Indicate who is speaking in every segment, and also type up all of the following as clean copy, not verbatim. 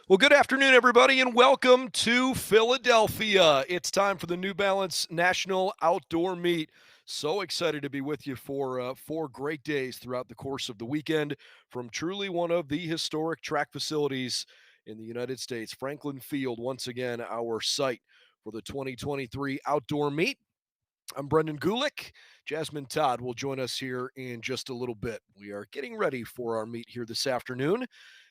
Speaker 1: Well, good afternoon, everybody, and welcome to Philadelphia. It's time for the New Balance National Outdoor Meet. So excited to be with you for 4 great days throughout the course of the weekend from truly one of the historic track facilities in the United States, Franklin Field, once again, our site for the 2023 Outdoor Meet. I'm Brendan Gulick. Jasmine Todd will join us here in just a little bit. We are getting ready for our meet here this afternoon.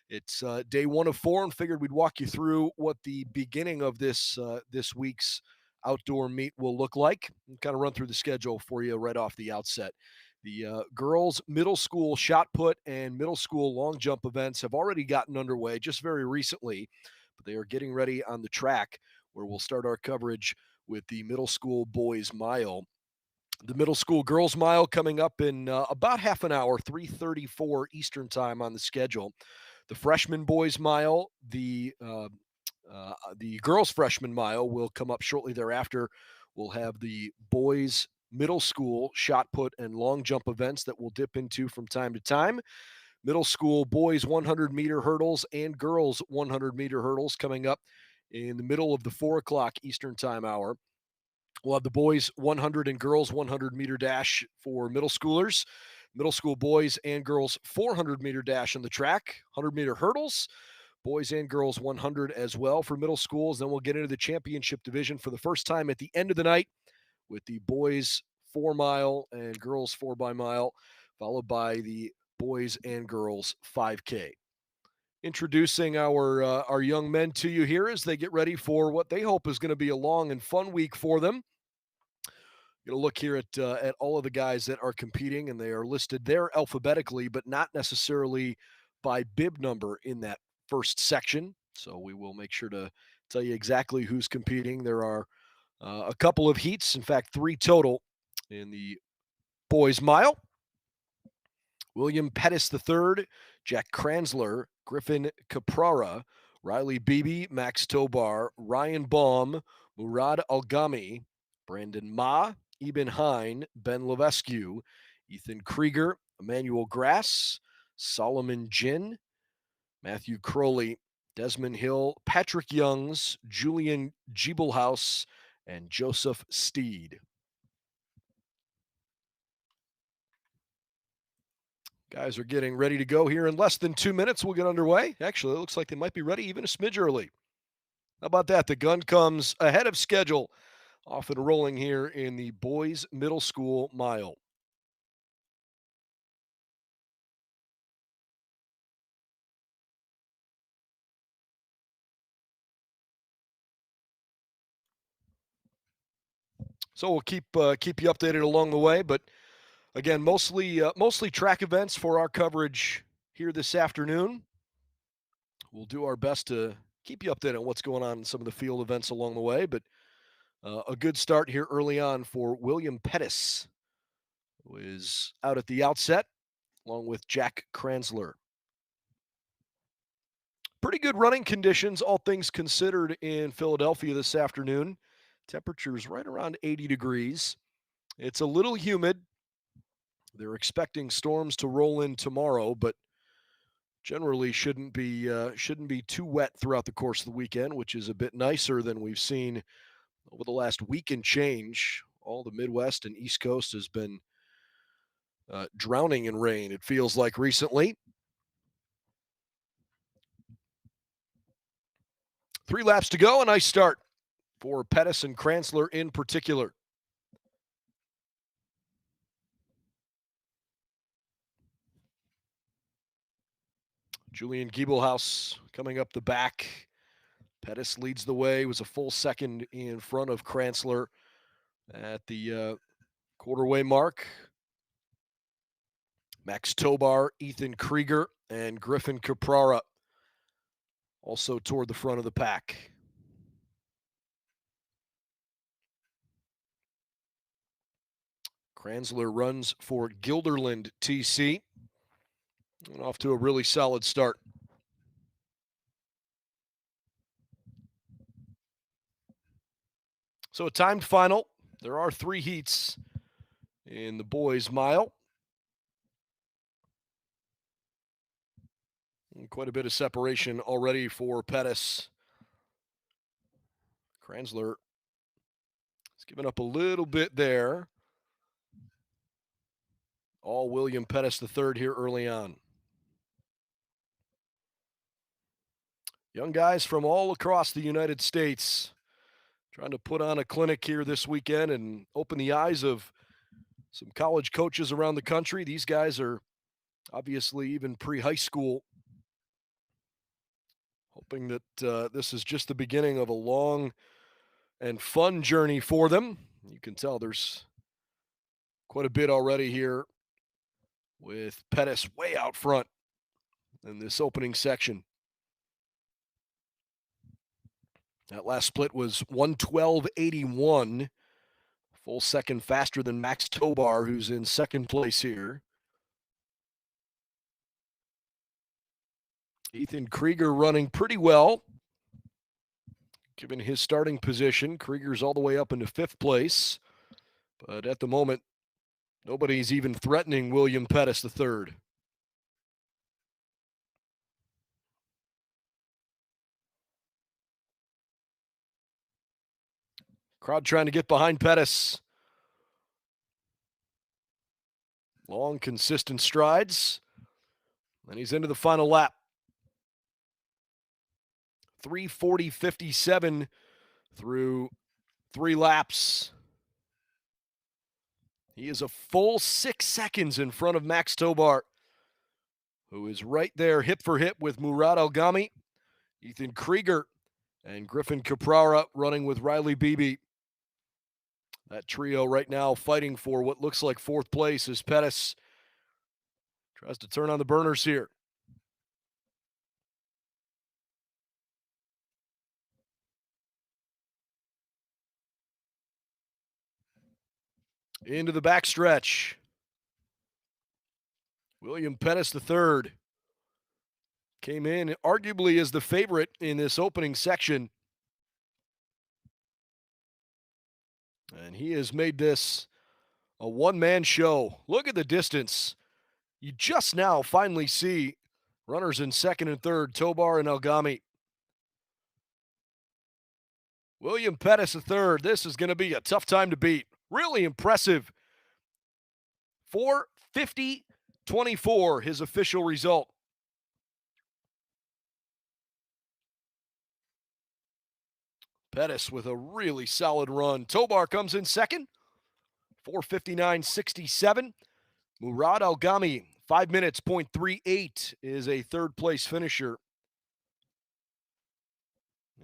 Speaker 1: It's day 1 of 4, and figured we'd walk you through what the beginning of this week's outdoor meet will look like. And kind of run through the schedule for you right off the outset. The girls' middle school shot put and middle school long jump events have already gotten underway just very recently, but they are getting ready on the track where we'll start our coverage with the middle school boys mile. The middle school girls mile coming up in about half an hour, 3:34 Eastern time on the schedule. The freshman boys mile, the girls freshman mile will come up shortly thereafter. We'll have the boys middle school shot put and long jump events that we'll dip into from time to time. Middle school boys 100-meter hurdles and girls 100-meter hurdles coming up in the middle of the 4 o'clock Eastern time hour. We'll have the boys 100 and girls 100-meter dash for middle schoolers. Middle school boys and girls 400-meter dash on the track, 100-meter hurdles, boys and girls 100 as well for middle schools. Then we'll get into the championship division for the first time at the end of the night with the boys 4 mile and girls 4 by mile, followed by the boys and girls 5K. Introducing our young men to you here as they get ready for what they hope is going to be a long and fun week for them. Going to look here at all of the guys that are competing, and they are listed there alphabetically, but not necessarily by bib number in that first section. So we will make sure to tell you exactly who's competing. There are a couple of heats, in fact, 3 total in the boys mile. William Pettis III, Jack Kranzler, Griffin Caprara, Riley Beebe, Max Tobar, Ryan Baum, Murad Algami, Brandon Ma, Eben Hine, Ben Levesque, Ethan Krieger, Emmanuel Grass, Solomon Jin, Matthew Crowley, Desmond Hill, Patrick Youngs, Julian Giebelhaus, and Joseph Steed. Guys are getting ready to go here in less than 2 minutes. We'll get underway. Actually, it looks like they might be ready even a smidge early. How about that? The gun comes ahead of schedule, off and rolling here in the boys middle school mile. So we'll keep you updated along the way. But again, mostly track events for our coverage here this afternoon. We'll do our best to keep you updated on what's going on in some of the field events along the way. But a good start here early on for William Pettis, who is out at the outset, along with Jack Kranzler. Pretty good running conditions, all things considered, in Philadelphia this afternoon. Temperatures right around 80 degrees. It's a little humid. They're expecting storms to roll in tomorrow, but generally shouldn't be too wet throughout the course of the weekend, which is a bit nicer than we've seen over the last week and change. All the Midwest and East Coast has been drowning in rain, it feels like, recently. 3 laps to go, a nice start for Pettis and Kranzler in particular. Julian Giebelhaus coming up the back. Pettis leads the way, was a full second in front of Kranzler at the quarterway mark. Max Tobar, Ethan Krieger, and Griffin Caprara also toward the front of the pack. Kranzler runs for Guilderland TC. And off to a really solid start. So a timed final. There are 3 heats in the boys' mile. And quite a bit of separation already for Pettis. Kranzler has given up a little bit there. All William Pettis III here early on. Young guys from all across the United States trying to put on a clinic here this weekend and open the eyes of some college coaches around the country. These guys are obviously even pre-high school, hoping that this is just the beginning of a long and fun journey for them. You can tell there's quite a bit already here with Pettis way out front in this opening section. That last split was 1:12.81, full second faster than Max Tobar, who's in second place here. Ethan Krieger running pretty well, given his starting position. Krieger's all the way up into fifth place, but at the moment, nobody's even threatening William Pettis III. Crowd trying to get behind Pettis. Long, consistent strides. And he's into the final lap. 3:40.57 through 3 laps. He is a full 6 seconds in front of Max Tobar, who is right there hip for hip with Murad Algami, Ethan Krieger, and Griffin Caprara running with Riley Beebe. That trio right now fighting for what looks like fourth place as Pettis tries to turn on the burners here. Into the backstretch. William Pettis III came in arguably as the favorite in this opening section. And he has made this a one-man show. Look at the distance. You just now finally see runners in second and third, Tobar and Algami. William Pettis III, this is going to be a tough time to beat. Really impressive. 4:50.24, his official result. Pettis with a really solid run. Tobar comes in second, 4:59.67. Murad Algami, 5 minutes, 0.38, is a third place finisher.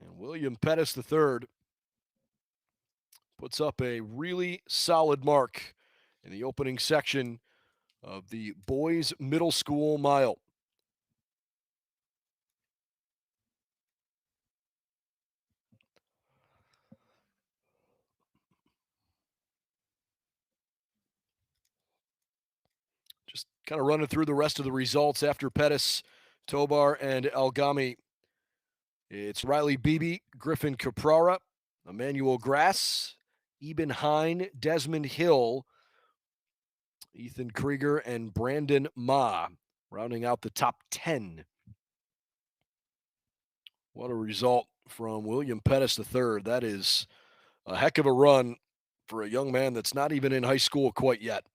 Speaker 1: And William Pettis III puts up a really solid mark in the opening section of the boys middle school mile. Just kind of running through the rest of the results after Pettis, Tobar, and Algami. It's Riley Beebe, Griffin Caprara, Emmanuel Grass, Eben Hine, Desmond Hill, Ethan Krieger, and Brandon Ma, rounding out the top 10. What a result from William Pettis III. That is a heck of a run for a young man that's not even in high school quite yet.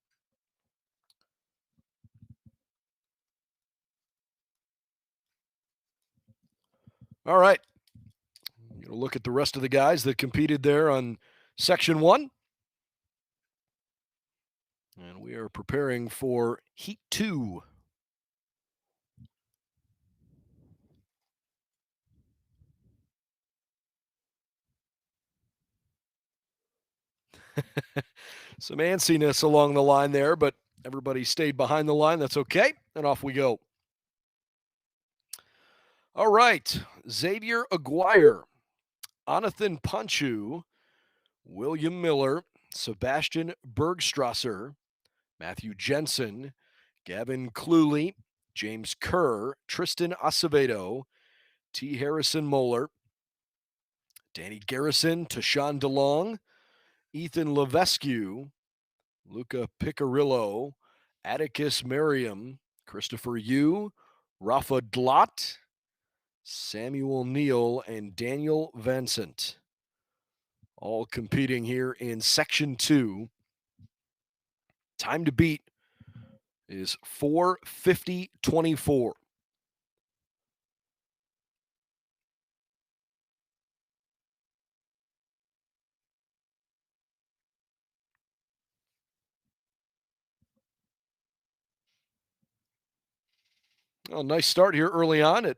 Speaker 1: All right. I'm going to look at the rest of the guys that competed there on Section 1. And we are preparing for Heat 2. Some antsiness along the line there, but everybody stayed behind the line. That's okay. And off we go. All right. Xavier Aguirre, Anathan Punchu, William Miller, Sebastian Bergstrasser, Matthew Jensen, Gavin Cluley, James Kerr, Tristan Acevedo, T. Harrison Moeller, Danny Garrison, Tashawn DeLong, Ethan Levesque, Luca Picarillo, Atticus Merriam, Christopher Yu, Rafa Dlot, Samuel Neal, and Daniel Vincent. All competing here in Section 2. Time to beat is 4:50.24. Well, nice start here early on at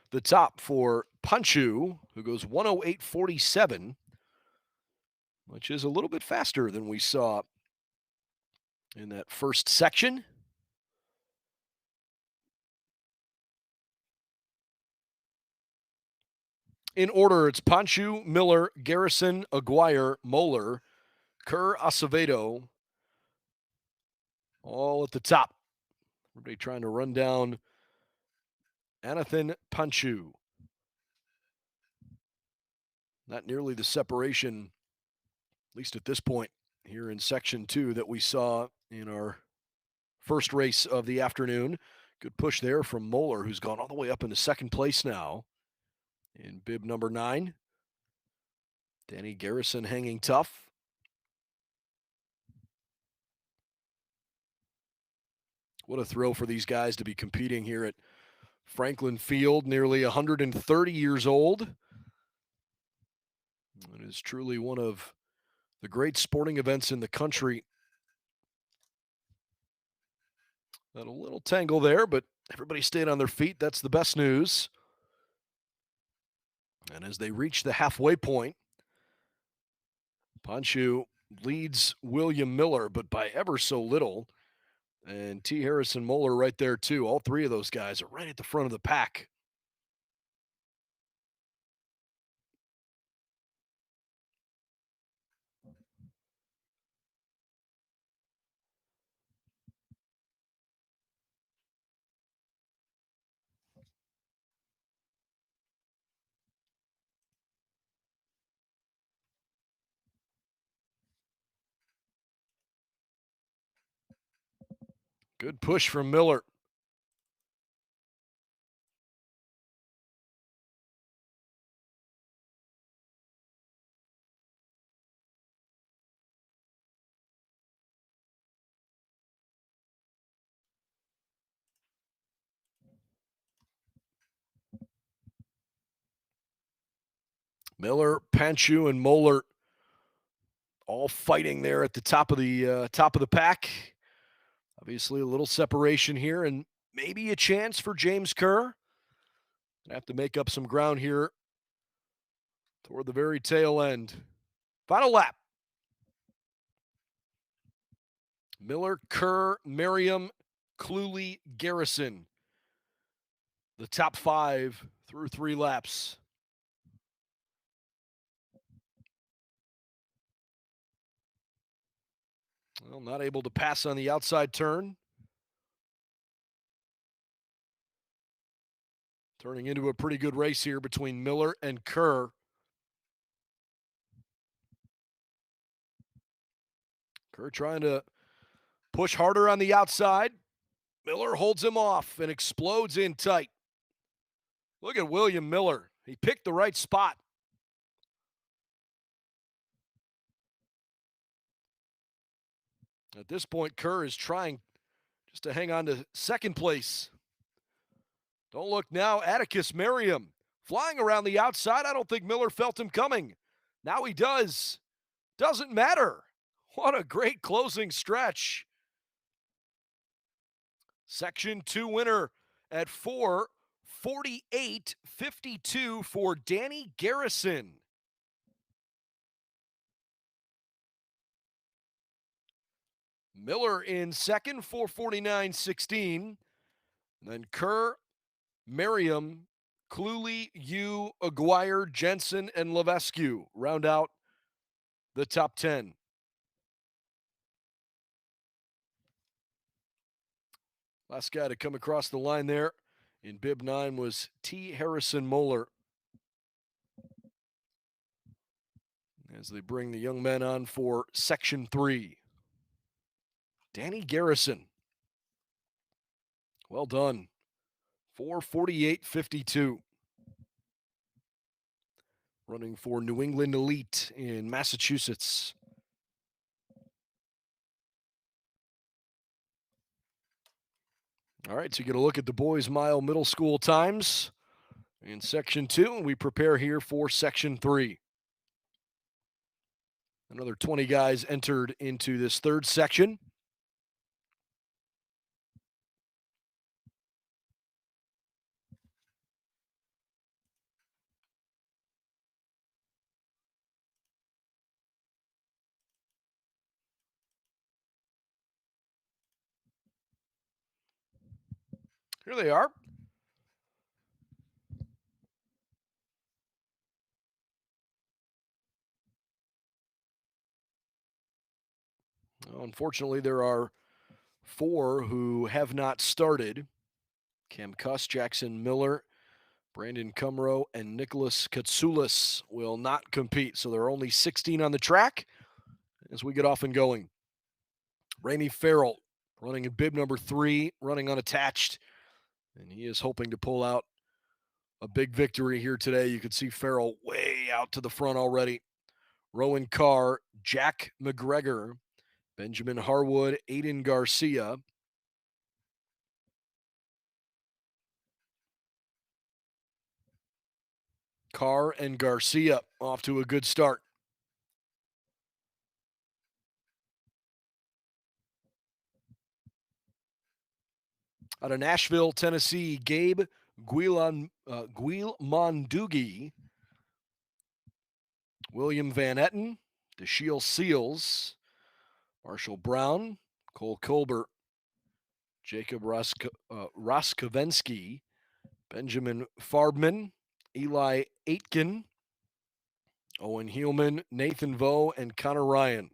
Speaker 1: the top for Punchu, who goes 108.47. which is a little bit faster than we saw in that first section. In order, it's Panchu, Miller, Garrison, Aguirre, Moeller, Kerr, Acevedo, all at the top. Everybody trying to run down Anathan Panchu. Not nearly the separation, at least at this point, here in section 2 that we saw in our first race of the afternoon. Good push there from Moeller, who's gone all the way up into second place now in bib number 9. Danny Garrison hanging tough. What a thrill for these guys to be competing here at Franklin Field, nearly 130 years old. It is truly one of the great sporting events in the country. Got a little tangle there, but everybody stayed on their feet. That's the best news. And as they reach the halfway point, Panchu leads William Miller, but by ever so little. And T. Harrison Moeller right there, too. All three of those guys are right at the front of the pack. Good push from Miller. Miller, Panchu, and Moeller all fighting there at the top of the pack. Obviously, a little separation here, and maybe a chance for James Kerr. Gonna have to make up some ground here toward the very tail end. Final lap. Miller, Kerr, Merriam, Cluley, Garrison. The top 5 through 3 laps. Well, not able to pass on the outside turn. Turning into a pretty good race here between Miller and Kerr. Kerr trying to push harder on the outside. Miller holds him off and explodes in tight. Look at William Miller. He picked the right spot. At this point, Kerr is trying just to hang on to second place. Don't look now. Atticus Merriam flying around the outside. I don't think Miller felt him coming. Now he does. Doesn't matter. What a great closing stretch. Section 2 winner at 4:48.52 for Danny Garrison. Miller in second, 4:49.16. Then Kerr, Merriam, Cluley, Yu, Aguirre, Jensen, and Levesque round out the top 10. Last guy to come across the line there in bib 9 was T. Harrison Moeller. As they bring the young men on for section 3. Danny Garrison. Well done. 4:48.52. Running for New England Elite in Massachusetts. All right, so you get a look at the boys' mile middle school times in section 2, and we prepare here for section 3. Another 20 guys entered into this third section. Here they are. Unfortunately, there are 4 who have not started. Cam Cuss, Jackson Miller, Brandon Cumro, and Nicholas Katsoulis will not compete. So there are only 16 on the track as we get off and going. Rainey Farrell running in bib number 3, running unattached. And he is hoping to pull out a big victory here today. You can see Farrell way out to the front already. Rowan Carr, Jack McGregor, Benjamin Harwood, Aiden Garcia. Carr and Garcia off to a good start. Out of Nashville, Tennessee, Gabe Guilmondugi, William Van Etten, Deshiel Seals, Marshall Brown, Cole Colbert, Jacob Roskovensky, Benjamin Farbman, Eli Aitken, Owen Heelman, Nathan Vo, and Connor Ryan.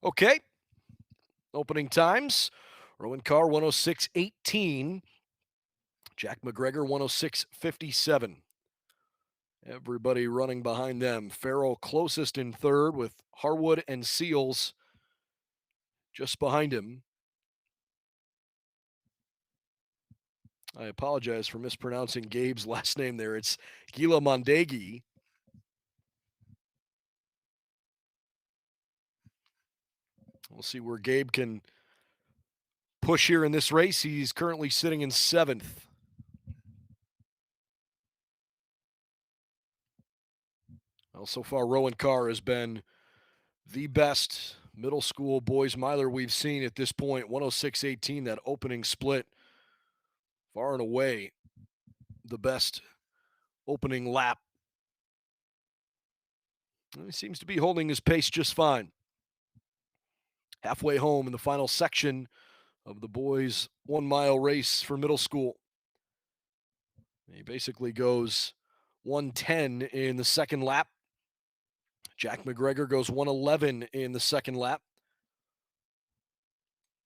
Speaker 1: Okay. Opening times. Rowan Carr 106.18. Jack McGregor 106.57. Everybody running behind them. Farrell closest in third with Harwood and Seals just behind him. I apologize for mispronouncing Gabe's last name there. It's Gila Mondegi. We'll see where Gabe can push here in this race. He's currently sitting in 7th. Well, so far, Rowan Carr has been the best middle school boys miler we've seen at this point. 106.18, that opening split. Far and away the best opening lap. He seems to be holding his pace just fine. Halfway home in the final section of the boys' 1 mile race for middle school. He basically goes 110 in the second lap. Jack McGregor goes 111 in the second lap.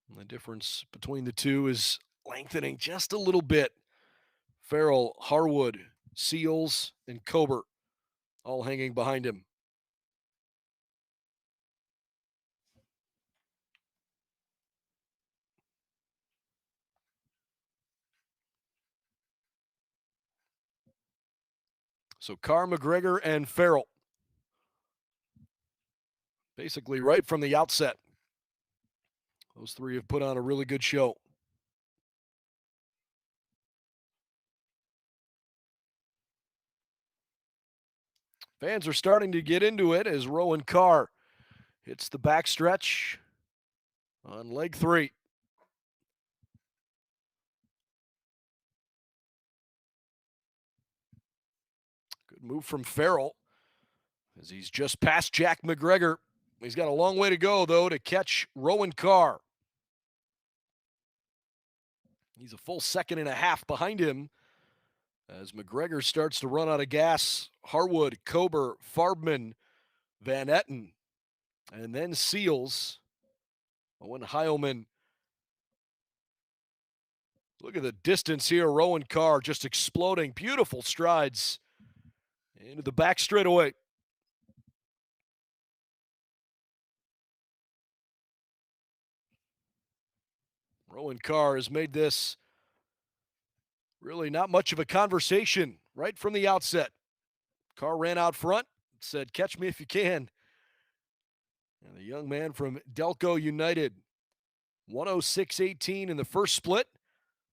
Speaker 1: And the difference between the two is lengthening just a little bit. Farrell, Harwood, Seals, and Colbert all hanging behind him. So Carr, McGregor, and Farrell. Basically right from the outset. Those 3 have put on a really good show. Fans are starting to get into it as Rowan Carr hits the backstretch on leg 3. Good move from Farrell as he's just past Jack McGregor. He's got a long way to go, though, to catch Rowan Carr. He's a full 1.5 seconds behind him as McGregor starts to run out of gas. Harwood, Kober, Farbman, Van Etten, and then Seals. Owen Heilman. Look at the distance here. Rowan Carr just exploding. Beautiful strides into the back straightaway. Rowan Carr has made this really not much of a conversation right from the outset. Carr ran out front, said, "Catch me if you can." And the young man from Delco United, 106.18 in the first split,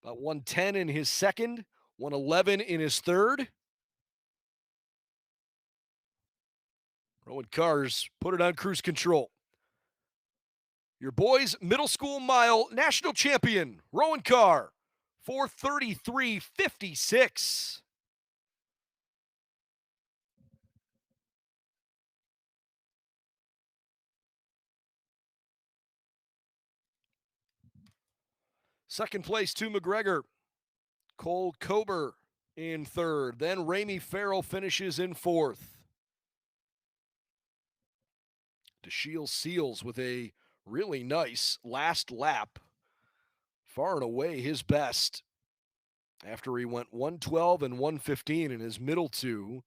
Speaker 1: about 110 in his second, 111 in his third. Rowan Carr's put it on cruise control. Your boys' middle school mile national champion, Rowan Carr, 4:33.56. Second place to McGregor. Cole Kober in third. Then Ramey Farrell finishes in fourth. DeShiel Seals with a really nice last lap. Far and away his best. After he went 112 and 115 in his middle two,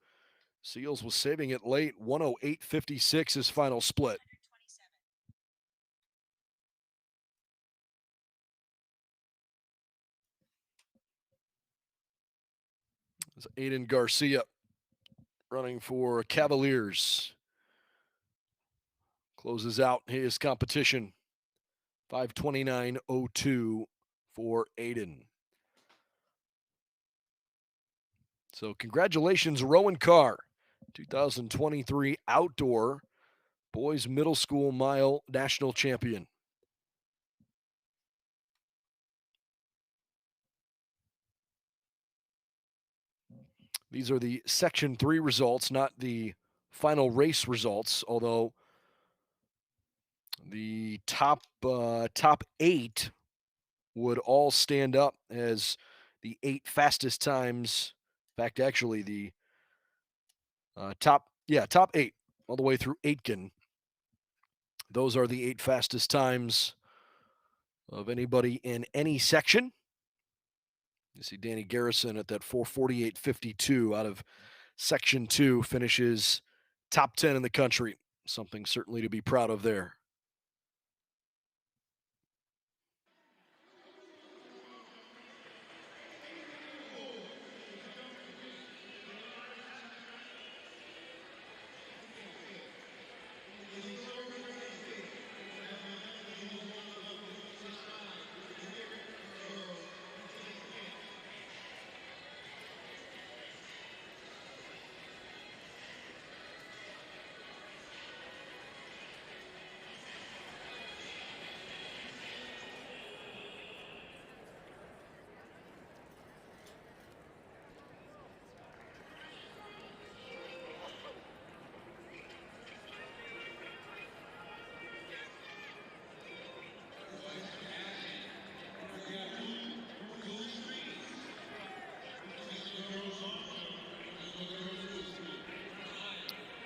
Speaker 1: Seals was saving it late. 108.56 his final split. It's Aiden Garcia running for Cavaliers. Closes out his competition. 5:29.02 for Aiden. So congratulations, Rowan Carr, 2023 Outdoor Boys Middle School Mile National Champion. These are the Section 3 results, not the final race results, although the top 8 would all stand up as the 8 fastest times. In fact, actually, the top 8 all the way through Aitken. Those are the 8 fastest times of anybody in any section. You see Danny Garrison at that 4:48.52 out of Section 2 finishes top 10 in the country. Something certainly to be proud of there.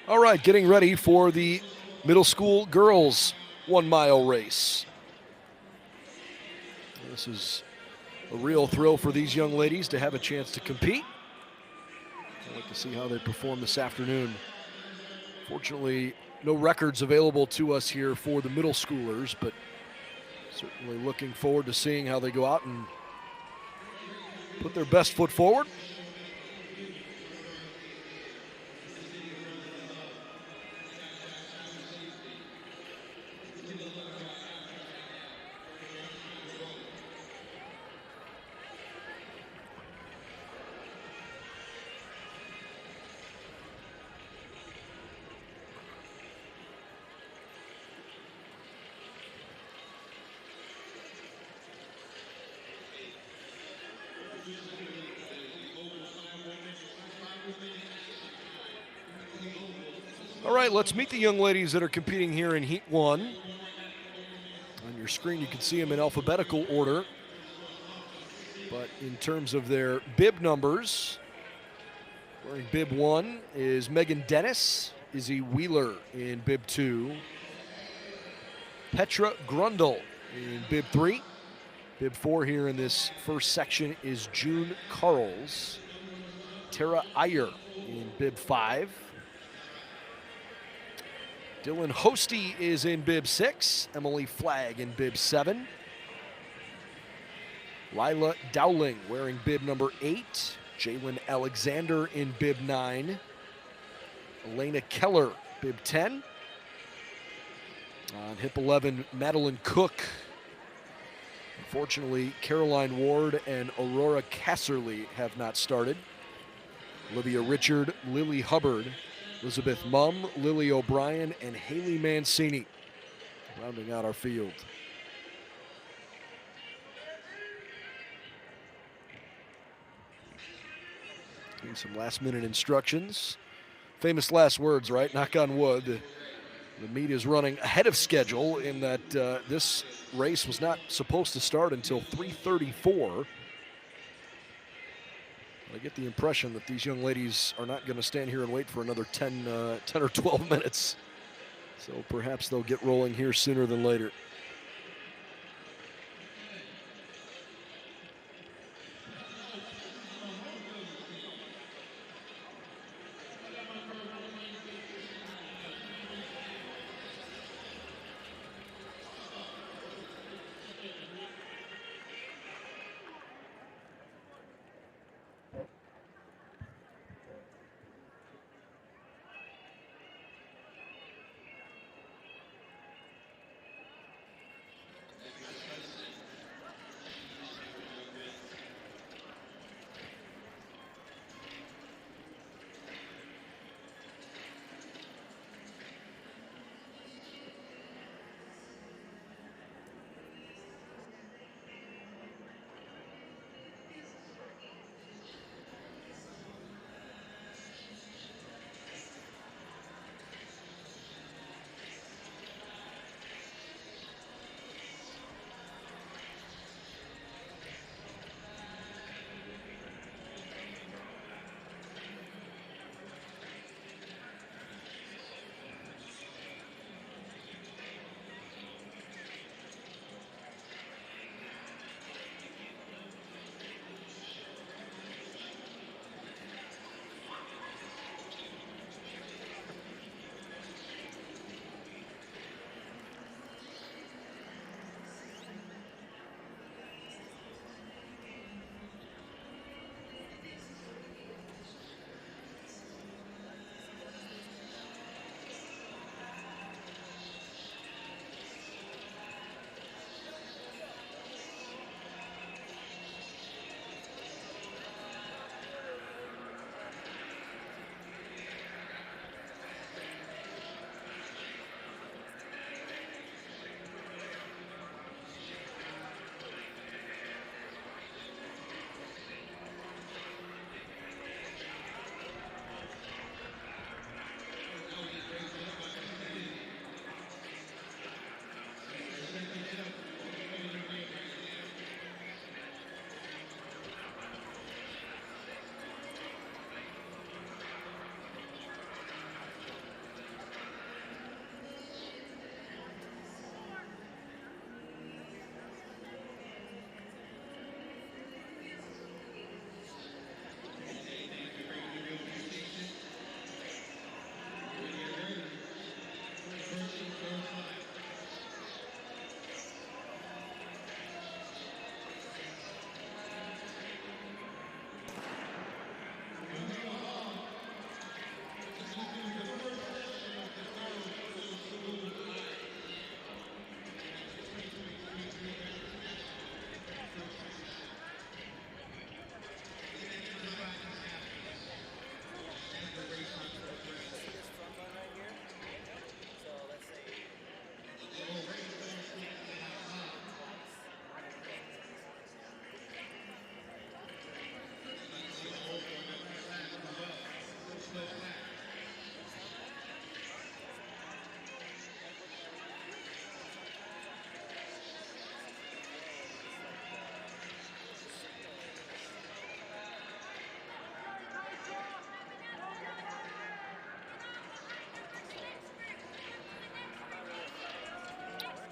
Speaker 1: All right, getting ready for the middle school girls 1 mile race. This is a real thrill for these young ladies to have a chance to compete. I'd like to see how they perform this afternoon. Fortunately, no records available to us here for the middle schoolers, but certainly looking forward to seeing how they go out and put their best foot forward. All right, let's meet the young ladies that are competing here in Heat 1. On your screen, you can see them in alphabetical order. But in terms of their bib numbers, wearing bib 1 is Megan Dennis, Izzy Wheeler in bib 2, Petra Grundle in bib 3. Bib 4 here in this first section is June Carls, Tara Iyer in bib 5. Dylan Hosty is in bib 6, Emily Flagg in bib 7. Lila Dowling wearing bib number 8, Jalen Alexander in bib 9, Elena Keller, bib 10. On hip 11, Madeline Cook. Unfortunately, Caroline Ward and Aurora Casserly have not started. Olivia Richard, Lily Hubbard, Elizabeth Mumm, Lily O'Brien, and Haley Mancini rounding out our field. Getting some last-minute instructions. Famous last words, right? Knock on wood. The meet is running ahead of schedule in that this race was not supposed to start until 3:34. I get the impression that these young ladies are not going to stand here and wait for another 10 or 12 minutes. So perhaps they'll get rolling here sooner than later.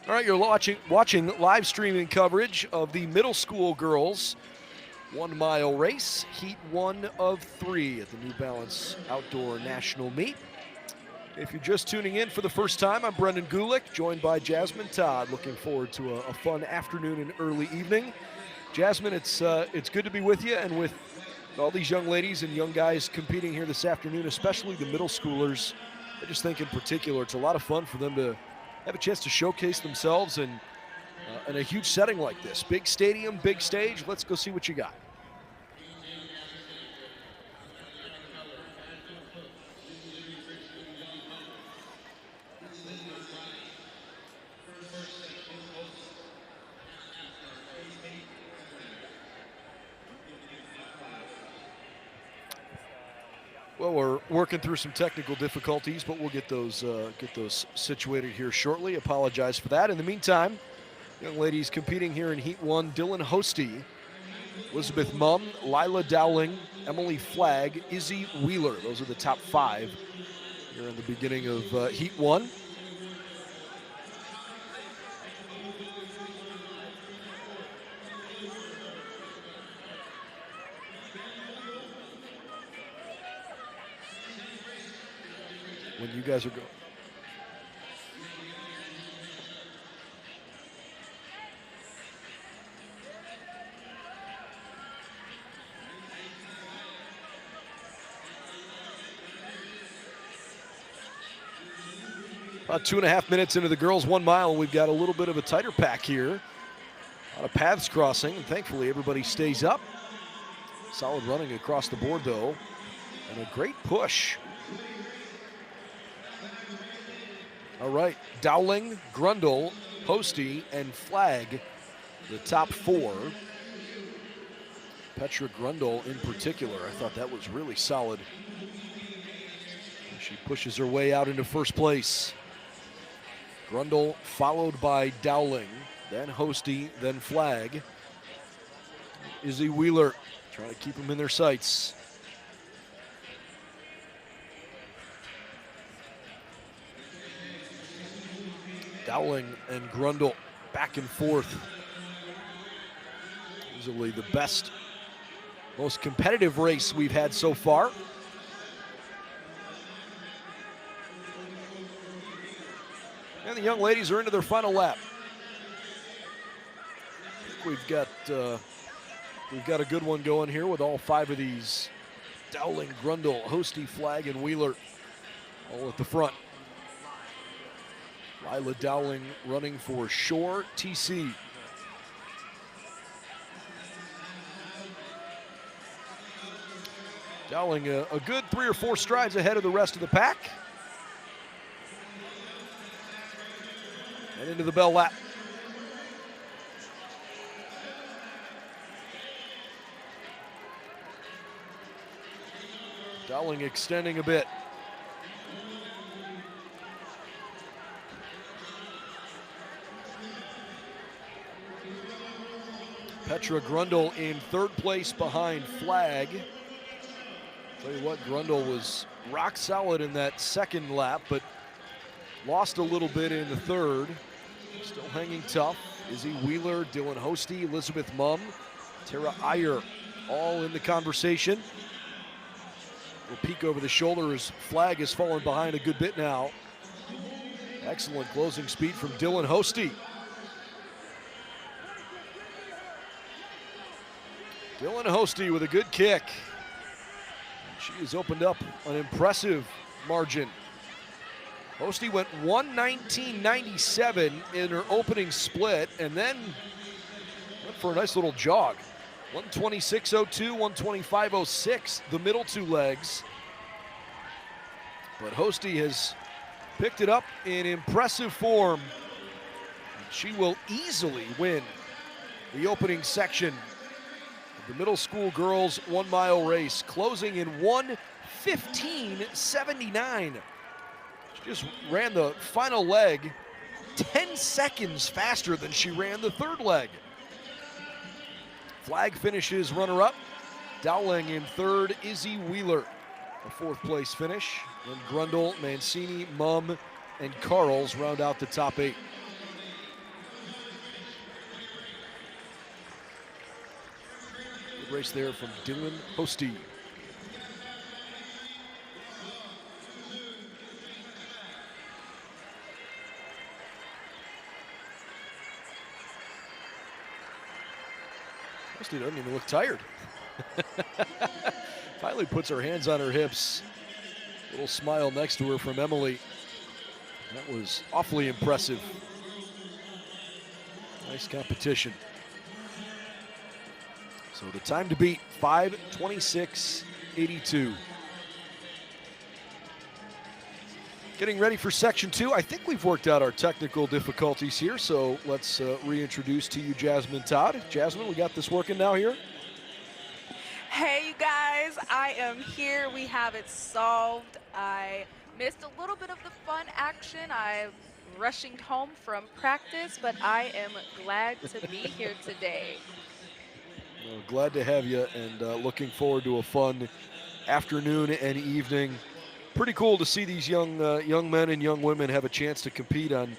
Speaker 1: All right, you're watching live streaming coverage of the middle school girls 1 mile race, heat 1 of 3 at the New Balance Outdoor National Meet. If you're just tuning in for the first time, I'm Brendan Gulick, joined by Jasmine Todd. Looking forward to a fun afternoon and early evening. Jasmine, it's good to be with you, and with all these young ladies and young guys competing here this afternoon, especially the middle schoolers. I just think in particular it's a lot of fun for them to have a chance to showcase themselves in a huge setting like this. Big stadium, big stage. Let's go see what you got. Well, we're working through some technical difficulties, but we'll get those situated here shortly. Apologize for that. In the meantime, young ladies competing here in Heat 1, Dylan Hosty, Elizabeth Mumm, Lila Dowling, Emily Flagg, Izzy Wheeler. Those are the top 5 here in the beginning of Heat 1. When you guys are going. About 2.5 minutes into the girls' 1 mile, we've got a little bit of a tighter pack here. A lot of paths crossing, and thankfully everybody stays up. Solid running across the board, though, and a great push. All right, Dowling, Grundle, Hosty, and Flagg, the top 4. Petra Grundle in particular, I thought that was really solid. She pushes her way out into first place. Grundle followed by Dowling, then Hosty, then Flagg. Izzy Wheeler trying to keep them in their sights. Dowling and Grundle back and forth. Easily the best, most competitive race we've had so far. And the young ladies are into their final lap. I think we've got a good one going here with all 5 of these. Dowling, Grundle, Hosty, Flagg, and Wheeler all at the front. Lila Dowling running for Shore TC. Dowling a good 3 or 4 strides ahead of the rest of the pack. And into the bell lap. Dowling extending a bit. Petra Grundle in 3rd place behind Flagg. Tell you what, Grundle was rock solid in that 2nd lap, but lost a little bit in the 3rd. Still hanging tough. Izzy Wheeler, Dylan Hosty, Elizabeth Mumm, Tara Iyer, all in the conversation. We'll peek over the shoulder as Flagg has fallen behind a good bit now. Excellent closing speed from Dylan Hosty. Dylan Hosty with a good kick. She has opened up an impressive margin. Hosty went 1:19.97 in her opening split and then went for a nice little jog. 1:26.02, 1:25.06, the middle 2 legs. But Hosty has picked it up in impressive form. She will easily win the opening section of the middle school girls 1 mile race, closing in 1:15.79. She just ran the final leg 10 seconds faster than she ran the 3rd leg. Flagg finishes runner-up. Dowling in 3rd, Izzy Wheeler, a 4th place finish. And Grundle, Mancini, Mumm, and Carls round out the top 8. Good race there from Dylan Hosty. Hosty doesn't even look tired. Finally puts her hands on her hips. Little smile next to her from Emily. That was awfully impressive. Nice competition. So the time to beat, 5:26.82. Getting ready for section 2. I think we've worked out our technical difficulties here, so let's reintroduce to you Jasmine Todd. Jasmine, we got this working now here?
Speaker 2: Hey, you guys, I am here. We have it solved. I missed a little bit of the fun action. I'm rushing home from practice, but I am glad to be here today.
Speaker 1: Well, glad to have you, and looking forward to a fun afternoon and evening. Pretty cool to see these young men and young women have a chance to compete on,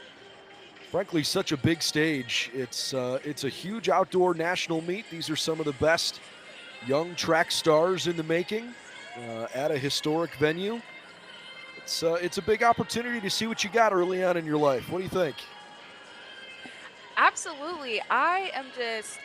Speaker 1: frankly, such a big stage. It's a huge outdoor national meet. These are some of the best young track stars in the making at a historic venue. It's a big opportunity to see what you got early on in your life. What do you think?
Speaker 2: Absolutely. I am just,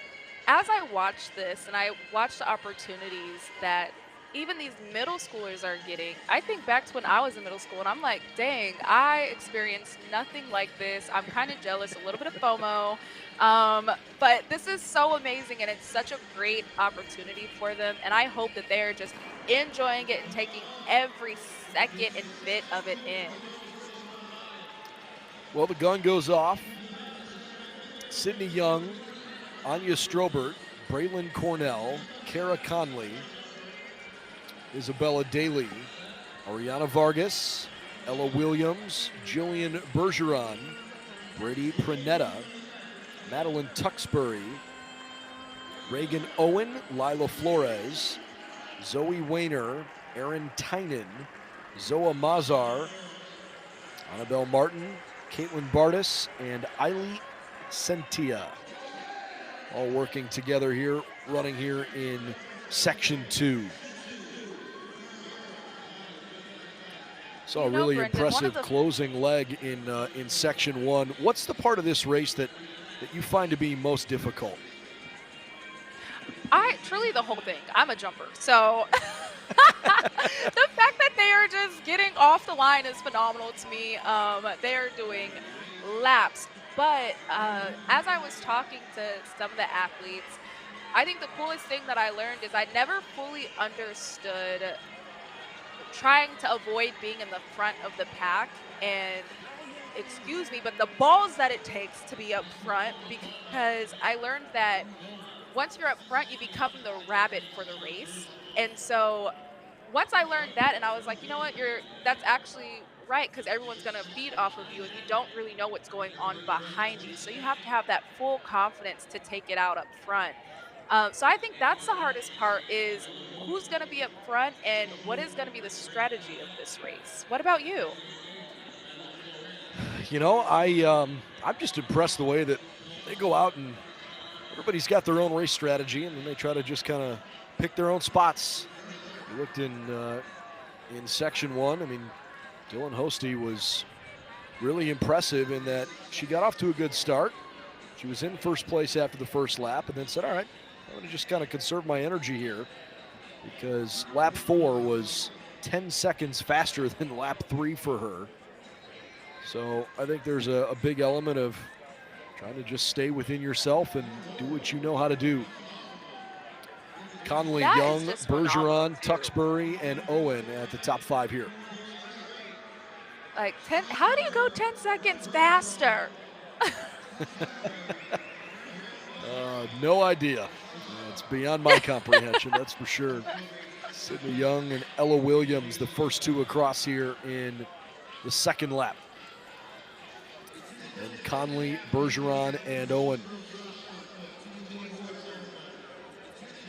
Speaker 2: as I watch this and I watch the opportunities that even these middle schoolers are getting, I think back to when I was in middle school and I'm like, dang, I experienced nothing like this. I'm kind of jealous, a little bit of FOMO. Um, but this is so amazing and it's such a great opportunity for them. And I hope that they're just enjoying it and taking every second and bit of it in.
Speaker 1: Well, the gun goes off. Sydney Young, Anya Strobert, Braylon Cornell, Kara Conley, Isabella Daly, Ariana Vargas, Ella Williams, Jillian Bergeron, Brady Pranetta, Madeline Tuxbury, Reagan Owen, Lila Flores, Zoe Wayner, Erin Tynan, Zoa Mazar, Annabelle Martin, Caitlin Bardis, and Eiley Sentia. All working together here, running here in Section 2. Saw a really
Speaker 2: Brendan,
Speaker 1: impressive closing leg in Section 1. What's the part of this race that you find to be most difficult?
Speaker 2: Truly the whole thing. I'm a jumper. So the fact that they are just getting off the line is phenomenal to me. They are doing laps. But as I was talking to some of the athletes, I think the coolest thing that I learned is I never fully understood trying to avoid being in the front of the pack and excuse me, but the balls that it takes to be up front, because I learned that once you're up front, you become the rabbit for the race. And so once I learned that and I was like, you know what, that's actually right, because everyone's going to feed off of you and you don't really know what's going on behind you. So you have to have that full confidence to take it out up front. So I think that's the hardest part is who's going to be up front and what is going to be the strategy of this race. What about you?
Speaker 1: You know, I'm just impressed the way that they go out and everybody's got their own race strategy, and then they try to just kind of pick their own spots. You looked in Section 1. I mean, Dylan Hosty was really impressive in that she got off to a good start. She was in first place after the first lap and then said, all right, I'm going to just kind of conserve my energy here because lap 4 was 10 seconds faster than lap 3 for her. So I think there's a big element of trying to just stay within yourself and do what you know how to do. Conley, Young, Bergeron, Tuxbury, and Owen at the top 5 here.
Speaker 2: Like how do you go 10 seconds faster?
Speaker 1: No idea. It's beyond my comprehension, that's for sure. Sydney Young and Ella Williams, the first 2 across here in the second lap. And Conley, Bergeron, and Owen.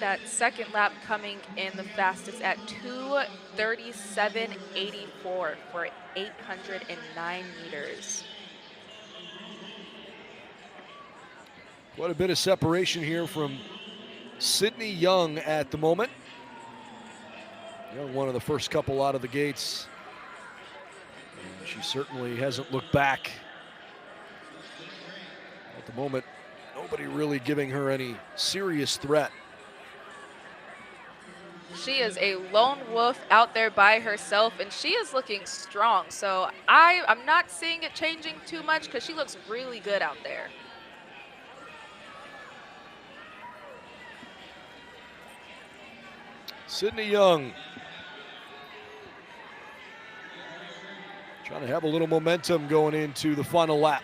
Speaker 2: That second lap coming in the fastest at 2:37.84 for 809 meters.
Speaker 1: Quite a bit of separation here from Sydney Young at the moment. Young, one of the first couple out of the gates. And she certainly hasn't looked back. At the moment, nobody really giving her any serious threat.
Speaker 2: She is a lone wolf out there by herself, and she is looking strong. So I'm not seeing it changing too much because she looks really good out there.
Speaker 1: Sydney Young trying to have a little momentum going into the final lap.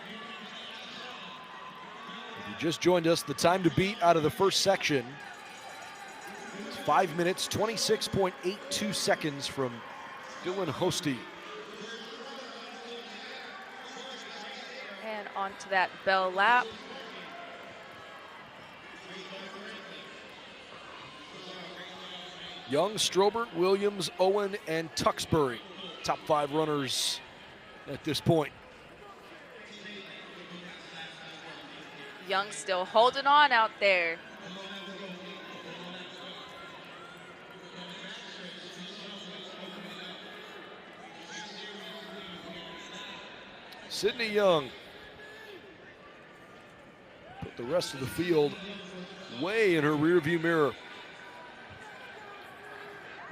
Speaker 1: If you just joined us, the time to beat out of the first section is 5 minutes, 26.82 seconds from Dylan Hosty.
Speaker 2: And onto that bell lap.
Speaker 1: Young, Strobert, Williams, Owen, and Tuxbury, top 5 runners at this point.
Speaker 2: Young still holding on out there.
Speaker 1: Sydney Young put the rest of the field way in her rearview mirror.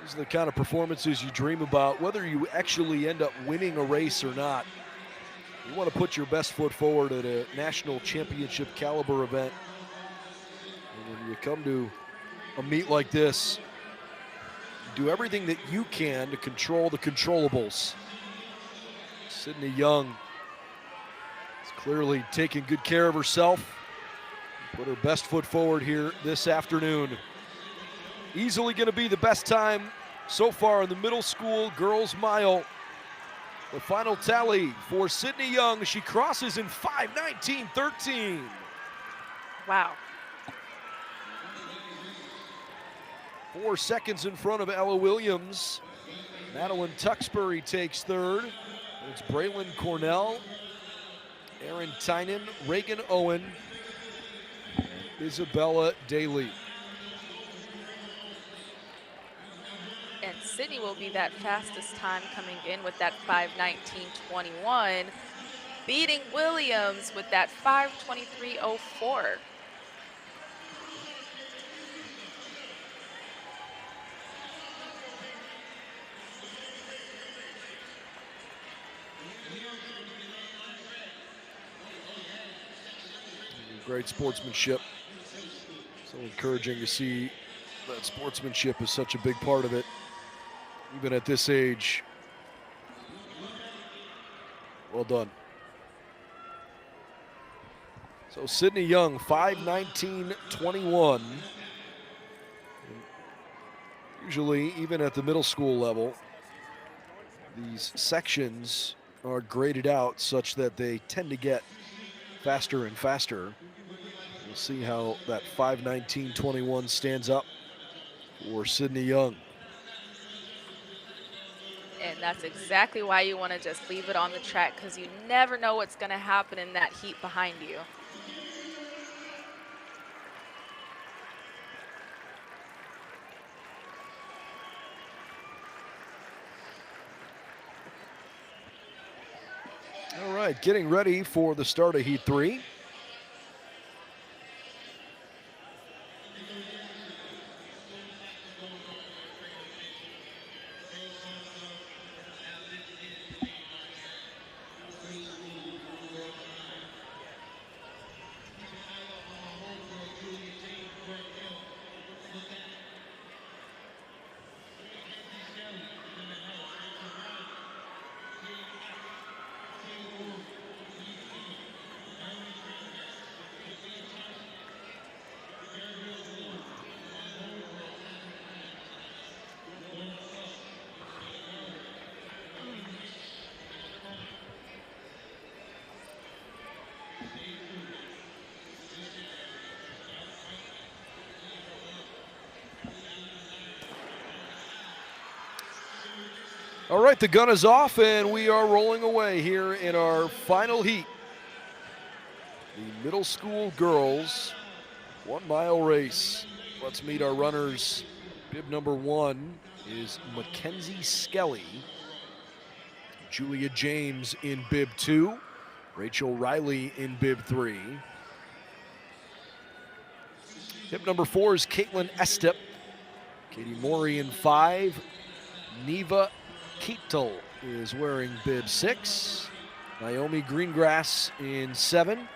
Speaker 1: These are the kind of performances you dream about, whether you actually end up winning a race or not. You want to put your best foot forward at a national championship caliber event. And when you come to a meet like this, do everything that you can to control the controllables. Sydney Young is clearly taking good care of herself. Put her best foot forward here this afternoon. Easily going to be the best time so far in the middle school girls mile. The final tally for Sydney Young, she crosses in 5:19.13.
Speaker 2: Wow.
Speaker 1: 4 seconds in front of Ella Williams. Madeline Tuxbury takes third. It's Braylon Cornell, Erin Tynan, Reagan Owen, and Isabella Daly.
Speaker 2: And Sydney will be that fastest time coming in with that 5:19.21, beating Williams with that 5:23.04.
Speaker 1: Great sportsmanship. So encouraging to see that sportsmanship is such a big part of it, even at this age. Well done. So Sydney Young, 5:19.21. Usually, even at the middle school level, these sections are graded out such that they tend to get faster and faster. We'll see how that 5:19.21 stands up for Sydney Young.
Speaker 2: And that's exactly why you want to just leave it on the track, because you never know what's going to happen in that heat behind you.
Speaker 1: All right, getting ready for the start of Heat 3. All right, the gun is off and we are rolling away here in our final heat. The middle school girls 1 mile race. Let's meet our runners. Bib number 1 is Mackenzie Skelly. Julia James in bib 2. Rachel Riley in bib 3. Bib number 4 is Caitlin Estep. Katie Morey in 5. Neva Keetel is wearing bib 6. Naomi Greengrass in 7.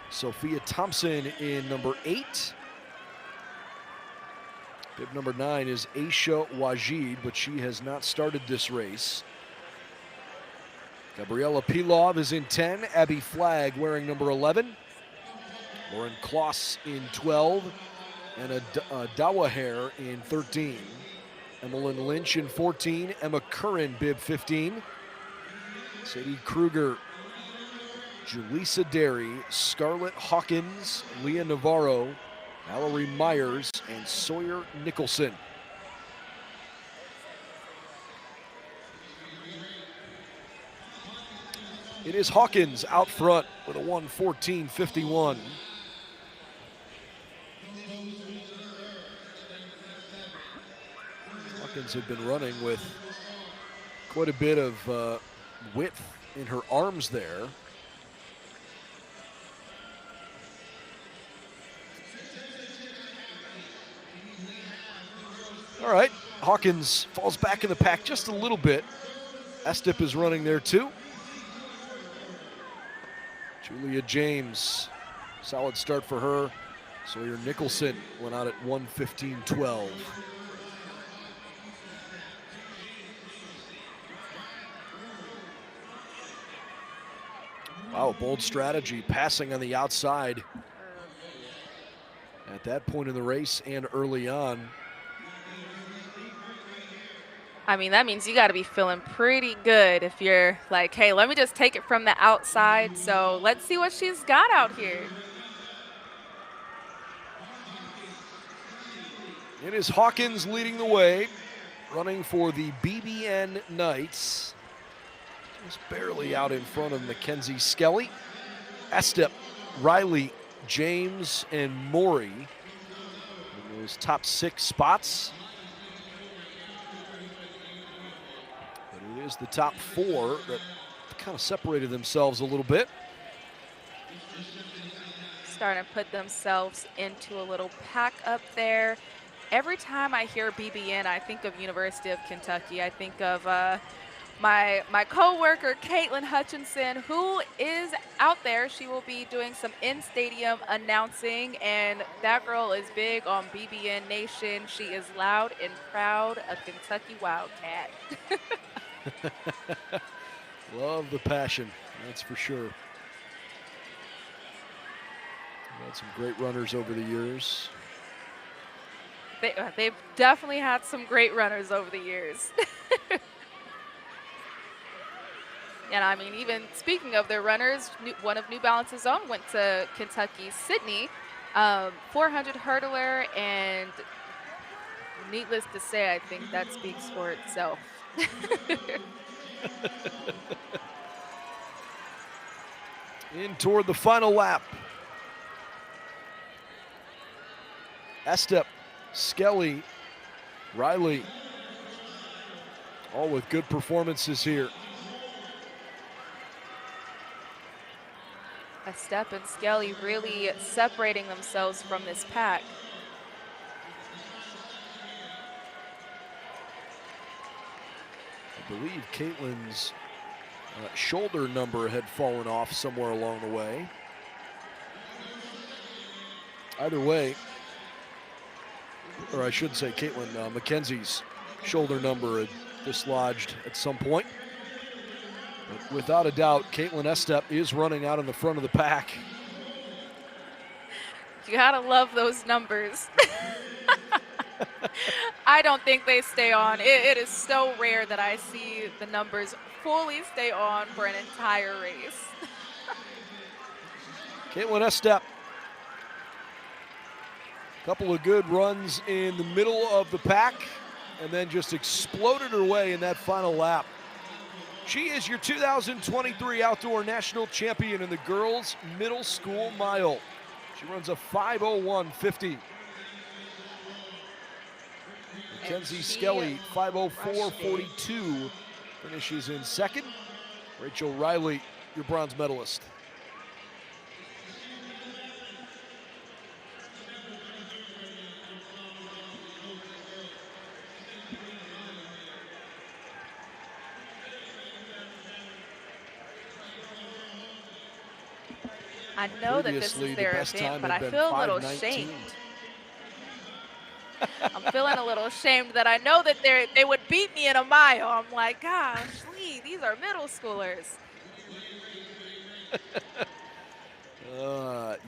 Speaker 1: Sophia Thompson in number 8. Bib number 9 is Aisha Wajid, but she has not started this race. Gabriella Pilov is in 10. Abby Flagg wearing number 11. Lauren Kloss in 12. and Dawaher in 13. Emmeline Lynch in 14. Emma Curran, bib 15. Sadie Kruger, Julissa Derry, Scarlett Hawkins, Leah Navarro, Mallory Myers, and Sawyer Nicholson. It is Hawkins out front with a 1:14.51. Hawkins had been running with quite a bit of width in her arms there. All right, Hawkins falls back in the pack just a little bit. Estep is running there too. Julia James, solid start for her. Sawyer Nicholson went out at 1:15.12. Wow, bold strategy, passing on the outside at that point in the race and early on.
Speaker 2: I mean, that means you got to be feeling pretty good if you're like, hey, let me just take it from the outside. So let's see what she's got out here.
Speaker 1: It is Hawkins leading the way, running for the BBN Knights. Just barely out in front of Mackenzie Skelly. Estep, Riley, James, and Maury in those top 6 spots. But it is the top 4 that kind of separated themselves a little bit.
Speaker 2: Starting to put themselves into a little pack up there. Every time I hear BBN, I think of University of Kentucky. I think of my co-worker, Caitlin Hutchinson, who is out there. She will be doing some in-stadium announcing, and that girl is big on BBN Nation. She is loud and proud, a Kentucky Wildcat.
Speaker 1: Love the passion, that's for sure. Had some great runners over the years.
Speaker 2: They've definitely had some great runners over the years. And I mean, even speaking of their runners, one of New Balance's own went to Kentucky, Sydney, 400 hurdler, and needless to say, I think that speaks for itself.
Speaker 1: In toward the final lap. Estep, Skelly, Riley, all with good performances here.
Speaker 2: Estep and Skelly really separating themselves from this pack.
Speaker 1: I believe Caitlin's shoulder number had fallen off somewhere along the way. Either way, or I should say Caitlin Mackenzie's shoulder number had dislodged at some point. But without a doubt, Caitlin Estep is running out in the front of the pack.
Speaker 2: You gotta love those numbers. I don't think they stay on. It is so rare that I see the numbers fully stay on for an entire race.
Speaker 1: Caitlin Estep. Couple of good runs in the middle of the pack and then just exploded her way in that final lap. She is your 2023 Outdoor National Champion in the girls' middle school mile. She runs a 5:01.50. Mackenzie Skelly, 5:04.42, finishes in second. Rachel Riley, your bronze medalist.
Speaker 2: I know that this is their event, but I feel a little shamed. I'm feeling a little ashamed that I know that they would beat me in a mile. I'm like, gosh, Lee, these are middle schoolers.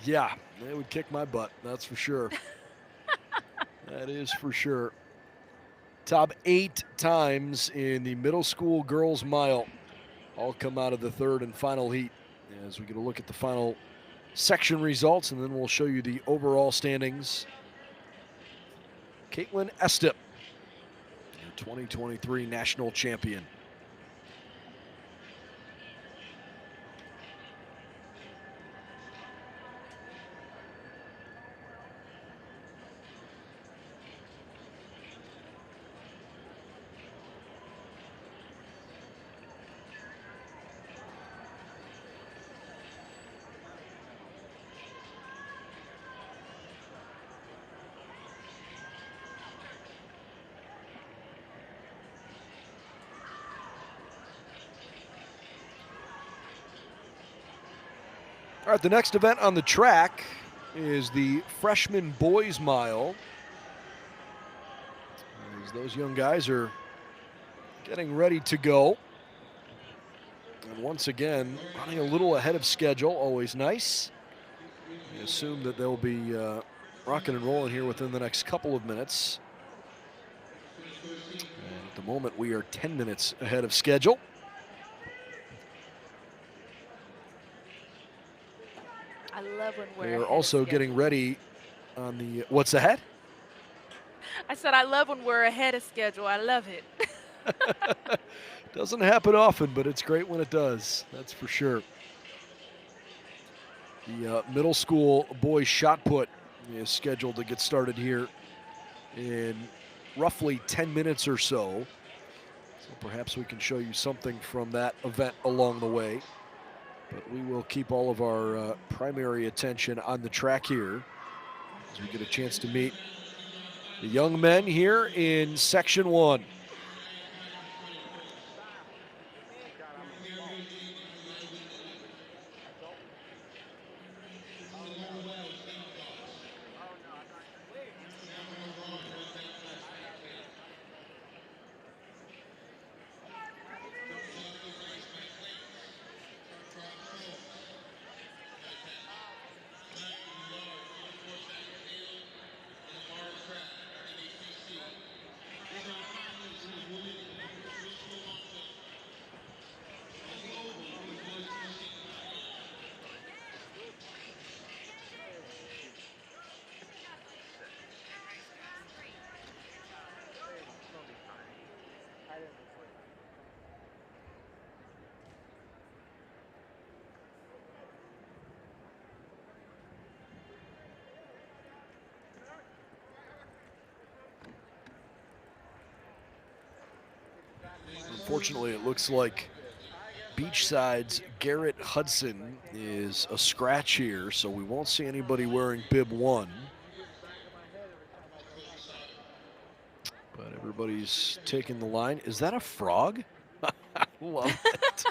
Speaker 1: Yeah, they would kick my butt, that's for sure. That is for sure. Top 8 times in the middle school girls mile all come out of the third and final heat. As we get a look at the final section results, and then we'll show you the overall standings. Caitlin Estep, your 2023 national champion. All right, the next event on the track is the freshman boys mile. As those young guys are getting ready to go. And once again, running a little ahead of schedule, always nice. We assume that they'll be rocking and rolling here within the next couple of minutes. And at the moment, we are 10 minutes ahead of schedule.
Speaker 2: I love when we're
Speaker 1: They're also getting ready on the, what's ahead?
Speaker 2: I said I love when we're ahead of schedule. I love it.
Speaker 1: Doesn't happen often, but it's great when it does. That's for sure. The middle school boys shot put is scheduled to get started here in roughly 10 minutes or so. So perhaps we can show you something from that event along the way. But we will keep all of our primary attention on the track here as we get a chance to meet the young men here in Section 1. Unfortunately, it looks like Beachside's Garrett Hudson is a scratch here, so we won't see anybody wearing bib 1. But everybody's taking the line. Is that a frog? I love it.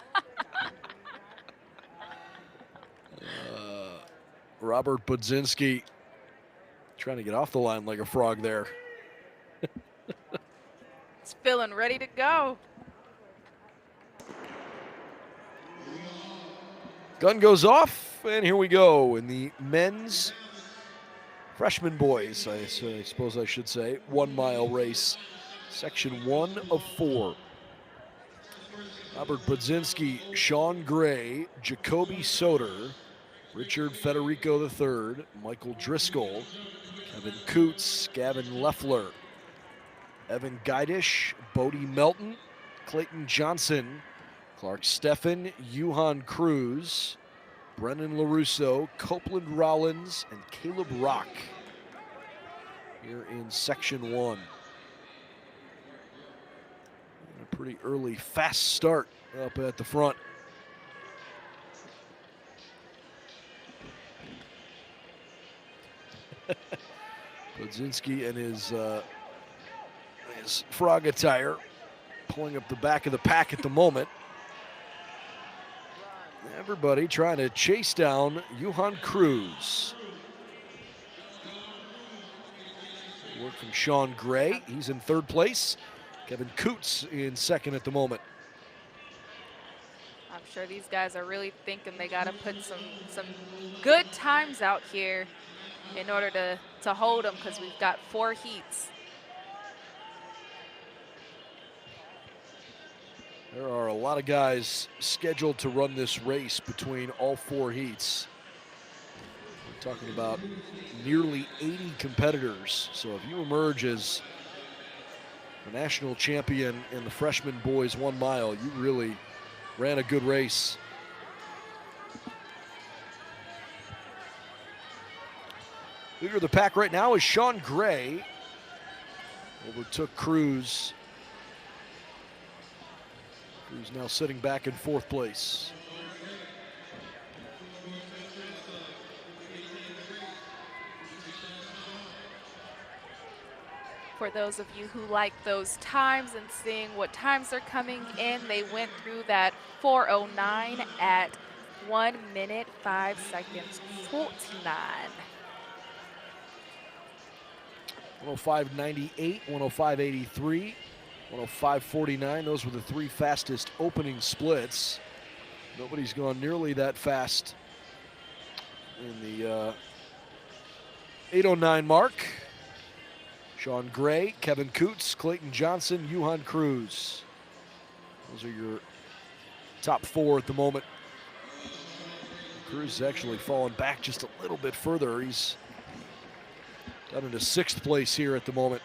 Speaker 1: Robert Budzinski trying to get off the line like a frog there.
Speaker 2: It's feeling ready to go.
Speaker 1: Gun goes off, and here we go in the men's freshman boys, I suppose I should say, 1 mile race, section 1 of 4. Robert Budzinski, Sean Gray, Jacoby Soder, Richard Federico III, Michael Driscoll, Kevin Coots, Gavin Leffler, Evan Geidish, Bodie Melton, Clayton Johnson, Clark Steffen, Johan Cruz, Brennan LaRusso, Copeland Rollins, and Caleb Rock here in section 1. And a pretty early, fast start up at the front. Budzinski and his frog attire pulling up the back of the pack at the moment. Everybody trying to chase down Johan Cruz. Work from Sean Gray. He's in 3rd place. Kevin Coots in 2nd at the moment.
Speaker 2: I'm sure these guys are really thinking they got to put some good times out here. in order to hold them, because we've got 4 heats.
Speaker 1: There are a lot of guys scheduled to run this race between all 4 heats. We're talking about nearly 80 competitors. So if you emerge as the national champion in the freshman boys 1 mile, you really ran a good race. Leader of the pack right now is Sean Gray. Overtook Cruz. Cruz now sitting back in 4th place.
Speaker 2: For those of you who like those times and seeing what times are coming in, they went through that 4:09 at 1 minute 5 seconds 49.
Speaker 1: 105.98, 105.83, 105.49. Those were the 3 fastest opening splits. Nobody's gone nearly that fast in the 8:09 mark. Sean Gray, Kevin Coots, Clayton Johnson, Johan Cruz. Those are your top 4 at the moment. Cruz is actually fallen back just a little bit further. He's down into 6th place here at the moment.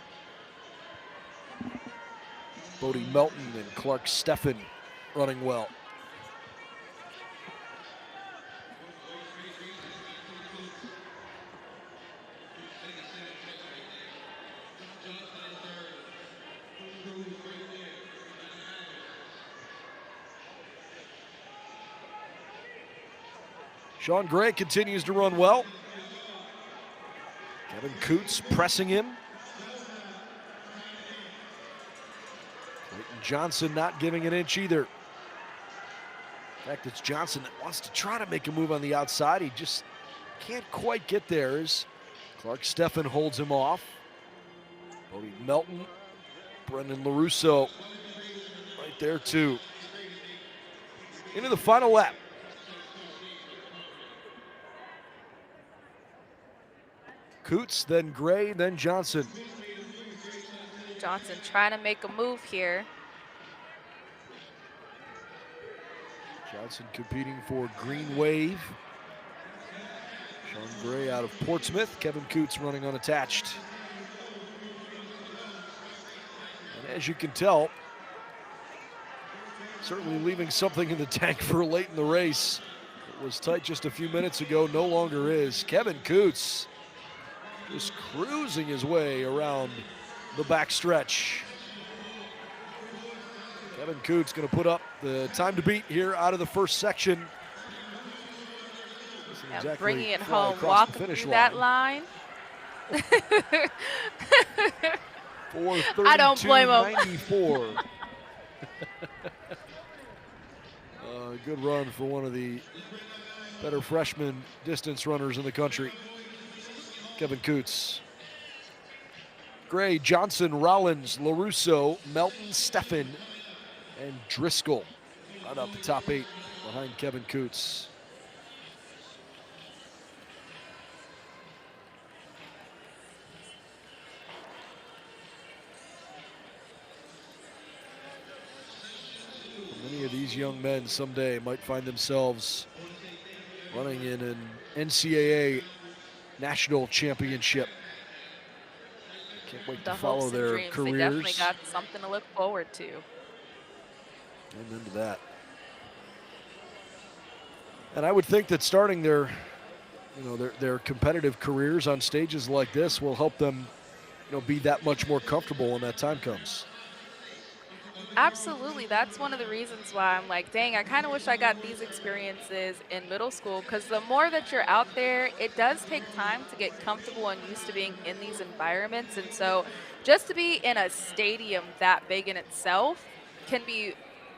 Speaker 1: Bodie Melton and Clark Steffen running well. Sean Gray continues to run well. Kevin Coots pressing him. Clayton Johnson not giving an inch either. In fact, it's Johnson that wants to try to make a move on the outside. He just can't quite get there as Clark Steffen holds him off. Bodie Melton, Brendan LaRusso right there too. Into the final lap. Coots, then Gray, then Johnson.
Speaker 2: Johnson trying to make a move here.
Speaker 1: Johnson competing for Green Wave. Sean Gray out of Portsmouth. Kevin Coots running unattached. And as you can tell, certainly leaving something in the tank for late in the race. It was tight just a few minutes ago, no longer is. Kevin Coots just cruising his way around the back stretch. Kevin Coots going to put up the time to beat here out of the first section. Exactly
Speaker 2: bringing it home, walking through that line. I don't blame him.
Speaker 1: 94. Good run for one of the better freshman distance runners in the country. Kevin Coots. Gray, Johnson, Rollins, LaRusso, Melton, Steffen, and Driscoll right out the top 8 behind Kevin Coots. Many of these young men someday might find themselves running in an NCAA national championship. Can't wait to follow their careers.
Speaker 2: They definitely got something to look forward to.
Speaker 1: And into that. And I would think that starting their, their competitive careers on stages like this will help them, be that much more comfortable when that time comes.
Speaker 2: Absolutely. That's one of the reasons why I'm like, dang, I kind of wish I got these experiences in middle school, because the more that you're out there, it does take time to get comfortable and used to being in these environments. And so just to be in a stadium that big in itself can be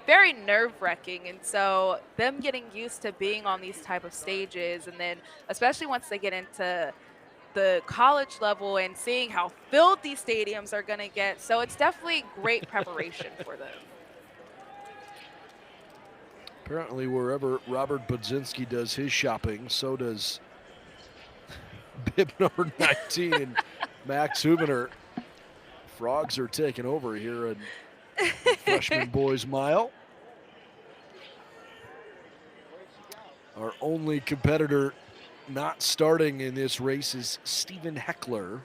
Speaker 2: very nerve-wracking. And so them getting used to being on these type of stages, and then especially once they get into the college level and seeing how filled these stadiums are going to get. So it's definitely great preparation for them.
Speaker 1: Apparently wherever Robert Budzinski does his shopping, so does bib number 19 and Max Hubener. Frogs are taking over here in the freshman boys mile. Our only competitor not starting in this race is Stephen Heckler.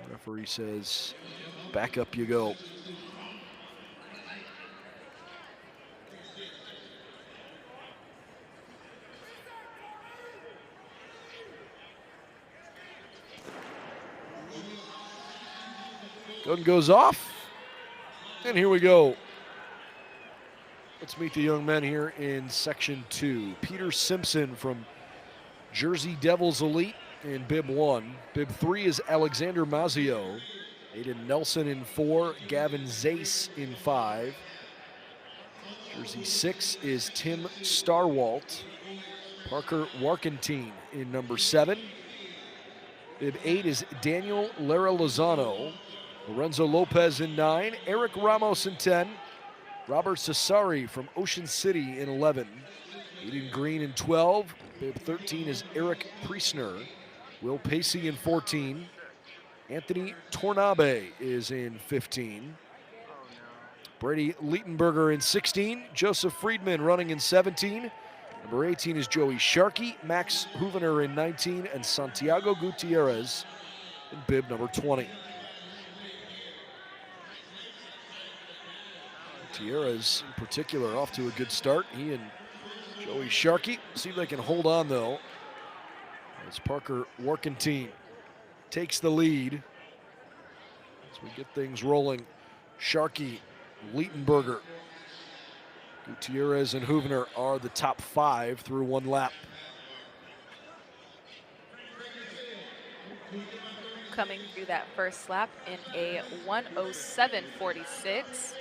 Speaker 1: The referee says, back up you go. Gun goes off, and here we go. Let's meet the young men here in section 2. Peter Simpson from Jersey Devils Elite in bib 1. Bib 3 is Alexander Mazzio. Aiden Nelson in 4, Gavin Zace in 5. Jersey 6 is Tim Starwalt. Parker Warkentine in number 7. Bib 8 is Daniel Lara Lozano. Lorenzo Lopez in 9, Eric Ramos in 10, Robert Cesari from Ocean City in 11, Aiden Green in 12, bib 13 is Eric Priestner, Will Pacey in 14, Anthony Tornabe is in 15, Brady Leitenberger in 16, Joseph Friedman running in 17, number 18 is Joey Sharkey, Max Huvener in 19, and Santiago Gutierrez in bib number 20. Gutierrez in particular off to a good start. He and Joey Sharkey see if they can hold on though. As Parker Warkentine takes the lead as we get things rolling. Sharkey, Leitenberger, Gutierrez, and Huvener are the top 5 through one lap.
Speaker 2: Coming through that first lap in a 1:07.46.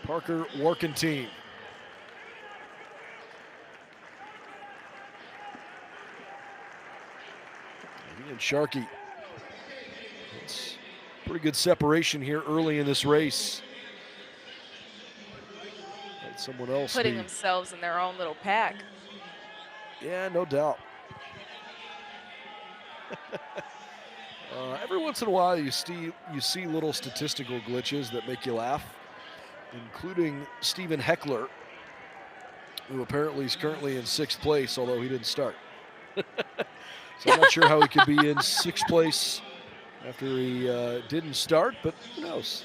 Speaker 1: Parker Warkentine. He and Sharkey. It's pretty good separation here early in this race. Let someone else
Speaker 2: putting themselves in their own little pack.
Speaker 1: Yeah, no doubt. Every once in a while you see little statistical glitches that make you laugh, including Stephen Heckler, who apparently is currently in 6th place, although he didn't start. So I'm not sure how he could be in 6th place after he didn't start, but who knows?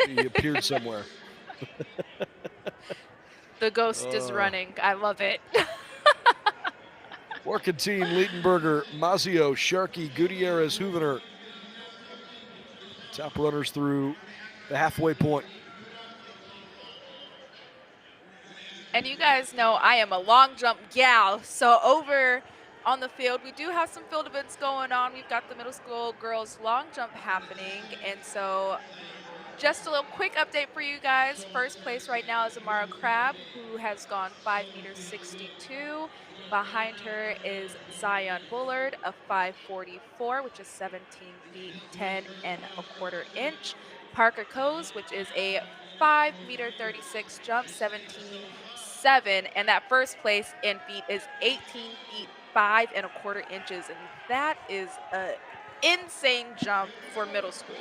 Speaker 1: He appeared somewhere.
Speaker 2: The ghost is running. I love it.
Speaker 1: Warkentine, Leitenberger, Mazzio, Sharkey, Gutierrez, Huvener. Top runners through the halfway point.
Speaker 2: And you guys know I am a long jump gal, so over on the field, we do have some field events going on. We've got the middle school girls long jump happening, and so just a little quick update for you guys. First place right now is Amara Crabb, who has gone 5.62 meters. Behind her is Zion Bullard of 5.44, which is 17 feet 10 1/4 inch. Parker Coes, which is a 5.36 meter jump, 17.7, and that first place in feet is 18 feet 5 1/4 inches, and that is an insane jump for middle school.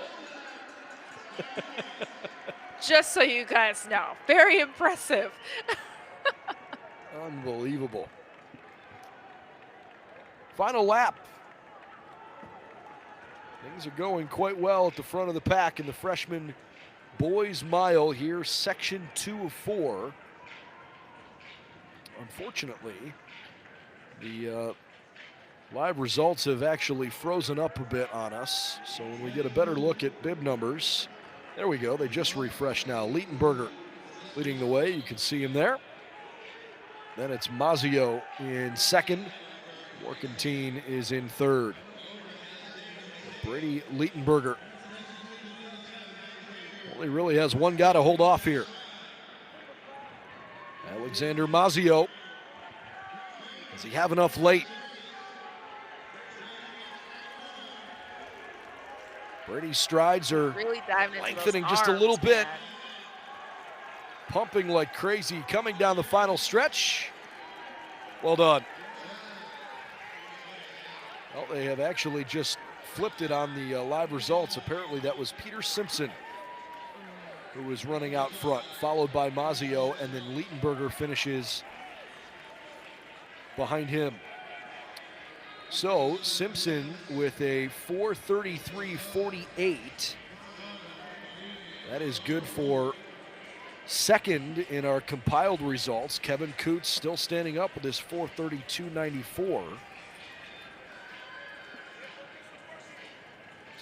Speaker 2: Just so you guys know, very impressive.
Speaker 1: Unbelievable. Final lap. Things are going quite well at the front of the pack in the freshman boys mile here, section 2 of 4. Unfortunately, the live results have actually frozen up a bit on us. So when we get a better look at bib numbers, there we go. They just refreshed now. Leitenberger leading the way. You can see him there. Then it's Mazzio in 2nd. Warkentine is in 3rd. Brady Leitenberger only really has one guy to hold off here. Alexander Mazzio. Does he have enough late? Brady's strides are
Speaker 2: Really diving into those
Speaker 1: lengthening just a little
Speaker 2: arms,
Speaker 1: bit.
Speaker 2: man.
Speaker 1: Pumping like crazy, coming down the final stretch. Well done. Well, they have actually just flipped it on the live results. Apparently that was Peter Simpson who was running out front, followed by Mazzio, and then Leitenberger finishes behind him. So Simpson with a 4:33.48. That is good for second in our compiled results. Kevin Coots still standing up with his 4:32.94.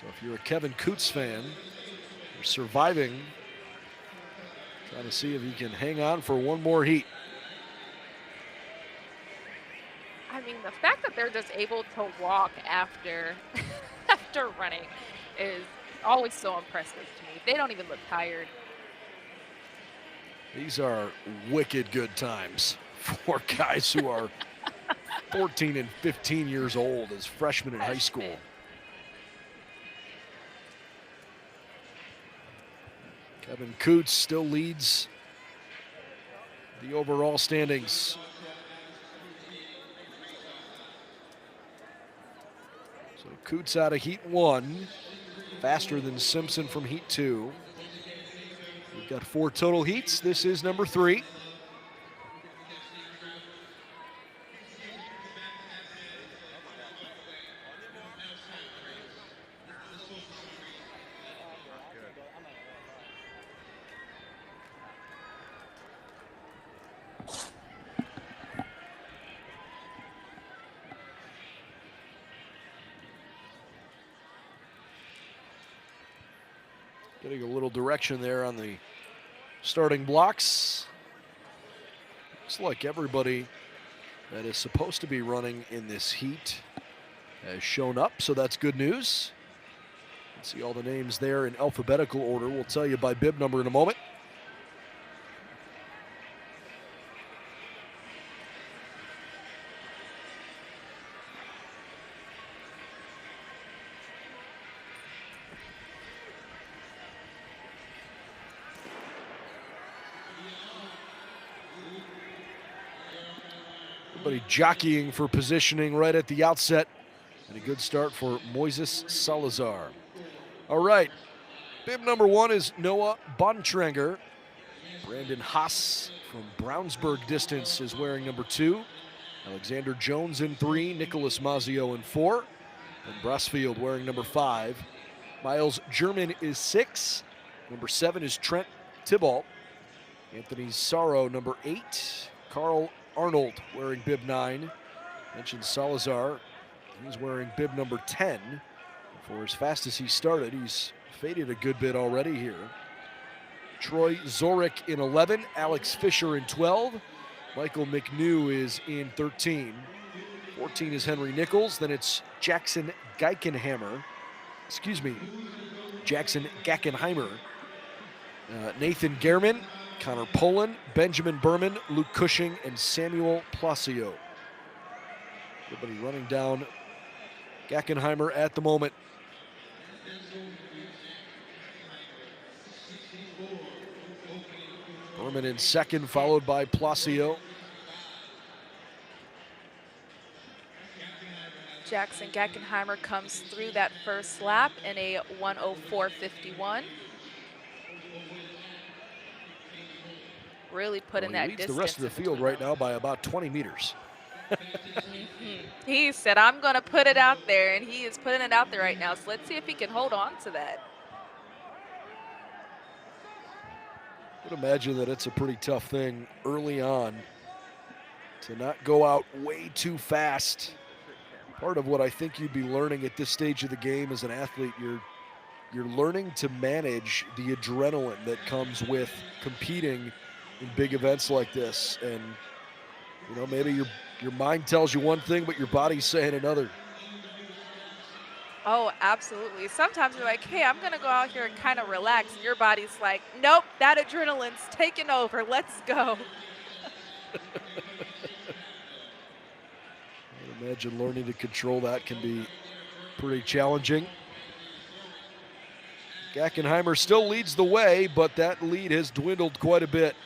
Speaker 1: So if you're a Kevin Coots fan, you're surviving, trying to see if he can hang on for one more heat.
Speaker 2: I mean, the fact that they're just able to walk after after running is always so impressive to me. They don't even look tired.
Speaker 1: These are wicked good times for guys who are 14 and 15 years old as freshmen in high school. Kevin Coots still leads the overall standings. So Coots out of heat 1, faster than Simpson from heat 2. We've got 4 total heats. This is number 3. Getting a little direction there on the starting blocks. Looks like everybody that is supposed to be running in this heat has shown up, so that's good news. Let's see all the names there in alphabetical order. We'll tell you by bib number in a moment. Everybody jockeying for positioning right at the outset. And a good start for Moises Salazar. All right, bib number 1 is Noah Bontrager. Brandon Haas from Brownsburg distance is wearing number 2. Alexander Jones in 3, Nicholas Mazzio in 4. And Brasfield wearing number 5. Miles German is 6. Number 7 is Trent Thibault. Anthony Sorrow, number 8. Carl Arnold wearing bib 9. Mentioned Salazar. He's wearing bib number 10. For as fast as he started, he's faded a good bit already here. Troy Zorick in 11. Alex Fisher in 12. Michael McNew is in 13. 14 is Henry Nichols. Then it's Jackson Geikenheimer. Jackson Gackenheimer. Nathan Gehrman, Connor Poland, Benjamin Berman, Luke Cushing, and Samuel Placio. Everybody running down Gackenheimer at the moment. Berman in second, followed by Placio.
Speaker 2: Jackson Gackenheimer comes through that first lap in a 1:04.51. Really putting that
Speaker 1: He leads
Speaker 2: distance
Speaker 1: the rest of the field right now by about 20 meters.
Speaker 2: He said, I'm going to put it out there, and he is putting it out there right now. So let's see if he can hold on to that.
Speaker 1: I would imagine that it's a pretty tough thing early on to not go out way too fast. Part of what I think you'd be learning at this stage of the game as an athlete, you're learning to manage the adrenaline that comes with competing in big events like this. And you know, maybe your mind tells you one thing, but your body's saying another.
Speaker 2: Oh, absolutely. Sometimes you're like, hey, I'm going to go out here and kind of relax. And your body's like, nope, that adrenaline's taking over. Let's go.
Speaker 1: I imagine learning to control that can be pretty challenging. Gackenheimer still leads the way, but that lead has dwindled quite a bit.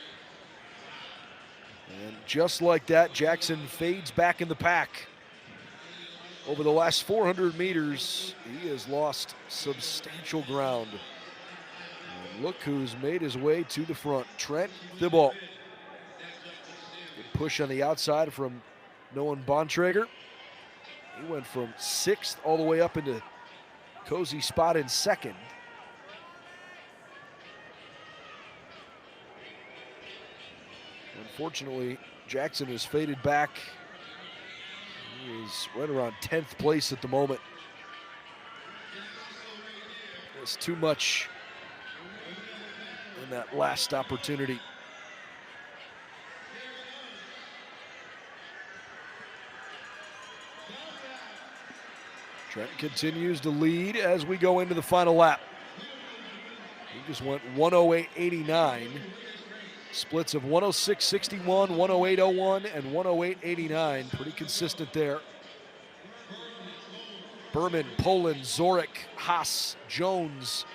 Speaker 1: And just like that, Jackson fades back in the pack. Over the last 400 meters, he has lost substantial ground. And look who's made his way to the front, Trent Thibault. Good push on the outside from Noah Bontrager. He went from 6th all the way up into cozy spot in 2nd. Unfortunately, Jackson has faded back. He is right around 10th place at the moment. There's too much in that last opportunity. Trent continues to lead as we go into the final lap. He just went 108.89. Splits of 106.61, 108.01, and 108.89. Pretty consistent there. Berman, Poland, Zorik, Haas, Jones,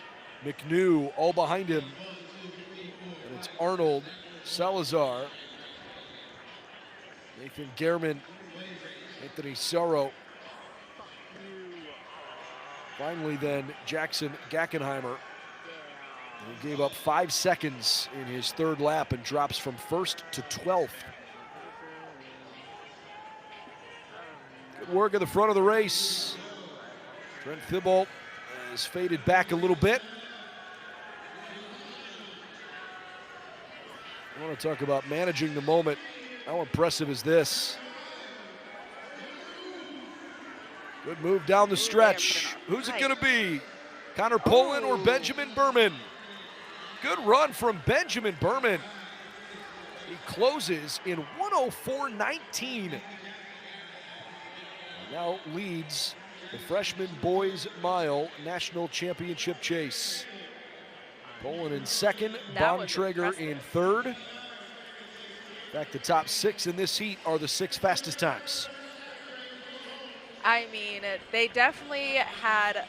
Speaker 1: McNew, all behind him. And it's Arnold, Salazar, Nathan Gehrman, Anthony Sorrow. Finally then, Jackson Gackenheimer. He gave up 5 seconds in his 3rd lap and drops from 1st to 12th. Good work at the front of the race. Trent Thibault has faded back a little bit. I want to talk about managing the moment. How impressive is this? Good move down the stretch. Who's it going to be? Connor Poland or Benjamin Berman? Good run from Benjamin Berman. He closes in 104.19. Now leads the freshman boys mile national championship chase. Poland in 2nd, Bontrager in 3rd. In fact, the top 6 in this heat are the 6 fastest times.
Speaker 2: I mean, they definitely had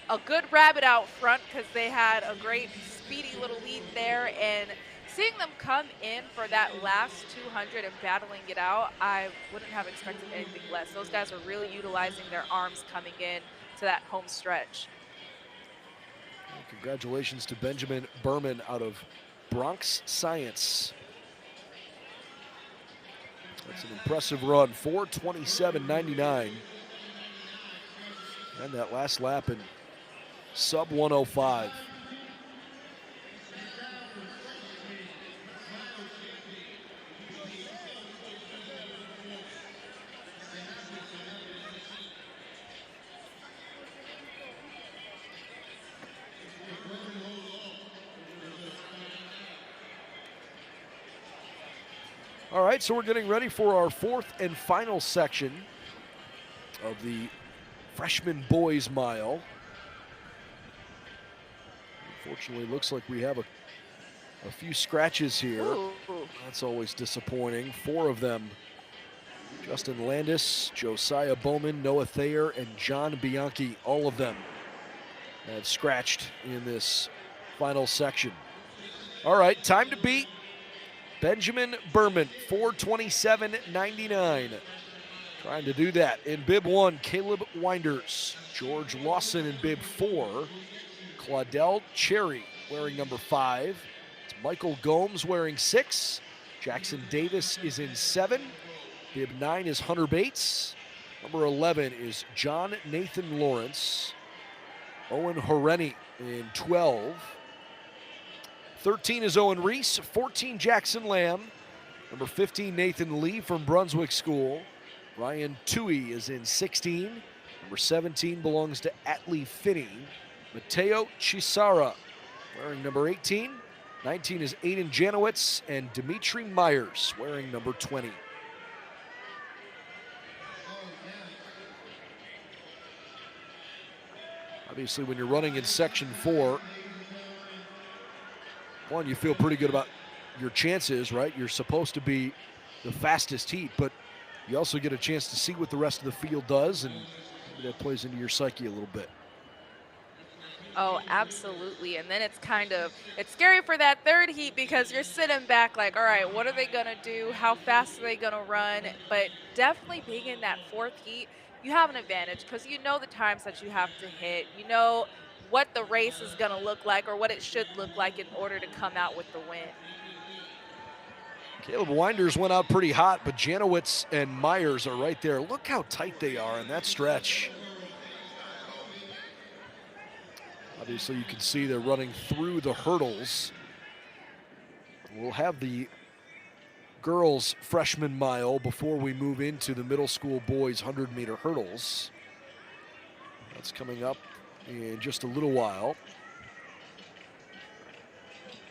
Speaker 2: a good rabbit out front because they had a great speedy little lead there, and seeing them come in for that last 200 and battling it out, I wouldn't have expected anything less. Those guys are really utilizing their arms coming in to that home stretch.
Speaker 1: Well, congratulations to Benjamin Berman out of Bronx Science. That's an impressive run, 4:27.99. And that last lap in sub 105. All right, so we're getting ready for our 4th and final section of the freshman boys mile. Unfortunately, looks like we have a few scratches here.
Speaker 2: Ooh.
Speaker 1: That's always disappointing. 4 of them: Justin Landis, Josiah Bowman, Noah Thayer, and John Bianchi. All of them have scratched in this final section. All right, time to beat. Benjamin Berman, 4:27.99. Trying to do that. In bib 1, Caleb Winders. George Lawson in bib 4. Claudel Cherry wearing number 5. It's Michael Gomes wearing 6. Jackson Davis is in 7. Bib 9 is Hunter Bates. Number 11 is John Nathan Lawrence. Owen Horeni in 12. 13 is Owen Reese. 14, Jackson Lamb. Number 15, Nathan Lee from Brunswick School. Ryan Toohey is in 16. Number 17 belongs to Atlee Finney. Mateo Chisara wearing number 18. 19 is Aiden Janowitz, and Dimitri Myers wearing number 20. Obviously, when you're running in Section 4, one, you feel pretty good about your chances, right? You're supposed to be the fastest heat, but you also get a chance to see what the rest of the field does, and maybe that plays into your psyche a little bit.
Speaker 2: Oh, absolutely. And then it's scary for that third heat because you're sitting back like, all right, what are they going to do? How fast are they going to run? But definitely being in that fourth heat, you have an advantage because you know the times that you have to hit. You know what the race is going to look like or what it should look like in order to come out with the win.
Speaker 1: Caleb Winders went out pretty hot, but Janowitz and Myers are right there. Look how tight they are in that stretch. Obviously, you can see they're running through the hurdles. We'll have the girls' freshman mile before we move into the middle school boys' 100-meter hurdles. That's coming up in just a little while.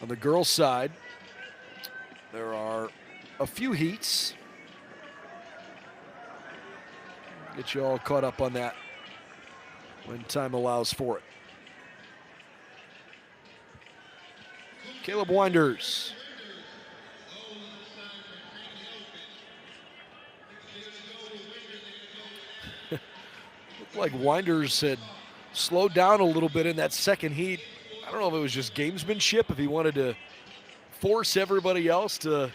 Speaker 1: On the girls' side, there are a few heats. Get you all caught up on that when time allows for it. Caleb Winders. Looked like Winders had slowed down a little bit in that second heat. I don't know if it was just gamesmanship, if he wanted to force everybody else to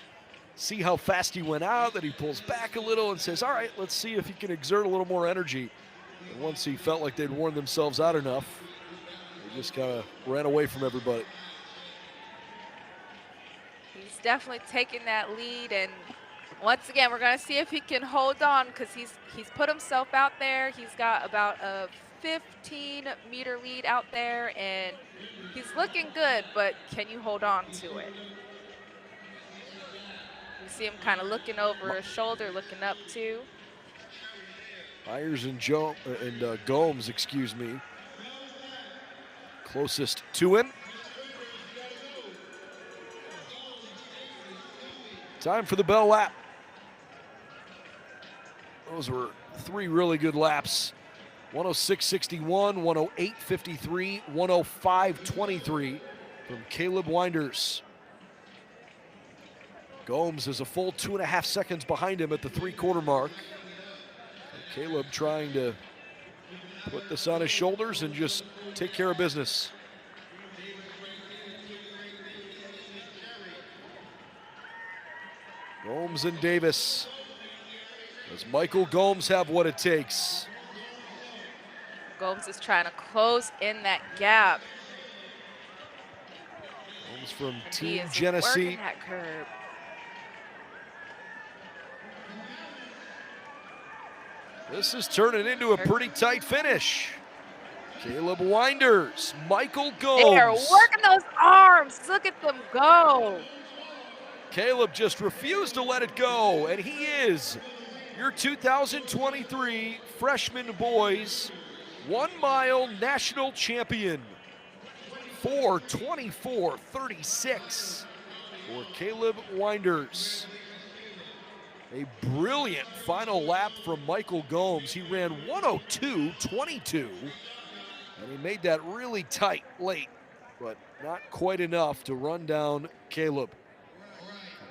Speaker 1: see how fast he went out, that he pulls back a little and says, all right, let's see if he can exert a little more energy. And once he felt like they'd worn themselves out enough, they just kind of ran away from everybody.
Speaker 2: He's definitely taking that lead, and once again, we're going to see if he can hold on because he's put himself out there. He's got about a 15-meter lead out there, and he's looking good, but can you hold on to it? You see him kind of looking over his shoulder, looking up too.
Speaker 1: Myers and Gomes, excuse me, closest to him. Time for the bell lap. Those were three really good laps. 106.61, 108.53, 105.23 from Caleb Winders. Gomes is a full 2.5 seconds behind him at the 3/4 mark. Caleb trying to put this on his shoulders and just take care of business. Gomes and Davis. Does Michael Gomes have what it takes?
Speaker 2: Gomes is trying to close in that gap.
Speaker 1: Gomes from
Speaker 2: And
Speaker 1: Team
Speaker 2: he is
Speaker 1: Genesee.
Speaker 2: working that curb.
Speaker 1: This is turning into a pretty tight finish. Caleb Winders, Michael Gomes.
Speaker 2: They are working those arms. Look at them go.
Speaker 1: Caleb just refused to let it go, and he is your 2023 freshman boys 1 mile national champion. 4:24.36 for Caleb Winders. A brilliant final lap from Michael Gomes. He ran 102.22, and he made that really tight late, but not quite enough to run down Caleb.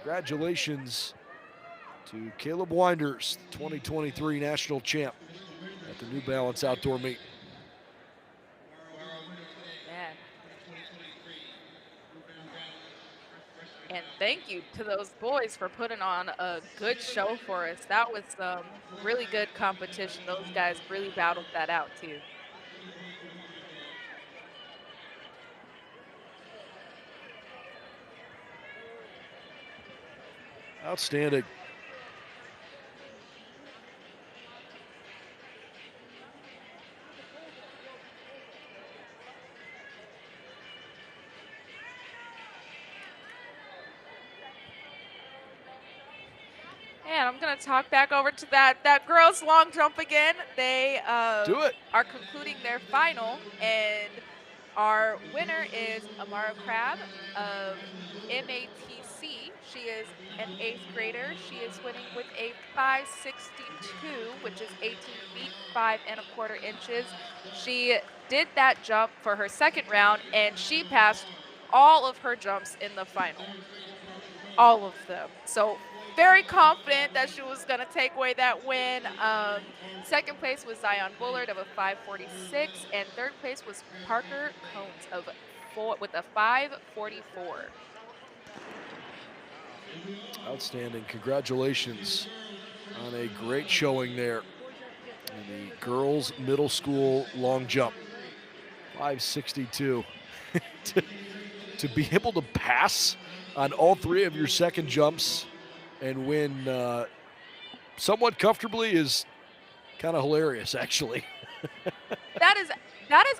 Speaker 1: Congratulations to Caleb Winders, 2023 national champ at the New Balance Outdoor Meet.
Speaker 2: Man. And thank you to those boys for putting on a good show for us. That was some really good competition. Those guys really battled that out too.
Speaker 1: Outstanding.
Speaker 2: And I'm gonna talk back over to that girls long jump again. They
Speaker 1: Do it.
Speaker 2: are concluding their final, and our winner is Amara Crabb of MATC. She is an 8th grader. She is winning with a 5.62, which is 18 feet, 5.25 inches. She did that jump for her second round, and she passed all of her jumps in the final. All of them. So very confident that she was going to take away that win. Second place was Zion Bullard of a 5:46, and third place was Parker Cones of with a 5:44.
Speaker 1: Outstanding. Congratulations on a great showing there in the girls middle school long jump. 5:62. to be able to pass on all three of your second jumps and win somewhat comfortably is kind of hilarious, actually.
Speaker 2: That is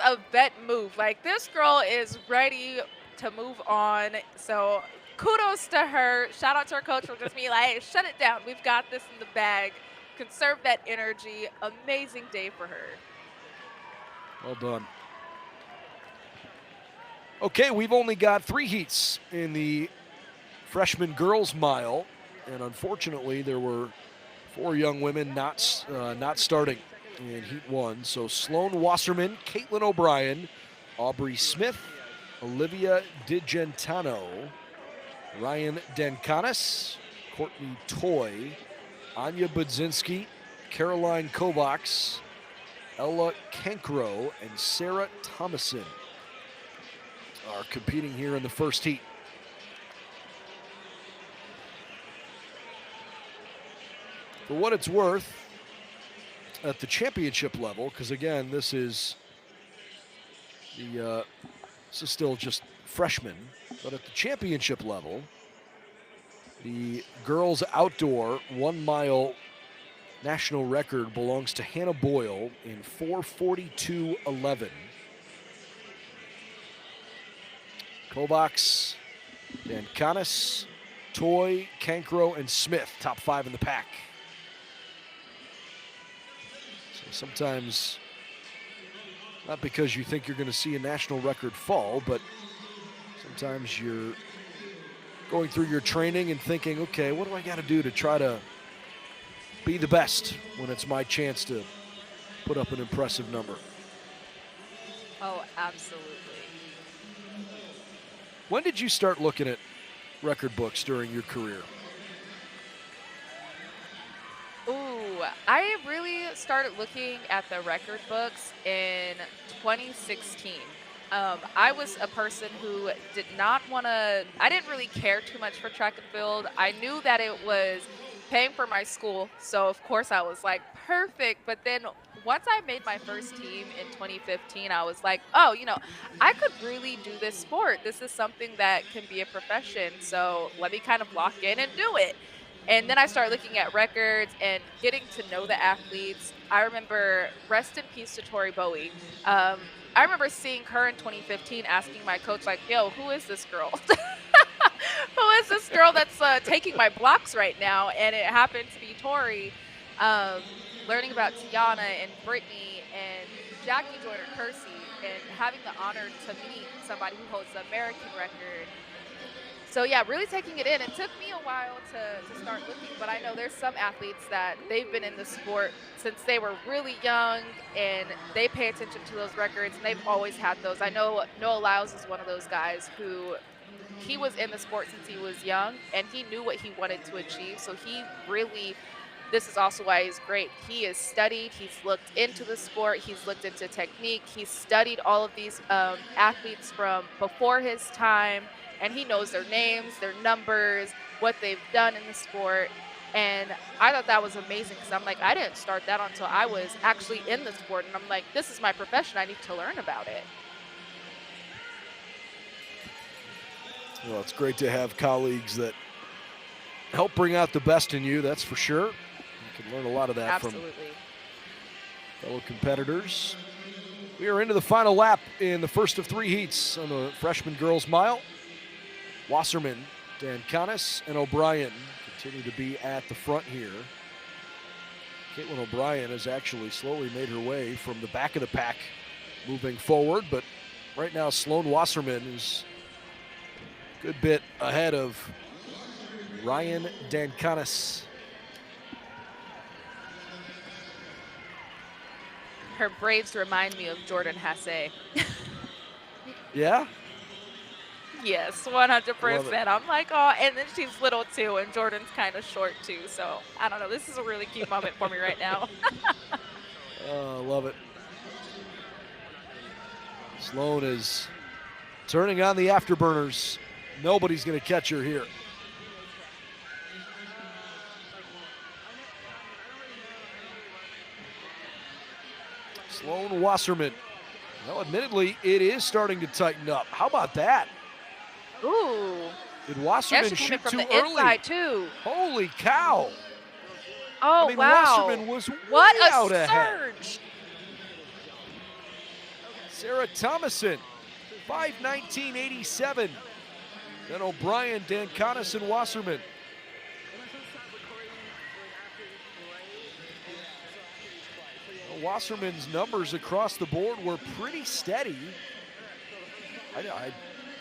Speaker 2: a vet move. Like, this girl is ready to move on. So kudos to her. Shout out to her coach for just being like, hey, shut it down. We've got this in the bag. Conserve that energy. Amazing day for her.
Speaker 1: Well done. Okay, we've only got 3 heats in the freshman girls mile, and unfortunately there were 4 young women not starting in heat 1. So Sloan Wasserman, Caitlin O'Brien, Aubrey Smith, Olivia DiGentano, Ryan Denkanis, Courtney Toy, Anya Budzinski, Caroline Kovacs, Ella Kankro, and Sarah Thomason are competing here in the first heat. For what it's worth, at the championship level, because again, this is still just freshmen, but at the championship level, the girls outdoor 1 mile national record belongs to Hannah Boyle in 4:42.11. Kovacs, Dankanis, Toy, Kankro, and Smith, top 5 in the pack. So sometimes, not because you think you're going to see a national record fall, but sometimes you're going through your training and thinking, okay, what do I got to do to try to be the best when it's my chance to put up an impressive number?
Speaker 2: Oh, absolutely.
Speaker 1: When did you start looking at record books during your career?
Speaker 2: Ooh, I really started looking at the record books in 2016. I was a person who did not want to, I didn't really care too much for track and field. I knew that it was paying for my school. So, of course, I was like, perfect. But then once I made my first team in 2015, I was like, oh, I could really do this sport. This is something that can be a profession. So let me kind of lock in and do it. And then I started looking at records and getting to know the athletes. I remember, rest in peace to Tori Bowie. I remember seeing her in 2015, asking my coach, like, yo, who is this girl? Who is this girl that's taking my blocks right now? And it happened to be Tori. Learning about Tiana and Brittany and Jackie Joyner-Kersey, and having the honor to meet somebody who holds the American record. So yeah, really taking it in. It took me a while to start looking, but I know there's some athletes that they've been in the sport since they were really young, and they pay attention to those records, and they've always had those. I know Noah Lyles is one of those guys who, he was in the sport since he was young, and he knew what he wanted to achieve. So he really, this is also why he's great. He has studied, he's looked into the sport, he's looked into technique, he's studied all of these athletes from before his time, and he knows their names, their numbers, what they've done in the sport. And I thought that was amazing, because I'm like, I didn't start that until I was actually in the sport, and I'm like, this is my profession, I need to learn about it.
Speaker 1: Well, it's great to have colleagues that help bring out the best in you, that's for sure. You can learn a lot of that from fellow competitors. We are into the final lap in the first of 3 heats on the freshman girls mile. Wasserman, Dankanis, and O'Brien continue to be at the front here. Caitlin O'Brien has actually slowly made her way from the back of the pack moving forward, but right now Sloan Wasserman is a good bit ahead of Ryan Dankanis.
Speaker 2: Her braids remind me of Jordan Hasse.
Speaker 1: Yeah?
Speaker 2: Yes,
Speaker 1: Love it.
Speaker 2: 100%. I'm like, "Oh," and then she's little too, and Jordan's kinda short too, so I don't know, this is a really cute moment for me right now.
Speaker 1: Love it. Sloan is turning on the afterburners. Nobody's going to catch her here. Sloan Wasserman. Well, admittedly, it is starting to tighten up. How about that?
Speaker 2: Ooh.
Speaker 1: Did
Speaker 2: Yeah,
Speaker 1: Wasserman
Speaker 2: she came in
Speaker 1: shoot
Speaker 2: from
Speaker 1: too
Speaker 2: the
Speaker 1: early?
Speaker 2: inside too.
Speaker 1: Holy cow. I
Speaker 2: Oh,
Speaker 1: mean,
Speaker 2: wow.
Speaker 1: Wasserman was
Speaker 2: What
Speaker 1: way
Speaker 2: a
Speaker 1: out ahead.
Speaker 2: surge!
Speaker 1: Sarah Thomason, 5:19.87. Then O'Brien, Danconis, and Wasserman. Well, Wasserman's numbers across the board were pretty steady. I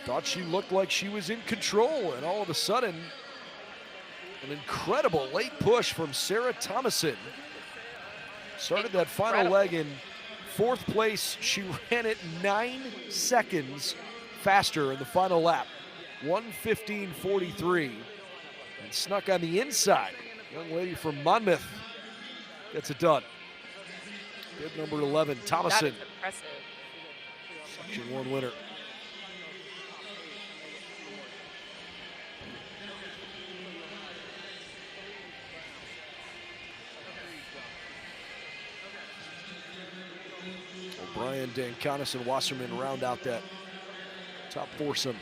Speaker 1: thought she looked like she was in control, and all of a sudden, an incredible late push from Sarah Thomason. Started that final leg in 4th place. She ran it 9 seconds faster in the final lap, 1:15.43, and snuck on the inside. Young lady from Monmouth gets it done. Bib number 11,
Speaker 2: That
Speaker 1: Thomason,
Speaker 2: is impressive.
Speaker 1: Section 1 winner. O'Brien, Danconis, and Wasserman round out that top foursome.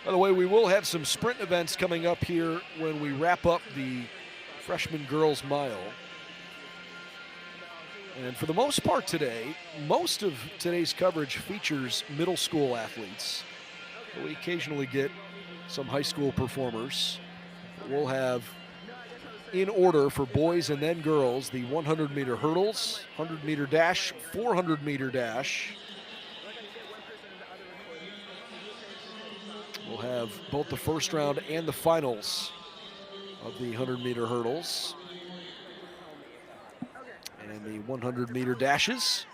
Speaker 1: By the way, we will have some sprint events coming up here when we wrap up the freshman girls mile. And for the most part today, most of today's coverage features middle school athletes. We occasionally get some high school performers. We'll have, in order for boys and then girls, the 100-meter hurdles, 100-meter dash, 400-meter dash. We'll have both the first round and the finals of the 100-meter hurdles and the 100-meter dashes.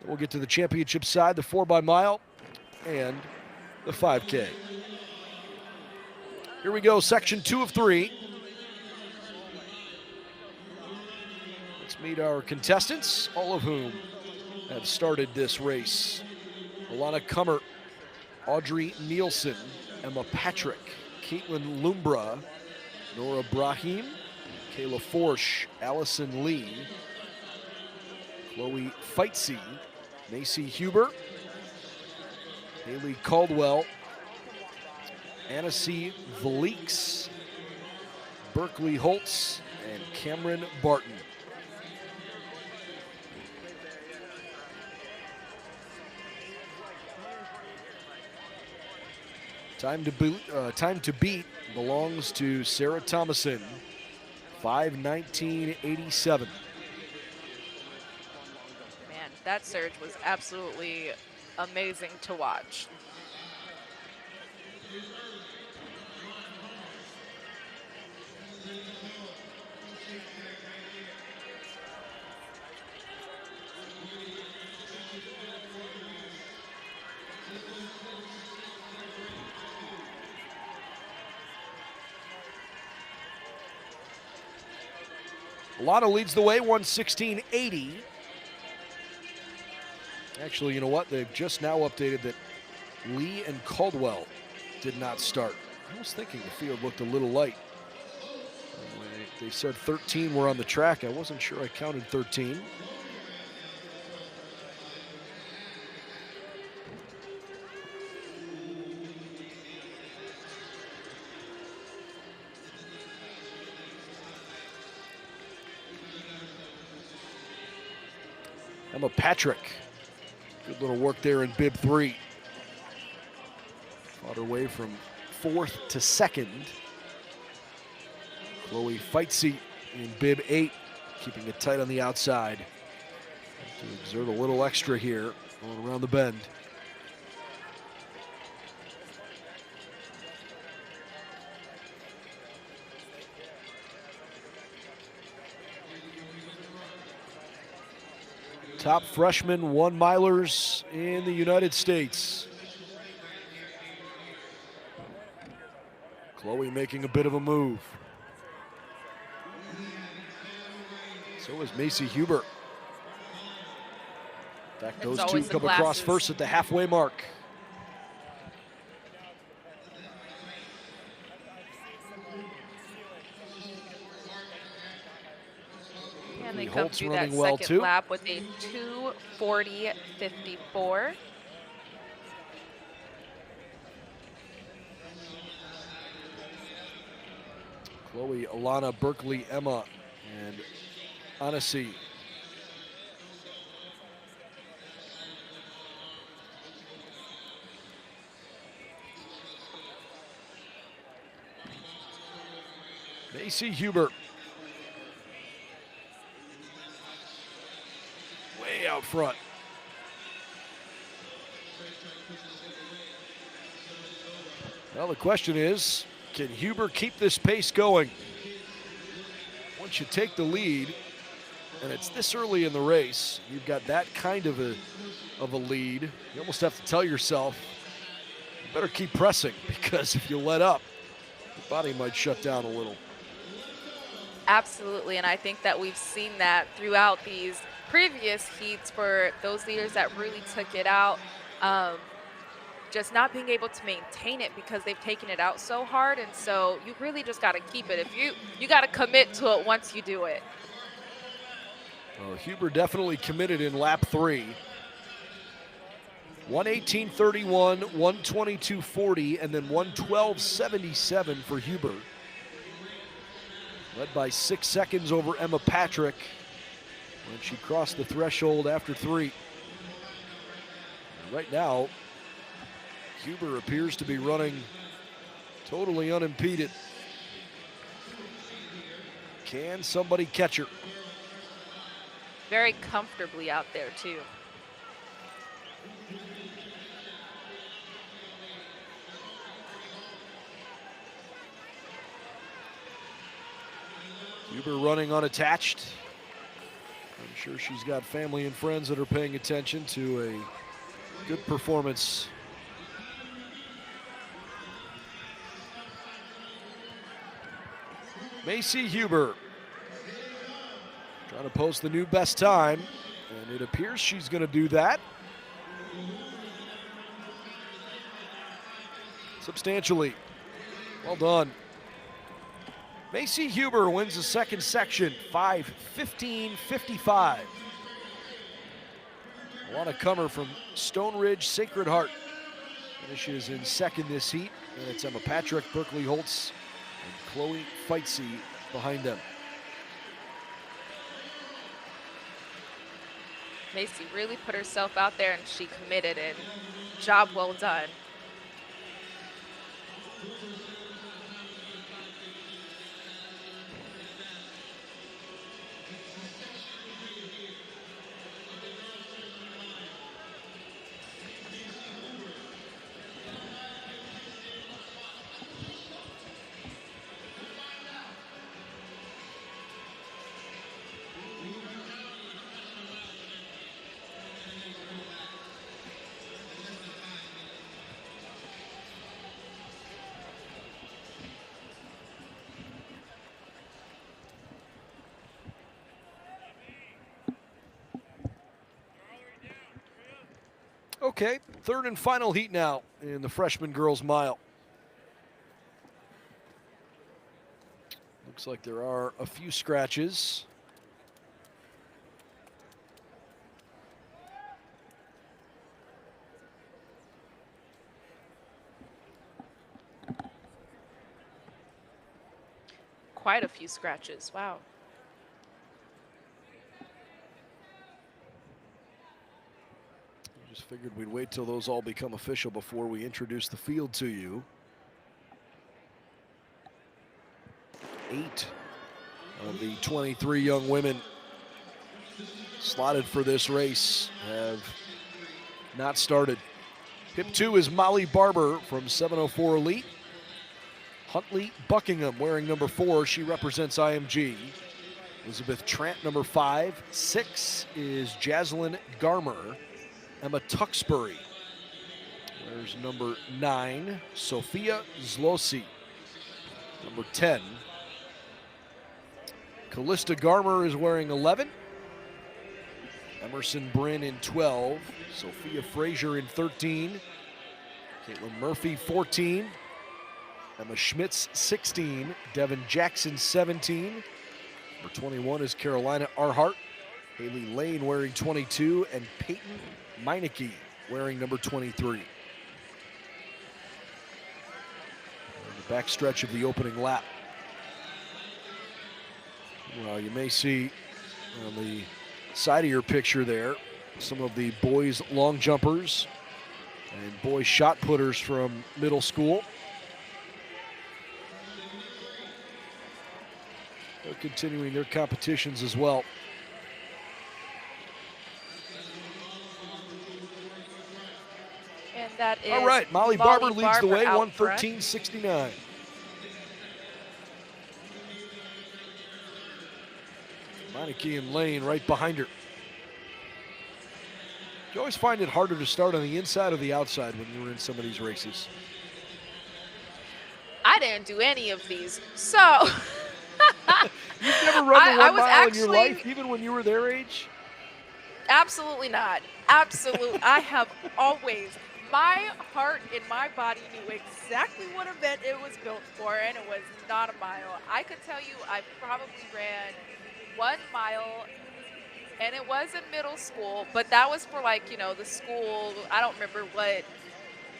Speaker 1: Then we'll get to the championship side, the 4x-mile and the 5K. Here we go, section 2 of 3. Let's meet our contestants, all of whom have started this race. Alana Kummer, Audrey Nielsen, Emma Patrick, Caitlin Lumbra, Nora Brahim, Kayla Forsch, Allison Lee, Chloe Feitzy, Macy Huber, Haley Caldwell, Annecy Valeeks, Berkeley Holtz, and Cameron Barton. Time to beat belongs to Sarah Thomason, 5:19.87.
Speaker 2: Man, that surge was absolutely amazing to watch.
Speaker 1: Lana leads the way, 1:16.80. Actually, you know what? They've just now updated that Lee and Caldwell did not start. I was thinking the field looked a little light. They said 13 were on the track. I wasn't sure I counted 13. Emma Patrick, good little work there in bib 3. Fought her way from 4th to 2nd. Chloe Feitzy in bib 8, keeping it tight on the outside. Have to exert a little extra here, going around the bend. top freshman 1 milers in the United States. Chloe making a bit of a move. So is Macy Huber. In fact, those two come across first at the halfway mark.
Speaker 2: And they come through that second lap with a 2:40.54.
Speaker 1: Chloe, Alana, Berkeley, Emma, and Anasi. Macy Huber. Way out front. Well, the question is, can Huber keep this pace going? Once you take the lead, and it's this early in the race, you've got that kind of a lead, you almost have to tell yourself, you better keep pressing, because if you let up, your body might shut down a little.
Speaker 2: Absolutely, and I think that we've seen that throughout these previous heats for those leaders that really took it out. Just not being able to maintain it because they've taken it out so hard, and so you really just got to keep it. If you got to commit to it once you do it.
Speaker 1: Well, Huber definitely committed in lap 3. 1:18.31, 1:22.40, and then 1:12.77 for Huber. Led by 6 seconds over Emma Patrick when she crossed the threshold after 3. And right now, Huber appears to be running totally unimpeded. Can somebody catch her?
Speaker 2: Very comfortably out there, too.
Speaker 1: Huber running unattached. I'm sure she's got family and friends that are paying attention to a good performance. Macy Huber trying to post the new best time, and it appears she's going to do that substantially. Well done. Macy Huber wins the second section, 5:15.55. Alana Comer from Stone Ridge Sacred Heart finishes in second this heat, and it's Emma Patrick, Berkeley Holtz, and Chloe Feitze behind them.
Speaker 2: Macy really put herself out there and she committed, and job well done.
Speaker 1: Okay, third and final heat now in the freshman girls mile. Looks like there are a few scratches.
Speaker 2: Quite a few scratches, wow.
Speaker 1: Just figured we'd wait till those all become official before we introduce the field to you. 8 of the 23 young women slotted for this race have not started. Hip 2 is Molly Barber from 704 Elite. Huntley Buckingham wearing number 4, she represents IMG. Elizabeth Trant, number 5. 6 is Jaslyn Garmer. Emma Tuxbury. There's number 9, Sophia Zlosi. Number 10, Callista Garmer is wearing 11. Emerson Bryn in 12. Sophia Frazier in 13. Caitlin Murphy, 14. Emma Schmitz, 16. Devin Jackson, 17. Number 21 is Carolina Arhart. Haley Lane wearing 22. And Peyton Meineke wearing number 23. The backstretch of the opening lap. Well, you may see on the side of your picture there some of the boys long jumpers and boys shot putters from middle school. They're continuing their competitions as well.
Speaker 2: And that is
Speaker 1: all right, Molly Barber leads the way, 113.69. Meineke and Lane right behind her. You always find it harder to start on the inside or the outside when you're in some of these races?
Speaker 2: I didn't do any of these, so.
Speaker 1: You've never run the 1 mile in your
Speaker 2: actually,
Speaker 1: life, even when you were their age?
Speaker 2: Absolutely not. Absolutely. I have always, my heart and my body knew exactly what event it was built for, and it was not a mile. I could tell you I probably ran 1 mile, and it was in middle school, but that was for, like, you know, the school, I don't remember what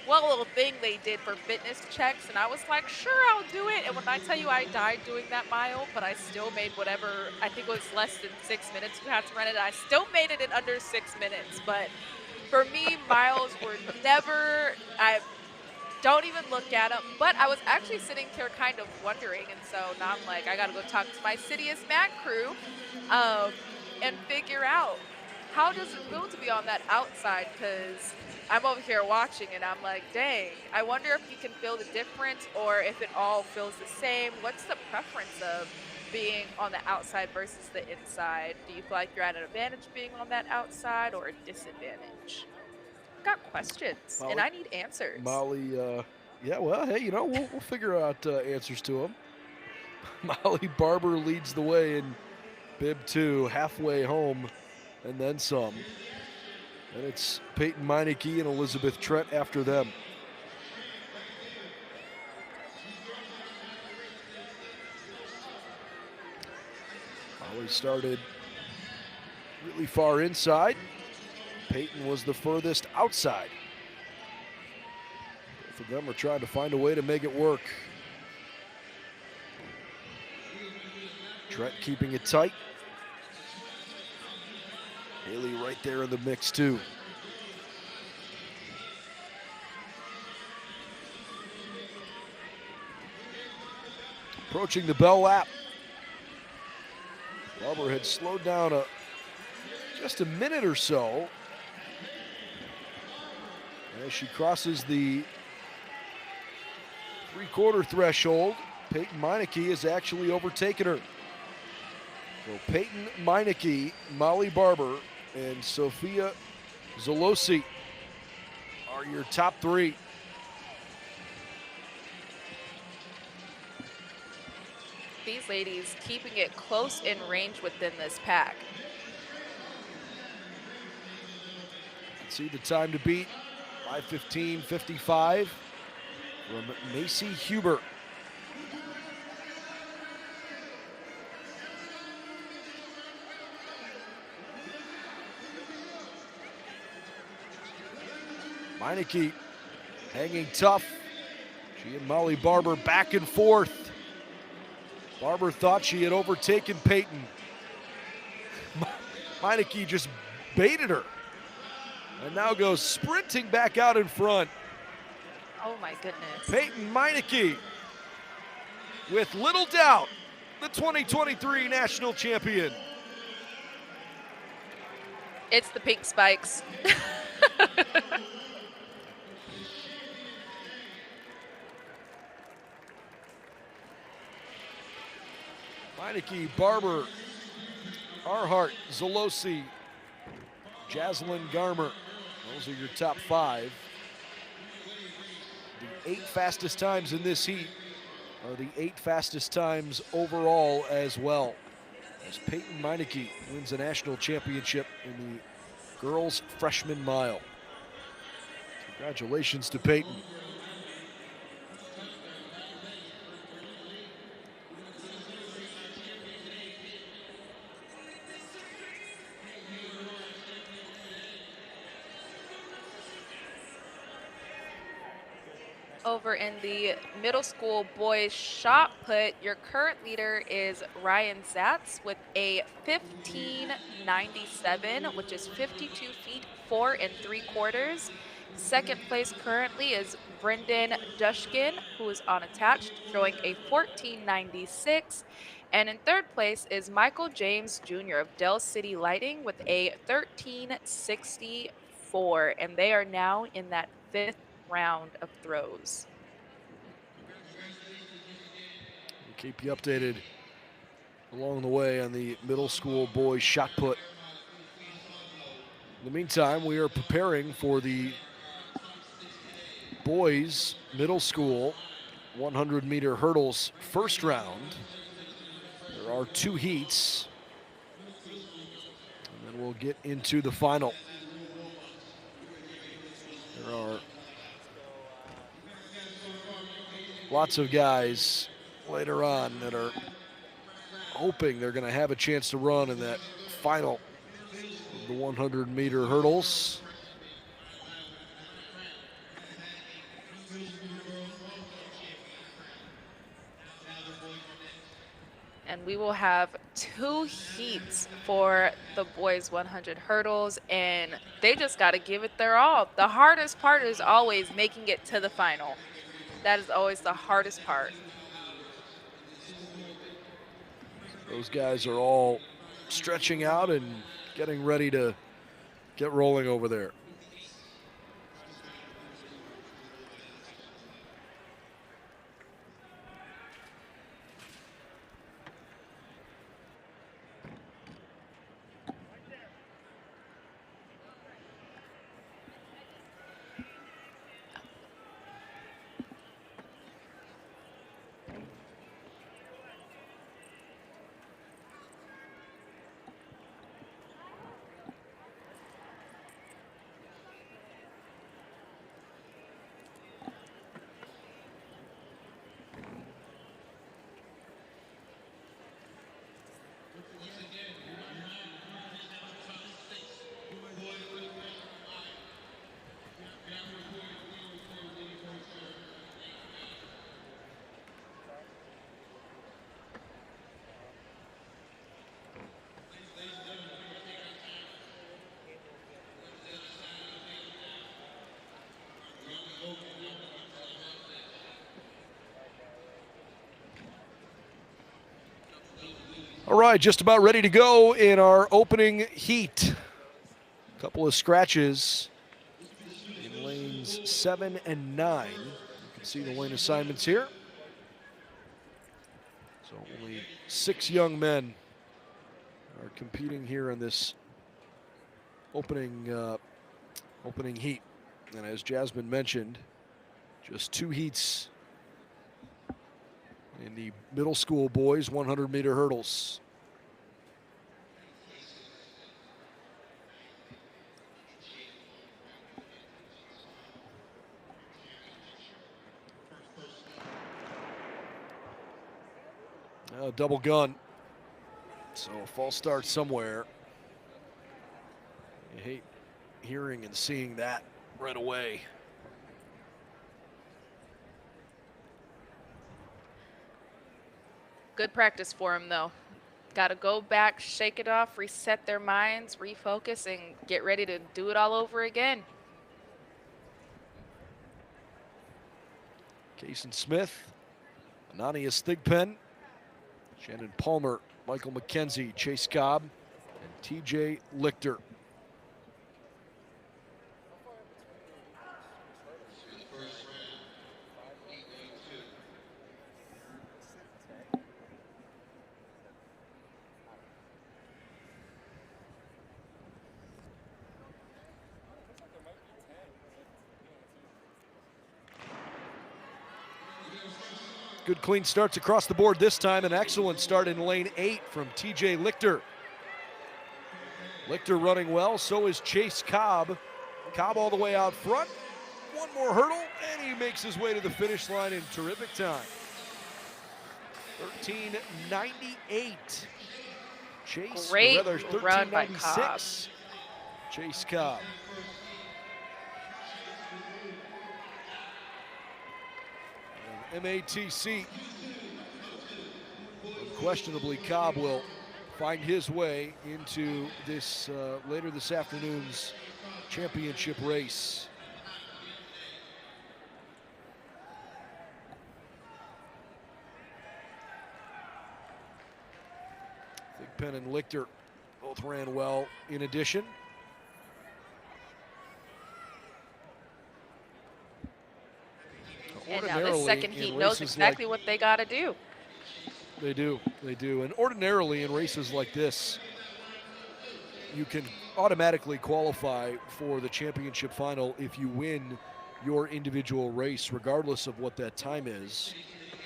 Speaker 2: little thing they did for fitness checks, and I was like, sure, I'll do it. And when I tell you I died doing that mile, but I still made whatever, I think it was less than 6 minutes you had to run it. I still made it in under 6 minutes. But for me, miles were never, I don't even look at them. But I was actually sitting here kind of wondering, and so now I'm like, I got to go talk to my Citius Mac crew and figure out, how does it feel to be on that outside? Because I'm over here watching and I'm like, dang, I wonder if you can feel the difference or if it all feels the same. What's the preference of being on the outside versus the inside? Do you feel like you're at an advantage being on that outside or a disadvantage? I've got questions,
Speaker 1: Molly,
Speaker 2: and I need answers.
Speaker 1: Molly, yeah, well, hey, you know, we'll figure out answers to them. Molly Barber leads the way in bib 2, halfway home, and then some. And it's Peyton Meineke and Elizabeth Trent after them. Molly started really far inside. Peyton was the furthest outside. Both of them are trying to find a way to make it work. Trent keeping it tight. Haley right there in the mix too. Approaching the bell lap. Barber had slowed down just a minute or so. As she crosses the 3/4 threshold, Peyton Meineke has actually overtaken her. So Peyton Meineke, Molly Barber, and Sophia Zolosi are your top 3.
Speaker 2: These ladies keeping it close in range within this pack.
Speaker 1: See the time to beat, 5:15.55 from Macy Huber. Meineke hanging tough. She and Molly Barber back and forth. Barber thought she had overtaken Peyton. Meineke just baited her and now goes sprinting back out in front.
Speaker 2: Oh my goodness.
Speaker 1: Peyton Meineke, with little doubt, the 2023 national champion.
Speaker 2: It's the pink spikes.
Speaker 1: Meineke, Barber, Arhart, Zalosi, Jaslyn Garmer. Those are your top 5. The 8 fastest times in this heat are the 8 fastest times overall as well, as Peyton Meineke wins a national championship in the girls freshman mile. Congratulations to Peyton.
Speaker 2: Over in the middle school boys shot put, your current leader is Ryan Zatz with a 15.97, which is 52 feet 4 3/4. Second place currently is Brendan Dushkin, who is unattached, showing a 14.96. And in third place is Michael James Jr. of Dell City Lighting with a 13.64. And they are now in that 5th round of throws.
Speaker 1: We'll keep you updated along the way on the middle school boys shot put. In the meantime, we are preparing for the boys middle school 100-meter hurdles first round. There are 2 heats, and then we'll get into the final. There are lots of guys later on that are hoping they're going to have a chance to run in that final of the 100-meter hurdles.
Speaker 2: And we will have 2 heats for the boys 100 hurdles, and they just got to give it their all. The hardest part is always making it to the final. That is always the hardest part.
Speaker 1: Those guys are all stretching out and getting ready to get rolling over there. All right, just about ready to go in our opening heat. A couple of scratches in lanes 7 and 9. You can see the lane assignments here. So only 6 young men are competing here in this opening heat. And as Jasmine mentioned, just 2 heats in the middle school boys 100-meter hurdles. Double gun. So a false start somewhere. You hate hearing and seeing that right away.
Speaker 2: Good practice for them, though. Got to go back, shake it off, reset their minds, refocus, and get ready to do it all over again.
Speaker 1: Kason Smith, Ananias Thigpen, Shannon Palmer, Michael McKenzie, Chase Cobb, and TJ Lichter. Good clean starts across the board this time. An excellent start in lane 8 from TJ Lichter. Lichter running well, so is Chase Cobb. Cobb all the way out front. One more hurdle, and he makes his way to the finish line in terrific time. 13:98. Chase,
Speaker 2: Great
Speaker 1: or rather
Speaker 2: run by Cobb.
Speaker 1: 13:96. Chase Cobb. And MATC. Unquestionably, Cobb will find his way into this later this afternoon's championship race. Thigpen and Lichter both ran well in addition.
Speaker 2: And now this second heat knows exactly what they got to do.
Speaker 1: They do. And ordinarily in races like this, you can automatically qualify for the championship final if you win your individual race, regardless of what that time is.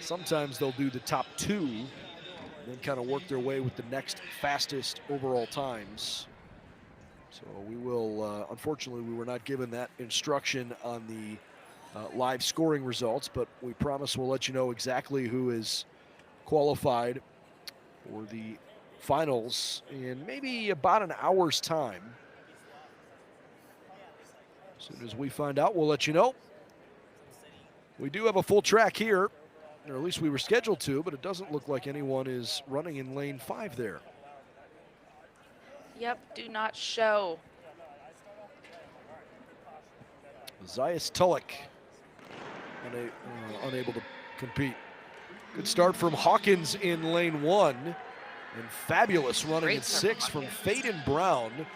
Speaker 1: Sometimes they'll do the top 2 and then kind of work their way with the next fastest overall times. So we will, unfortunately, we were not given that instruction on the live scoring results, but we promise we'll let you know exactly who is qualified for the finals in maybe about an hour's time. As soon as we find out, we'll let you know. We do have a full track here, or at least we were scheduled to, but it doesn't look like anyone is running in lane 5 there.
Speaker 2: Yep, do not show.
Speaker 1: Zayas Tulloch unable to compete. Good start from Hawkins in lane 1, and fabulous running in 6 from Faden Brown.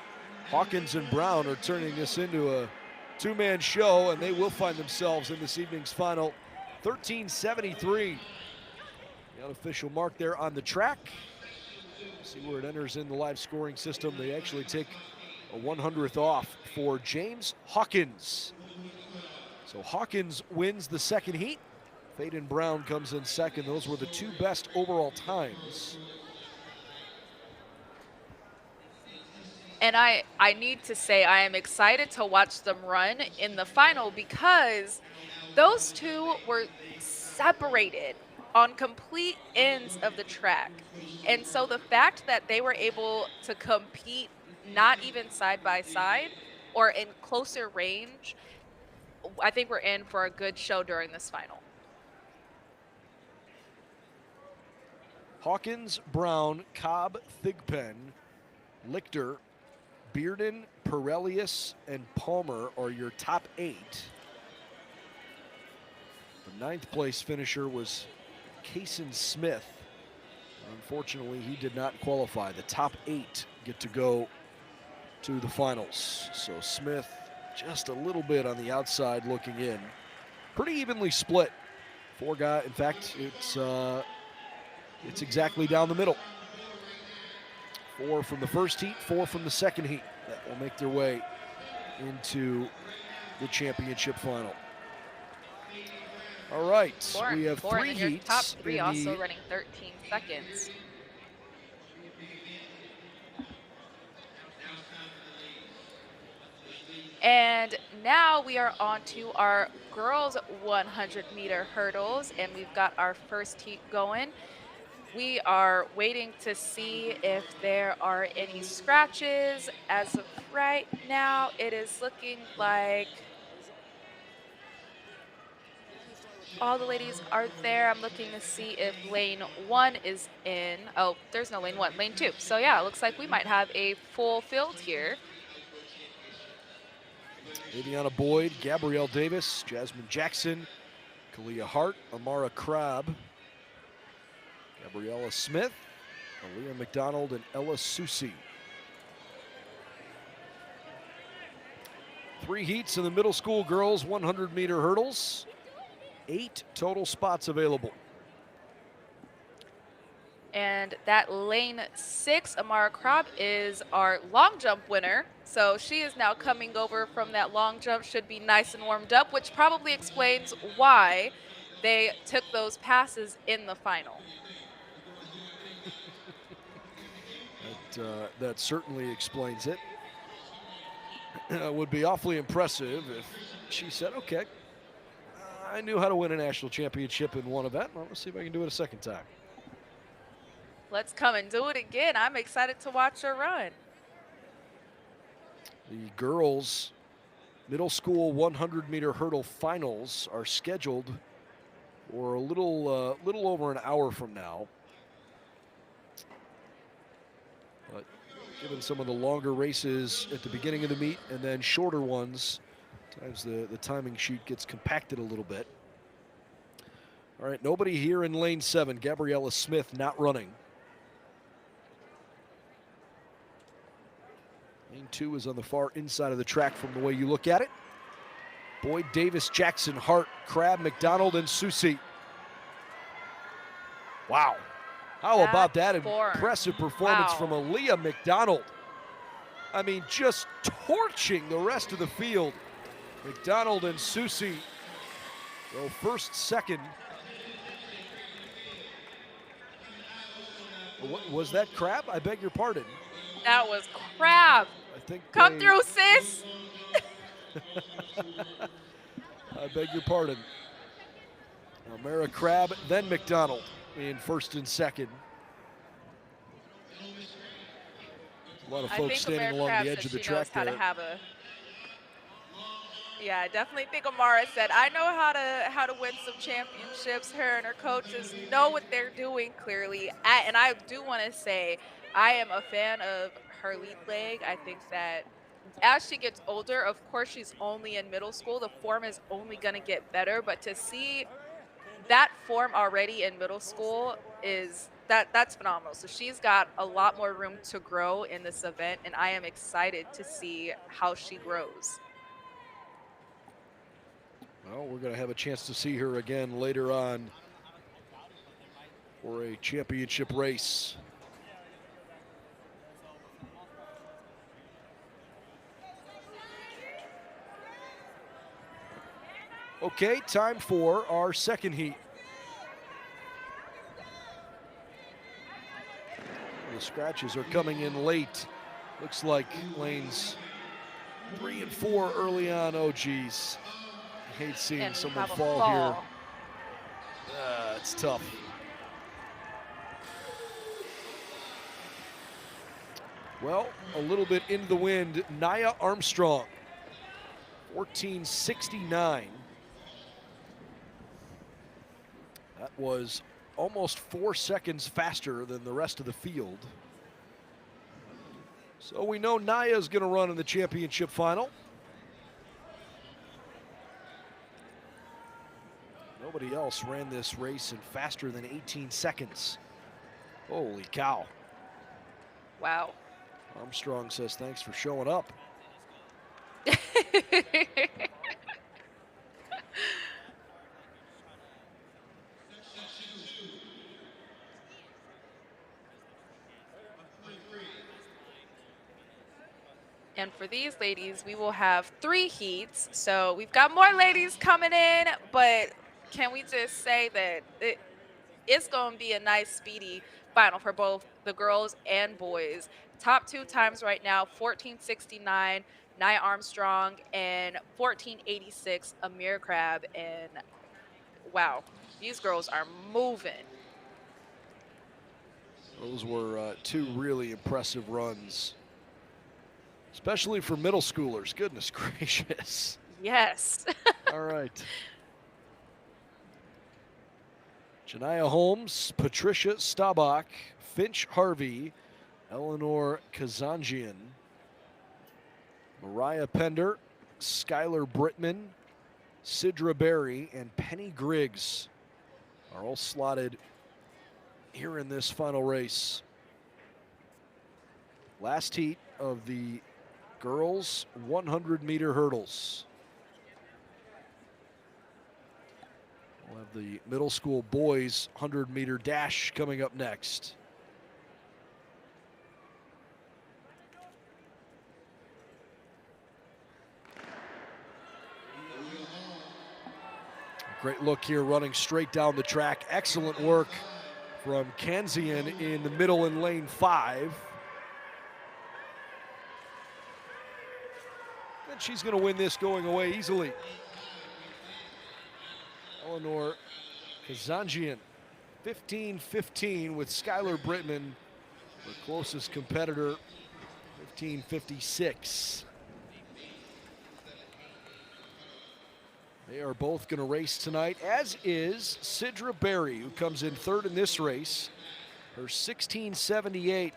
Speaker 1: Hawkins and Brown are turning this into a 2-man show, and they will find themselves in this evening's final. 13:73. The unofficial mark there on the track. See where it enters in the live scoring system. They actually take a 100th off for James Hawkins. So Hawkins wins the second heat. Faden Brown comes in second. Those were the 2 best overall times.
Speaker 2: And I need to say I am excited to watch them run in the final because those 2 were separated on complete ends of the track. And so the fact that they were able to compete not even side by side or in closer range, I think we're in for a good show during this final.
Speaker 1: Hawkins, Brown, Cobb, Thigpen, Lichter, Bearden, Pirellius, and Palmer are your top 8. The 9th place finisher was Kason Smith. Unfortunately, he did not qualify. The top 8 get to go to the finals. So Smith just a little bit on the outside looking in. Pretty evenly split. 4 guys, in fact, it's exactly down the middle. 4 from the first heat, 4 from the second heat that will make their way into the championship final. All right, we have 3 heats.
Speaker 2: Top 3 also running 13 seconds. And now we are on to our girls 100-meter hurdles, and we've got our first heat going. We are waiting to see if there are any scratches. As of right now, it is looking like all the ladies are there. I'm looking to see if lane 1 is in. Oh, there's no lane 1, lane 2. So yeah, it looks like we might have a full field here.
Speaker 1: Aviana Boyd, Gabrielle Davis, Jasmine Jackson, Kalia Hart, Amara Crabb, Gabriella Smith, Aaliyah McDonald, and Ella Susi. 3 heats in the middle school girls 100-meter hurdles. 8 total spots available.
Speaker 2: And that lane 6, Amara Crabb, is our long jump winner. So she is now coming over from that long jump, should be nice and warmed up, which probably explains why they took those passes in the final.
Speaker 1: That certainly explains it. Would be awfully impressive if she said, okay, I knew how to win a national championship in one event. Well, let's see if I can do it a second time.
Speaker 2: Let's come and do it again. I'm excited to watch her run.
Speaker 1: The girls' middle school 100-meter hurdle finals are scheduled for a little over an hour from now. But given some of the longer races at the beginning of the meet and then shorter ones, sometimes the timing sheet gets compacted a little bit. All right, nobody here in lane 7. Gabriella Smith not running. Lane 2 is on the far inside of the track from the way you look at it. Boyd, Davis, Jackson, Hart, Crabb, McDonald, and Susie. Wow. How about that impressive performance from Aaliyah McDonald? I mean, just torching the rest of the field. McDonald and Susie go first, second. What, was that Crabb? I beg your pardon.
Speaker 2: That was Crabb.
Speaker 1: I think
Speaker 2: come through, sis.
Speaker 1: I beg your pardon. Mara Crabb, then McDonald in first and second. A lot of folks standing along the edge of the track there.
Speaker 2: Yeah, I definitely think Amara said, I know how to win some championships. Her and her coaches know what they're doing clearly. And I do want to say, I am a fan of her lead leg. I think that as she gets older, of course, she's only in middle school. The form is only going to get better. But to see that form already in middle school that's phenomenal. So she's got a lot more room to grow in this event, and I am excited to see how she grows.
Speaker 1: Well, we're going to have a chance to see her again later on for a championship race. Okay, time for our second heat. The scratches are coming in late. Looks like lanes 3 and 4 early on. Oh, geez. I hate seeing someone fall here. It's tough. Well, a little bit into the wind. Nia Armstrong, 14:69. That was almost 4 seconds faster than the rest of the field. So we know Nia's going to run in the championship final. Nobody else ran this race in faster than 18 seconds. Holy cow.
Speaker 2: Wow.
Speaker 1: Armstrong says thanks for showing up.
Speaker 2: And for these ladies, we will have 3 heats. So we've got more ladies coming in, but can we just say that it's going to be a nice, speedy final for both the girls and boys. Top 2 times right now, 14:69, Nia Armstrong, and 14:86, Amir Crabb. And wow, these girls are moving.
Speaker 1: Those were 2 really impressive runs, especially for middle schoolers. Goodness gracious.
Speaker 2: Yes.
Speaker 1: All right. Janiyah Holmes, Patricia Stabach, Finch Harvey, Eleanor Kazanjian, Mariah Pender, Skylar Brittman, Sidra Berry, and Penny Griggs are all slotted here in this final race. Last heat of the girls' 100-meter hurdles. We'll have the middle school boys 100-meter dash coming up next. Great look here, running straight down the track. Excellent work from Kanzian in the middle in lane 5. And she's going to win this going away easily. Eleanor Kazanjian, 15:15 with Skylar Brittman, her closest competitor, 15:56. They are both going to race tonight, as is Sidra Berry, who comes in third in this race. Her 16:78,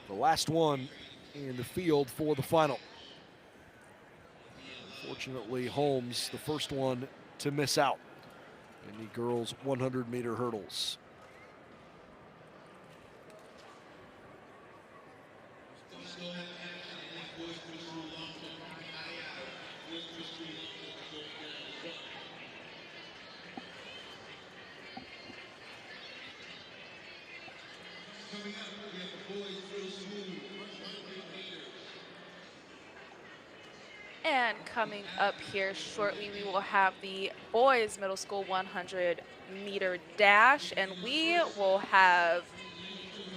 Speaker 1: the last one in the field for the final. Fortunately, Holmes, the first one to miss out in the girls' 100-meter hurdles.
Speaker 2: And coming up here shortly, we will have the boys middle school 100-meter dash, and we will have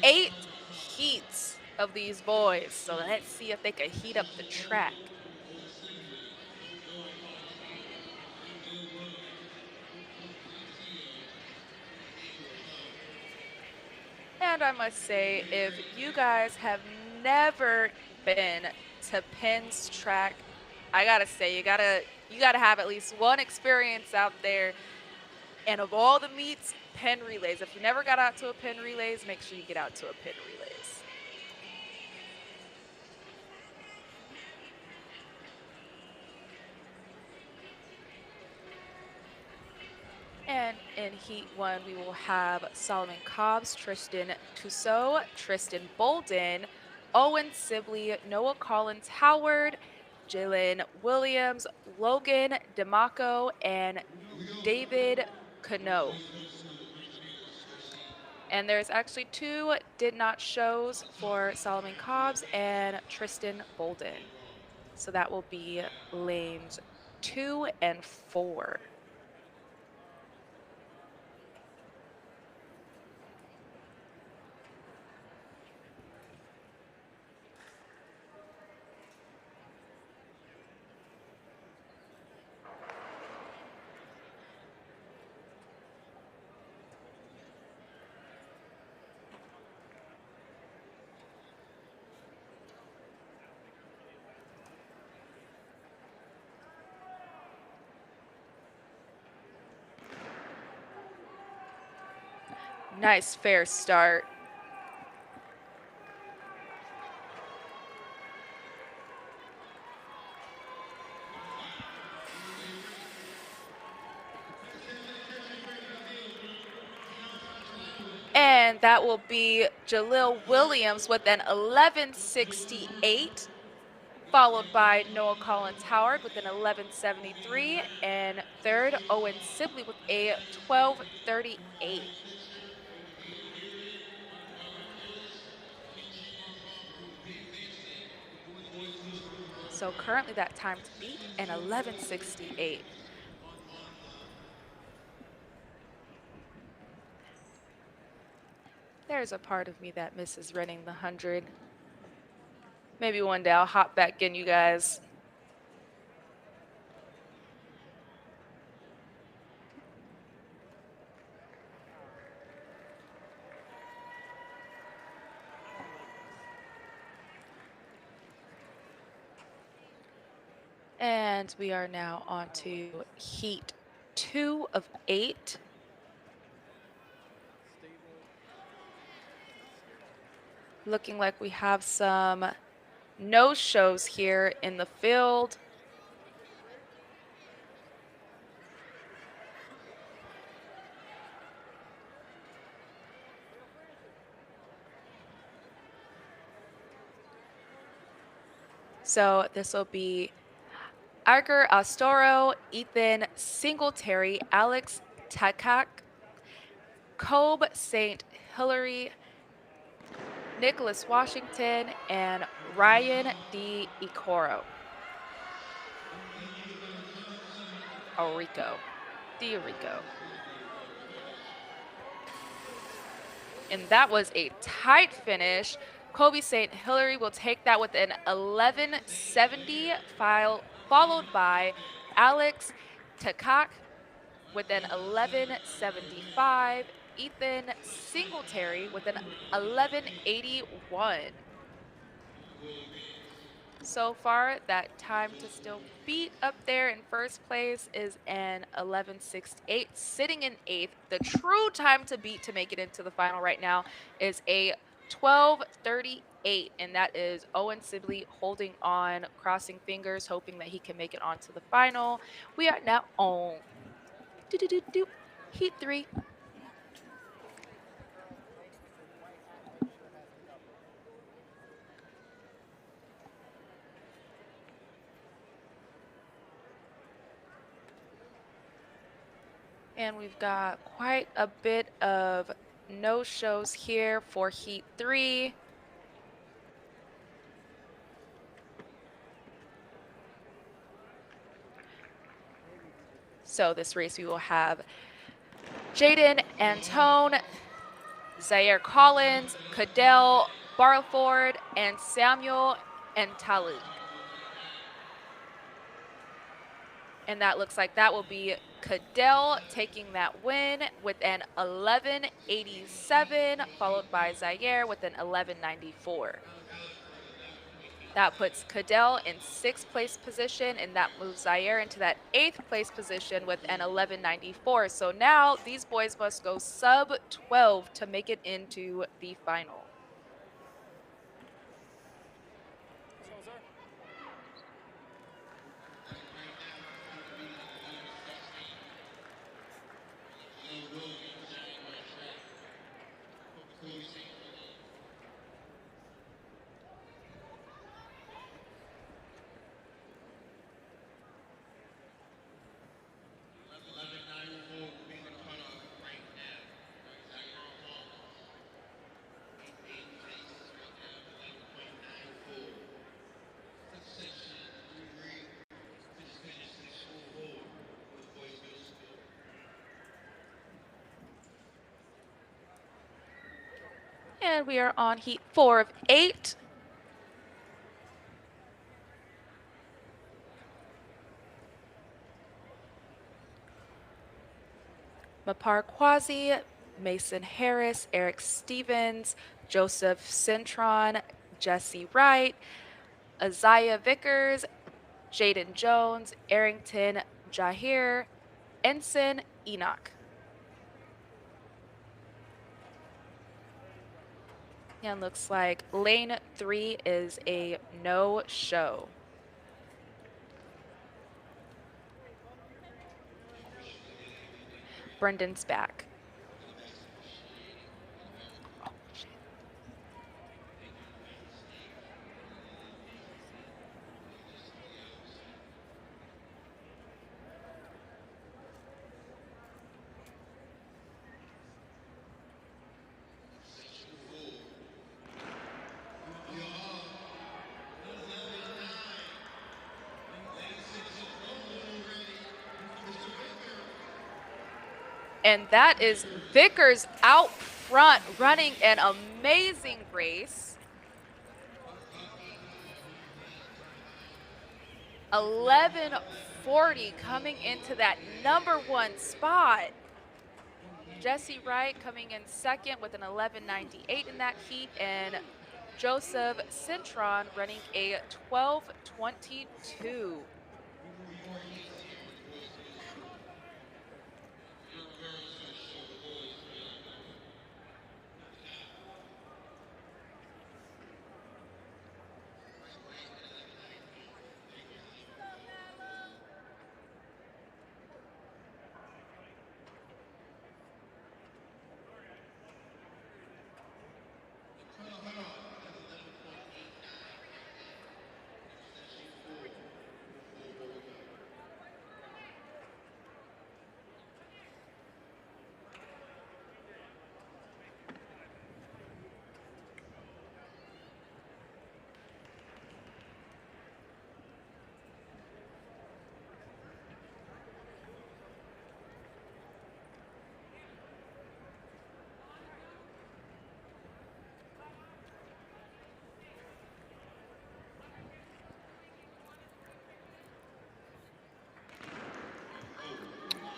Speaker 2: 8 heats of these boys. So let's see if they can heat up the track. And I must say, if you guys have never been to Penn's track, I gotta say, you gotta have at least one experience out there. And of all the meets, Penn relays. If you never got out to a Penn relays, make sure you get out to a Penn relays. And in Heat 1, we will have Solomon Cobbs, Tristan Tussaud, Tristan Bolden, Owen Sibley, Noah Collins Howard, Jalen Williams, Logan DeMacco, and David Cano. And there's actually 2 did not shows for Solomon Cobbs and Tristan Bolden. So that will be lanes 2 and 4. Nice fair start. And that will be Jalil Williams with an 11:68, followed by Noah Collins Howard with an 11:73, and third, Owen Sibley with a 12:38. So currently that time to beat an 11:68. There's a part of me that misses running the 100. Maybe one day I'll hop back in, you guys. And we are now on to Heat 2 of 8. Looking like we have some no-shows here in the field. So this will be Arger Astoro, Ethan Singletary, Alex Takak, Cobe St. Hilary, Nicholas Washington, and Ryan D. Icoro. Rico. And that was a tight finish. Kobe St. Hilary will take that with an 1170 followed by Alex Takak with an 1175. Ethan Singletary with an 1181. So far, that time to still beat up there in first place is an 1168, sitting in 8th. The true time to beat to make it into the final right now is a 1238, and that is Owen Sibley holding on, crossing fingers, hoping that he can make it onto the final. We are now on Heat 3. And we've got quite a bit of no-shows here for Heat 3. So this race we will have Jaden Antone, Zaire Collins, Cadell Barlford, and Samuel Antalu. And that looks like that will be Cadell taking that win with an 1187, followed by Zaire with an 1194. That puts Cadell in 6th place position, and that moves Zaire into that 8th place position with an 1194. So now these boys must go sub 12 to make it into the final. And we are on Heat 4 of 8. Mapar Quasi, Mason Harris, Eric Stevens, Joseph Cintron, Jesse Wright, Isaiah Vickers, Jaden Jones, Arrington Jahir, Ensign Enoch. And looks like lane 3 is a no-show. Brendan's back. Oh, shit. And that is Vickers out front running an amazing race. 1140 coming into that #1 spot. Jesse Wright coming in 2nd with an 1198 in that heat, and Joseph Cintron running a 1222.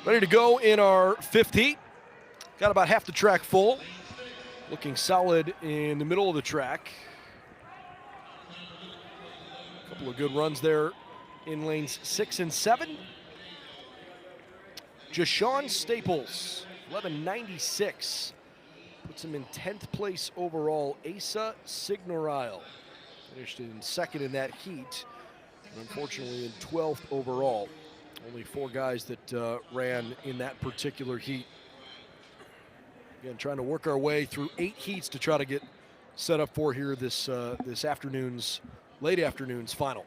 Speaker 1: Ready to go in our fifth heat. Got about half the track full. Looking solid in the middle of the track. A couple of good runs there in lanes 6 and 7. Jashawn Staples, 1196. Puts him in 10th place overall. Asa Signorile finished in second in that heat. And unfortunately in 12th overall. Only 4 guys that ran in that particular heat. Again, trying to work our way through 8 heats to try to get set up for here this this afternoon's, late afternoon's final.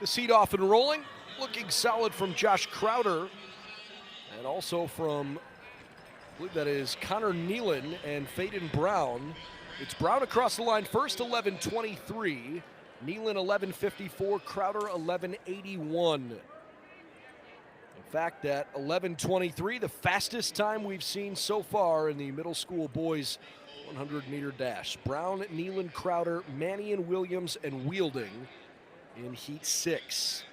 Speaker 1: The seat off and rolling, looking solid from Josh Crowder, and also from, I believe that is Connor Nealon and Faden Brown. It's Brown across the line first, 11:23. Nealon 11:54, Crowder 11:81. In fact, that 11:23, the fastest time we've seen so far in the middle school boys 100-meter dash. Brown, Nealon, Crowder, Mannion, Williams, and Wielding in heat 6.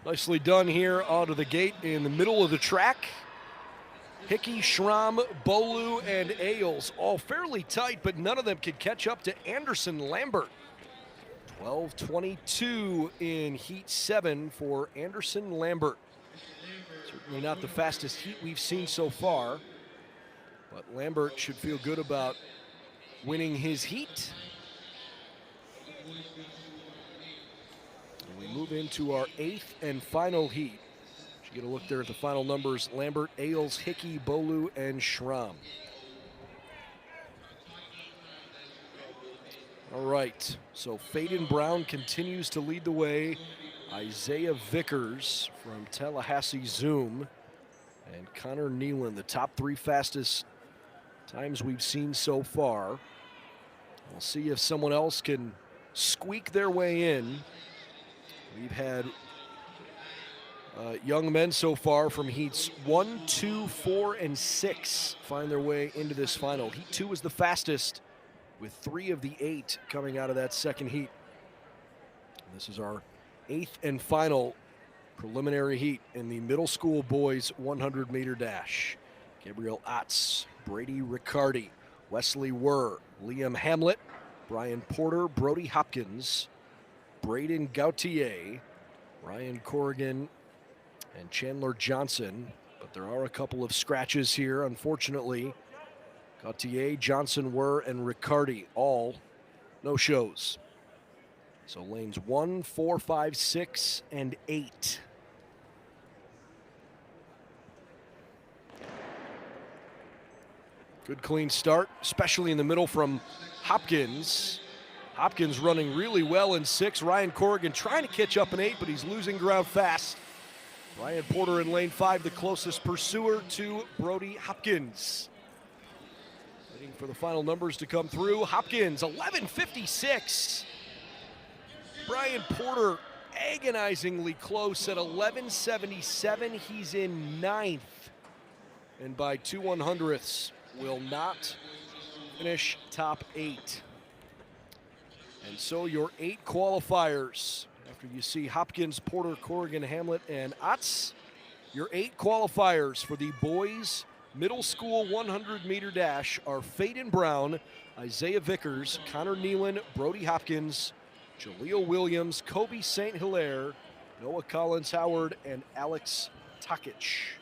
Speaker 1: Nicely done here out of the gate in the middle of the track. Hickey, Schramm, Bolu, and Ailes all fairly tight, but none of them can catch up to Anderson Lambert. 12:22 in heat 7 for Anderson Lambert. Certainly not the fastest heat we've seen so far, but Lambert should feel good about winning his heat. And we move into our 8th and final heat. You get a look there at the final numbers: Lambert, Ailes, Hickey, Bolu, and Schramm. All right, so Faden Brown continues to lead the way. Isaiah Vickers from Tallahassee Zoom, and Connor Nealon, the top 3 fastest times we've seen so far. We'll see if someone else can squeak their way in. We've had young men so far from heats 1, 2, 4, and 6 find their way into this final. Heat 2 was the fastest, with 3 of the 8 coming out of that second heat. And this is our 8th and final Preliminary heat in the middle school boys 100-meter dash. Gabriel Otz, Brady Riccardi, Wesley Wurr, Liam Hamlet, Brian Porter, Brody Hopkins, Braden Gautier, Ryan Corrigan, and Chandler Johnson. But there are a couple of scratches here, unfortunately. Gautier, Johnson, Wurr, and Riccardi all no shows. So lanes 1, 4, 5, 6, and 8. Good clean start, especially in the middle from Hopkins. Hopkins running really well in 6. Ryan Corrigan trying to catch up in 8, but he's losing ground fast. Ryan Porter in lane 5, the closest pursuer to Brody Hopkins. Waiting for the final numbers to come through. Hopkins, 11:56. Brian Porter agonizingly close at 11:77. He's in 9th. And by 2/100ths, will not finish top 8. And so your 8 qualifiers, after you see Hopkins, Porter, Corrigan, Hamlet, and Otz, your 8 qualifiers for the boys middle school 100-meter dash are Faden Brown, Isaiah Vickers, Connor Nealon, Brody Hopkins, Jaleel Williams, Kobe St. Hilaire, Noah Collins Howard, and Alex Takich.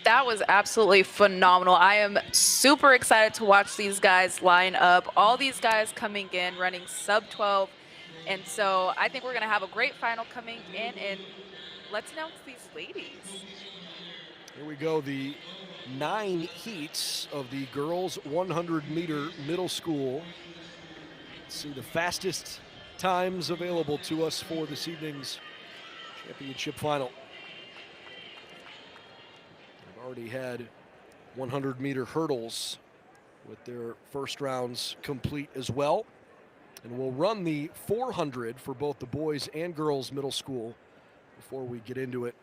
Speaker 2: That was absolutely phenomenal. I am super excited to watch these guys line up. All these guys coming in running sub 12. And so I think we're going to have a great final coming in. And let's announce these ladies.
Speaker 1: Here we go, the 9 heats of the girls 100-meter middle school. Let's see the fastest times available to us for this evening's championship final. Already had 100-meter hurdles with their first rounds complete as well. And we'll run the 400 for both the boys and girls middle school before we get into it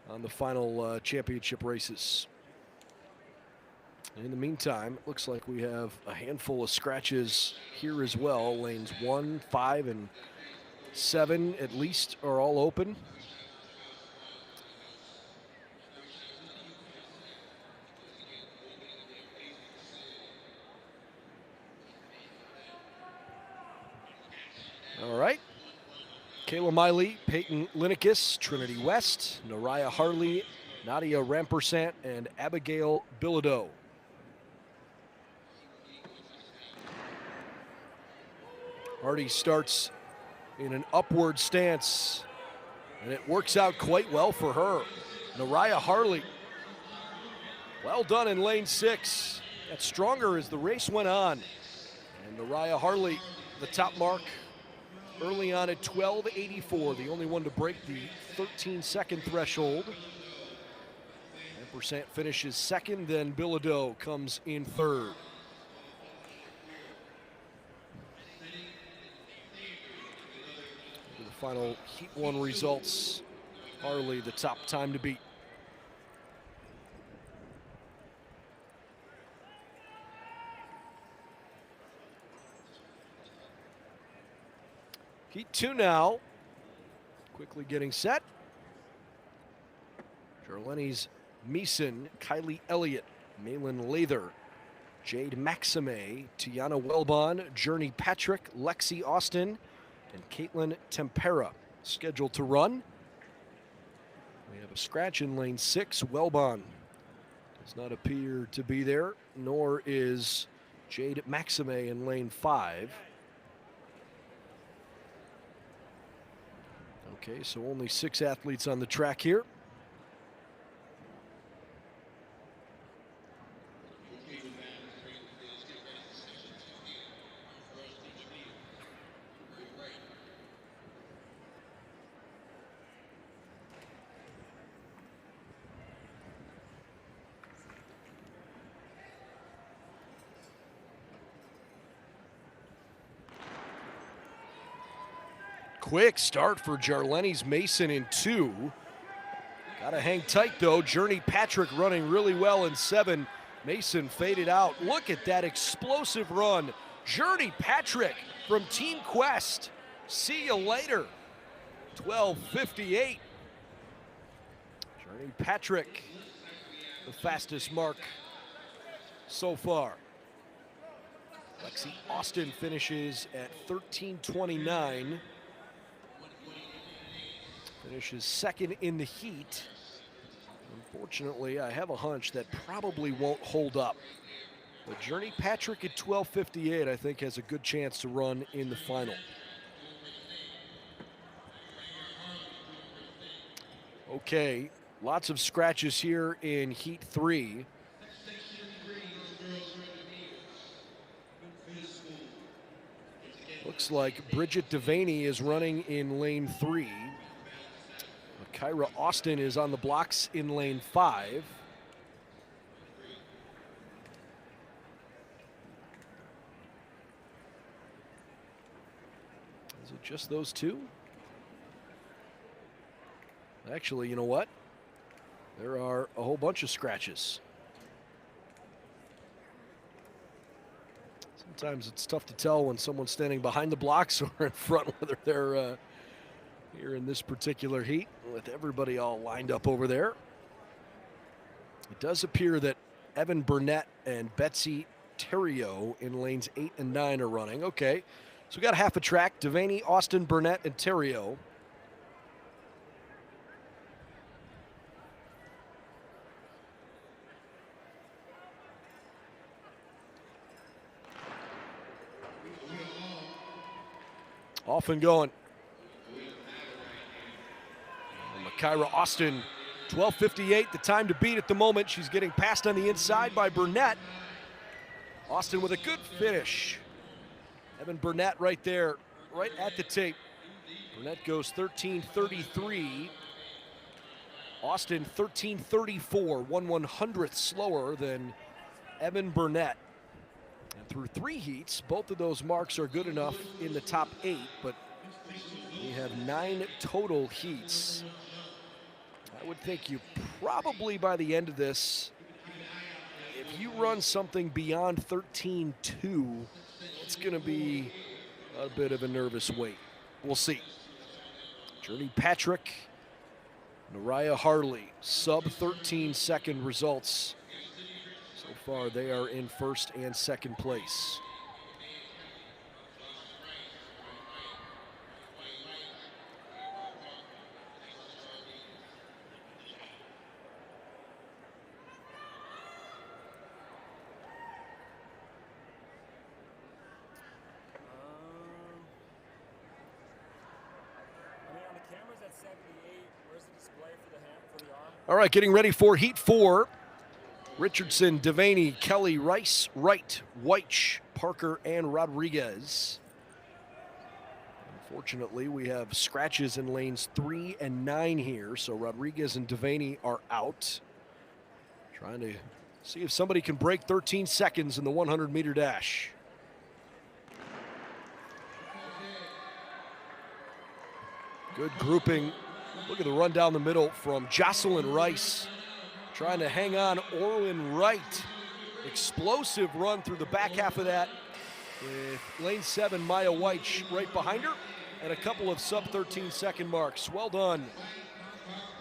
Speaker 1: on the final championship races. In the meantime, it looks like we have a handful of scratches here as well. Lanes 1, 5, and 7 at least are all open. All right. Kayla Miley, Peyton Linekus, Trinity West, Nariah Harley, Nadia Rampersant, and Abigail Bilodeau. Hardy starts in an upward stance, and it works out quite well for her. Nariah Harley, well done in lane 6. Got stronger as the race went on. And Nariah Harley, the top mark early on at 12:84, the only one to break the 13-second threshold. 10% finishes second, then Bilodeau comes in third. The final Heat 1 results, Harley the top time to beat. Heat 2 now, quickly getting set. Jarlenis Meeson, Kylie Elliott, Malin Lather, Jade Maxime, Tiana Welbon, Journey Patrick, Lexi Austin, and Caitlin Tempera scheduled to run. We have a scratch in lane 6. Welbon does not appear to be there, nor is Jade Maxime in lane 5. Okay, so only 6 athletes on the track here. Quick start for Jarlenis Mason in 2. Gotta hang tight though. Journey Patrick running really well in 7. Mason faded out. Look at that explosive run Journey Patrick from Team Quest. See you later. 12:58. Journey Patrick, the fastest mark so far. Lexi Austin finishes at 13:29. Finishes second in the heat. Unfortunately, I have a hunch that probably won't hold up. But Journey Patrick at 12:58, I think, has a good chance to run in the final. Okay, lots of scratches here in Heat 3. Looks like Bridget Devaney is running in lane 3. Kyra Austin is on the blocks in lane 5. Is it just those two? Actually, you know what? There are a whole bunch of scratches. Sometimes it's tough to tell when someone's standing behind the blocks or in front, whether they're here in this particular heat with everybody all lined up over there. It does appear that Evan Burnett and Betsy Terrio in lanes 8 and 9 are running. Okay, so we got half a track. Devaney, Austin, Burnett, and Terrio. Off and going. Kyra Austin, 12:58, the time to beat at the moment. She's getting passed on the inside by Burnett. Austin with a good finish. Evan Burnett right there, right at the tape. Burnett goes 13:33. Austin 13:34, 1/100th slower than Evan Burnett. And through 3 heats, both of those marks are good enough in the top 8, but we have 9 total heats. I would think you probably, by the end of this, if you run something beyond 13:2, it's going to be a bit of a nervous wait. We'll see. Journey Patrick, Nariah Harley, sub 13 second results. So far, they are in first and second place. All right, getting ready for Heat 4. Richardson, Devaney, Kelly, Rice, Wright, Weich, Parker, and Rodriguez. Unfortunately, we have scratches in lanes 3 and 9 here, so Rodriguez and Devaney are out. Trying to see if somebody can break 13 seconds in the 100-meter dash. Good grouping. Look at the run down the middle from Jocelyn Rice. Trying to hang on Orlin Wright. Explosive run through the back half of that with lane 7, Maya Weich right behind her, and a couple of sub 13 second marks. Well done.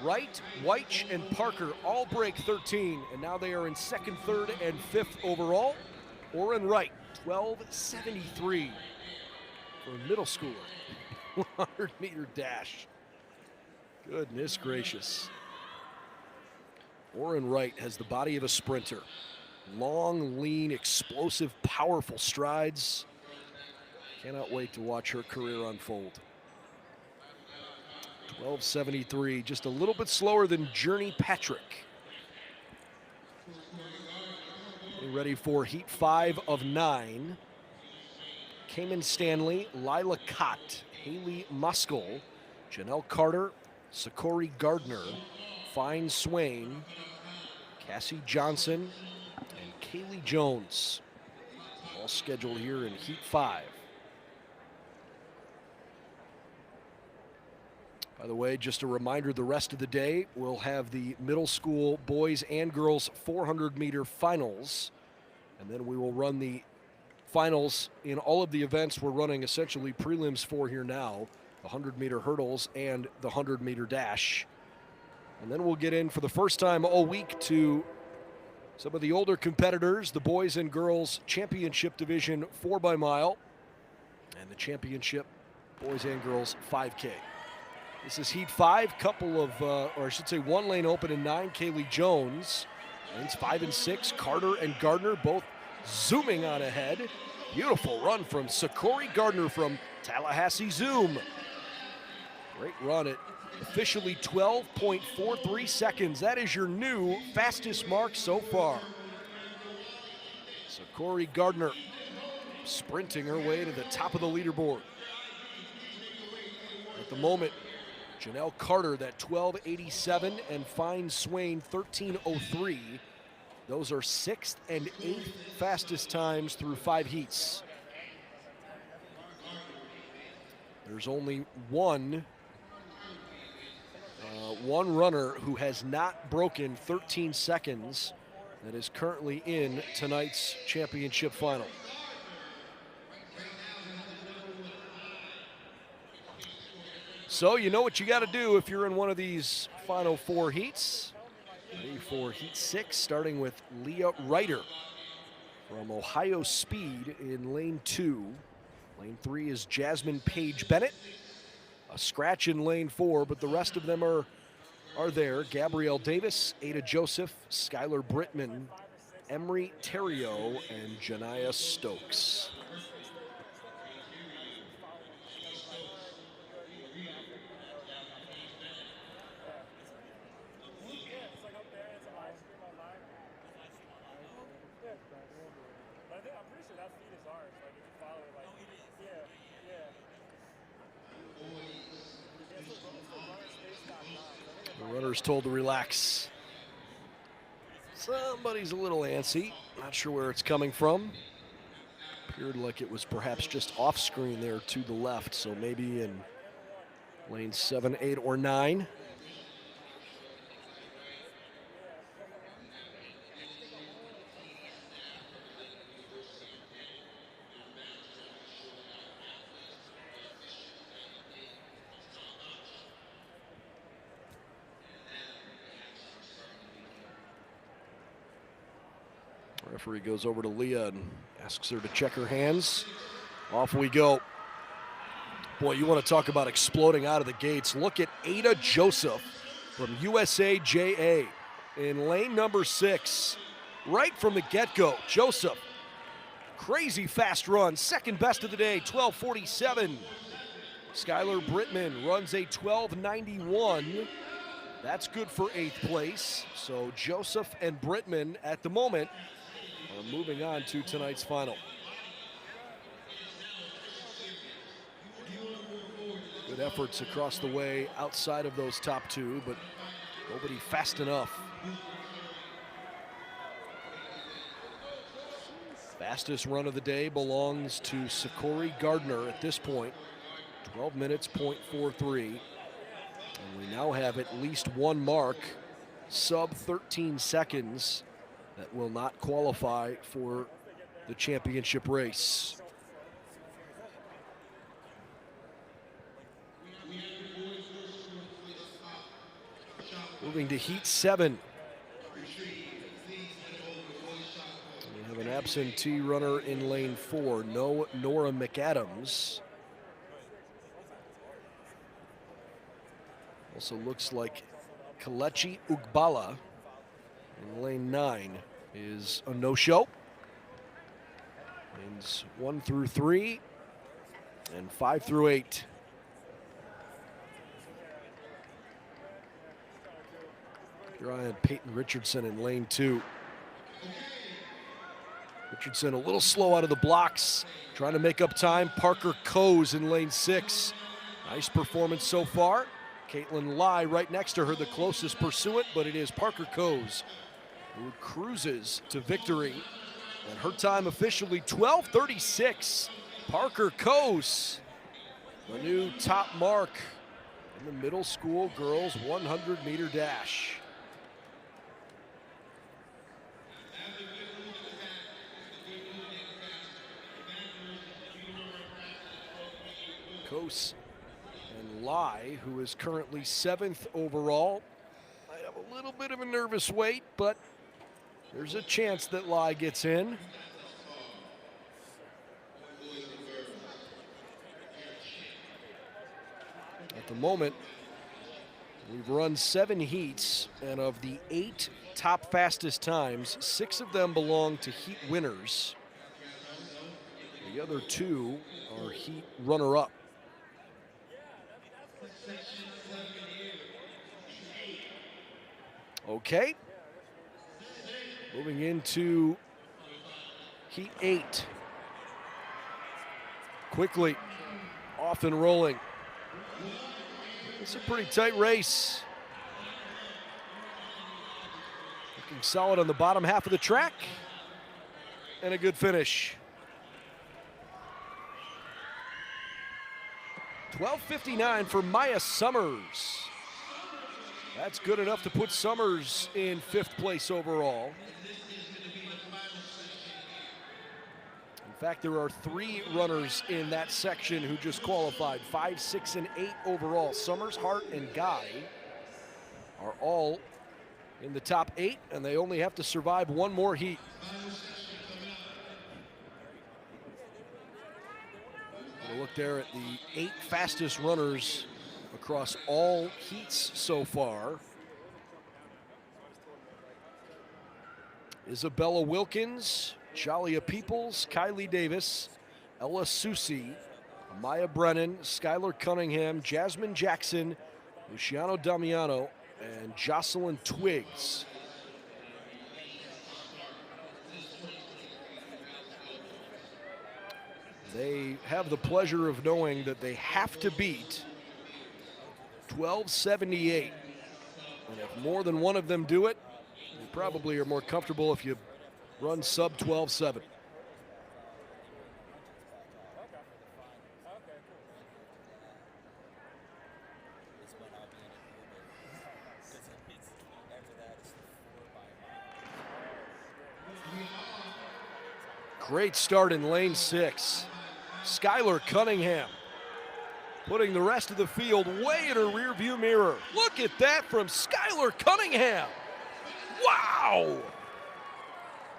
Speaker 1: Wright, Weich, and Parker all break 13, and now they are in second, third, and fifth overall. Orlin Wright, 12:73 for a middle schooler. 100-meter dash. Goodness gracious. Orlin Wright has the body of a sprinter. Long, lean, explosive, powerful strides. Cannot wait to watch her career unfold. 12:73, just a little bit slower than Journey Patrick. Getting ready for Heat 5 of 9. Cayman Stanley, Lila Cott, Haley Muskell, Janelle Carter, Sakori Gardner, Fine Swain, Cassie Johnson, and Kaylee Jones. All scheduled here in Heat 5. By the way, just a reminder, the rest of the day we'll have the middle school boys and girls 400-meter finals, and then we will run the finals in all of the events we're running essentially prelims for here now, the 100-meter hurdles and the 100-meter dash. And then we'll get in for the first time all week to some of the older competitors, the boys and girls championship division 4x-mile and the championship boys and girls 5K. This is heat 5, couple of, or I should say 1 lane open in 9, Kaylee Jones. Lanes 5 and 6, Carter and Gardner both zooming on ahead. Beautiful run from Sakori Gardner from Tallahassee Zoom. Great run at officially 12.43 seconds. That is your new fastest mark so far. Sakori Gardner sprinting her way to the top of the leaderboard. At the moment, Janelle Carter, that 12:87, and Fine Swain, 13:03. Those are 6th and 8th fastest times through 5 heats. There's only one runner who has not broken 13 seconds that is currently in tonight's championship final. So you know what you got to do if you're in one of these final 4 heats. Ready for heat 6, starting with Leah Ryder from Ohio Speed in lane 2. Lane 3 is Jasmine Page Bennett. A scratch in lane 4, but the rest of them are there. Gabrielle Davis, Ada Joseph, Skylar Brittman, Emery Terrio, and Janiyah Stokes. The runner's told to relax. Somebody's a little antsy. Not sure where it's coming from. Appeared like it was perhaps just off screen there to the left, so maybe in lane 7, 8, or 9. Referee goes over to Leah and asks her to check her hands. Off we go. Boy, you want to talk about exploding out of the gates. Look at Ada Joseph from USAJA in lane number 6. Right from the get-go, Joseph, crazy fast run. Second best of the day, 12:47. Skylar Brittman runs a 12:91. That's good for 8th place. So Joseph and Brittman at the moment are moving on to tonight's final. Good efforts across the way outside of those top 2, but nobody fast enough. Fastest run of the day belongs to Sakori Gardner at this point, 12 minutes, 0.43. And we now have at least one mark, sub 13 seconds, that will not qualify for the championship race. Moving to heat 7. We have an absentee runner in lane 4, Nora McAdams. Also looks like Kalechi Ugbala in lane 9 is a no-show. Lanes 1 through 3 and 5 through 8. Here I had Peyton Richardson in lane 2. Richardson a little slow out of the blocks, trying to make up time. Parker Coes in lane 6. Nice performance so far. Caitlin Lai right next to her, the closest pursuant, but it is Parker Coes who cruises to victory. And her time officially 12:36. Parker Coes, the new top mark in the middle school girls 100-meter dash. Kos and Lai, who is currently 7th overall. Might have a little bit of a nervous wait, but there's a chance that Lai gets in. At the moment, we've run 7 heats, and of the 8 top fastest times, 6 of them belong to heat winners. The other 2 are heat runner-up. Okay. Moving into heat 8. Quickly, off and rolling. It's a pretty tight race. Looking solid on the bottom half of the track. And a good finish. 12:59 for Maya Summers. That's good enough to put Summers in 5th place overall. In fact, there are 3 runners in that section who just qualified, 5, 6, and 8 overall. Summers, Hart, and Guy are all in the top 8, and they only have to survive 1 more heat. We'll look there at the 8 fastest runners across all heats so far. Isabella Wilkins, Jalia Peoples, Kylie Davis, Ella Susi, Amaya Brennan, Skylar Cunningham, Jasmine Jackson, Luciano Damiano, and Jocelyn Twiggs. They have the pleasure of knowing that they have to beat 12:78. And if more than one of them do it, you probably are more comfortable if you run sub 12:7. Great start in lane 6. Skylar Cunningham putting the rest of the field way in her rearview mirror. Look at that from Skylar Cunningham. Wow!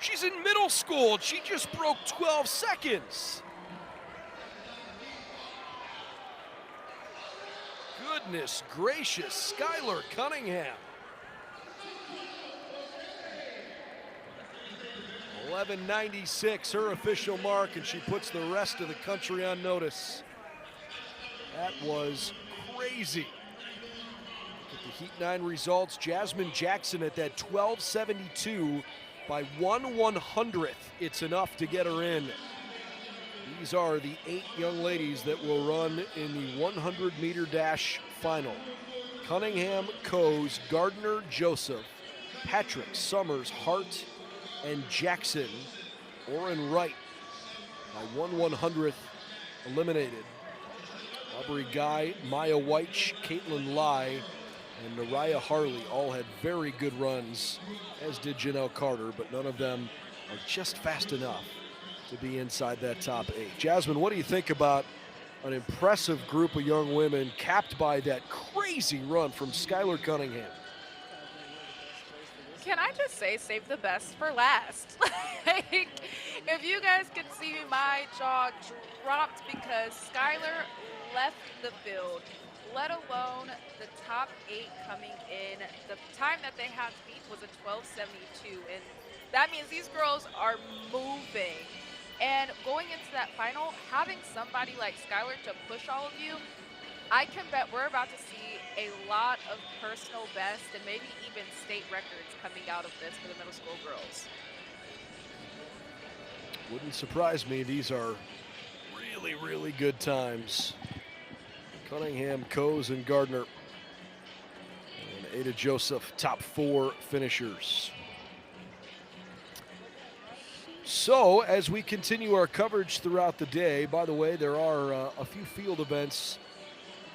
Speaker 1: She's in middle school. She just broke 12 seconds. Goodness gracious, Skylar Cunningham. 11:96, her official mark, and she puts the rest of the country on notice. That was crazy. Look at the Heat 9 results. Jasmine Jackson at that 12:72 by 1/100th. It's enough to get her in. These are the 8 young ladies that will run in the 100-meter dash final. Cunningham, Coes, Gardner, Joseph, Patrick, Summers, Hart, and Jackson. Orrin Wright by 1/100th eliminated. Aubrey Guy, Maya Weich, Caitlin Lai, and Nariah Harley all had very good runs, as did Janelle Carter, but none of them are just fast enough to be inside that top 8. Jasmine, what do you think about an impressive group of young women capped by that crazy run from Skylar Cunningham?
Speaker 2: Can I just say, save the best for last? Like, if you guys could see my jaw dropped because Skylar left the field, let alone the top 8 coming in. The time that they had to beat was a 12:72, and that means these girls are moving. And going into that final, having somebody like Skylar to push all of you, I can bet we're about to see a lot of personal best and maybe even state records coming out of this for the middle school girls.
Speaker 1: Wouldn't surprise me. These are really, really good times. Cunningham, Coes, and Gardner. And Ada Joseph, top 4 finishers. So, as we continue our coverage throughout the day, by the way, there are a few field events.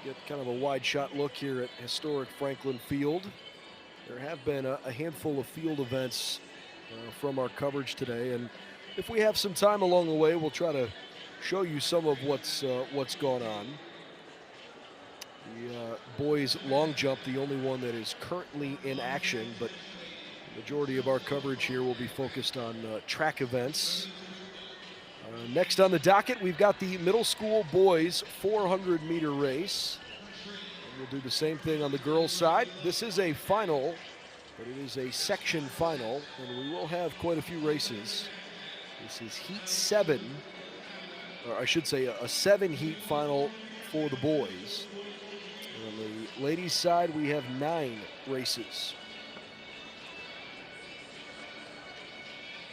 Speaker 1: Get kind of a wide shot look here at historic Franklin Field. There have been a handful of field events from our coverage today, and if we have some time along the way, we'll try to show you some of what's gone on. The boys long jump, the only one that is currently in action, but the majority of our coverage here will be focused on track events. Next on the docket, we've got the middle school boys 400-meter race. And we'll do the same thing on the girls' side. This is a final, but it is a section final, and we will have quite a few races. This is heat 7, or I should say a 7-heat final for the boys. And on the ladies' side, we have 9 races.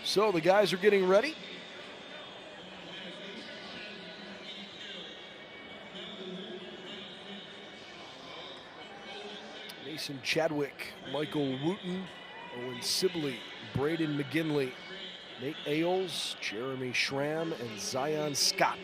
Speaker 1: So the guys are getting ready. Mason Chadwick, Michael Wooten, Owen Sibley, Braden McGinley, Nate Ailes, Jeremy Schramm, and Zion Scott.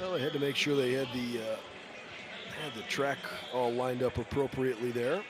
Speaker 1: Well, they had to make sure they had the track all lined up appropriately there.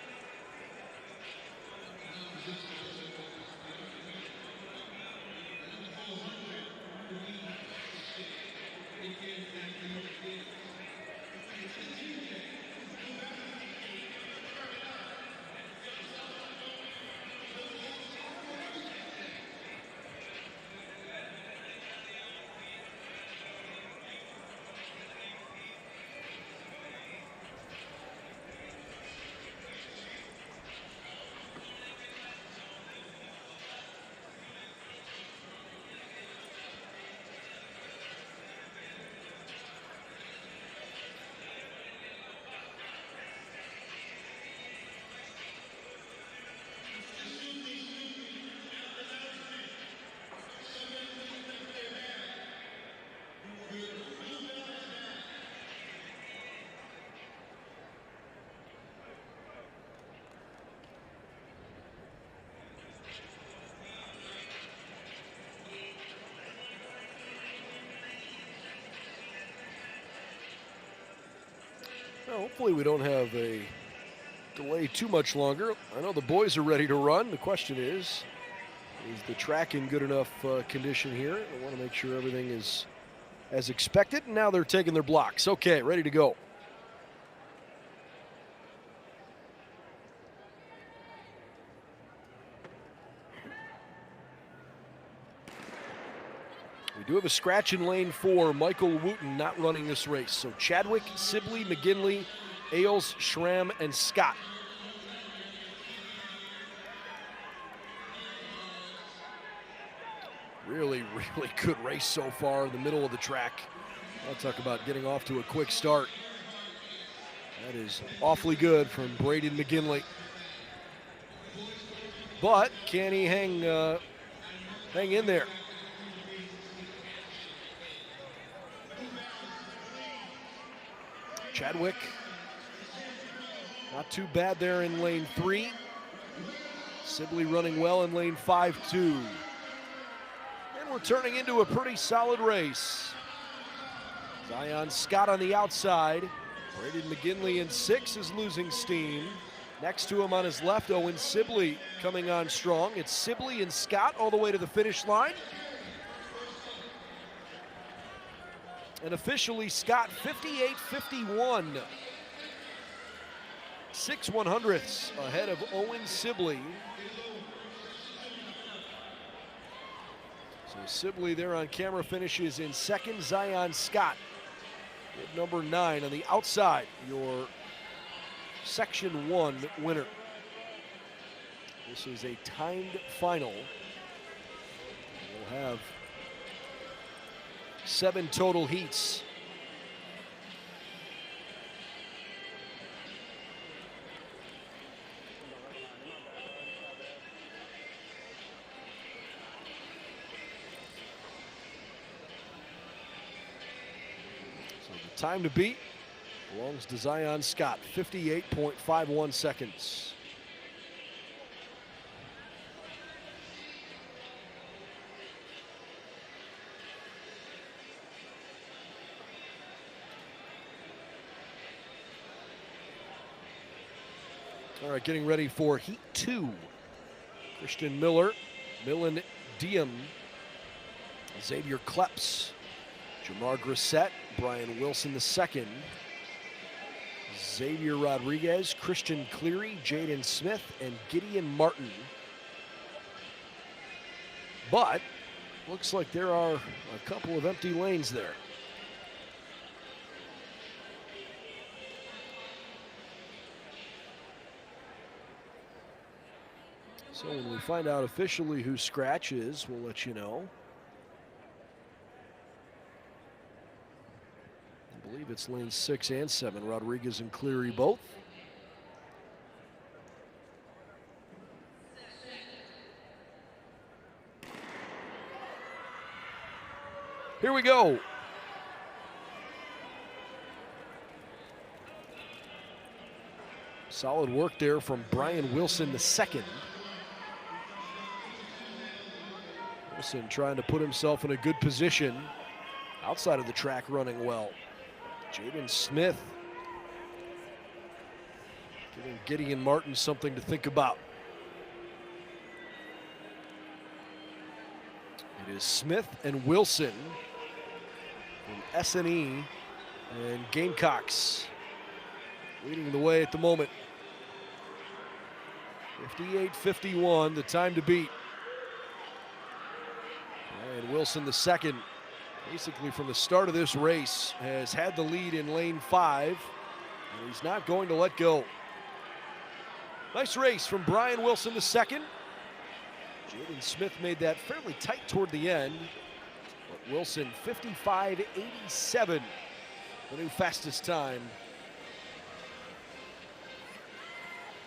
Speaker 1: Well, hopefully we don't have a delay too much longer. I know the boys are ready to run. The question is the track in good enough condition here? I want to make sure everything is as expected. And now they're taking their blocks. Okay, ready to go. We do have a scratch in lane 4. Michael Wooten not running this race. So Chadwick, Sibley, McGinley, Ailes, Schramm, and Scott. Really, really good race so far in the middle of the track. I'll talk about getting off to a quick start. That is awfully good from Braden McGinley. But can he hang in there? Chadwick, not too bad there in lane 3. Sibley running well in lane 5 too. And we're turning into a pretty solid race. Zion Scott on the outside. Braden McGinley in 6 is losing steam. Next to him on his left, Owen Sibley coming on strong. It's Sibley and Scott all the way to the finish line. And officially, Scott 58-51. 6/100ths ahead of Owen Sibley. So Sibley there on camera finishes in 2nd. Zion Scott Bib number 9 on the outside, your Section 1 winner. This is a timed final. We'll have 7 total heats. So the time to beat belongs to Zion Scott, 58.51 seconds. All right, getting ready for Heat 2. Christian Miller, Milan Diem, Xavier Kleps, Jamar Grissett, Brian Wilson II, Xavier Rodriguez, Christian Cleary, Jaden Smith, and Gideon Martin. But looks like there are a couple of empty lanes there. So when we find out officially who scratch is, we'll let you know. I believe it's lanes 6 and 7, Rodriguez and Cleary both. Here we go. Solid work there from Brian Wilson II. Wilson trying to put himself in a good position outside of the track, running well. Jaden Smith giving Gideon Martin something to think about. It is Smith and Wilson from S&E and Gamecocks leading the way at the moment. 58-51, the time to beat. And Wilson II, basically from the start of this race, has had the lead in lane 5, and he's not going to let go. Nice race from Brian Wilson II. Jaden Smith made that fairly tight toward the end, but Wilson 55.87, the new fastest time.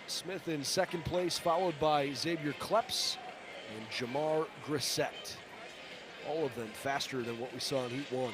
Speaker 1: Smith in second place, followed by Xavier Kleps and Jamar Grissett. All of them faster than what we saw in Heat 1.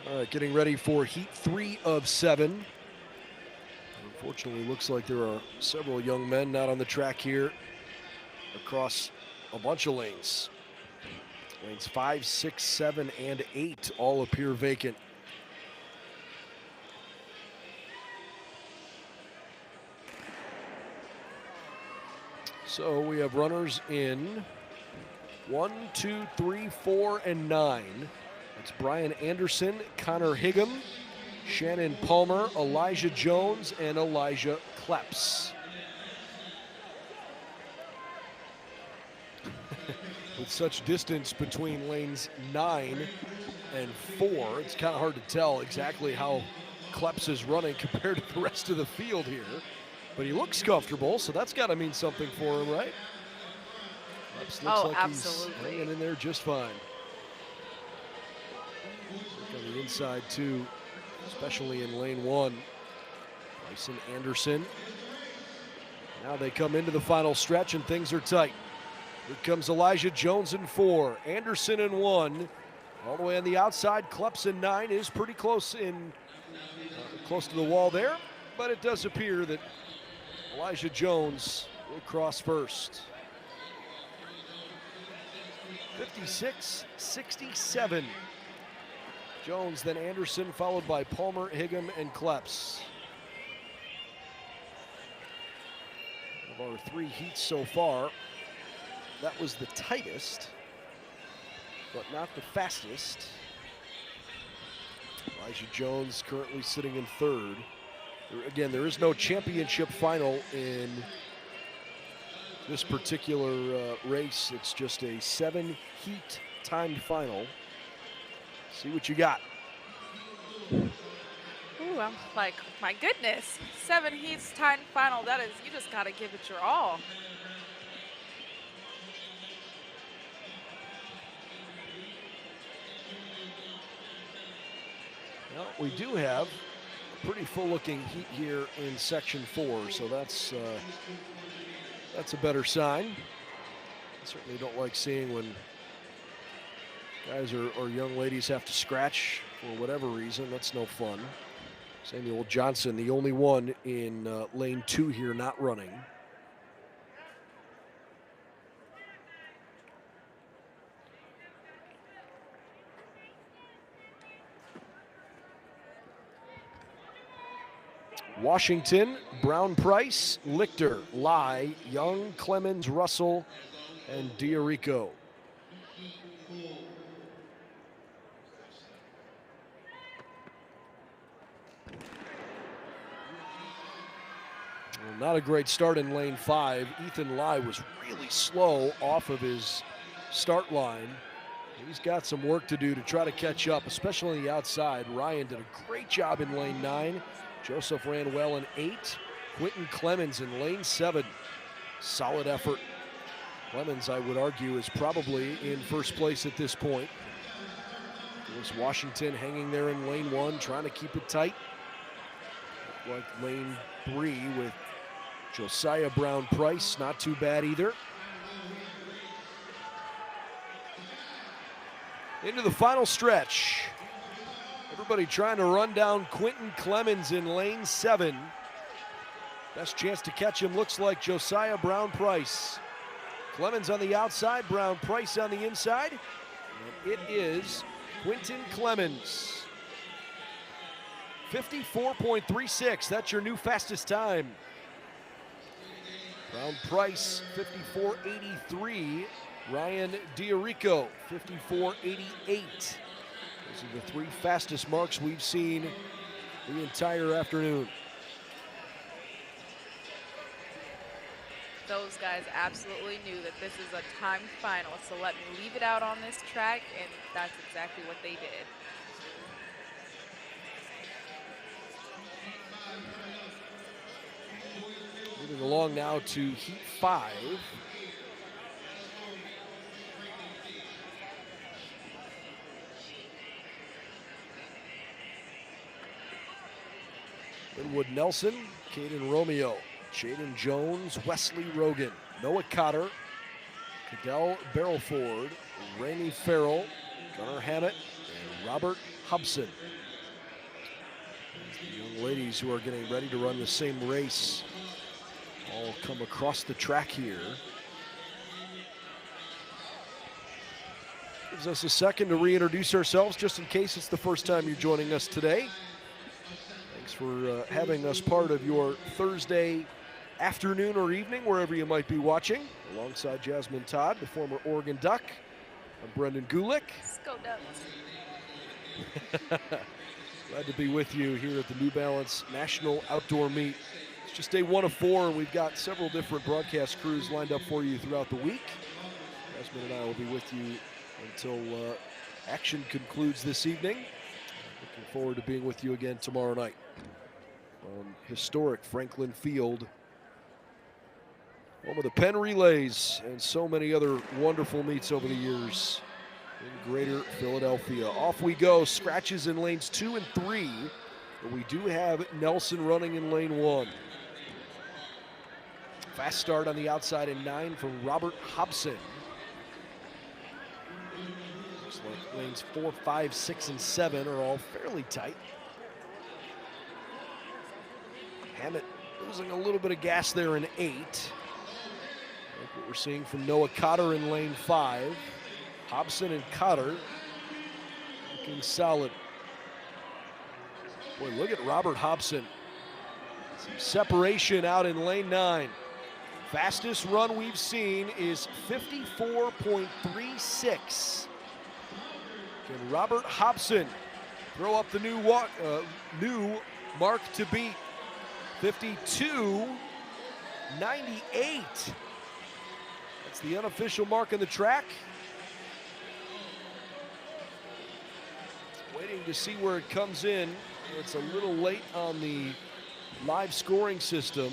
Speaker 1: All right, getting ready for Heat 3 of 7. Unfortunately, looks like there are several young men not on the track here across a bunch of lanes. Lanes 5, 6, 7, and 8 all appear vacant. So we have runners in 1, 2, 3, 4, and 9. It's Brian Anderson, Connor Higham, Shannon Palmer, Elijah Jones, and Elijah Kleps. With such distance between lanes 9 and 4, it's kind of hard to tell exactly how Kleps is running compared to the rest of the field here. But he looks comfortable, so that's got to mean something for him, right? Kleps looks like
Speaker 2: absolutely.
Speaker 1: He's hanging in there just fine. On the inside too, especially in lane 1. Bryson Anderson. Now they come into the final stretch and things are tight. Here comes Elijah Jones in 4, Anderson in 1. All the way on the outside, Kleps in 9 is pretty close close to the wall there, but it does appear that Elijah Jones will cross first. 56-67. Jones, then Anderson, followed by Palmer, Higham, and Kleps. Of our 3 heats so far, that was the tightest, but not the fastest. Elijah Jones currently sitting in 3rd. Again, there is no championship final in this particular race. It's just a 7-heat timed final. See what you got.
Speaker 2: Ooh, I'm like, my goodness, 7 heats timed final. That is, you just got to give it your all.
Speaker 1: Well, we do have a pretty full-looking heat here in section 4, so that's a better sign. I certainly don't like seeing when guys or young ladies have to scratch for whatever reason. That's no fun. Samuel Johnson, the only one in lane 2 here not running. Washington, Brown Price, Lichter, Lai, Young, Clemens, Russell, and Diorico. Well, not a great start in lane 5. Ethan Lai was really slow off of his start line. He's got some work to do to try to catch up, especially on the outside. Ryan did a great job in lane 9. Joseph ran well in 8. Quentin Clemens in lane 7. Solid effort. Clemens, I would argue, is probably in first place at this point. There's Washington hanging there in lane 1, trying to keep it tight. Like lane 3 with Josiah Brown Price, not too bad either. Into the final stretch. Everybody trying to run down Quentin Clemens in lane 7. Best chance to catch him looks like Josiah Brown Price. Clemens on the outside, Brown Price on the inside. And it is Quentin Clemens. 54.36, that's your new fastest time. Brown Price, 54.83. Ryan Diorico, 54.88. Those are the 3 fastest marks we've seen the entire afternoon.
Speaker 2: Those guys absolutely knew that this is a timed final, so let me leave it out on this track, and that's exactly what they did.
Speaker 1: Moving along now to heat 5. Linwood Nelson, Caden Romeo, Jaden Jones, Wesley Rogan, Noah Cotter, Cadell Barrelford, Rainey Farrell, Gunnar Hammett, and Robert Hobson. The young ladies who are getting ready to run the same race all come across the track here. Gives us a second to reintroduce ourselves, just in case it's the first time you're joining us today. Thanks for having us part of your Thursday afternoon or evening, wherever you might be watching. Alongside Jasmine Todd, the former Oregon Duck. I'm Brendan Gulick.
Speaker 2: Let's go Ducks.
Speaker 1: Glad to be with you here at the New Balance National Outdoor Meet. It's just day 1 of 4, and we've got several different broadcast crews lined up for you throughout the week. Jasmine and I will be with you until action concludes this evening. Looking forward to being with you again tomorrow night on historic Franklin Field, home of the Penn Relays and so many other wonderful meets over the years in greater Philadelphia. Off we go, scratches in lanes 2 and 3, but we do have Nelson running in lane 1. Fast start on the outside in 9 from Robert Hobson. Looks like lanes 4, 5, 6, and 7 are all fairly tight. Hammett losing a little bit of gas there in 8. Like what we're seeing from Noah Cotter in lane 5. Hobson and Cotter looking solid. Boy, look at Robert Hobson. Some separation out in lane 9. Fastest run we've seen is 54.36. Can Robert Hobson throw up the new mark to beat? 52.98. That's the unofficial mark on the track. Waiting to see where it comes in. It's a little late on the live scoring system.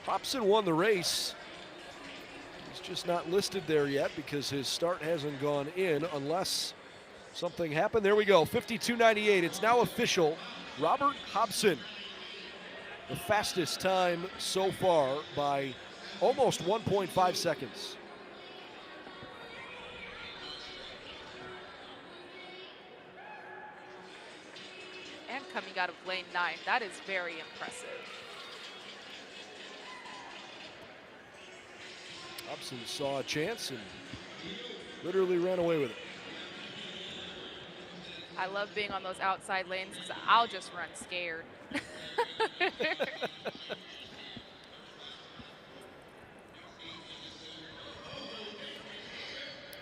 Speaker 1: Hobson won the race. He's just not listed there yet because his start hasn't gone in unless something happened. There we go, 52.98. It's now official. Robert Hobson, the fastest time so far by almost 1.5 seconds.
Speaker 2: And coming out of lane 9, that is very impressive.
Speaker 1: Hobson saw a chance and literally ran away with it.
Speaker 2: I love being on those outside lanes because I'll just run scared.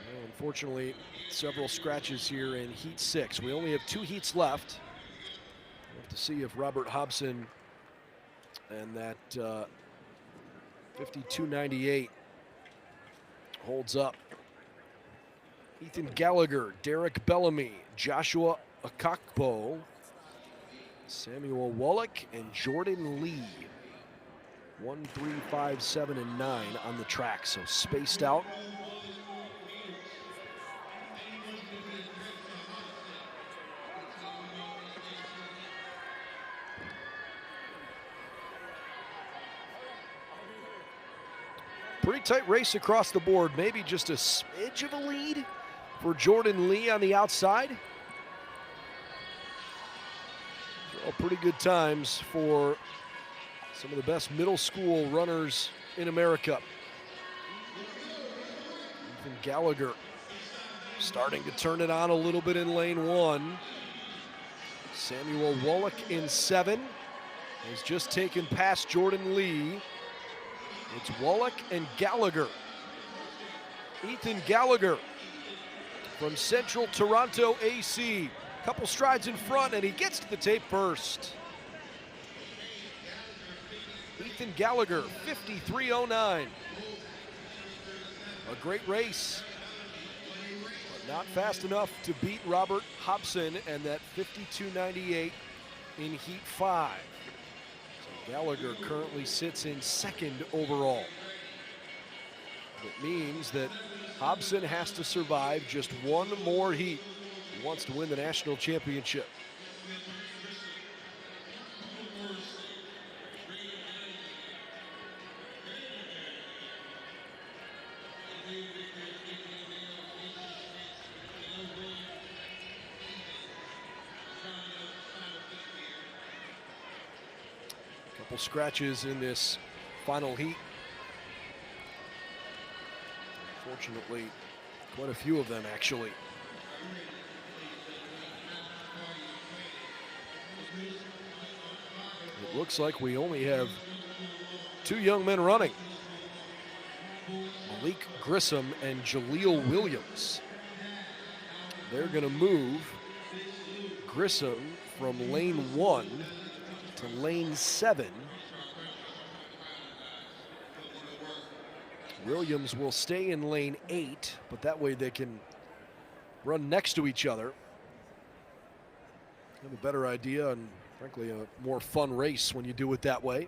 Speaker 1: Well, unfortunately, several scratches here in heat 6. We only have 2 heats left. We'll have to see if Robert Hobson and that 52.98 holds up. Ethan Gallagher, Derek Bellamy, Joshua Akakbo, Samuel Wallach, and Jordan Lee. 1, 3, 5, 7, and 9 on the track, so spaced out. Pretty tight race across the board. Maybe just a smidge of a lead for Jordan Lee on the outside. All pretty good times for some of the best middle school runners in America. Ethan Gallagher starting to turn it on a little bit in lane 1. Samuel Wallach in 7 has just taken past Jordan Lee. It's Wallach and Gallagher. Ethan Gallagher from Central Toronto AC. Couple strides in front and he gets to the tape first. Ethan Gallagher, 53.09. A great race, but not fast enough to beat Robert Hobson and that 52.98 in heat 5. Gallagher currently sits in 2nd overall. It means that Hobson has to survive just 1 more heat. He wants to win the national championship. Couple scratches in this final heat. Fortunately, quite a few of them actually. It looks like we only have 2 young men running. Malik Grissom and Jaleel Williams. They're gonna move Grissom from lane 1 to lane 7. Williams will stay in lane 8, but that way they can run next to each other. Have a better idea and frankly a more fun race when you do it that way.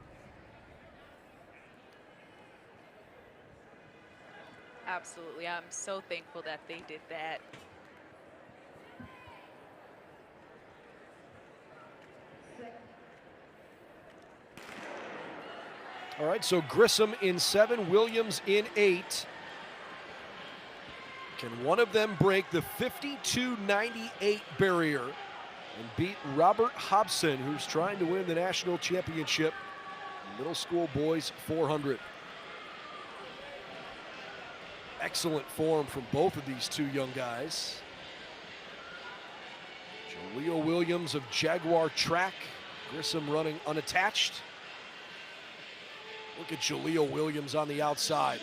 Speaker 2: Absolutely, I'm so thankful that they did that.
Speaker 1: All right, so Grissom in 7, Williams in 8. Can one of them break the 52.98 barrier and beat Robert Hobson, who's trying to win the national championship Middle school boys 400. Excellent form from both of these two young guys. Jaleel Williams of Jaguar Track. Grissom running unattached. Look at Jaleel Williams on the outside.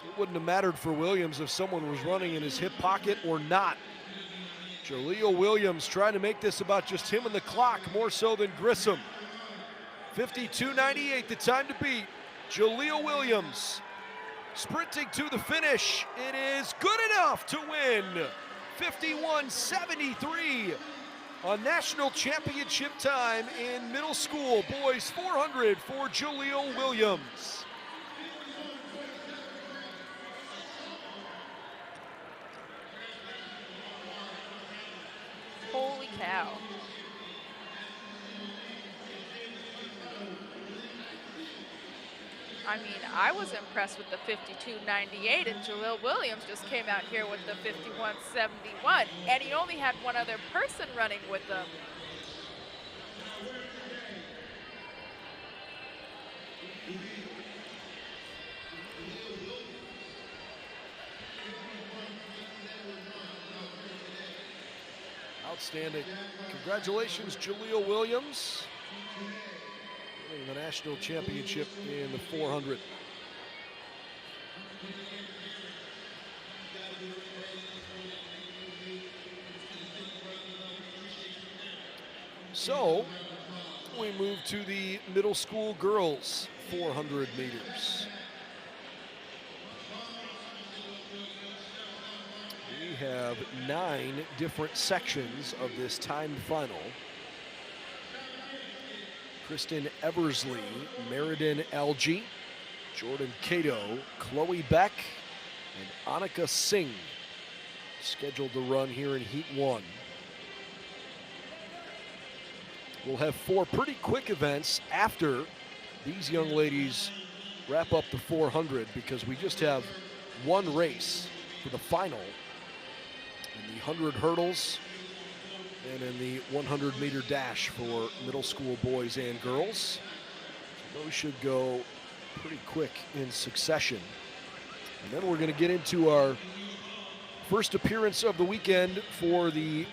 Speaker 1: It wouldn't have mattered for Williams if someone was running in his hip pocket or not. Jaleel Williams trying to make this about just him and the clock more so than Grissom. 52.98, the time to beat. Jaleel Williams sprinting to the finish. It is good enough to win. 51.73. A national championship time in middle school boys 400 for Jaleel Williams.
Speaker 2: Holy cow. I mean, I was impressed with the 52.98, and Jaleel Williams just came out here with the 51.71, and he only had one other person running with him.
Speaker 1: Outstanding. Congratulations, Jaleel Williams. Winning the national championship in the 400. So, we move to the middle school girls 400 meters. We have 9 different sections of this timed final. Kristen Eversley, Meriden Algie, Jordan Cato, Chloe Beck, and Annika Singh scheduled to run here in Heat 1. We'll have 4 pretty quick events after these young ladies wrap up the 400 because we just have one race for the final in the 100 hurdles and in the 100-meter dash for middle school boys and girls. So those should go pretty quick in succession. And then we're going to get into our first appearance of the weekend for the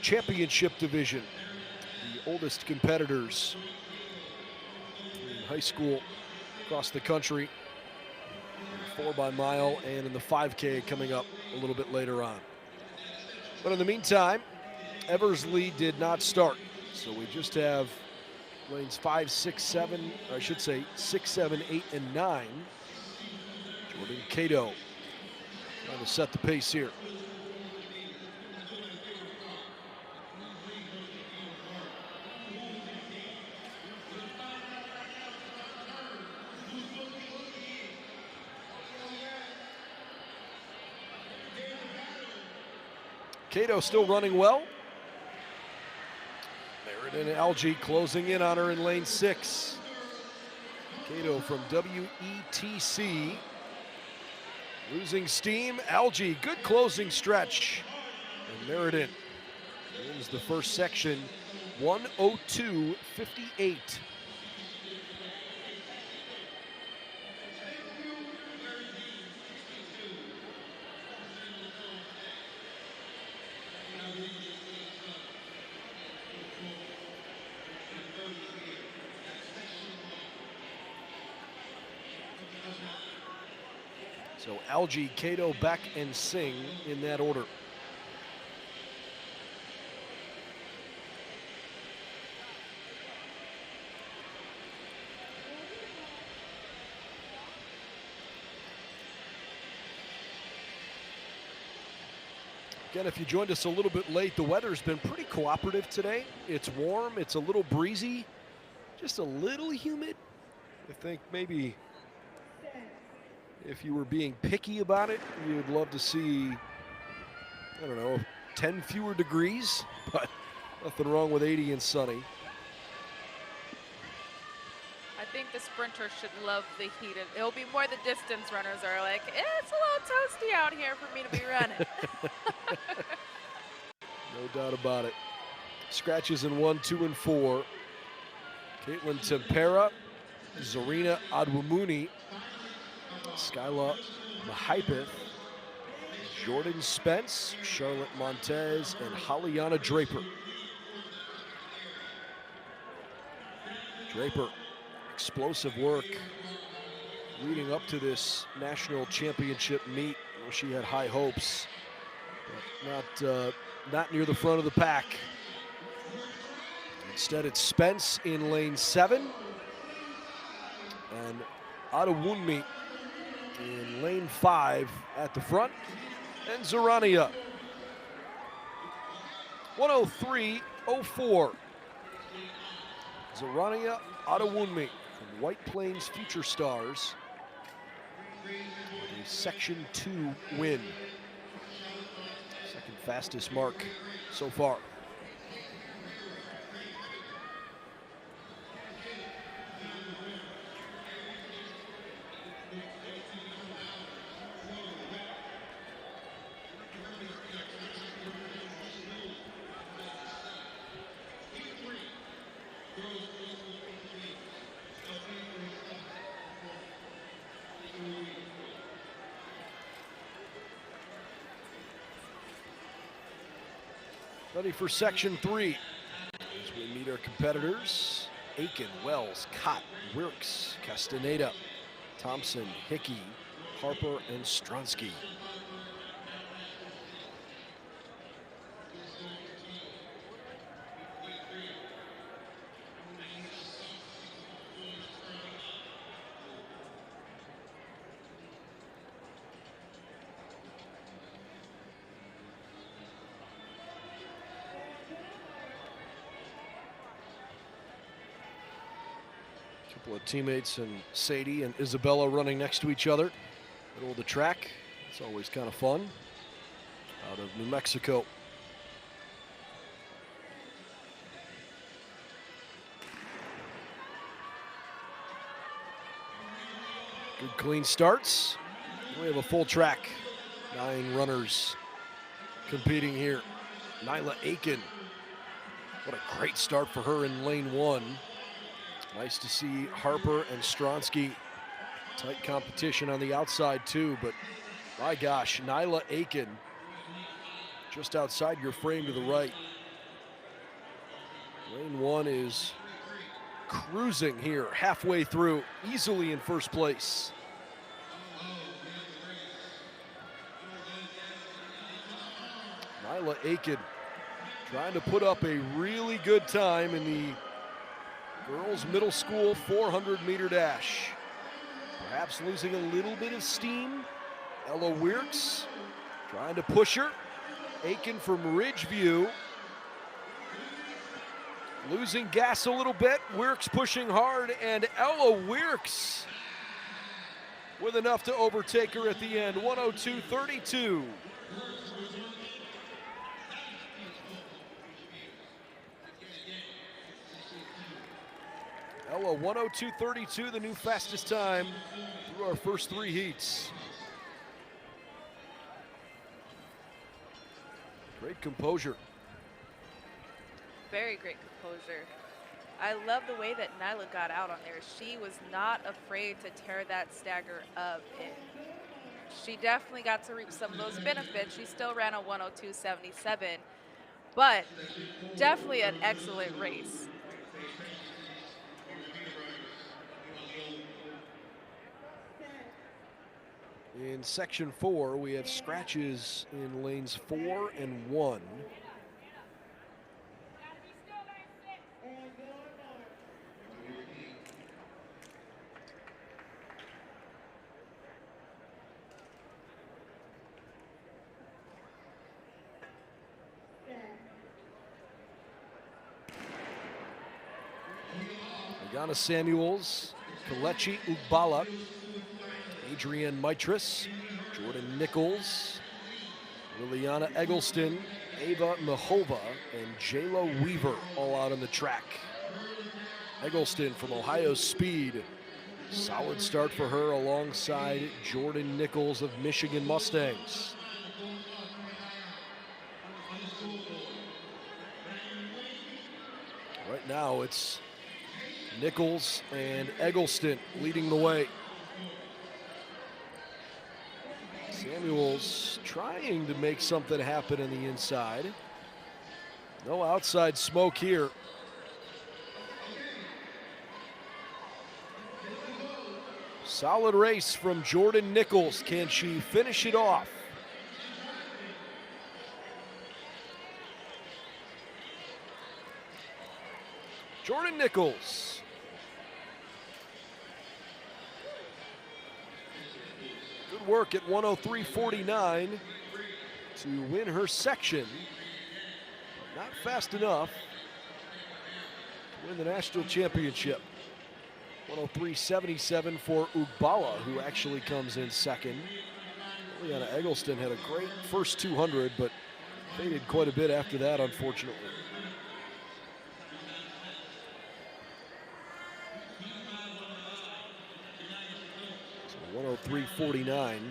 Speaker 1: championship division. The oldest competitors in high school across the country, 4 by mile and in the 5K coming up a little bit later on. But in the meantime, Eversley did not start, so we just have lanes 5, 6, 7, or I should say 6, 7, 8, and 9. Jordan Cato trying to set the pace here. Cato still running well. Meriden Algie closing in on her in lane 6. Cato from WETC losing steam. Algie, good closing stretch. And Meriden wins the first section, 1:02.58. So Algie, Cato, Beck, and Singh in that order. Again, if you joined us a little bit late, the weather's been pretty cooperative today. It's warm, it's a little breezy, just a little humid. I think maybe if you were being picky about it, you'd love to see, I don't know, 10 fewer degrees, but nothing wrong with 80 and sunny.
Speaker 2: I think the sprinters should love the heat. It'll be more the distance runners are like, it's a little toasty out here for me to be running.
Speaker 1: No doubt about it. Scratches in 1, 2, and 4. Caitlin Tempera, Zarina Adwamuni, Skyla Mahipith, Jordan Spence, Charlotte Montez, and Holliana Draper. Draper, explosive work leading up to this national championship meet. Well, she had high hopes, but not near the front of the pack. Instead, it's Spence in lane 7 and Adewunmi in lane 5 at the front, and Zarania 103.04. Zarania Adewunmi from White Plains Future Stars with a Section 2 win. Second fastest mark so far. Ready for Section 3 as we meet our competitors. Aiken, Wells, Cott, Wirks, Castaneda, Thompson, Hickey, Harper, and Stronsky. Couple of teammates and Sadie and Isabella running next to each other. Middle of the track. It's always kind of fun. Out of New Mexico. Good clean starts. We have a full track. 9 runners competing here. Nyla Aiken. What a great start for her in lane 1. Nice to see Harper and Stronsky. Tight competition on the outside too, but my gosh, Nyla Aiken just outside your frame to the right. Lane 1 is cruising here, halfway through, easily in first place. Nyla Aiken trying to put up a really good time in the girls middle school 400-meter dash. Perhaps losing a little bit of steam. Ella Wirks trying to push her. Aiken from Ridgeview losing gas a little bit. Wirks pushing hard, and Ella Wirks with enough to overtake her at the end. 102.32. Ella, 102.32, the new fastest time through our first 3 heats. Great composure.
Speaker 2: Very great composure. I love the way that Nyla got out on there. She was not afraid to tear that stagger up. And she definitely got to reap some of those benefits. She still ran a 102.77, but definitely an excellent race.
Speaker 1: In Section 4, we have scratches in lanes 4 and 1. Agana Samuels, Kalechi Ugbala, Adrienne Mitris, Jordan Nichols, Liliana Eggleston, Ava Mahova, and Jayla Weaver all out on the track. Eggleston from Ohio Speed. Solid start for her alongside Jordan Nichols of Michigan Mustangs. Right now it's Nichols and Eggleston leading the way. Samuels trying to make something happen in the inside. No outside smoke here. Solid race from Jordan Nichols. Can she finish it off? Jordan Nichols. Good work at 103.49 to win her section. Not fast enough to win the national championship. 103.77 for Ugbala, who actually comes in second. Liana Eggleston had a great first 200, but faded quite a bit after that, unfortunately. 103.49 from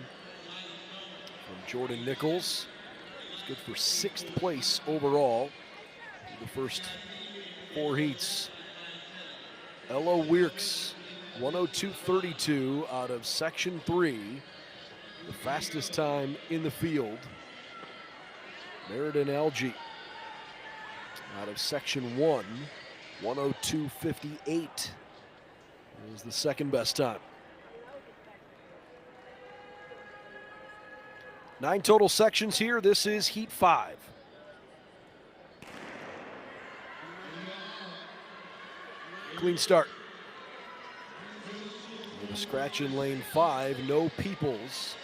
Speaker 1: Jordan Nichols. It's good for 6th place overall in the first 4 heats. Ella Weirks, 102.32 out of section 3, the fastest time in the field. Meriden Algie out of section 1, 102.58 is the second best time. 9 total sections here. This is heat 5. Clean start. With a scratch in lane 5, no Peoples,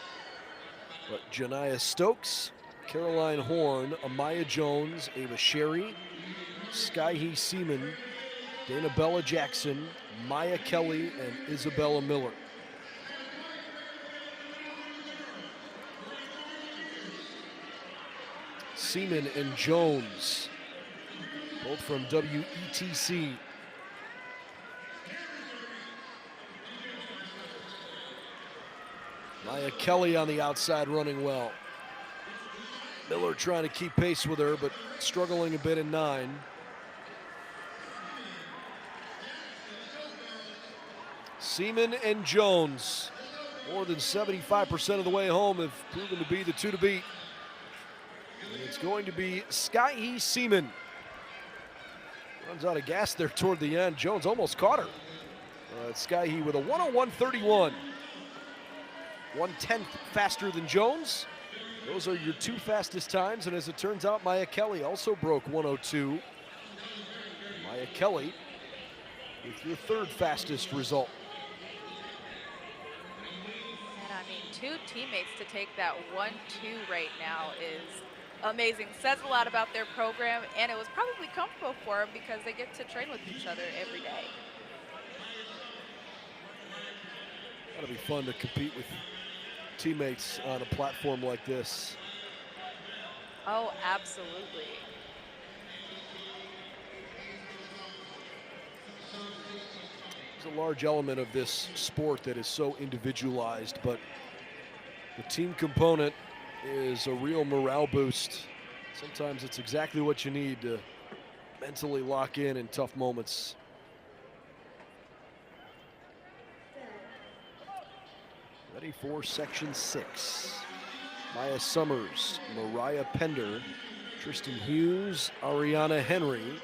Speaker 1: but Janiyah Stokes, Caroline Horn, Amaya Jones, Ava Sherry, Skyhee Seaman, Dana Bella Jackson, Maya Kelly, and Isabella Miller. Seaman and Jones, both from WETC. Maya Kelly on the outside running well. Miller trying to keep pace with her, but struggling a bit in 9. Seaman and Jones, more than 75% of the way home, have proven to be the 2 to beat. And it's going to be Skyhee Seaman. Runs out of gas there toward the end. Jones almost caught her. Skyhee with a 101.31. 1/10 faster than Jones. Those are your 2 fastest times, and as it turns out, Maya Kelly also broke 102. Maya Kelly with your 3rd fastest result.
Speaker 2: And I mean, 2 teammates to take that 1-2 right now is amazing. Says a lot about their program, and it was probably comfortable for them because they get to train with each other every day.
Speaker 1: That'll be fun to compete with teammates on a platform like this.
Speaker 2: Oh, absolutely.
Speaker 1: There's a large element of this sport that is so individualized, but the team component is a real morale boost. Sometimes it's exactly what you need to mentally lock in tough moments. Ready for section 6. Maya Summers, Mariah Pender, Tristan Hughes, Ariana Henry,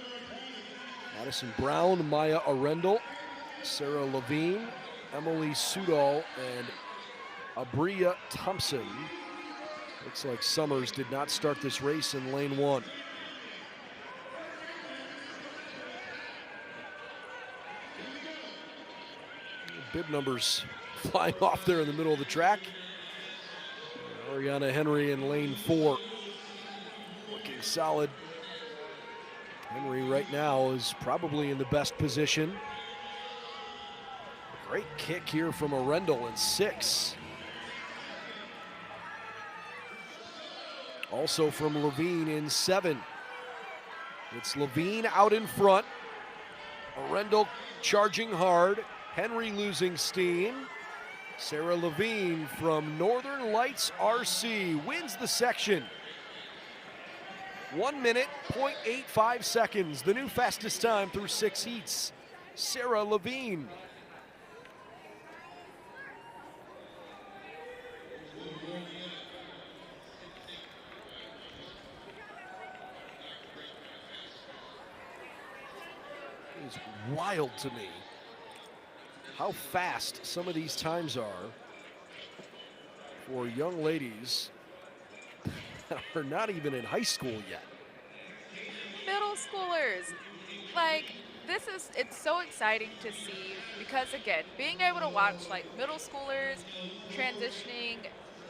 Speaker 1: Madison Brown, Maya Arendel, Sarah Levine, Emily Sudol, and Abria Thompson. Looks like Summers did not start this race in lane 1. Bib numbers flying off there in the middle of the track. Ariana Henry in lane 4. Looking solid. Henry right now is probably in the best position. Great kick here from Arendel in 6. Also from Levine in 7. It's Levine out in front. Arendel charging hard. Henry losing steam. Sarah Levine from Northern Lights RC wins the section. 1 minute, 0.85 seconds, the new fastest time through 6 heats. Sarah Levine. It's wild to me how fast some of these times are for young ladies that are not even in high school yet.
Speaker 2: Middle schoolers. Like, it's so exciting to see because, again, being able to watch like middle schoolers transitioning,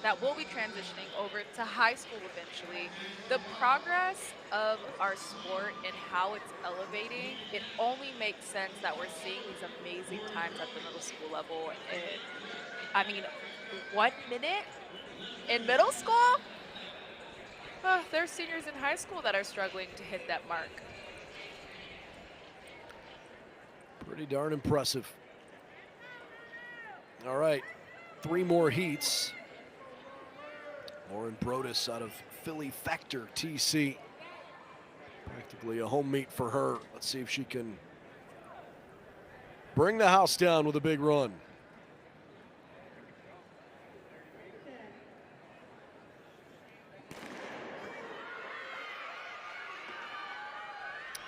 Speaker 2: that will be transitioning over to high school eventually, the progress of our sport and how it's elevating, it only makes sense that we're seeing these amazing times at the middle school level. And I mean, 1 minute in middle school? There's seniors in high school that are struggling to hit that mark.
Speaker 1: Pretty darn impressive. All right, 3 more heats. Lauren Brodus out of Philly Factor TC. Practically a home meet for her. Let's see if she can bring the house down with a big run.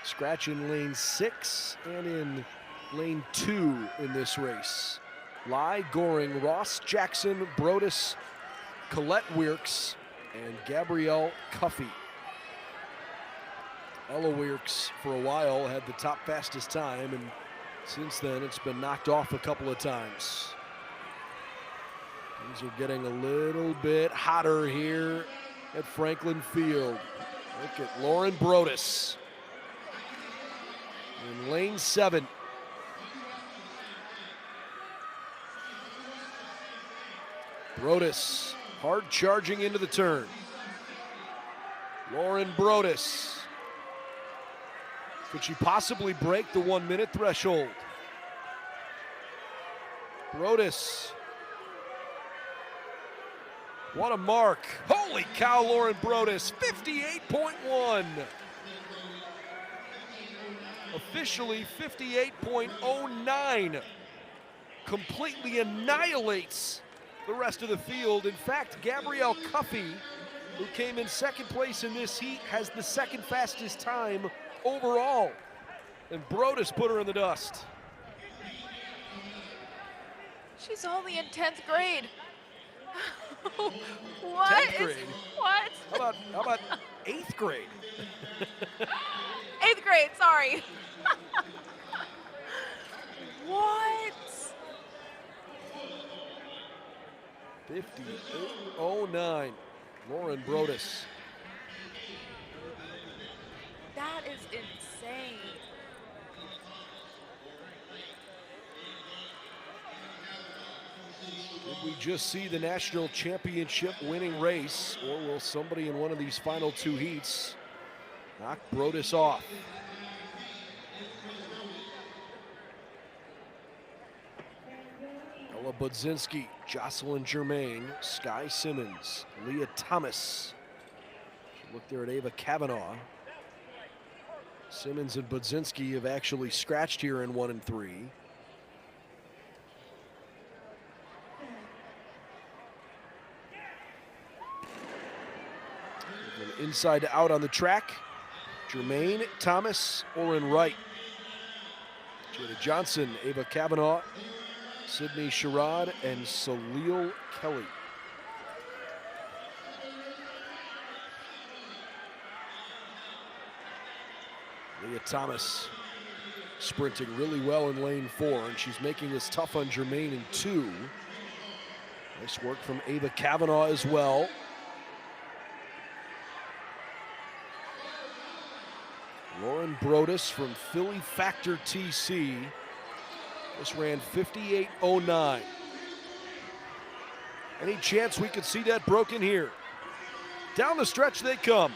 Speaker 1: Scratch in lane 6 and in lane 2 in this race. Lai, Goring, Ross, Jackson, Brodus, Colette Weirks, and Gabrielle Cuffey. Ella Weirks, for a while, had the top fastest time, and since then it's been knocked off a couple of times. Things are getting a little bit hotter here at Franklin Field. Look at Lauren Brodus in lane 7. Brodus hard charging into the turn. Lauren Brodus. Could she possibly break the 1-minute threshold? Brodus. What a mark. Holy cow, Lauren Brodus, 58.1. Officially 58.09. Completely annihilates the rest of the field. In fact, Gabrielle Cuffey, who came in second place in this heat, has the second fastest time overall. And Brodus put her in the dust.
Speaker 2: She's only in 10th grade. What?
Speaker 1: 10th grade?
Speaker 2: What?
Speaker 1: How about 8th grade?
Speaker 2: 8th grade, sorry. What?
Speaker 1: 58.09. Lauren Brodus.
Speaker 2: That is insane.
Speaker 1: Did we just see the national championship winning race, or will somebody in one of these final 2 heats knock Brodus off? Ella Budzinski, Jocelyn Germain, Sky Simmons, Leah Thomas. Look there at Ava Kavanaugh. Simmons and Budzinski have actually scratched here in 1 and 3. Inside to out on the track. Germain, Thomas, Oren Wright. Jada Johnson, Ava Kavanaugh, Sydney Sherrod, and Salil Kelly. Leah Thomas sprinting really well in lane 4, and she's making this tough on Germain in 2. Nice work from Ava Kavanaugh as well. Lauren Brodus from Philly Factor TC just ran 58.09. Any chance we could see that broken here? Down the stretch they come.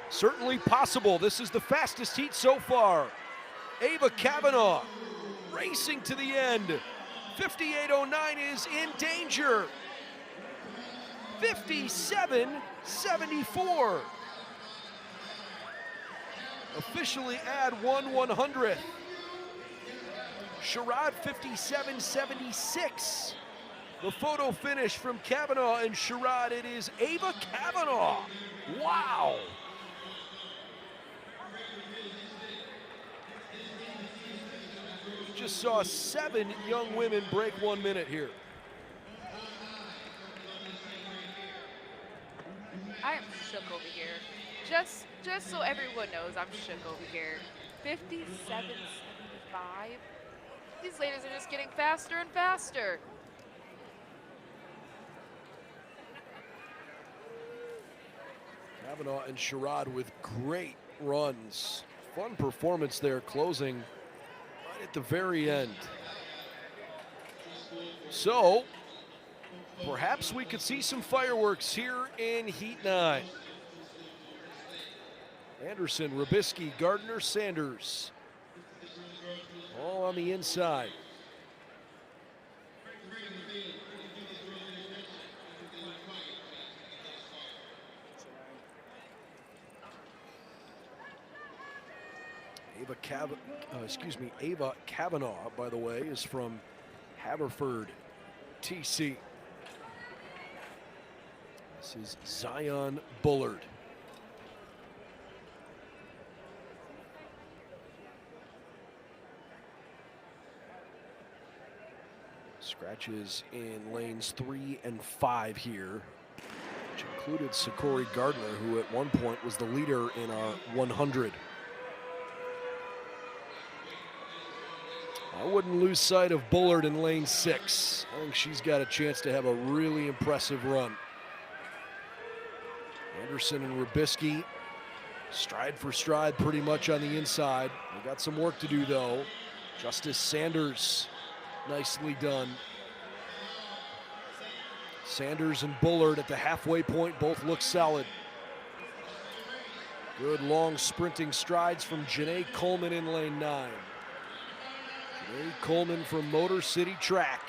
Speaker 1: Certainly possible. This is the fastest heat so far. Ava Kavanaugh racing to the end. 58.09 is in danger. 57.74. Officially add 1/100th. Sherrod 57.76. The photo finish from Kavanaugh and Sherrod, it is Ava Kavanaugh. Wow. Just saw 7 young women break 1 minute here.
Speaker 2: I am shook over here. Just so everyone knows, I'm shook over here. 57.75. These ladies are just getting faster and faster.
Speaker 1: Kavanaugh and Sherrod with great runs. Fun performance there, closing right at the very end. So, perhaps we could see some fireworks here in Heat 9. Anderson, Rybicki, Gardner, Sanders, all on the inside. Ava Kavanaugh, by the way, is from Haverford, TC. This is Zion Bullard. Scratches in lanes 3 and 5 here, which included Sakori Gardner, who at one point was the leader in our 100. I wouldn't lose sight of Bullard in lane 6. I think she's got a chance to have a really impressive run. Anderson and Rybicki, stride for stride pretty much on the inside. They got some work to do though. Justice Sanders, nicely done. Sanders and Bullard at the halfway point both look solid. Good long sprinting strides from Janae Coleman in lane 9. Janae Coleman from Motor City Track.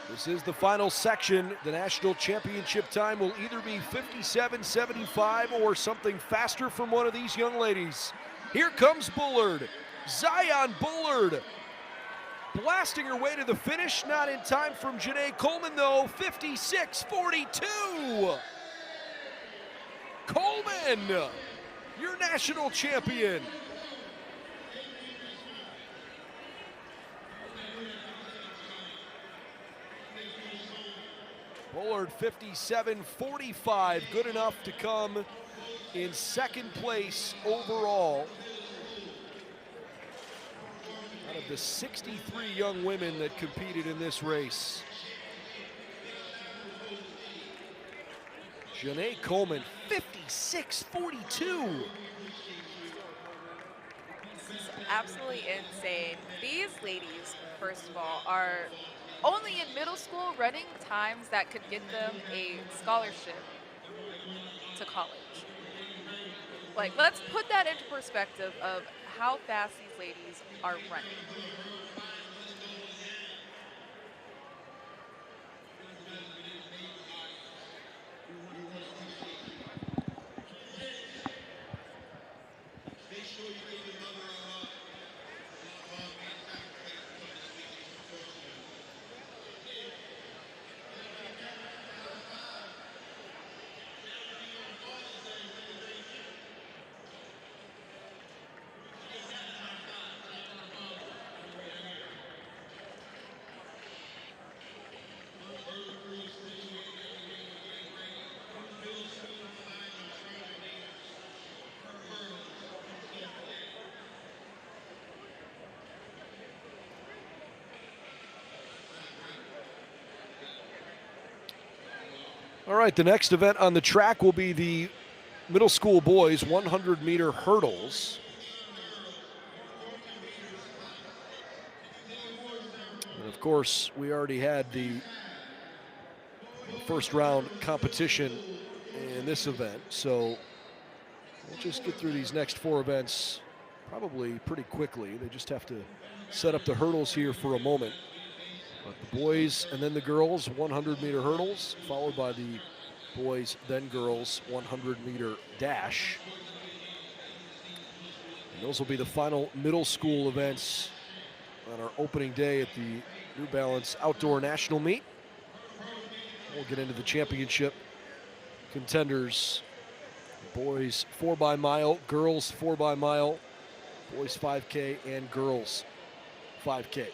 Speaker 1: This is the final section. The national championship time will either be 57.75 or something faster from one of these young ladies. Here comes Bullard. Zion Bullard blasting her way to the finish. Not in time from Janae Coleman though. 56.42. Coleman, your national champion. Bullard 57.45, good enough to come in second place overall. Out of the 63 young women that competed in this race. Janae Coleman, 56.42.
Speaker 2: This is absolutely insane. These ladies, first of all, are only in middle school running times that could get them a scholarship to college. Like, let's put that into perspective of how fast these ladies are running.
Speaker 1: All right, the next event on the track will be the middle school boys 100-meter hurdles. And of course, we already had the first round competition in this event, so we'll just get through these next 4 events probably pretty quickly. They just have to set up the hurdles here for a moment. But the boys and then the girls 100-meter hurdles, followed by the boys then girls 100-meter dash. And those will be the final middle school events on our opening day at the New Balance Outdoor National Meet. We'll get into the championship contenders. Boys 4x mile, girls 4x mile, boys 5K and girls 5K.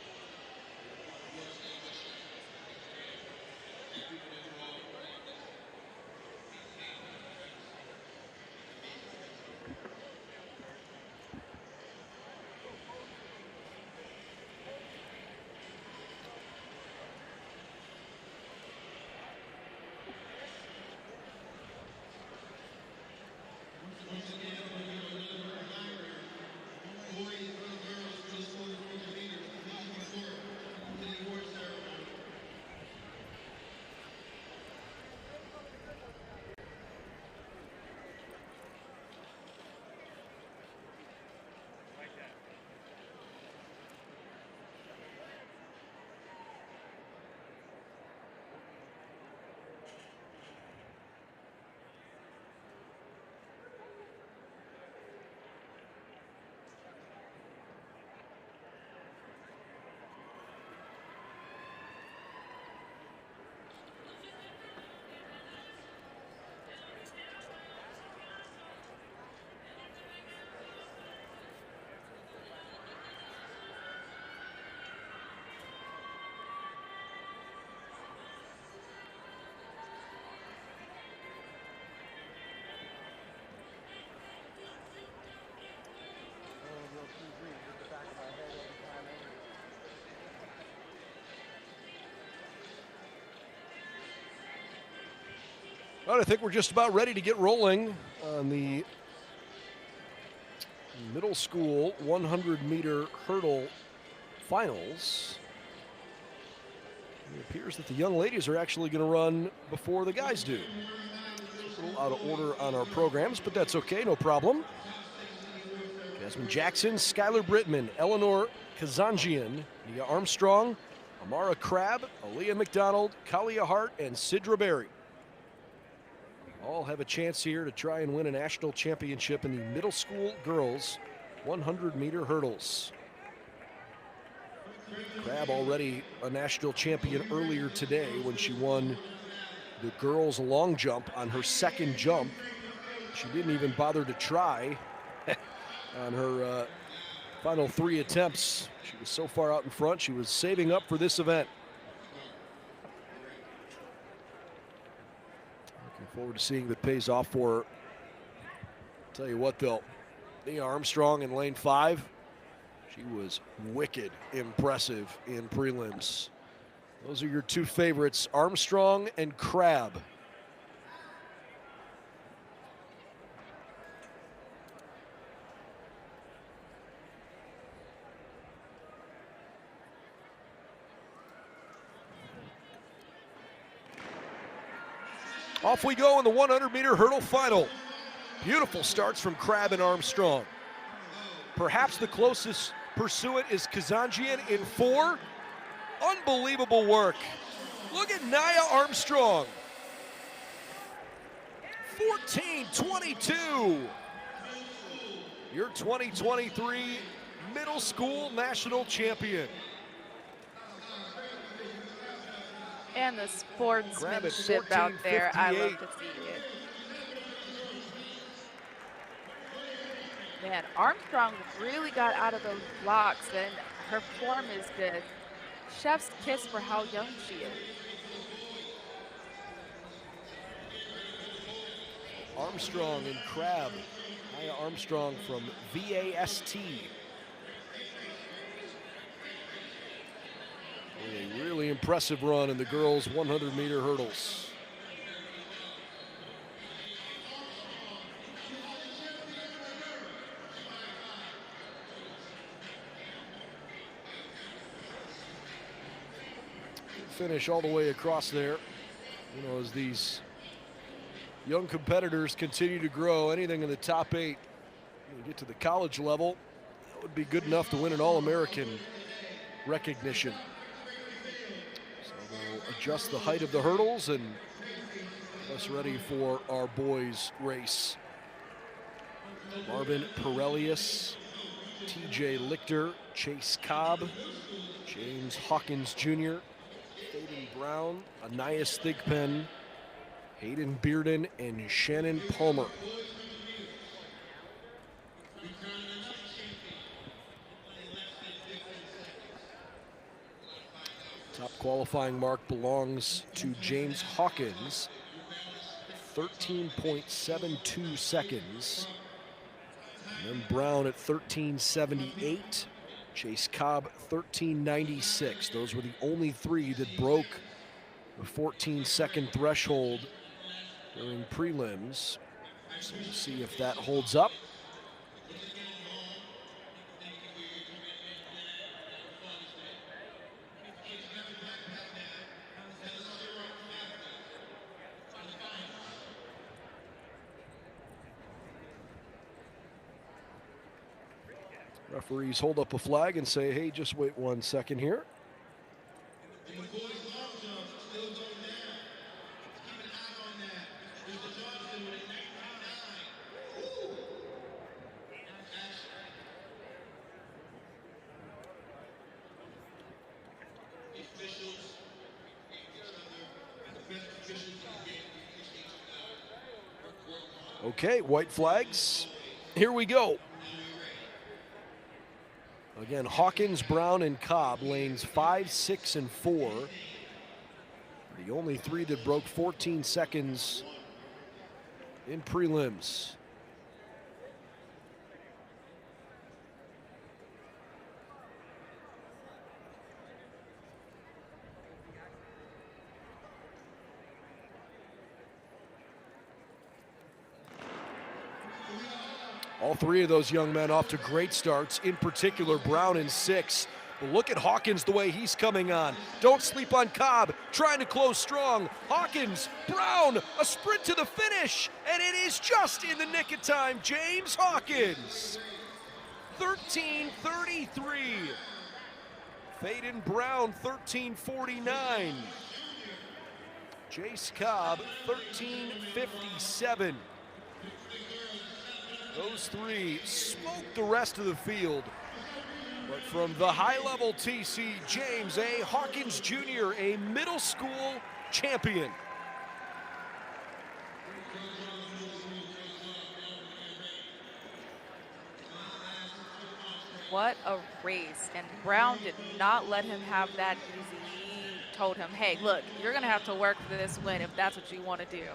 Speaker 1: Well, I think we're just about ready to get rolling on the middle school 100-meter hurdle finals. It appears that the young ladies are actually going to run before the guys do. It's a little out of order on our programs, but that's okay, no problem. Jasmine Jackson, Skylar Brittman, Eleanor Kazanjian, Nia Armstrong, Amara Crabb, Aaliyah McDonald, Kalia Hart, and Sidra Berry all have a chance here to try and win a national championship in the middle school girls 100-meter hurdles. Crabb already a national champion earlier today when she won the girls long jump on her second jump. She didn't even bother to try on her final 3 attempts. She was so far out in front, she was saving up for this event. Forward to seeing if it pays off for her. Tell you what though, Nia Armstrong in lane 5, she was wicked impressive in prelims. Those are your 2 favorites, Armstrong and Crabb. Off we go in the 100-meter hurdle final. Beautiful starts from Crabb and Armstrong. Perhaps the closest pursuant is Kazanjian in 4. Unbelievable work. Look at Nia Armstrong. 14:22. Your 2023 middle school national champion.
Speaker 2: And the sportsmanship out there, I love to see it. Man, Armstrong really got out of those blocks, and her form is good. Chef's kiss for how young she is.
Speaker 1: Armstrong and Crabb. Nia Armstrong from VAST. A really impressive run in the girls' 100-meter hurdles. Finish all the way across there. You know, as these young competitors continue to grow, anything in the top 8, you get to the college level, that would be good enough to win an All-American recognition. Adjust the height of the hurdles and get us ready for our boys race. Marvin Perelius TJ Lichter, Chase Cobb, James Hawkins Jr., Faden Brown, Anias Thigpen, Hayden Bearden, and Shannon Palmer. Top qualifying mark belongs to James Hawkins, 13.72 seconds. And then Brown at 13.78. Chase Cobb, 13.96. Those were the only three that broke the 14-second threshold during prelims. So we'll see if that holds up. Referees hold up a flag and say, hey, just wait 1 second here. Okay, white flags. Here we go. Again, Hawkins, Brown, and Cobb, lanes 5, 6, and 4. The only three that broke 14 seconds in prelims. All three of those young men off to great starts, in particular Brown in 6. But look at Hawkins, the way he's coming on. Don't sleep on Cobb, trying to close strong. Hawkins, Brown, a sprint to the finish, and it is just in the nick of time. James Hawkins, 13:33. Faden Brown, 13:49. Jace Cobb, 13:57. Those three smoked the rest of the field. But from the high-level TC, James A. Hawkins Jr., a middle school champion.
Speaker 2: What a race. And Brown did not let him have that easy. He told him, hey, look, you're going to have to work for this win if that's what you want to do.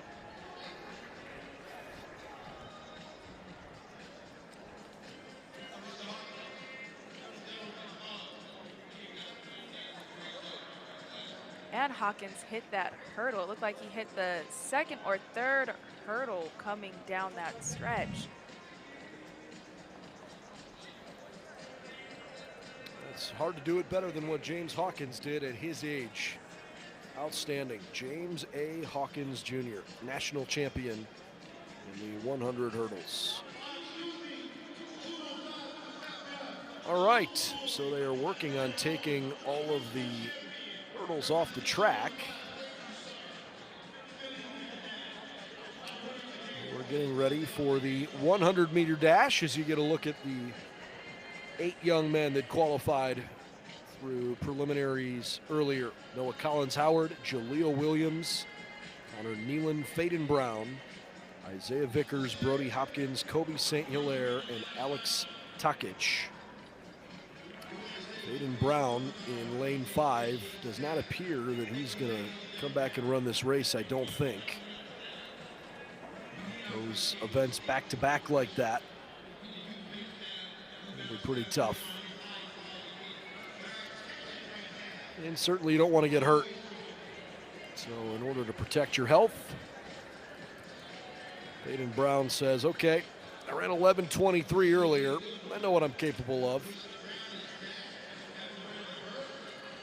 Speaker 2: And Hawkins hit that hurdle. It looked like he hit the second or third hurdle coming down that stretch.
Speaker 1: It's hard to do it better than what James Hawkins did at his age. Outstanding. James A. Hawkins Jr., national champion in the 100 hurdles. All right, so they are working on taking all of the hurdles off the track. We're getting ready for the 100-meter dash as you get a look at the 8 young men that qualified through preliminaries earlier. Noah Collins-Howard, Jaleel Williams, Connor Nealon, Faden Brown, Isaiah Vickers, Brody Hopkins, Kobe St. Hilaire, and Alex Takic. Faden Brown in lane 5. Does not appear that he's going to come back and run this race, I don't think. Those events back-to-back like that will be pretty tough. And certainly you don't want to get hurt. So in order to protect your health, Faden Brown says, okay, I ran 11:23 earlier. I know what I'm capable of.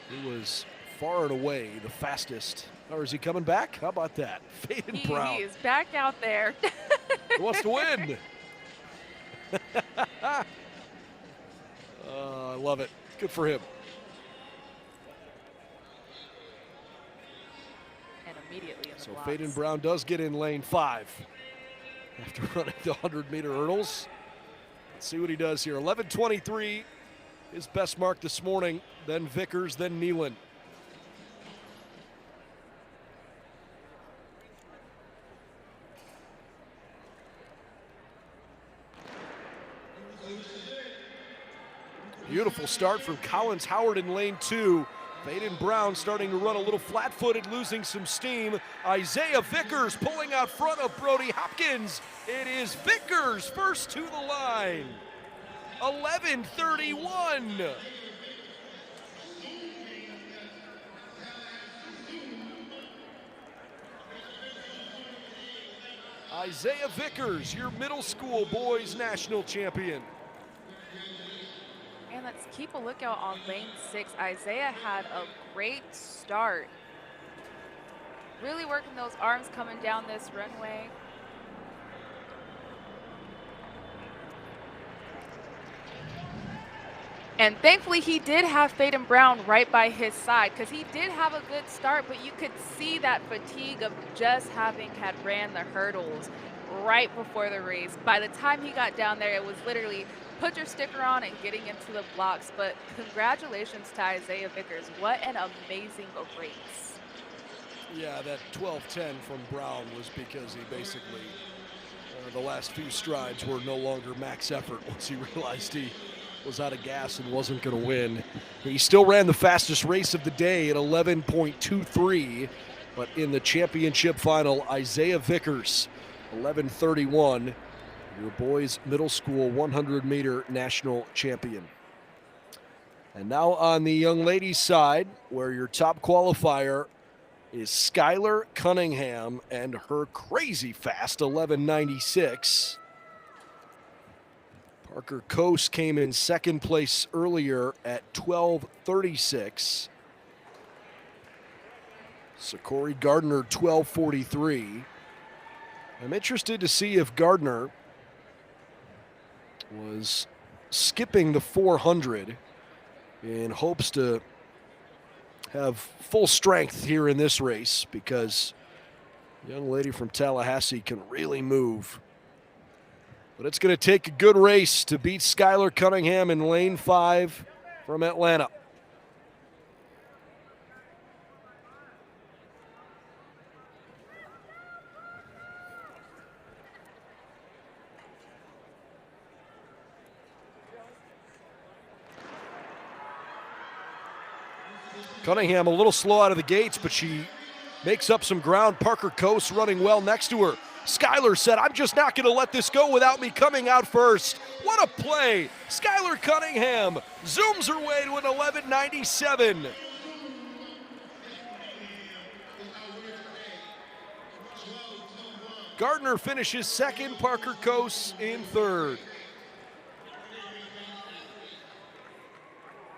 Speaker 1: He was far and away the fastest. Or is he coming back? How about that? Faden Brown.
Speaker 2: He is back out there.
Speaker 1: He wants to win. I love it. Good for him.
Speaker 2: And immediately in the
Speaker 1: So
Speaker 2: blocks.
Speaker 1: Faden Brown does get in lane 5 after running the 100-meter hurdles. Let's Let's see what he does here. 11:23, his best mark this morning. Then Vickers, then Nealon. Beautiful start from Collins Howard in lane 2. Baden Brown starting to run a little flat-footed, losing some steam. Isaiah Vickers pulling out front of Brody Hopkins. It is Vickers first to the line. 11:31. Isaiah Vickers, your middle school boys national champion.
Speaker 2: And let's keep a lookout on lane 6. Isaiah had a great start. Really working those arms coming down this runway. And thankfully he did have Baden Brown right by his side, because he did have a good start, but you could see that fatigue of just having had ran the hurdles right before the race. By the time he got down there, it was literally put your sticker on and getting into the blocks. But congratulations to Isaiah Vickers. What an amazing race.
Speaker 1: Yeah, that 12:10 from Brown was because he basically, the last few strides were no longer max effort once he realized he was out of gas and wasn't going to win. He still ran the fastest race of the day at 11:23, but in the championship final, Isaiah Vickers, 11:31, your boys middle school 100-meter national champion. And now on the young ladies' side, where your top qualifier is Skylar Cunningham and her crazy fast 11:96. Parker Coase came in second place earlier at 12:36. Sakori Gardner 12:43. I'm interested to see if Gardner was skipping the 400 in hopes to have full strength here in this race, because the young lady from Tallahassee can really move. But it's going to take a good race to beat Skylar Cunningham in lane 5 from Atlanta. Cunningham a little slow out of the gates, but she makes up some ground. Parker Coase running well next to her. Skylar said, "I'm just not going to let this go without me coming out first." What a play. Skylar Cunningham zooms her way to an 11:97. Gardner finishes second, Parker Coase in third.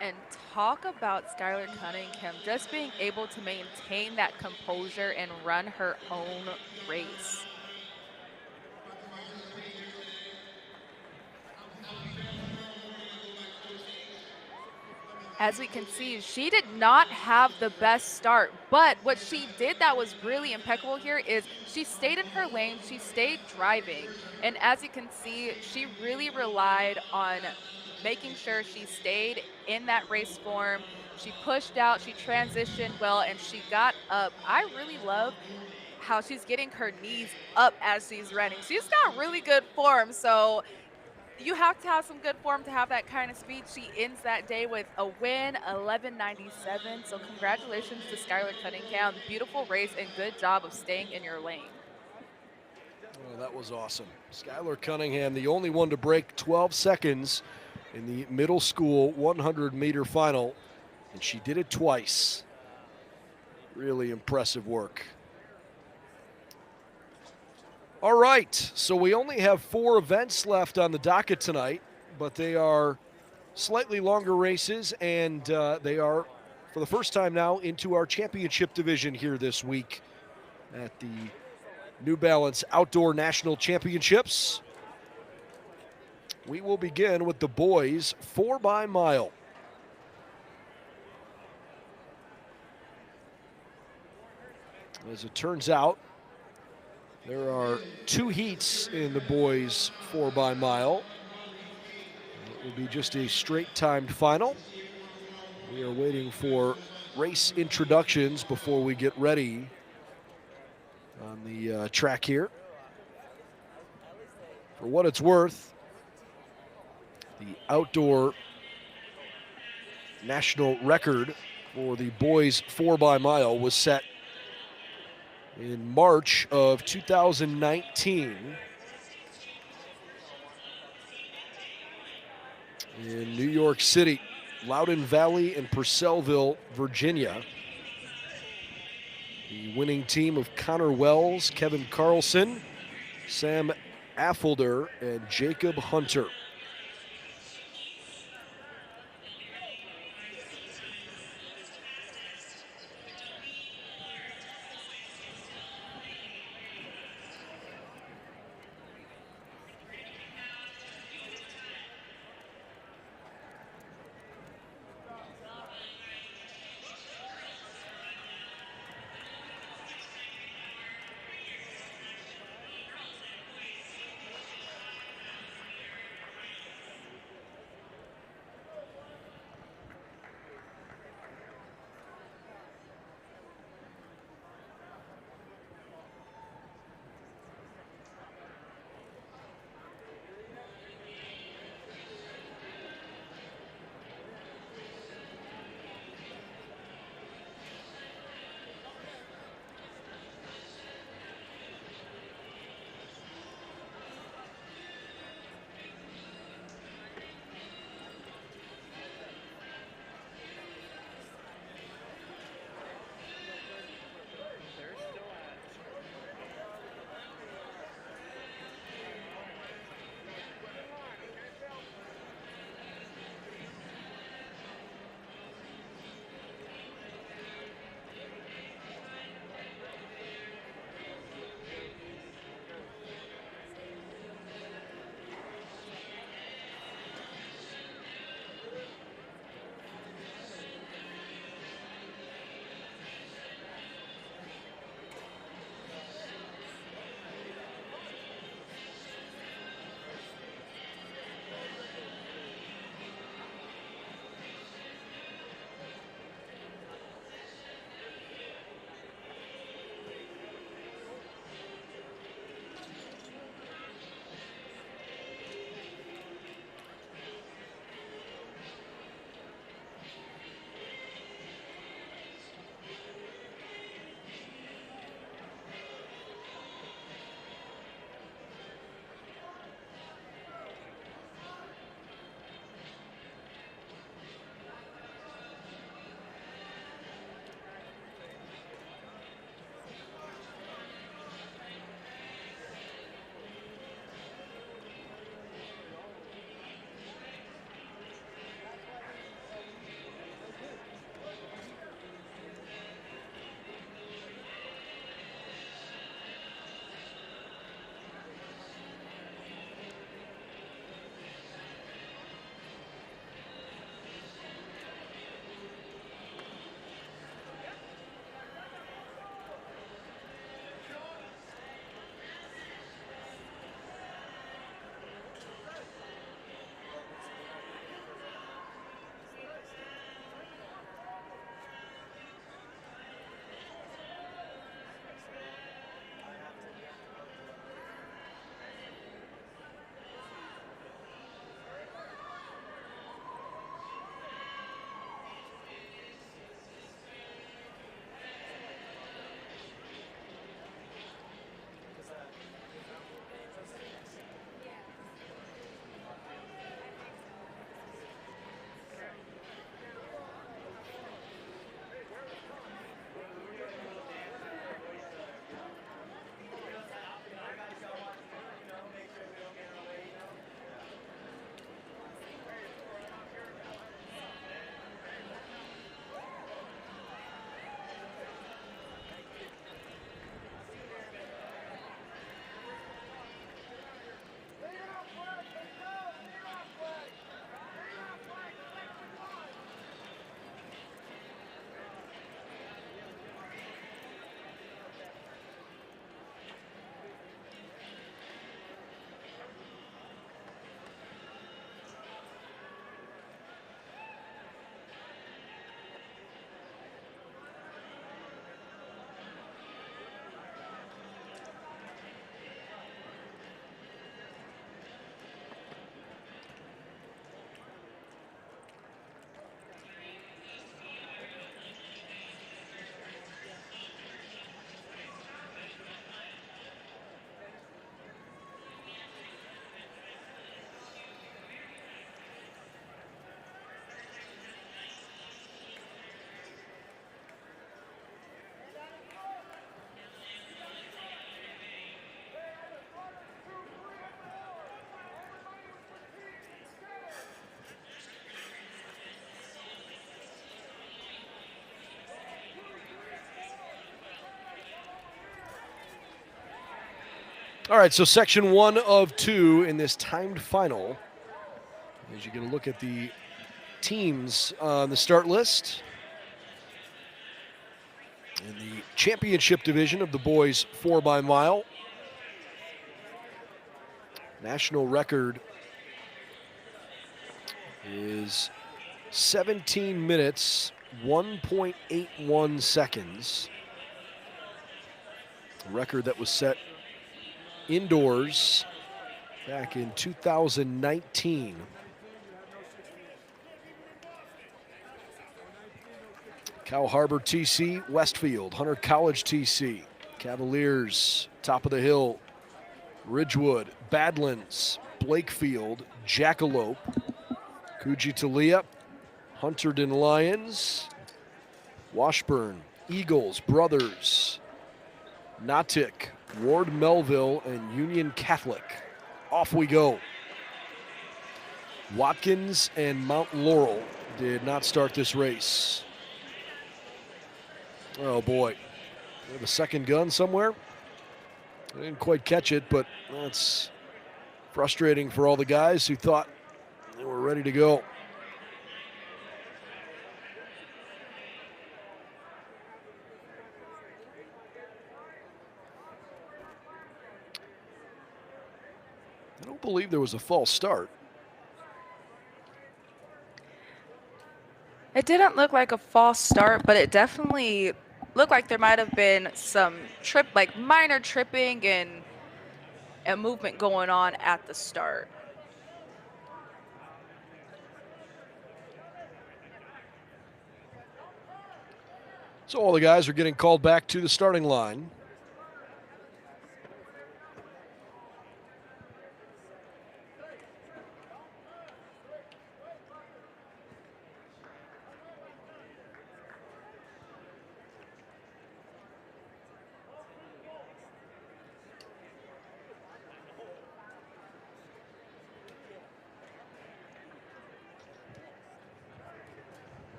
Speaker 2: And talk about Skylar Cunningham just being able to maintain that composure and run her own race. As we can see, she did not have the best start, but what she did that was really impeccable here is she stayed in her lane, she stayed driving, and as you can see, she really relied on making sure she stayed in that race form. She pushed out, she transitioned well, and she got up. I really love how she's getting her knees up as she's running. She's got really good form, so you have to have some good form to have that kind of speed. She ends that day with a win, 11:97. So congratulations to Skylar Cunningham. Beautiful race and good job of staying in your lane.
Speaker 1: Well, that was awesome. Skylar Cunningham, the only one to break 12 seconds in the middle school 100-meter final, and she did it twice. Really impressive work. All right, so we only have 4 events left on the docket tonight, but they are slightly longer races, and they are, for the first time now, into our championship division here this week at the New Balance Outdoor National Championships. We will begin with the boys 4x-mile. As it turns out, there are 2 heats in the boys 4x-mile. will be just a straight timed final. We are waiting for race introductions before we get ready on the track here. For what it's worth, the outdoor national record for the boys 4x mile was set in March of 2019 in New York City, Loudoun Valley, and Purcellville, Virginia. The winning team of Connor Wells, Kevin Carlson, Sam Affolder, and Jacob Hunter. All right, so section 1 of 2 in this timed final. As you get a look at the teams on the start list. In the championship division of the boys 4x-mile. National record is 17 minutes, 1.81 seconds. A record that was set indoors back in 2019. Cow Harbor TC, Westfield, Hunter College TC, Cavaliers, Top of the Hill, Ridgewood, Badlands, Blakefield, Jackalope, Coogee-Talia, Hunterdon Lions, Washburn, Eagles, Brothers, Natick, Ward Melville, and Union Catholic. Off we go. Watkins and Mount Laurel did not start this race. Oh boy, we have a second gun somewhere. I didn't quite catch it, but that's frustrating for all the guys who thought they were ready to go. I don't believe there was a false start.
Speaker 2: It didn't look like a false start, but it definitely looked like there might have been some minor tripping and movement going on at the start.
Speaker 1: So all the guys are getting called back to the starting line.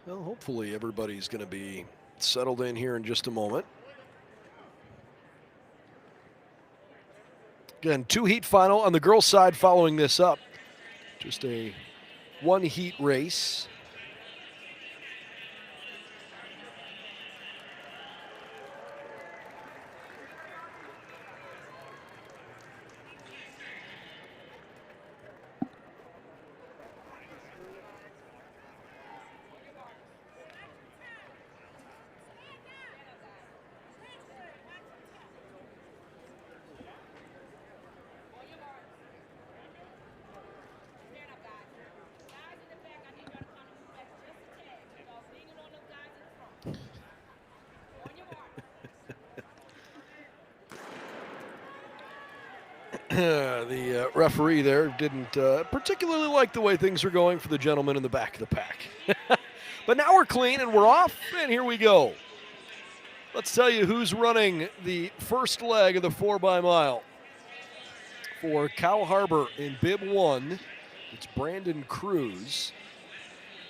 Speaker 1: Well, hopefully everybody's going to be settled in here in just a moment. Again, 2-heat final on the girls' side following this up. Just a 1-heat race. The referee there didn't particularly like the way things are going for the gentleman in the back of the pack. But now we're clean and we're off, and here we go. Let's tell you who's running the first leg of the 4x-mile. For Cow Harbor in bib 1, it's Brandon Cruz.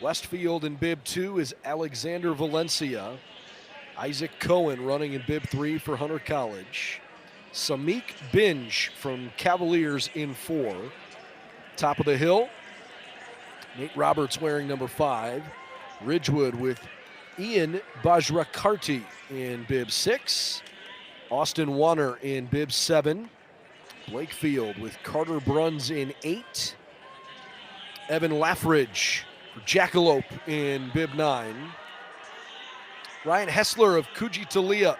Speaker 1: Westfield in bib 2 is Alexander Valencia. Isaac Cohen running in bib 3 for Hunter College. Samik Binge from Cavaliers in 4. Top of the Hill, Nate Roberts wearing number 5. Ridgewood with Ian Bajrakarti in bib 6. Austin Warner in bib 7. Blakefield with Carter Bruns in 8. Evan Laffridge for Jackalope in bib 9. Ryan Hessler of Coogee-Talia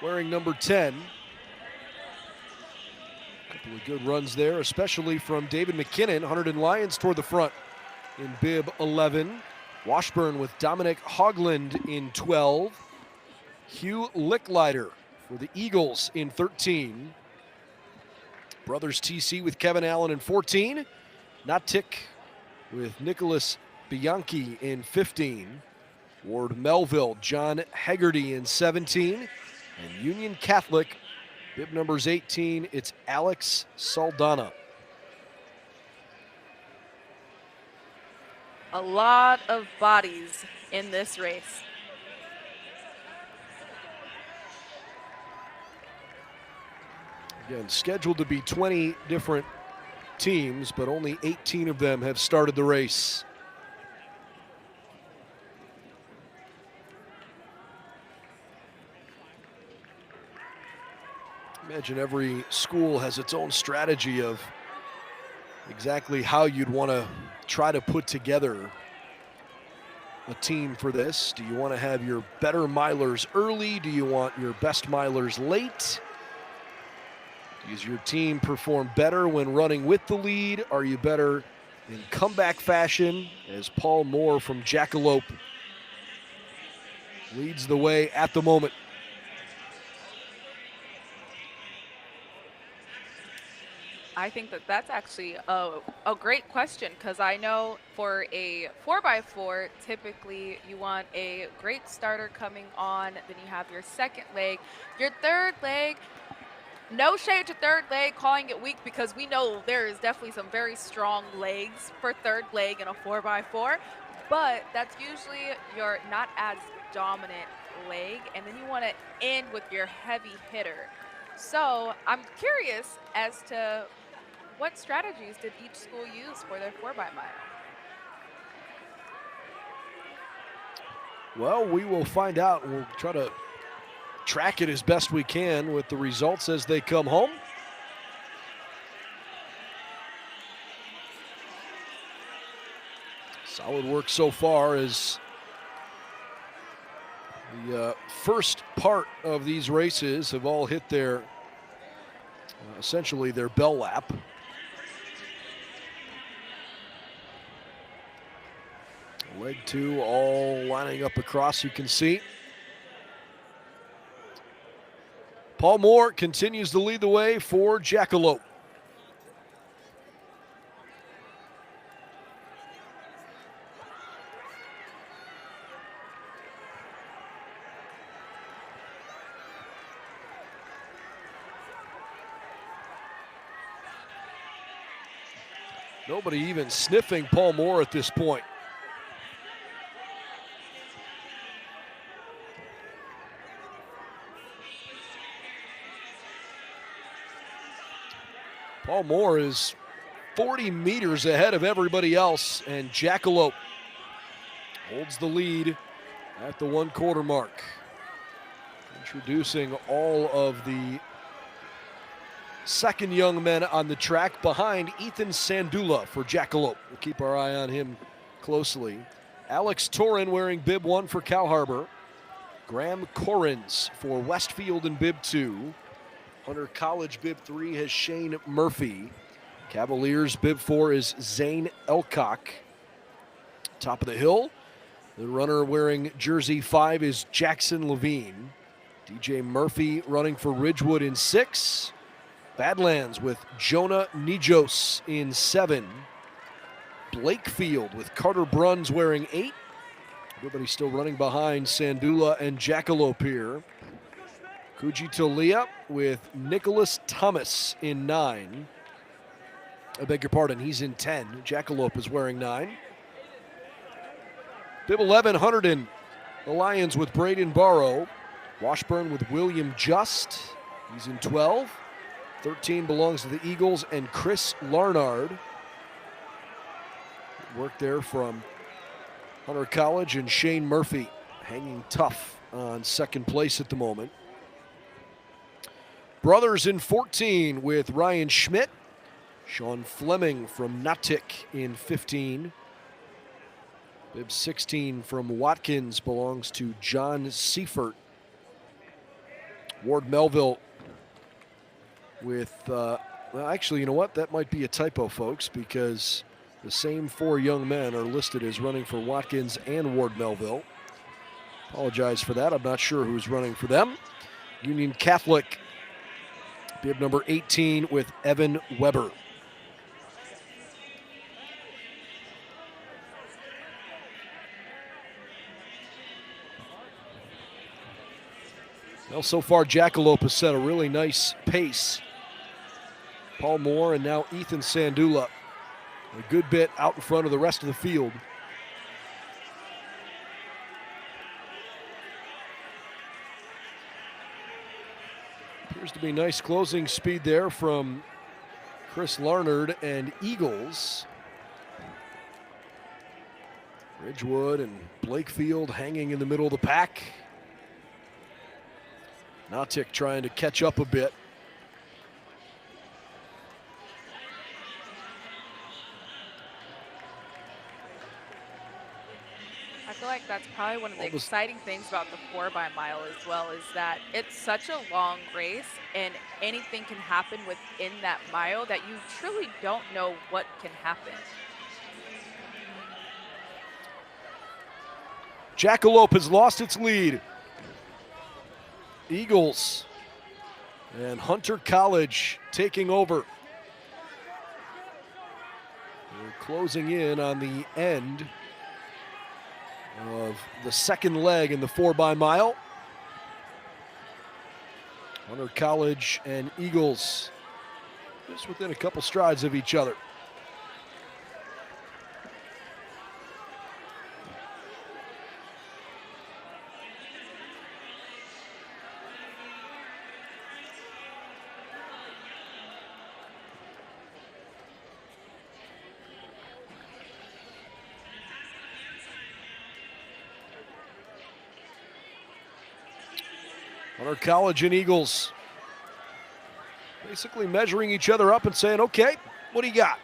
Speaker 1: wearing number 10. Couple of good runs there, especially from David McKinnon, Hunterdon Lions toward the front in bib 11. Washburn with Dominic Hogland in 12. Hugh Licklider for the Eagles in 13. Brothers TC with Kevin Allen in 14. Natick with Nicholas Bianchi in 15. Ward Melville, John Hegarty in 17. And Union Catholic, bib numbers 18, it's Alex Saldana.
Speaker 2: A lot of bodies in this race.
Speaker 1: Again, scheduled to be 20 different teams, but only 18 of them have started the race. Imagine every school has its own strategy of exactly how you'd want to try to put together a team for this. Do you want to have your better milers early? Do you want your best milers late? Does your team perform better when running with the lead? Are you better in comeback fashion, as Paul Moore from Jackalope leads the way at the moment?
Speaker 2: I think that that's actually a great question, because I know for a 4x4, typically you want a great starter coming on, then you have your second leg. Your third leg, no shade to third leg, calling it weak, because we know there is definitely some very strong legs for third leg in a 4x4, but that's usually your not as dominant leg, and then you want to end with your heavy hitter. So I'm curious as to what strategies did each school use for their 4x-mile?
Speaker 1: Well, we will find out. We'll try to track it as best we can with the results as they come home. Solid work so far as the first part of these races have all hit their, essentially their bell lap. Leg two all lining up across, you can see. Paul Moore continues to lead the way for Jackalope. Nobody even sniffing Paul Moore at this point. Paul Moore is 40 meters ahead of everybody else, and Jackalope holds the lead at the 1/4 mark. Introducing all of the second young men on the track behind Ethan Sandula for Jackalope. We'll keep our eye on him closely. Alex Torin wearing bib 1 for Cow Harbor. Graham Corrins for Westfield in bib 2. Hunter College bib 3 has Shane Murphy. Cavaliers bib 4 is Zane Elcock. Top of the hill, the runner wearing jersey 5 is Jackson Levine. DJ Murphy running for Ridgewood in 6. Badlands with Jonah Nijos in 7. Blakefield with Carter Bruns wearing 8. Everybody still running behind Sandula and Jackalope here. Kujitolia with Nicholas Thomas in 9. I beg your pardon, he's in 10. Jackalope is wearing 9. Bib 11, Hunterdon. The Lions with Braden Barrow. Washburn with William Just. He's in 12. 13 belongs to the Eagles and Chris Larnard. Good work there from Hunter College, and Shane Murphy hanging tough on second place at the moment. Brothers in 14 with Ryan Schmidt. Sean Fleming from Natick in 15. Bib 16 from Watkins belongs to John Seifert. Ward Melville with, well, actually, you know what? That might be a typo, folks, because the same 4 young men are listed as running for Watkins and Ward Melville. Apologize for that. I'm not sure who's running for them. Union Catholic Bib number 18 with Evan Weber. Well, so far, Jackalope has set a really nice pace. Paul Moore and now Ethan Sandula. A good bit out in front of the rest of the field. Appears to be nice closing speed there from Chris Larnard and Eagles. Ridgewood and Blakefield hanging in the middle of the pack. Nautic trying to catch up a bit.
Speaker 2: I feel like that's probably one of the exciting things about the 4x-mile as well, is that it's such a long race and anything can happen within that mile that you truly don't know what can happen.
Speaker 1: Jackalope has lost its lead. Eagles and Hunter College taking over. They're closing in on the end of the second leg in the 4x-mile. Hunter College and Eagles just within a couple strides of each other. Hunter College and Eagles basically measuring each other up and saying, okay, what do you got?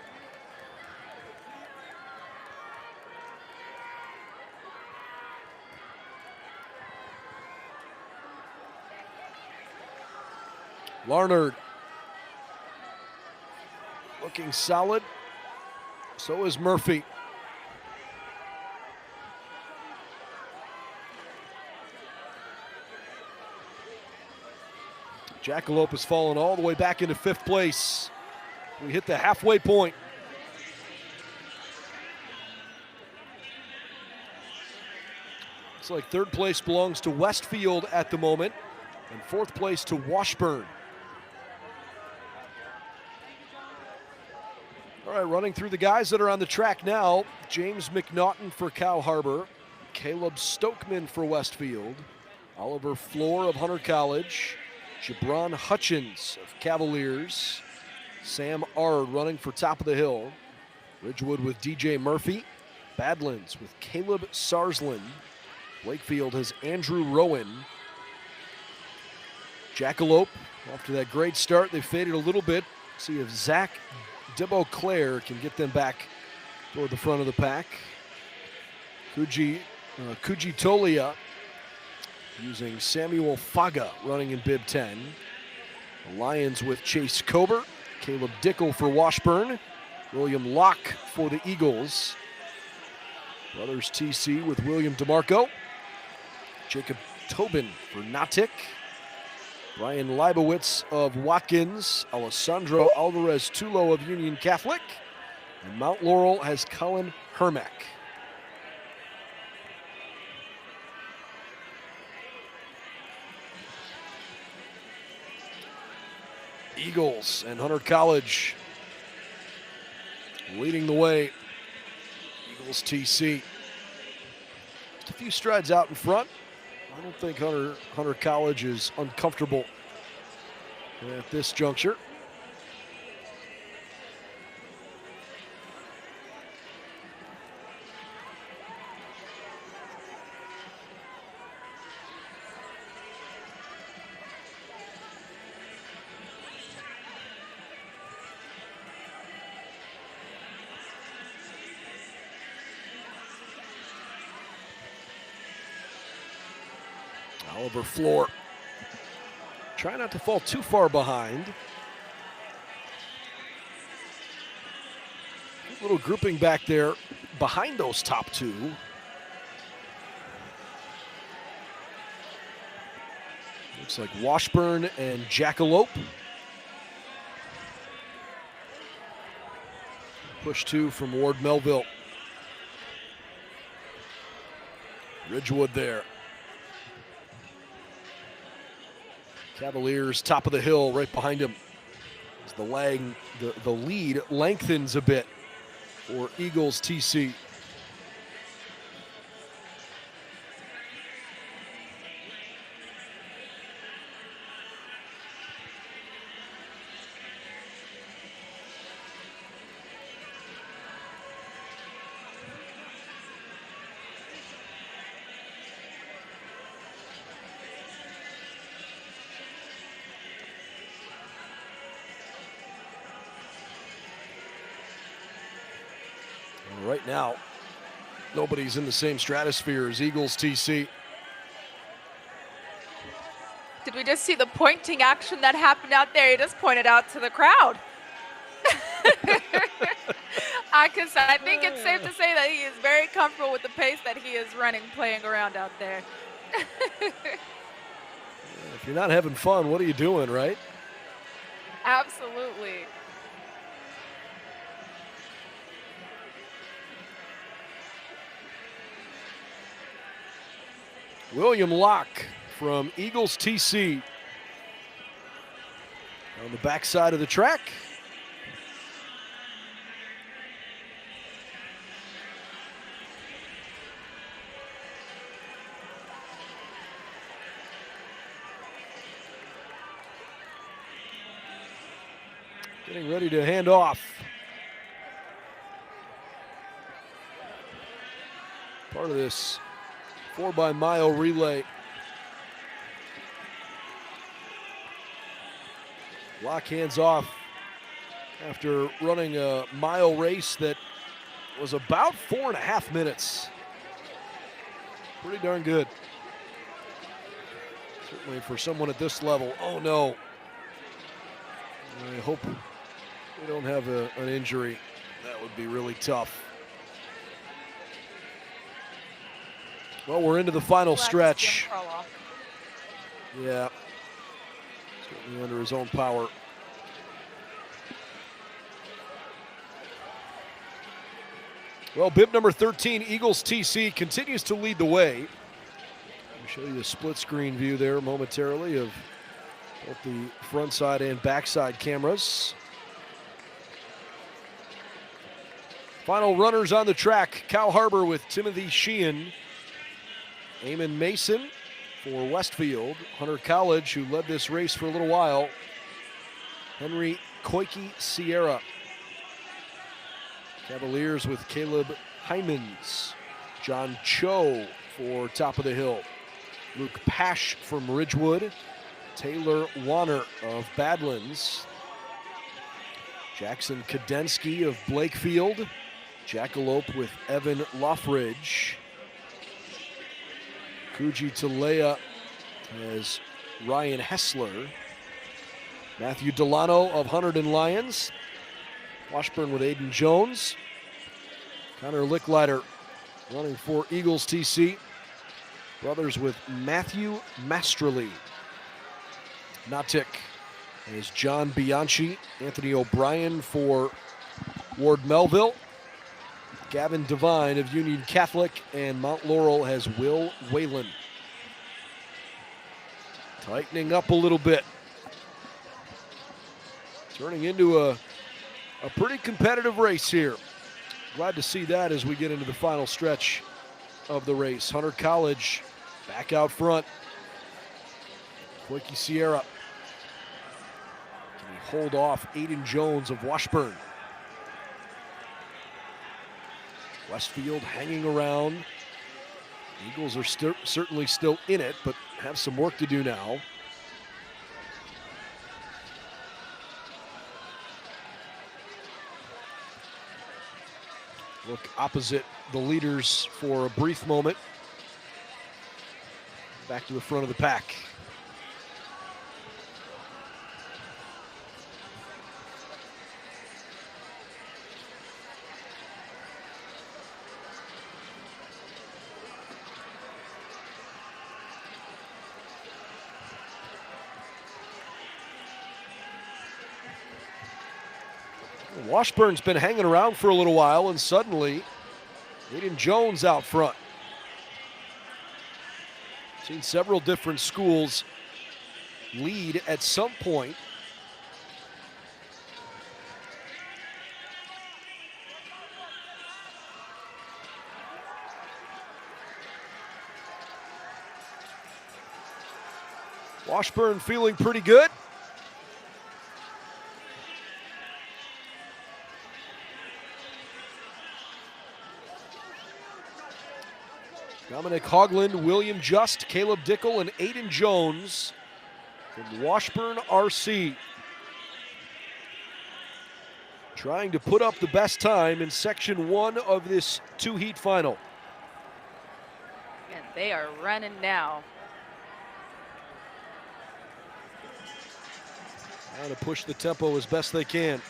Speaker 1: Larnard looking solid. So is Murphy. Jackalope has fallen all the way back into 5th place. We hit the halfway point. Looks like 3rd place belongs to Westfield at the moment, and 4th place to Washburn. All right, running through the guys that are on the track now. James McNaughton for Cow Harbor, Caleb Stokeman for Westfield, Oliver Floor of Hunter College, Jabron Hutchins of Cavaliers, Sam Ard running for Top of the Hill, Ridgewood with DJ Murphy, Badlands with Caleb Sarsland, Blakefield has Andrew Rowan, Jackalope, after that great start, they faded a little bit. See if Zach DeBeauclair can get them back toward the front of the pack. Kujitolia using Samuel Faga running in bib 10. The Lions with Chase Kober, Caleb Dickel for Washburn, William Locke for the Eagles. Brothers TC with William DeMarco, Jacob Tobin for Nautic, Brian Leibowitz of Watkins, Alessandro Alvarez Tulo of Union Catholic, and Mount Laurel has Cullen Hermack. Eagles and Hunter College leading the way. Eagles TC. Just a few strides out in front. I don't think Hunter College is uncomfortable at this juncture. Oliver Floor try not to fall too far behind. A little grouping back there behind those top two. Looks like Washburn and Jackalope Push 2 from Ward Melville. Ridgewood there. Cavaliers top of the hill right behind him. As the lead lengthens a bit for Eagles TC. Right now, nobody's in the same stratosphere as Eagles TC.
Speaker 2: Did we just see the pointing action that happened out there? He just pointed out to the crowd. I think it's safe to say that he is very comfortable with the pace that he is running, playing around out there.
Speaker 1: If you're not having fun, what are you doing, right?
Speaker 2: Absolutely.
Speaker 1: William Locke from Eagles TC on the backside of the track. Getting ready to hand off. Part of this 4-by-mile relay. Locke hands off after running a mile race that was about 4.5 minutes. Pretty darn good. Certainly for someone at this level. Oh no. I hope we don't have an injury. That would be really tough. Well, we're into the final stretch. Yeah. Certainly under his own power. Well, bib number 13, Eagles TC, continues to lead the way. I'll show you a split screen view there momentarily of both the front side and backside cameras. Final runners on the track, Cow Harbor with Timothy Sheehan. Eamon Mason for Westfield. Hunter College, who led this race for a little while. Henry Koike Sierra. Cavaliers with Caleb Hymans. John Cho for Top of the Hill. Luke Pash from Ridgewood. Taylor Warner of Badlands. Jackson Kadensky of Blakefield. Jackalope with Evan Loffridge. Kuji Talea has Ryan Hessler. Matthew Delano of Hunterdon Lions. Washburn with Aiden Jones. Connor Licklider running for Eagles TC. Brothers with Matthew Mastrelli. Natick is John Bianchi. Anthony O'Brien for Ward Melville. Gavin Devine of Union Catholic, and Mount Laurel has Will Whalen. Tightening up a little bit. Turning into a pretty competitive race here. Glad to see that as we get into the final stretch of the race. Hunter College back out front. Koike Sierra. Can he hold off Aiden Jones of Washburn? Westfield hanging around. Eagles are certainly still in it, but have some work to do now. Look opposite the leaders for a brief moment. Back to the front of the pack. Washburn's been hanging around for a little while, and suddenly Aiden Jones out front. Seen several different schools lead at some point. Washburn feeling pretty good. Dominic Hogland, William Just, Caleb Dickel, and Aiden Jones from Washburn RC. Trying to put up the best time in section 1 of this 2-heat final.
Speaker 2: And they are running now.
Speaker 1: Trying to push the tempo as best they can.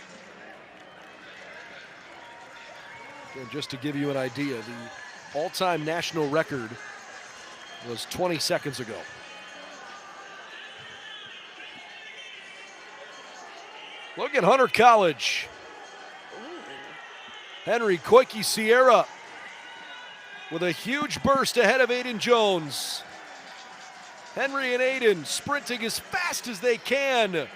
Speaker 1: Again, just to give you an idea, the all-time national record was 20 seconds ago. Look at Hunter College. Henry Koike Sierra with a huge burst ahead of Aiden Jones. Henry and Aiden sprinting as fast as they can.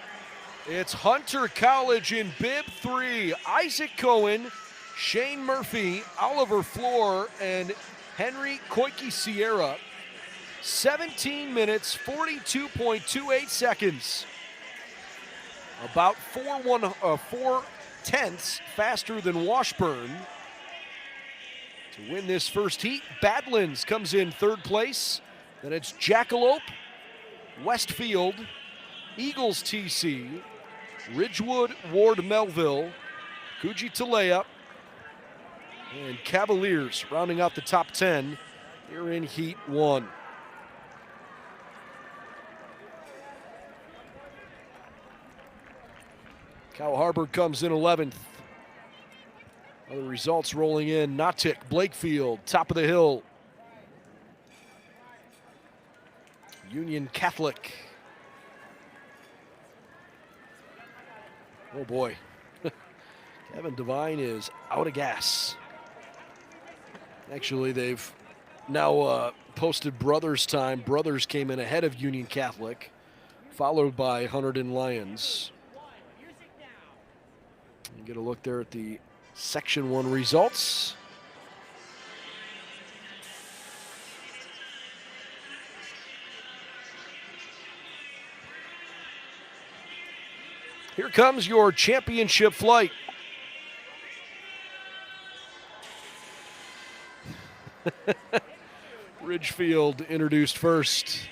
Speaker 1: It's Hunter College in bib 3. Isaac Cohen, Shane Murphy, Oliver Floor, and Henry Koike Sierra. 17 minutes, 42.28 seconds. About 4 tenths faster than Washburn. To win this first heat, Badlands comes in 3rd place. Then it's Jackalope, Westfield, Eagles TC, Ridgewood, Ward Melville, Coogee Talea, and Cavaliers rounding out the top 10 here in Heat 1. Cow Harbor comes in 11th. Other results rolling in: Natick, Blakefield, top of the hill. Union Catholic. Oh boy. Kevin Devine is out of gas. Actually, they've now posted Brothers time. Brothers came in ahead of Union Catholic, followed by Hunterdon Lions. You get a look there at the Section 1 results. Here comes your championship flight. Ridgefield introduced first.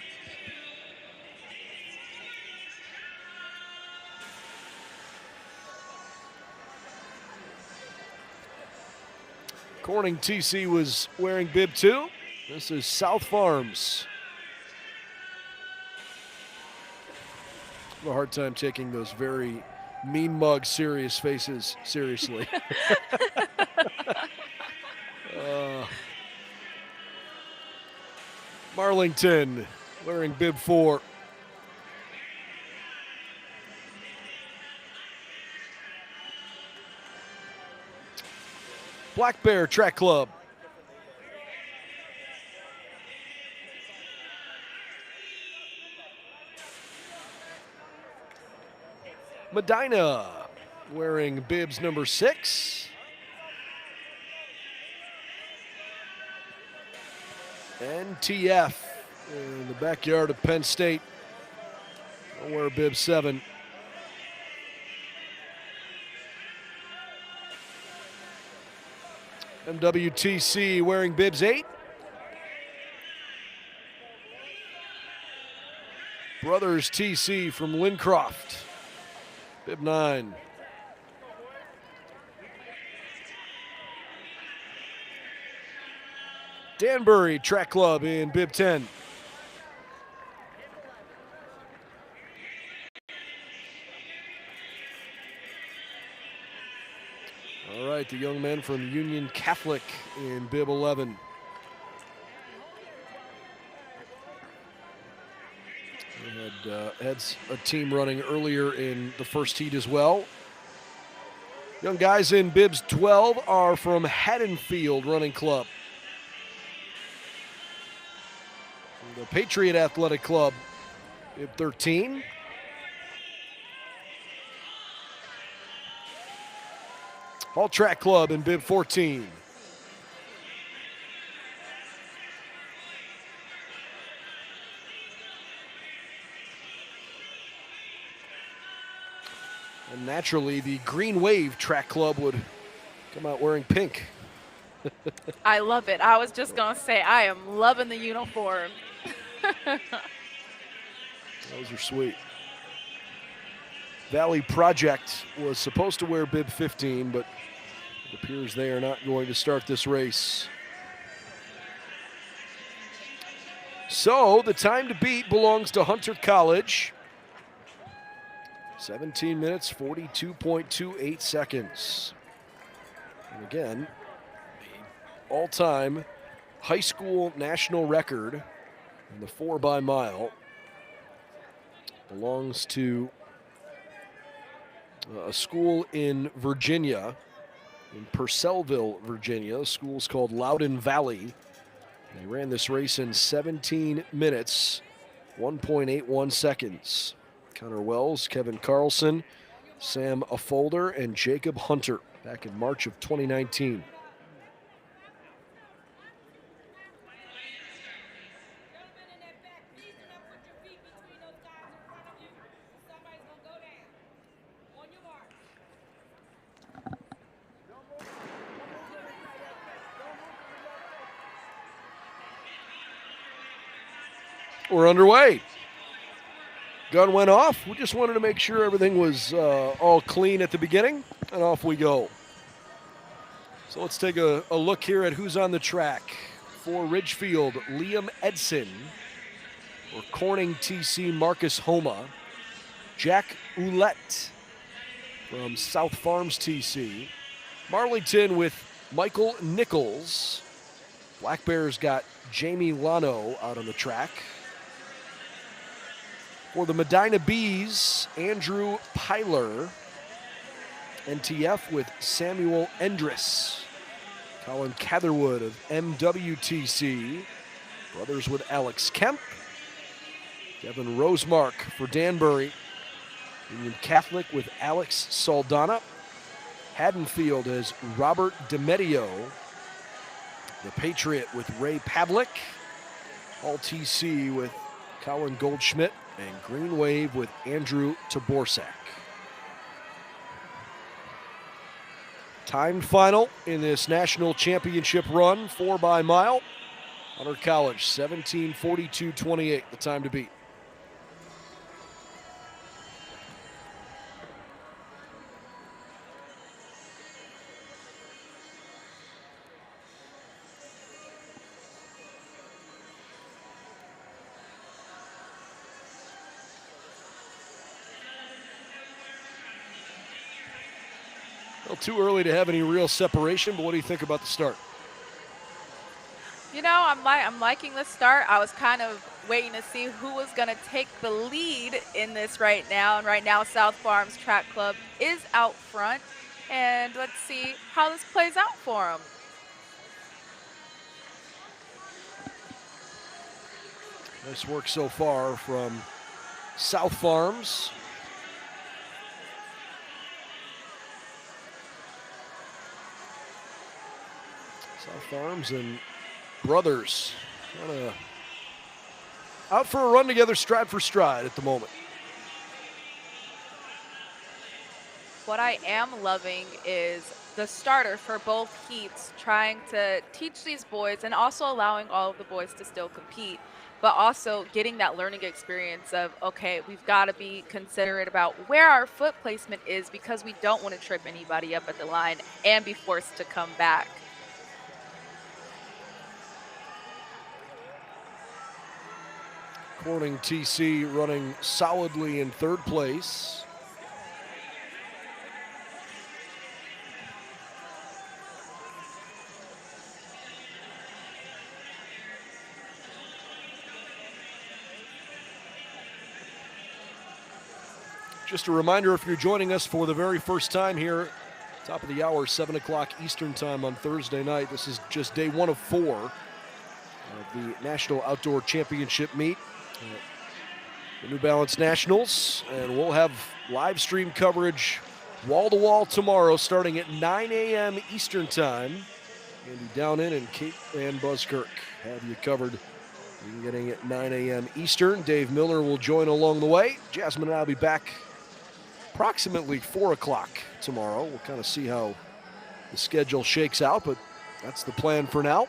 Speaker 1: Corning TC was wearing bib 2. This is South Farms. I have a hard time taking those very mean mug serious faces seriously. Marlington wearing bib 4. Black Bear Track Club. Medina wearing bibs number 6. NTF in the backyard of Penn State. They'll wear bib 7. MWTC wearing bibs 8. Brothers TC from Lincroft, bib 9. Danbury Track Club in bib 10. All right, the young men from Union Catholic in bib 11. We had a team running earlier in the first heat as well. Young guys in bibs 12 are from Haddonfield Running Club. The Patriot Athletic Club, bib 13. Hall Track Club in bib 14. And naturally, the Green Wave Track Club would come out wearing pink.
Speaker 2: I love it. I was just going to say, I am loving the uniform.
Speaker 1: Those are sweet. Valley Project was supposed to wear bib 15, but it appears they are not going to start this race. So the time to beat belongs to Hunter College. 17 minutes, 42.28 seconds. And again, the all-time high school national record in the 4 by mile belongs to a school in Virginia, in Purcellville, Virginia. The school's called Loudoun Valley. They ran this race in 17 minutes, 1.81 seconds. Connor Wells, Kevin Carlson, Sam Affolder, and Jacob Hunter back in March of 2019. We're underway. Gun went off. We just wanted to make sure everything was all clean at the beginning, and off we go. So let's take a look here at who's on the track. For Ridgefield, Liam Edson. For Corning TC, Marcus Homa. Jack Ouellette from South Farms TC. Marleyton with Michael Nichols. Black Bears got Jamie Lano out on the track. For the Medina Bees, Andrew Pyler. NTF with Samuel Endris. Colin Catherwood of MWTC. Brothers with Alex Kemp. Kevin Rosemark for Danbury. Union Catholic with Alex Saldana. Haddonfield has Robert DeMedio. The Patriot with Ray Pavlik. All TC with Colin Goldschmidt. And Green Wave with Andrew Taborsak. Timed final in this national championship run, 4 by mile. Hunter College, 17:42.28, the time to beat. Well, too early to have any real separation, but what do you think about the start?
Speaker 2: You know, I'm liking the start. I was kind of waiting to see who was going to take the lead in this right now. And right now, South Farms Track Club is out front. And let's see how this plays out for them.
Speaker 1: Nice work so far from South Farms. South Farms and Brothers kind of out for a run together, stride for stride at the moment.
Speaker 2: What I am loving is the starter for both heats, trying to teach these boys and also allowing all of the boys to still compete, but also getting that learning experience of, okay, we've got to be considerate about where our foot placement is because we don't want to trip anybody up at the line and be forced to come back.
Speaker 1: Corning TC running solidly in third place. Just a reminder, if you're joining us for the very first time here Top of the hour, 7 o'clock Eastern time on Thursday night. This is just day 1 of 4 of the National Outdoor Championship meet. The New Balance Nationals, and we'll have live stream coverage wall-to-wall tomorrow starting at 9 a.m. Eastern time. Andy Downen and Kate Van Buskirk have you covered beginning at 9 a.m. Eastern. Dave Miller will join along the way. Jasmine and I will be back approximately 4 o'clock tomorrow. We'll kind of see how the schedule shakes out, but that's the plan for now.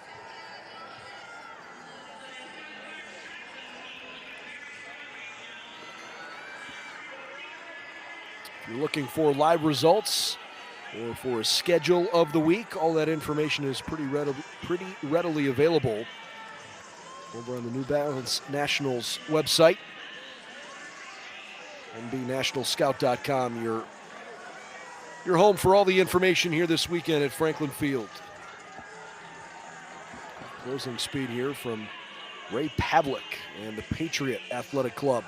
Speaker 1: If you're looking for live results or for a schedule of the week, all that information is pretty readily available over on the New Balance Nationals website. NBNationalScout.com, your home for all the information here this weekend at Franklin Field. Closing speed here from Ray Pavlik and the Patriot Athletic Club.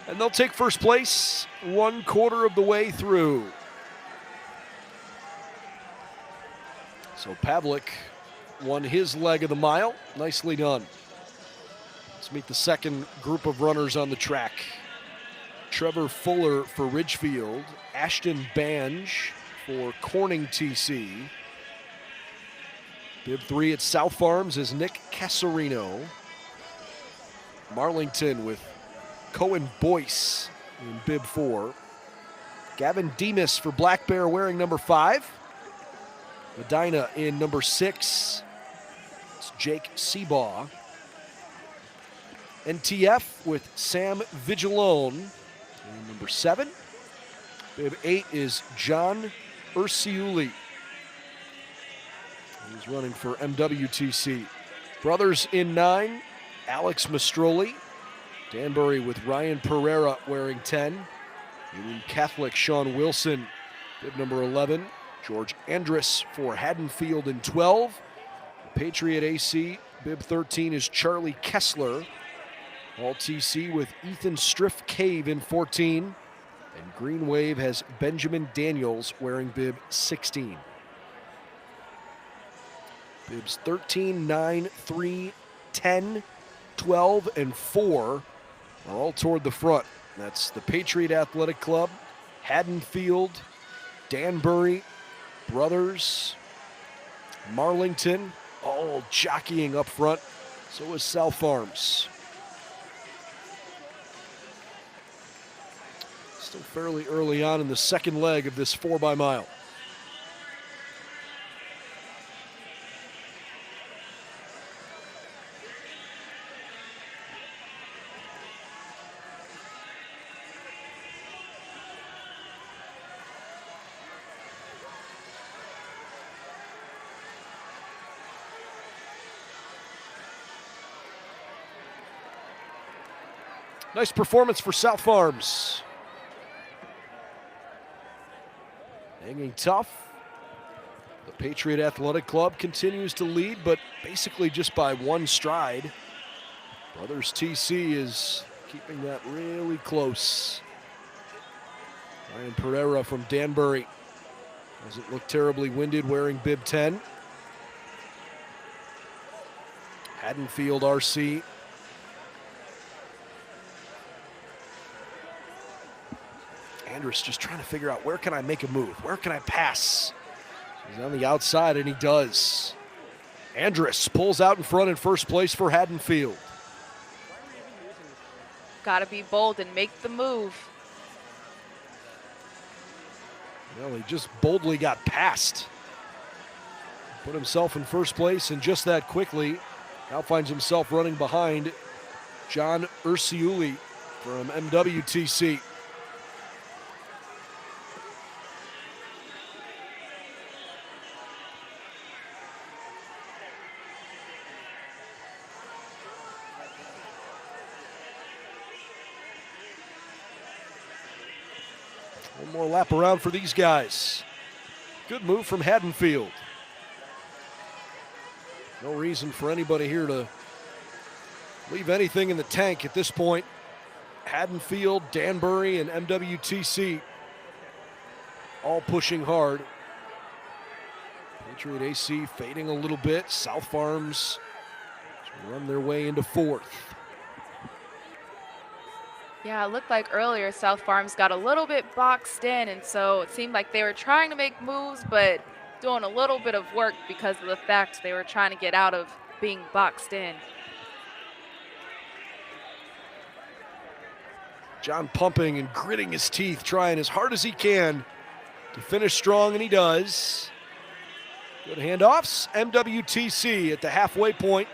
Speaker 1: And they'll take first place 1/4 of the way through. So Pavlik won his leg of the mile. Nicely done. Let's meet the second group of runners on the track. Trevor Fuller for Ridgefield, Ashton Bange for Corning TC. Bib 3 at South Farms is Nick Casarino. Marlington with Cohen Boyce in Bib 4. Gavin Demas for Black Bear wearing number 5. Medina in number 6. It's Jake Seabaugh. NTF with Sam Vigilone in number 7. Bib 8 is John Ursiuli. He's running for MWTC. Brothers in 9, Alex Mastroli. Danbury with Ryan Pereira wearing 10. Union Catholic Sean Wilson, bib number 11. George Andrus for Haddonfield in 12. Patriot AC, bib 13 is Charlie Kessler. All TC with Ethan Striff Cave in 14. And Green Wave has Benjamin Daniels wearing bib 16. Bibs 13, 9, 3, 10, 12, and 4 are all toward the front. That's the Patriot Athletic Club, Haddonfield, Danbury, Brothers, Marlington, all jockeying up front. So is South Farms. Still fairly early on in the second leg of this 4x-mile. Nice performance for South Farms. Hanging tough. The Patriot Athletic Club continues to lead, but basically just by one stride. Brothers TC is keeping that really close. Ryan Pereira from Danbury doesn't look terribly winded wearing bib 10. Haddonfield RC. Andrus just trying to figure out, where can I make a move? Where can I pass? He's on the outside, and he does. Andrus pulls out in front in first place for Haddonfield.
Speaker 2: Got to be bold and make the move.
Speaker 1: Well, he just boldly got past. Put himself in first place, and just that quickly, now finds himself running behind John Ursiuli from MWTC. One more lap around for these guys. Good move from Haddonfield. No reason for anybody here to leave anything in the tank at this point. Haddonfield, Danbury, and MWTC all pushing hard. Patriot AC fading a little bit. South Farms run their way into fourth.
Speaker 2: Yeah, it looked like earlier South Farms got a little bit boxed in, and so it seemed like they were trying to make moves, but doing a little bit of work because of the fact they were trying to get out of being boxed in.
Speaker 1: John pumping and gritting his teeth, trying as hard as he can to finish strong, and he does. Good handoffs. MWTC at the halfway point.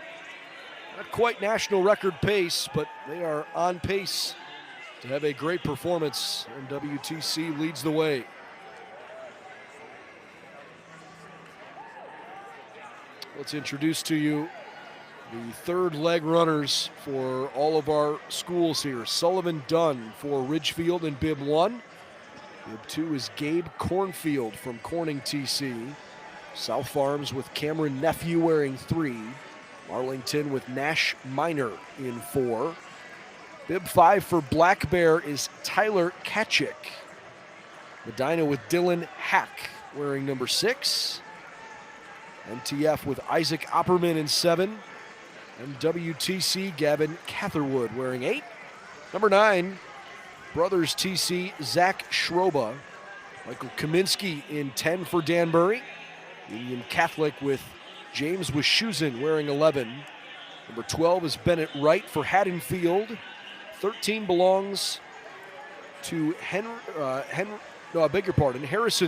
Speaker 1: Not quite national record pace, but they are on pace to have a great performance. MWTC leads the way. Let's introduce to you the third leg runners for all of our schools here. Sullivan Dunn for Ridgefield in bib 1. Bib 2 is Gabe Cornfield from Corning TC. South Farms with Cameron Nephew wearing 3. Arlington with Nash Minor in 4. Bib 5 for Black Bear is Tyler Katchik. Medina with Dylan Hack wearing number 6. MTF with Isaac Opperman in 7. MWTC Gavin Catherwood wearing 8. Number 9, Brothers TC Zach Schroba. Michael Kaminsky in 10 for Danbury. Union Catholic with James Wischusen wearing 11. Number 12 is Bennett Wright for Haddonfield. 13 belongs to Harrison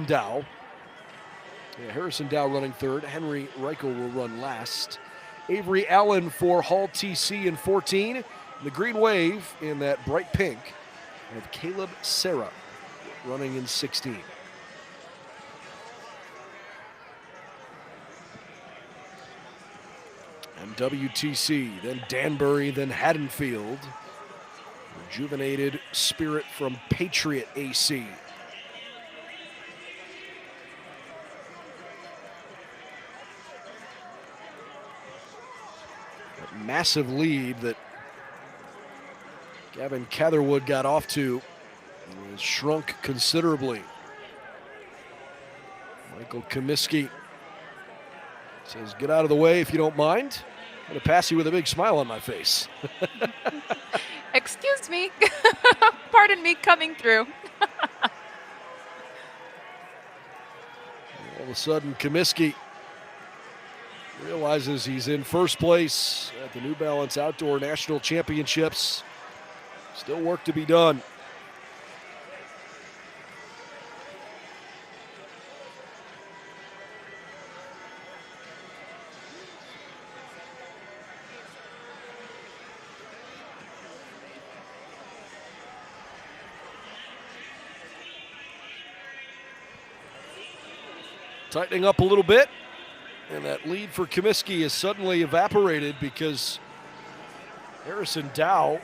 Speaker 1: Dow. Yeah, Harrison Dow running third. Henry Reichel will run last. Avery Allen for Hall TC in 14. And the Green Wave in that bright pink of Caleb Serra running in 16. MWTC, then Danbury, then Haddonfield. Rejuvenated spirit from Patriot AC. That massive lead that Gavin Catherwood got off to has shrunk considerably. Michael Kaminsky says, "Get out of the way if you don't mind. I'm going to pass you with a big smile on my face."
Speaker 2: Excuse me. Pardon me coming through.
Speaker 1: All of a sudden, Kaminsky realizes he's in first place at the New Balance Outdoor National Championships. Still work to be done. Tightening up a little bit, and that lead for Kaminsky is suddenly evaporated because Harrison Dow,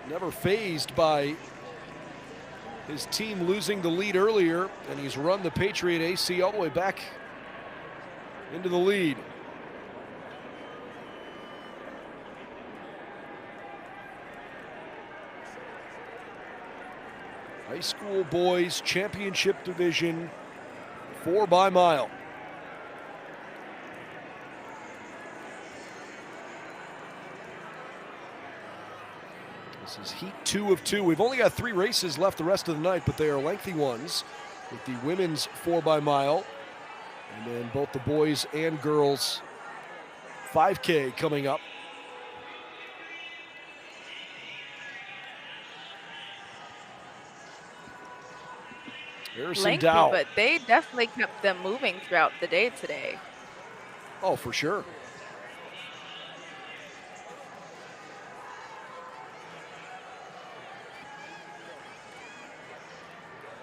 Speaker 1: never fazed by his team losing the lead earlier, and he's run the Patriot AC all the way back into the lead. High school boys championship division, 4 by mile. This is heat 2 of 2. We've only got 3 races left the rest of the night, but they are lengthy ones with the women's 4 by mile and then both the boys and girls 5K coming up. Harrison
Speaker 2: Lengthy,
Speaker 1: Dow.
Speaker 2: but they definitely kept them moving throughout the day today.
Speaker 1: Oh, for sure.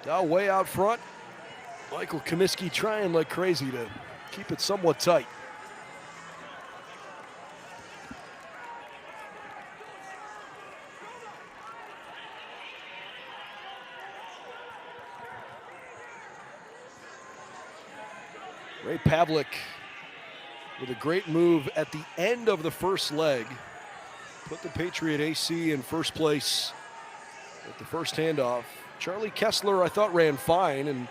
Speaker 1: Dow way out front. Michael Kaminsky trying like crazy to keep it somewhat tight. Ray Pavlik with a great move at the end of the first leg. Put the Patriot AC in first place at the first handoff. Charlie Kessler, I thought, ran fine and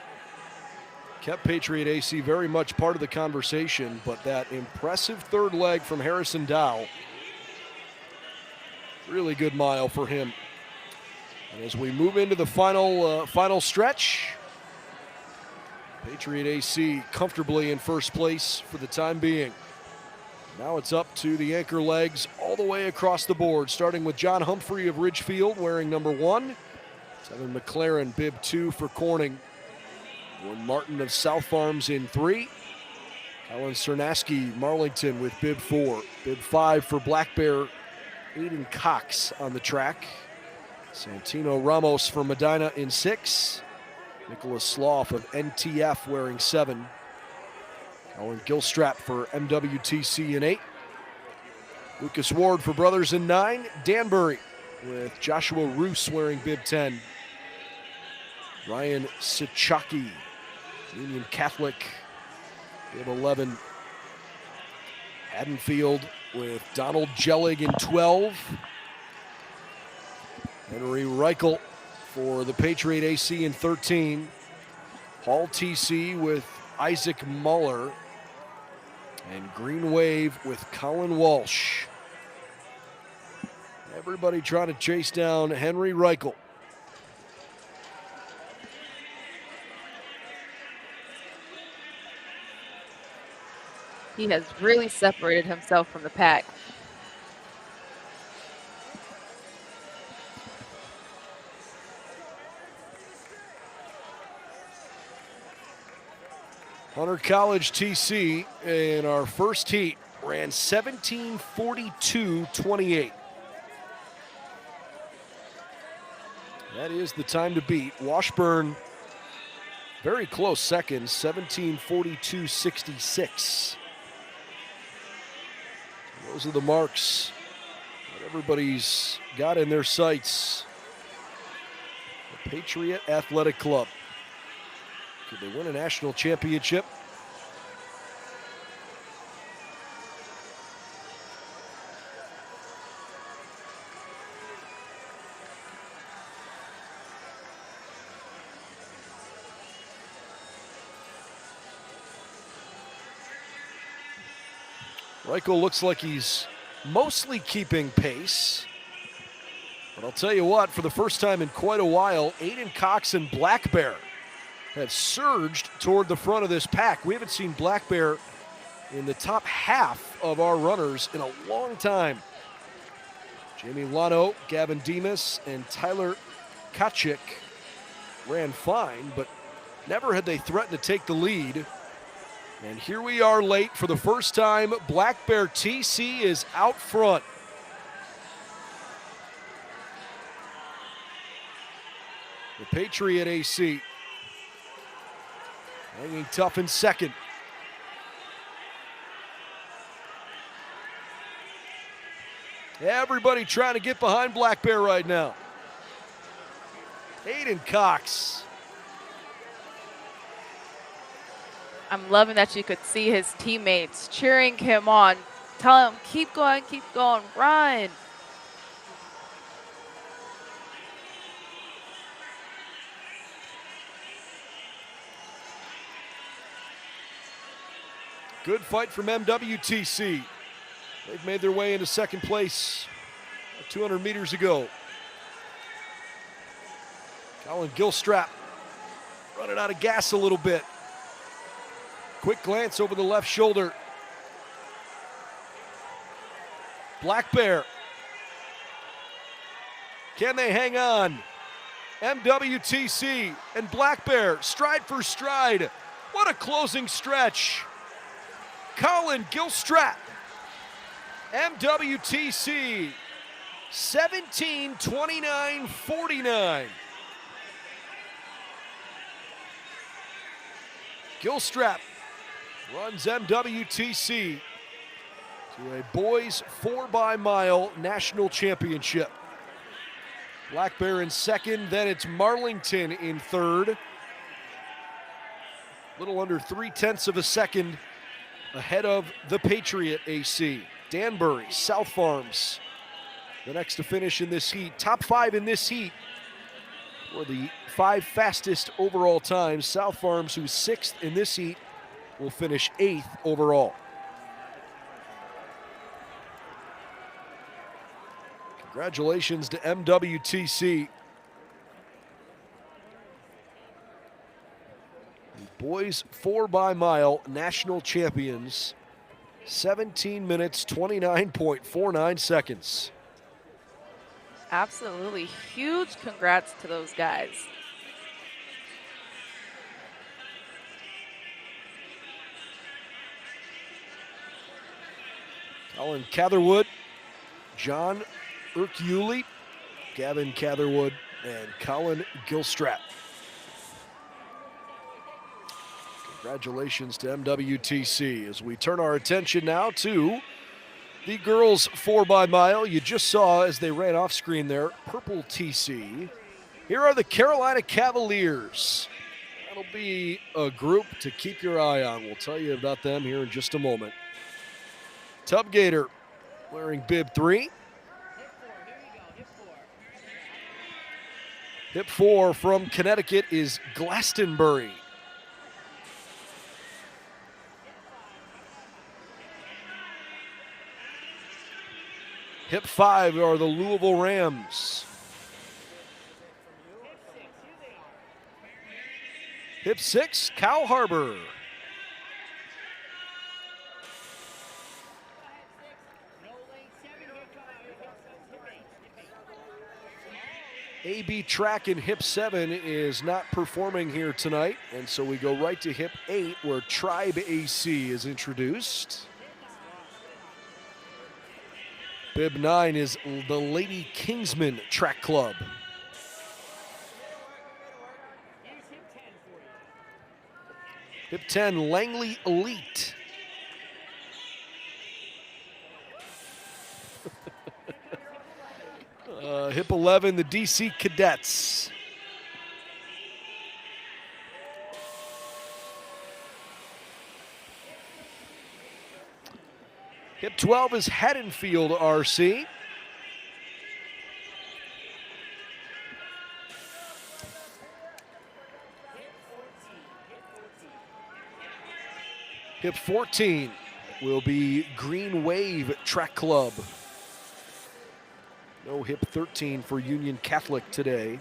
Speaker 1: kept Patriot AC very much part of the conversation, but that impressive third leg from Harrison Dow, really good mile for him. And as we move into the final stretch, Patriot AC comfortably in first place for the time being. Now it's up to the anchor legs all the way across the board, starting with John Humphrey of Ridgefield wearing number 1. Tevin McLaren, bib 2 for Corning. Warren Martin of South Farms in 3. Colin Cernaski, Marlington with bib 4. Bib 5 for Black Bear, Aiden Cox on the track. Santino Ramos for Medina in 6. Nicholas Slough of NTF wearing 7. Colin Gilstrap for MWTC in 8. Lucas Ward for Brothers in 9. Danbury with Joshua Roos wearing bib 10. Ryan Sichaki, Union Catholic, bib 11. Haddonfield with Donald Jellig in 12. Henry Reichel for the Patriot AC in 13. Hall TC with Isaac Muller. And Green Wave with Colin Walsh. Everybody trying to chase down Henry Reichel.
Speaker 2: He has really separated himself from the pack.
Speaker 1: Hunter College TC in our first heat ran 17:42.28. That is the time to beat. Washburn, very close second, 17:42.66. Those are the marks that everybody's got in their sights. The Patriot Athletic Club. Could they win a national championship? Reichel looks like he's mostly keeping pace. But I'll tell you what, for the first time in quite a while, Aiden Cox and Black Bear have surged toward the front of this pack. We haven't seen Black Bear in the top half of our runners in a long time. Jamie Lano, Gavin Demas, and Tyler Kachik ran fine, but never had they threatened to take the lead. And here we are late for the first time. Black Bear TC is out front. The Patriot AC hanging tough in second. Everybody trying to get behind Black Bear right now. Aiden Cox.
Speaker 2: I'm loving that you could see his teammates cheering him on. Tell him, keep going, run.
Speaker 1: Good fight from MWTC. They've made their way into second place 200 meters ago. Colin Gilstrap running out of gas a little bit. Quick glance over the left shoulder. Black Bear. Can they hang on? MWTC and Black Bear, stride for stride. What a closing stretch. Colin Gilstrap, MWTC, 17:29.49. Gilstrap runs MWTC to a boys 4x-mile national championship. Black Bear in second, then it's Marlington in third. Little under 0.3 of a second ahead of the Patriot AC. Danbury, South Farms, the next to finish in this heat. Top 5 in this heat. For the 5 fastest overall times, South Farms, who's 6th in this heat, will finish 8th overall. Congratulations to MWTC. The boys 4x-mile national champions, 17 minutes, 29.49 seconds.
Speaker 2: Absolutely. Huge congrats to those guys.
Speaker 1: Colin Catherwood, John Urquiuli, Gavin Catherwood, and Colin Gilstrap. Congratulations to MWTC as we turn our attention now to the girls 4x-mile. You just saw as they ran off screen there, purple TC. Here are the Carolina Cavaliers. That'll be a group to keep your eye on. We'll tell you about them here in just a moment. Tub Gator wearing bib 3. Hip 4 from Connecticut is Glastonbury. Hip 5 are the Louisville Rams. Hip 6, Cow Harbor. AB Track in Hip 7 is not performing here tonight, and so we go right to Hip 8 where Tribe AC is introduced. Bib 9 is the Lady Kingsman Track Club. Hip 10, Langley Elite. Hip 11, the DC Cadets. Hip 12 is Haddonfield RC. Hip 14 will be Green Wave Track Club. No Hip 13 for Union Catholic today.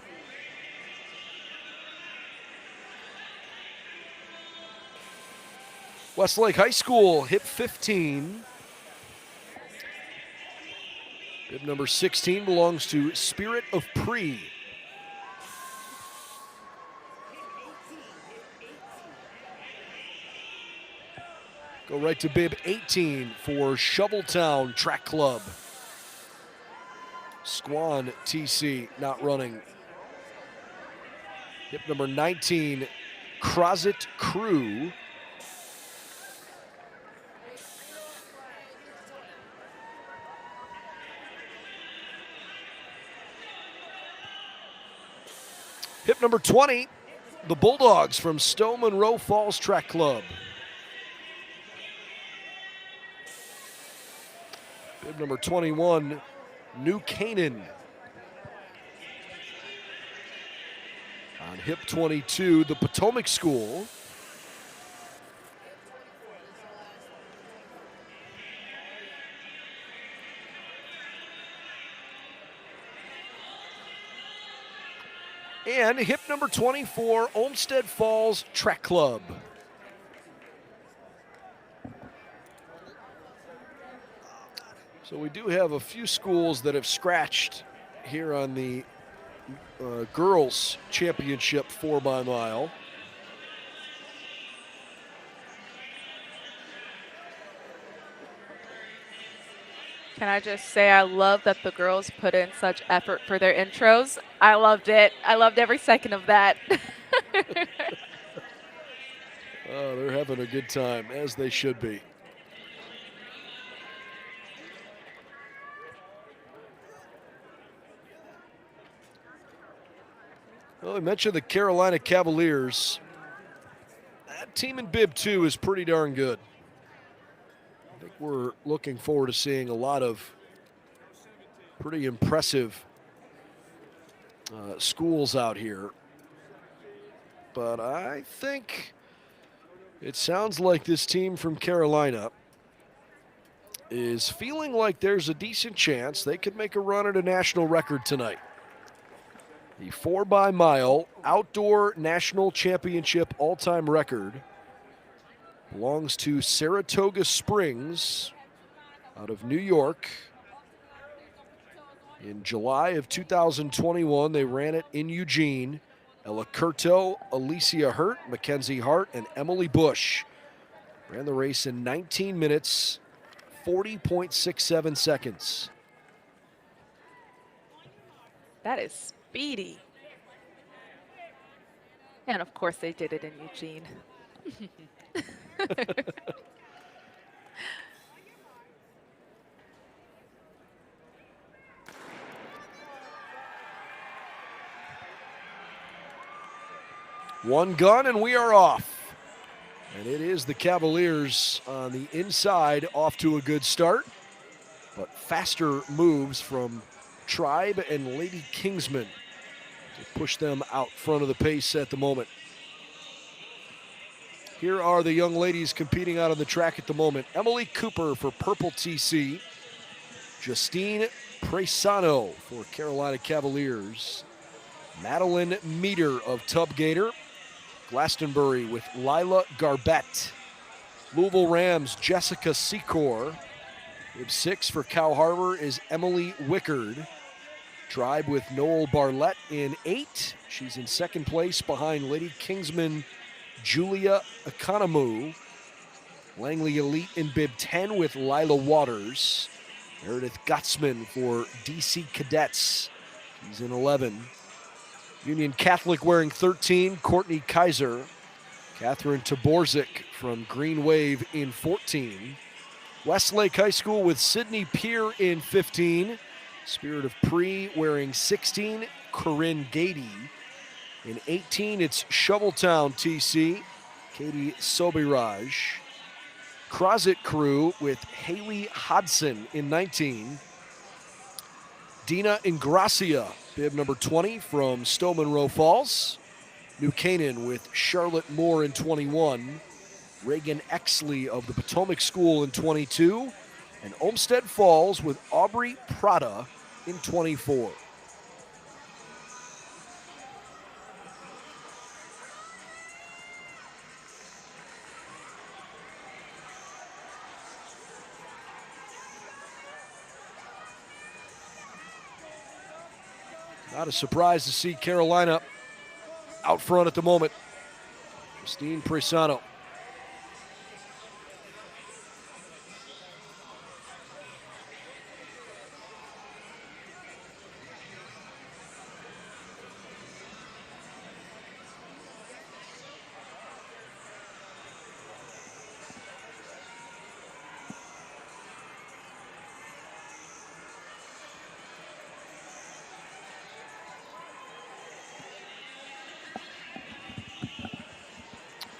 Speaker 1: Westlake High School, Hip 15. Bib number 16 belongs to Spirit of Pre. Go right to bib 18 for Shoveltown Track Club. Squan TC not running. Hip number 19, Crozet Crew. Hip number 20, the Bulldogs from Stowe Monroe Falls Track Club. Bib number 21, New Canaan. On Hip 22, the Potomac School. And Hip number 24, Olmsted Falls Track Club. So we do have a few schools that have scratched here on the girls championship 4x-mile.
Speaker 2: Can I just say I love that the girls put in such effort for their intros. I loved it. I loved every second of that.
Speaker 1: Oh, they're having a good time, as they should be. Well, I mentioned the Carolina Cavaliers. That team in Bib 2 is pretty darn good. I think we're looking forward to seeing a lot of pretty impressive schools out here. But I think it sounds like this team from Carolina is feeling like there's a decent chance they could make a run at a national record tonight. The 4x-mile outdoor national championship all-time record belongs to Saratoga Springs out of New York. In July of 2021, they ran it in Eugene. Ella Curto, Alicia Hurt, Mackenzie Hart, and Emily Bush ran the race in 19 minutes, 40.67 seconds.
Speaker 2: That is speedy. And of course they did it in Eugene.
Speaker 1: One gun and we are off. And it is the Cavaliers on the inside, off to a good start. But faster moves from Tribe and Lady Kingsman to push them out front of the pace at the moment. Here are the young ladies competing out on the track at the moment. Emily Cooper for Purple TC. Justine Presano for Carolina Cavaliers. Madeline Meter of Tub Gator. Glastonbury with Lila Garbett. Louisville Rams, Jessica Secor. With 6 for Cow Harbor is Emily Wickard. Tribe with Noel Barlett in 8. She's in second place behind Lady Kingsman, Julia Economou. Langley Elite in bib 10 with Lila Waters. Meredith Gotzman for DC Cadets. She's in 11. Union Catholic wearing 13, Courtney Kaiser. Catherine Taborzik from Green Wave in 14. Westlake High School with Sydney Peer in 15. Spirit of Pre wearing 16, Corinne Gady. In 18, it's Shoveltown TC, Katie Sobiraj. Crozet Crew with Haley Hodson in 19. Dina Ingracia, bib number 20 from Stowe Monroe Falls. New Canaan with Charlotte Moore in 21. Reagan Exley of the Potomac School in 22. And Olmsted Falls with Aubrey Prada in 24. Not a surprise to see Carolina out front at the moment. Justine Presano.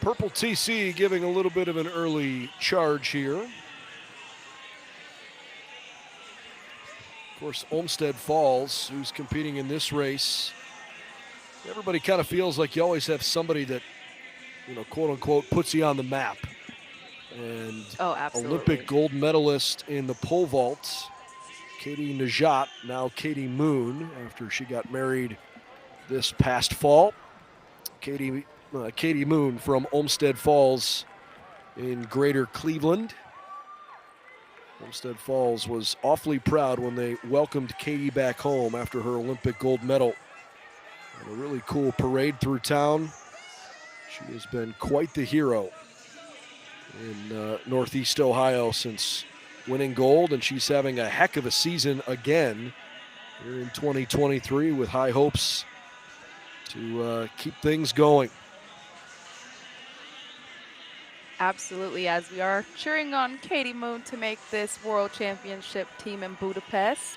Speaker 1: Purple TC giving a little bit of an early charge here. Of course, Olmsted Falls, who's competing in this race. Everybody kind of feels like you always have somebody that, you know, quote unquote, puts you on the map. And Olympic gold medalist in the pole vault, Katie Najat, now Katie Moon, after she got married this past fall. Katie Moon from Olmsted Falls in Greater Cleveland. Olmsted Falls was awfully proud when they welcomed Katie back home after her Olympic gold medal. And a really cool parade through town. She has been quite the hero in Northeast Ohio since winning gold, and she's having a heck of a season again here in 2023 with high hopes to keep things going.
Speaker 2: Absolutely, as we are cheering on Katie Moon to make this World Championship team in Budapest.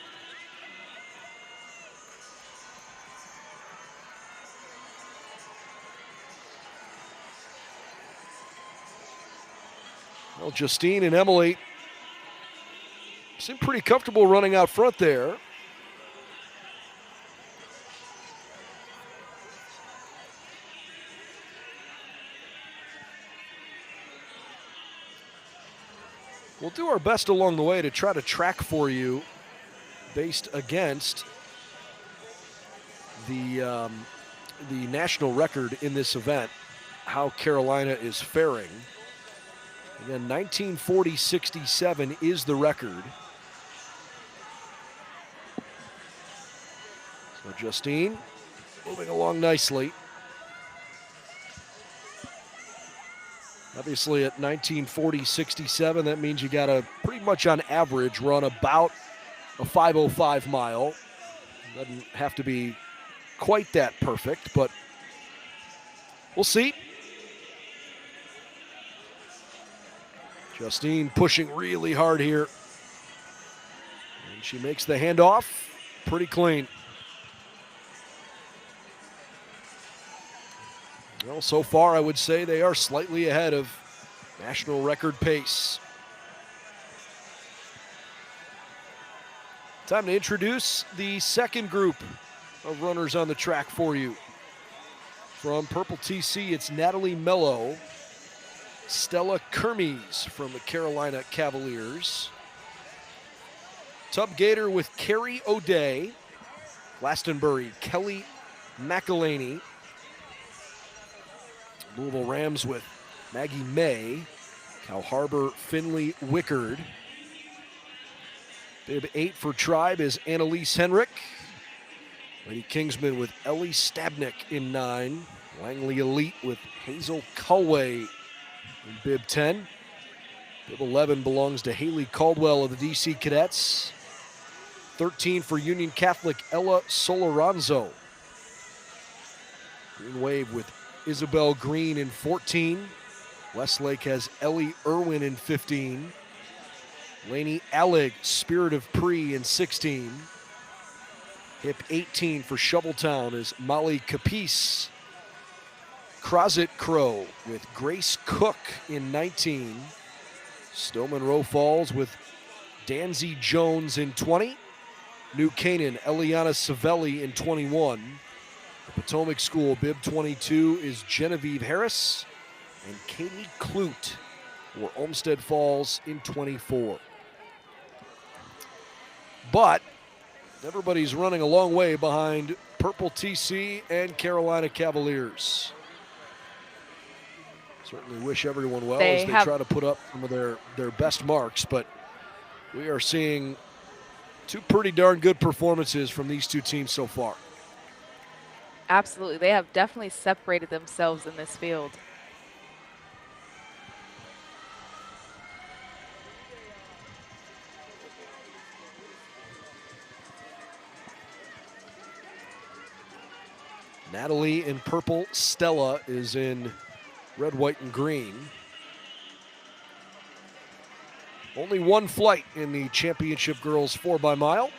Speaker 1: Well, Justine and Emily seem pretty comfortable running out front there. We'll do our best along the way to try to track for you based against the national record in this event, how Carolina is faring. Again, 1940-67 is the record. So Justine moving along nicely. Obviously at 1940-67, that means you got to pretty much on average run about a 5:05 mile. Doesn't have to be quite that perfect, but we'll see. Justine pushing really hard here. And she makes the handoff pretty clean. Well, so far I would say they are slightly ahead of national record pace. Time to introduce the second group of runners on the track for you. From Purple TC, it's Natalie Mello, Stella Kermes from the Carolina Cavaliers, Tub Gator with Carrie O'Day, Glastonbury, Kelly McElhaney, Louisville Rams with Maggie May, Cal Harbor, Finley Wickard. Bib 8 for Tribe is Annalise Henrick. Lady Kingsman with Ellie Stabnick in 9. Langley Elite with Hazel Culway in Bib 10. Bib 11 belongs to Haley Caldwell of the DC Cadets. 13 for Union Catholic, Ella Soloranzo. Green Wave with Isabel Green in 14. Westlake has Ellie Irwin in 15. Lainey Allig, Spirit of Pre in 16. Hip 18 for Shoveltown is Molly Capice. Crozet Crow with Grace Cook in 19. Stowe Monroe Falls with Danzy Jones in 20. New Canaan, Eliana Savelli in 21. The Potomac School, Bib 22 is Genevieve Harris. And Katie Clute for Olmsted Falls in 24. But everybody's running a long way behind Purple TC and Carolina Cavaliers. Certainly wish everyone well as they try to put up some of their best marks, but we are seeing two pretty darn good performances from these two teams so far.
Speaker 2: Absolutely. They have definitely separated themselves in this field.
Speaker 1: Natalie in purple, Stella is in red, white, and green. Only one flight in the championship girls 4x-mile.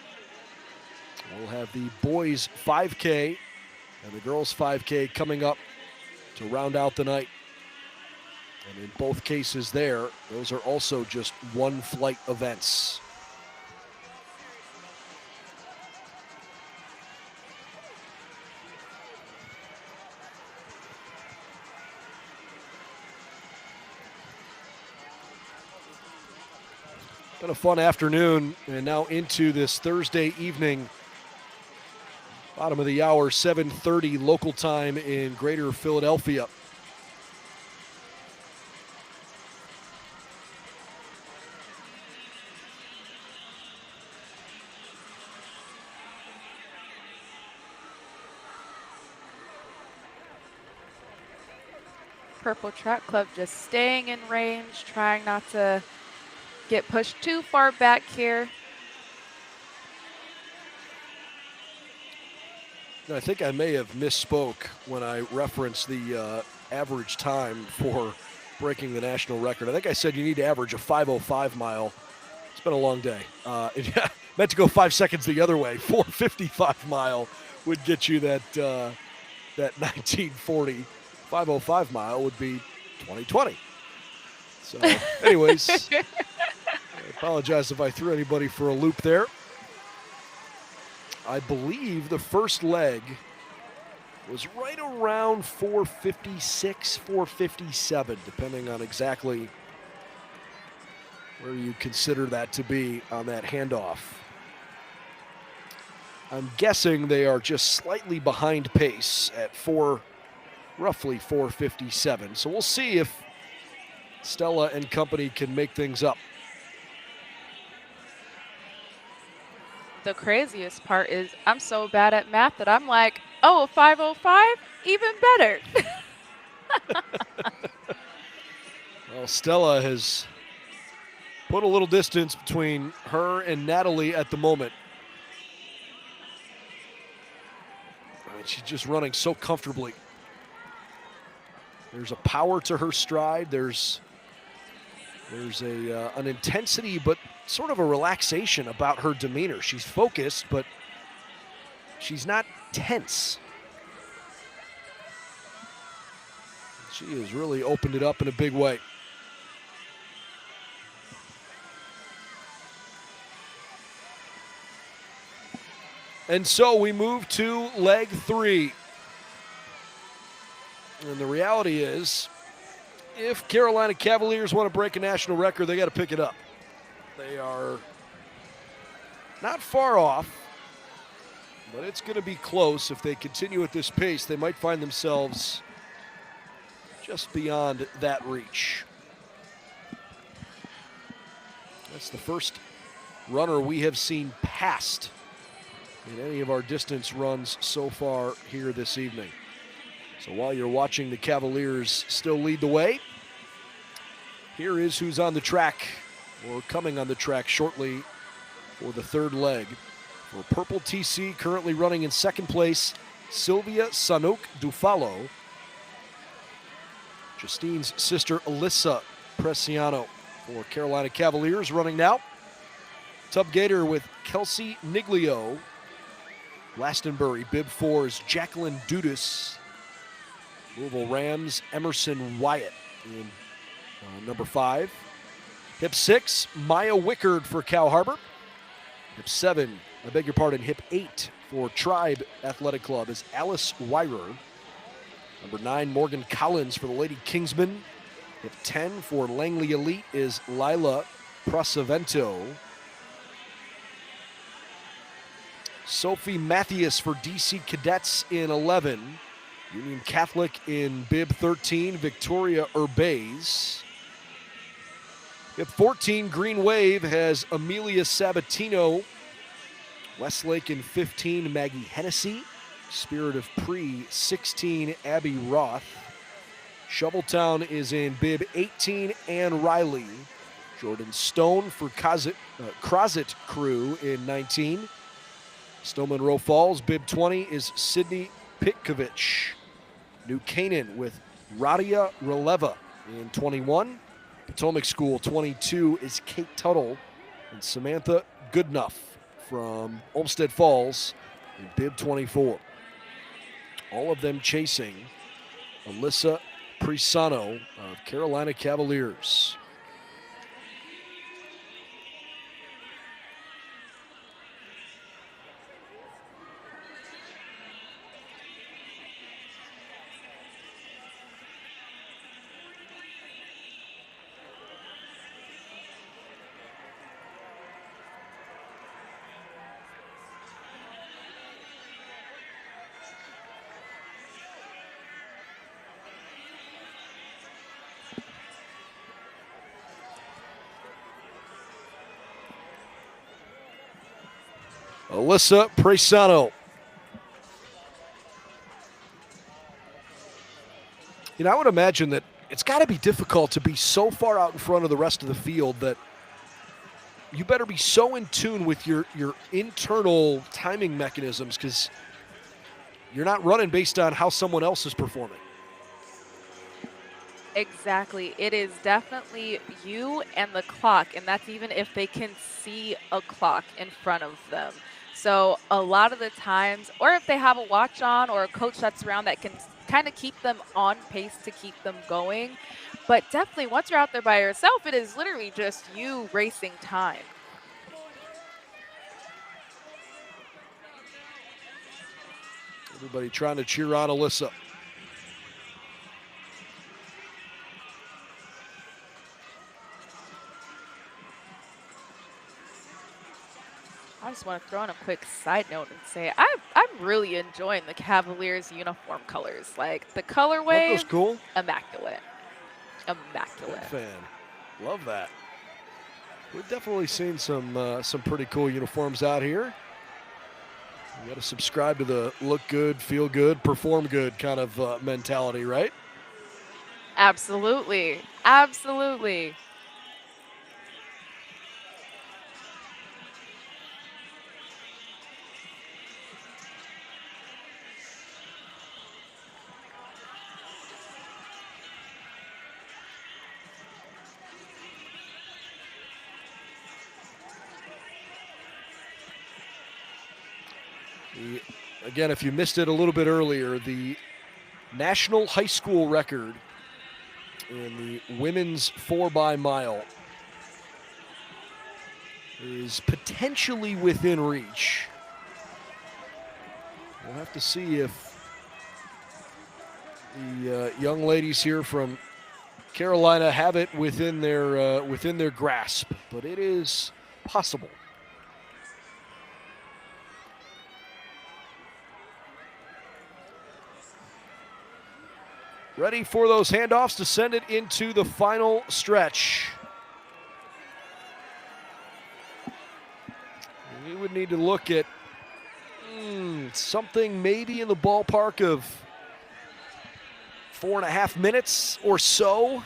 Speaker 1: We'll have the boys 5K and the girls 5K coming up to round out the night. And in both cases there, those are also just one flight events. Been a fun afternoon, and now into this Thursday evening. Bottom of the hour, 7:30 local time in Greater Philadelphia.
Speaker 2: Purple Track Club just staying in range, trying not to get pushed too far back here.
Speaker 1: I think I may have misspoke when I referenced the average time for breaking the national record. I think I said you need to average a 5:05 mile. It's been a long day. Yeah, meant to go 5 seconds the other way. 4:55 mile would get you that 1940. 5:05 mile would be 2020. So, anyways, I apologize if I threw anybody for a loop there. I believe the first leg was right around 4:56, 4:57, depending on exactly where you consider that to be on that handoff. I'm guessing they are just slightly behind pace at roughly 4:57. So we'll see if Stella and company can make things up.
Speaker 2: The craziest part is I'm so bad at math that I'm like, oh, 5:05, even better.
Speaker 1: Well, Stella has put a little distance between her and Natalie at the moment. I mean, she's just running so comfortably. There's a power to her stride. There's an intensity, but sort of a relaxation about her demeanor. She's focused, but she's not tense. She has really opened it up in a big way. And so we move to leg 3. And the reality is, if Carolina Cavaliers want to break a national record, they got to pick it up. They are not far off, but it's going to be close. If they continue at this pace, they might find themselves just beyond that reach. That's the first runner we have seen passed in any of our distance runs so far here this evening. So while you're watching the Cavaliers still lead the way, here is who's on the track or coming on the track shortly for the third leg. For Purple TC, currently running in second place, Sylvia Sanouk Dufalo. Justine's sister, Alyssa Preciano, for Carolina Cavaliers, running now. Tub Gator with Kelsey Niglio. Glastonbury, bib 4 is Jacqueline Dudas. Louisville Rams, Emerson Wyatt in number 5. Hip 6, Maya Wickard for Cal Harbor. Hip 7, hip 8 for Tribe Athletic Club is Alice Weirer. Number 9, Morgan Collins for the Lady Kingsmen. Hip 10 for Langley Elite is Lila Prosavento. Sophie Mathias for DC Cadets in 11. Union Catholic in bib 13, Victoria Urbaiz. Hip 14, Green Wave has Amelia Sabatino. Westlake in 15, Maggie Hennessy. Spirit of Pre, 16, Abby Roth. Shoveltown is in bib 18, Ann Riley. Jordan Stone for Crozet Crew in 19. Stone Monroe Falls, bib 20 is Sydney Pitkovich. New Canaan with Radia Releva in 21. Potomac School 22 is Kate Tuttle. And Samantha Goodnuff from Olmsted Falls in bib 24. All of them chasing Alyssa Prisano of Carolina Cavaliers. Alyssa Prisano. You know, I would imagine that it's got to be difficult to be so far out in front of the rest of the field that you better be so in tune with your internal timing mechanisms, because you're not running based on how someone else is performing.
Speaker 2: Exactly. It is definitely you and the clock, and that's even if they can see a clock in front of them. So a lot of the times, or if they have a watch on or a coach that's around that can kind of keep them on pace to keep them going. But definitely once you're out there by yourself, it is literally just you racing time.
Speaker 1: Everybody trying to cheer on Alyssa.
Speaker 2: I just want to throw in a quick side note and say I'm really enjoying the Cavaliers uniform colors. Like the
Speaker 1: Aren't those
Speaker 2: colorway,
Speaker 1: cool?
Speaker 2: immaculate.
Speaker 1: Big
Speaker 2: Immaculate.
Speaker 1: fan. Love that. We've definitely seen some pretty cool uniforms out here. You got to subscribe to the look good, feel good, perform good kind of mentality, right?
Speaker 2: Absolutely. Absolutely.
Speaker 1: Again, if you missed it a little bit earlier, the national high school record in the women's 4x mile is potentially within reach. We'll have to see if the young ladies here from Carolina have it within their grasp, but it is possible. Ready for those handoffs to send it into the final stretch. We would need to look at something maybe in the ballpark of 4.5 minutes or so.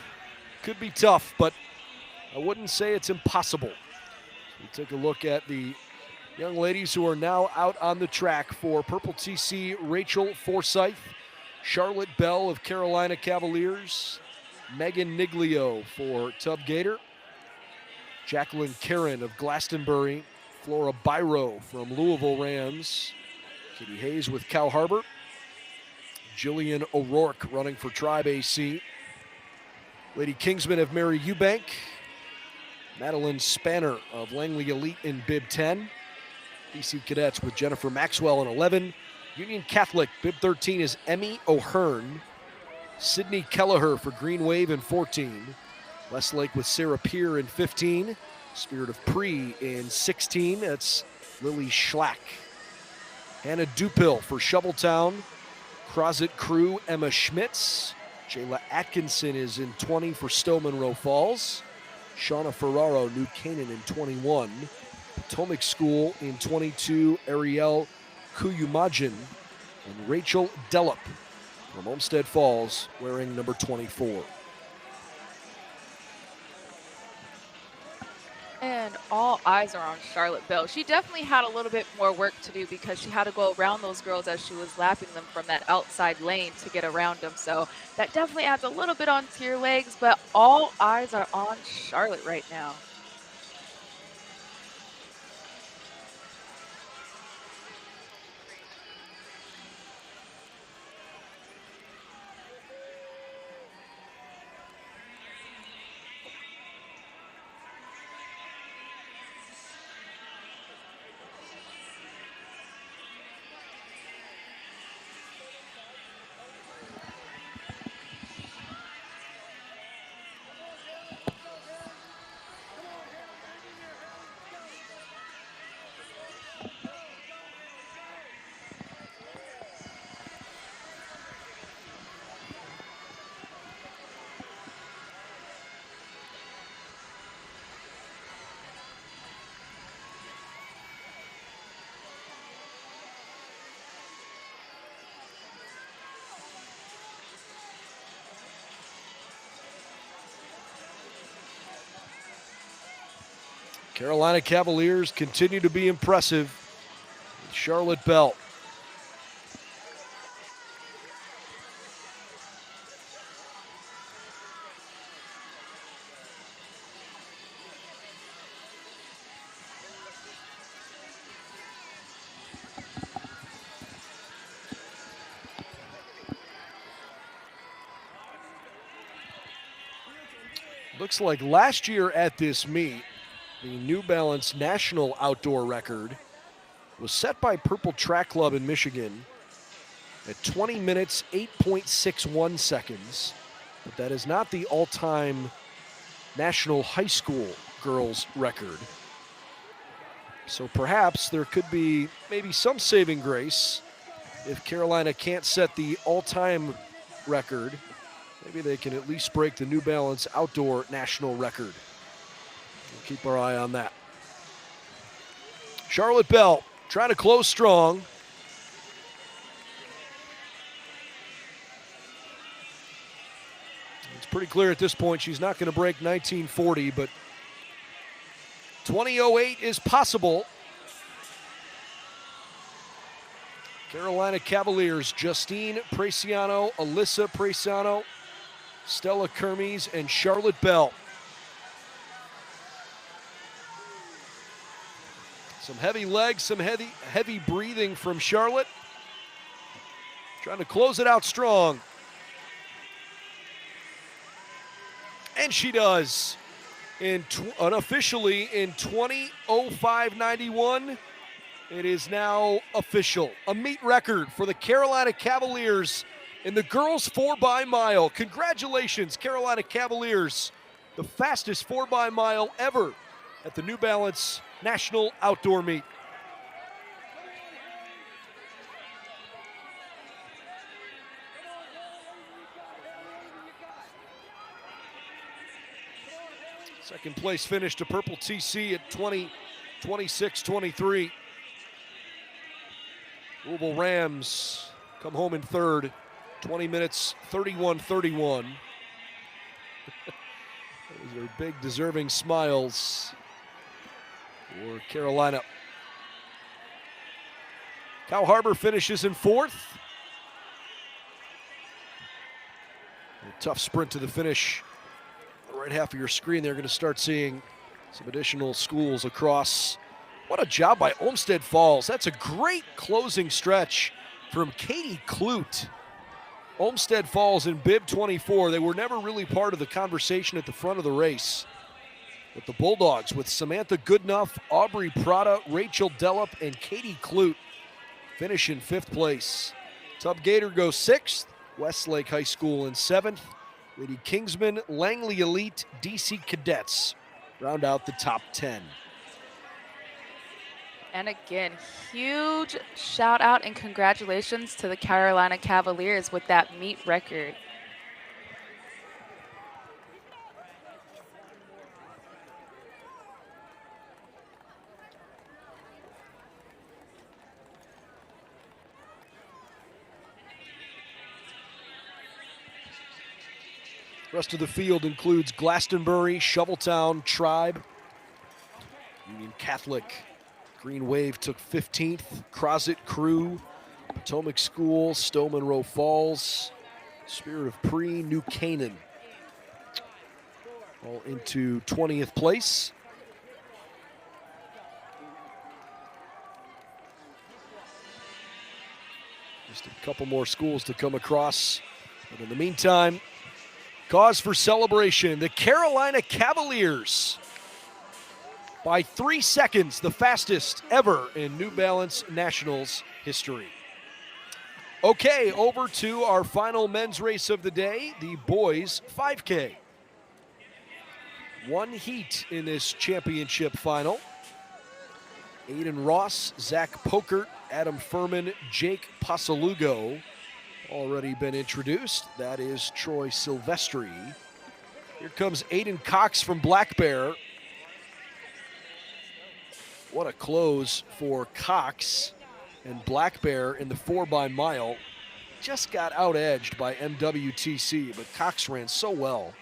Speaker 1: Could be tough, but I wouldn't say it's impossible. We take a look at the young ladies who are now out on the track for Purple TC: Rachel Forsyth, Charlotte Bell of Carolina Cavaliers, Megan Niglio for Tub Gator, Jacqueline Karen of Glastonbury, Flora Byro from Louisville Rams, Kitty Hayes with Cow Harbor, Jillian O'Rourke running for Tribe AC, Lady Kingsman of Mary Eubank, Madeline Spanner of Langley Elite in Bib 10, DC Cadets with Jennifer Maxwell in 11, Union Catholic Bib 13 is Emmy O'Hearn, Sydney Kelleher for Green Wave in 14, Westlake with Sarah Peer in 15, Spirit of Pre in 16, that's Lily Schlack, Hannah Dupill for Shoveltown, Crozet Crew Emma Schmitz, Jayla Atkinson is in 20 for Stowe Monroe Falls, Shauna Ferraro, New Canaan in 21, Potomac School in 22, Ariel Kuyumajin, and Rachel Dellup from Olmsted Falls wearing number 24.
Speaker 2: And all eyes are on Charlotte Bell. She definitely had a little bit more work to do because she had to go around those girls as she was lapping them from that outside lane to get around them. So that definitely adds a little bit onto your legs, but all eyes are on Charlotte right now.
Speaker 1: Carolina Cavaliers continue to be impressive. Charlotte Bell. Looks like last year at this meet, the New Balance national outdoor record was set by Purple Track Club in Michigan at 20 minutes, 8.61 seconds. But that is not the all-time national high school girls record. So perhaps there could be maybe some saving grace if Carolina can't set the all-time record. Maybe they can at least break the New Balance outdoor national record. We'll keep our eye on that. Charlotte Bell trying to close strong. It's pretty clear at this point she's not going to break 1940, but 20:08 is possible. Carolina Cavaliers, Justine Preciano, Alyssa Preciano, Stella Kermes, and Charlotte Bell. Some heavy legs, some heavy breathing from Charlotte. Trying to close it out strong. And she does. Unofficially in 20:05.91, it is now official. A meet record for the Carolina Cavaliers in the girls 4x-mile. Congratulations, Carolina Cavaliers. The fastest 4x-mile ever at the New Balance National Outdoor Meet. Second place finish to Purple TC at 20:26.23. Louisville Rams come home in third, 20 minutes, 31:31. Those are big, deserving smiles for Carolina. Cow Harbor finishes in fourth. A tough sprint to the finish. Right half of your screen, they're going to start seeing some additional schools across. What a job by Olmsted Falls. That's a great closing stretch from Katie Clute. Olmsted Falls in bib 24. They were never really part of the conversation at the front of the race. But the Bulldogs with Samantha Goodenough, Aubrey Prada, Rachel Dellup, and Katie Clute finish in fifth place. Tub Gator goes sixth. Westlake High School in seventh. Lady Kingsman, Langley Elite, DC Cadets round out the top 10.
Speaker 2: And again, huge shout out and congratulations to the Carolina Cavaliers with that meet record.
Speaker 1: Rest of the field includes Glastonbury, Shoveltown, Tribe, Union Catholic. Green Wave took 15th, Crozet Crew, Potomac School, Stowe Monroe Falls, Spirit of Pre, New Canaan, all into 20th place. Just a couple more schools to come across. But in the meantime, cause for celebration. The Carolina Cavaliers, by 3 seconds, the fastest ever in New Balance Nationals history. Okay, over to our final men's race of the day, the boys 5K. One heat in this championship final. Aiden Ross, Zach Pokert, Adam Furman, Jake Pasalugo already been introduced. That is Troy Silvestri. Here comes Aiden Cox from Black Bear. What a close for Cox and Black Bear in the 4x-mile. Just got out-edged by MWTC, but Cox ran so well.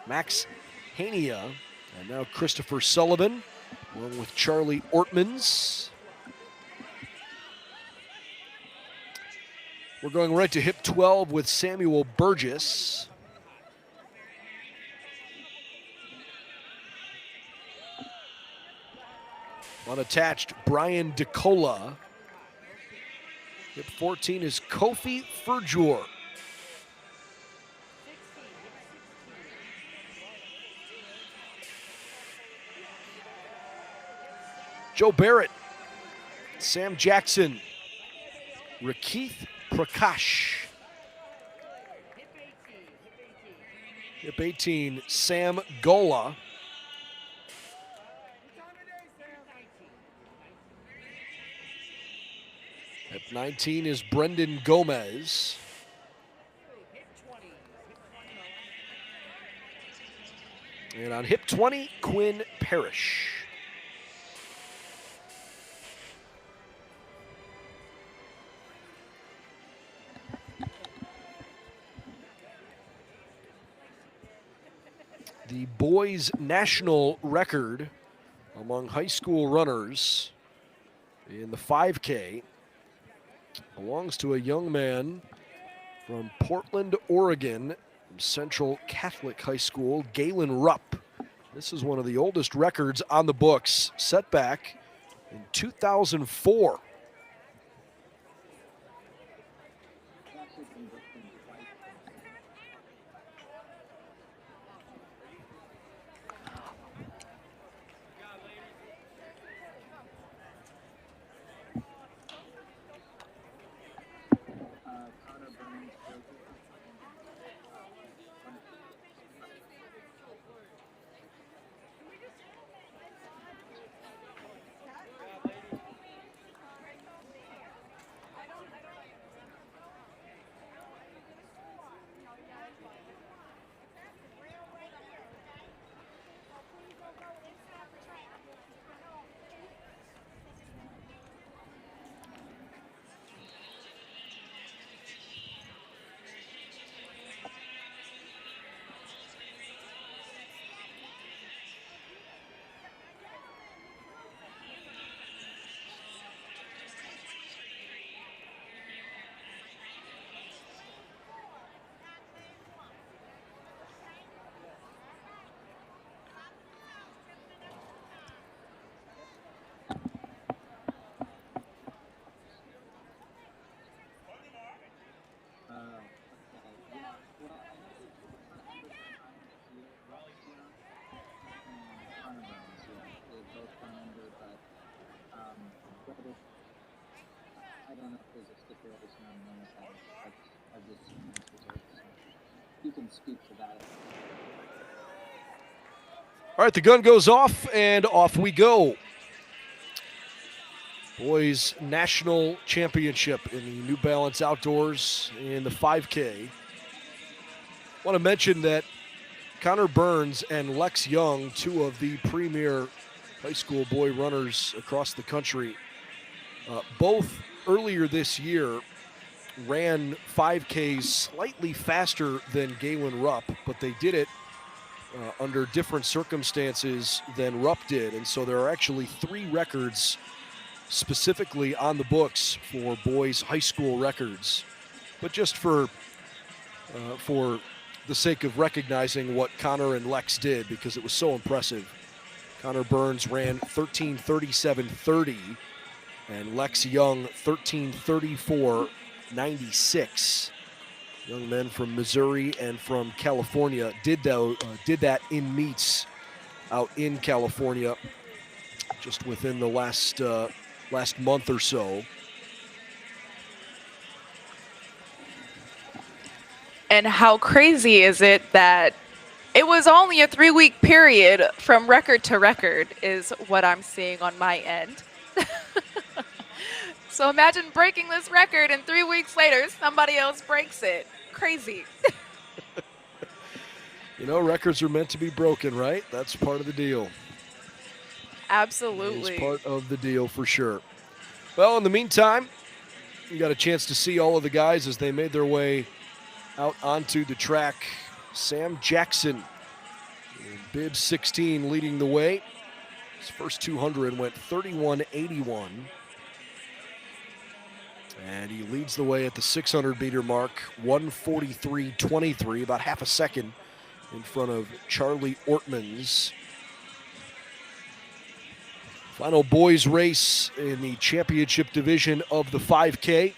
Speaker 1: Max Hania and now Christopher Sullivan, along with Charlie Ortmans. We're going right to hip 12 with Samuel Burgess. Unattached, Brian DeCola. Hip 14 is Kofi Furjur. Joe Barrett, Sam Jackson, Rakith Prakash. Hip 18, Sam Gola. At 19 is Brendan Gomez. And on hip 20, Quinn Parrish. The boys' national record among high school runners in the 5K belongs to a young man from Portland, Oregon, from Central Catholic High School, Galen Rupp. This is one of the oldest records on the books, set back in 2004.
Speaker 3: I don't know if there's a stipulation on one of that. I've just seen this result, so you can speak to that.
Speaker 1: All right, the gun goes off, and off we go. Boys National Championship in the New Balance Outdoors in the 5K. Want to mention that Connor Burns and Lex Young, two of the premier high school boy runners across the country, both earlier this year ran 5Ks slightly faster than Galen Rupp, but they did it under different circumstances than Rupp did. And so there are actually 3 records specifically on the books for boys' high school records. But just for the sake of recognizing what Connor and Lex did, because it was so impressive. Connor Burns ran 13:37:30, and Lex Young 13:34:96. Young men from Missouri and from California did that in meets out in California just within the last month or so.
Speaker 2: And how crazy is it that it was only a 3-week period from record to record is what I'm seeing on my end. So imagine breaking this record and 3 weeks later, somebody else breaks it. Crazy.
Speaker 1: You know, records are meant to be broken, right? That's part of the deal.
Speaker 2: Absolutely.
Speaker 1: It's part of the deal for sure. Well, in the meantime, you got a chance to see all of the guys as they made their way out onto the track. Sam Jackson, in bib 16, leading the way. His first 200 went 31:81. And he leads the way at the 600-meter mark, 1:43:23, about half a second in front of Charlie Ortmans. Final boys race in the championship division of the 5K.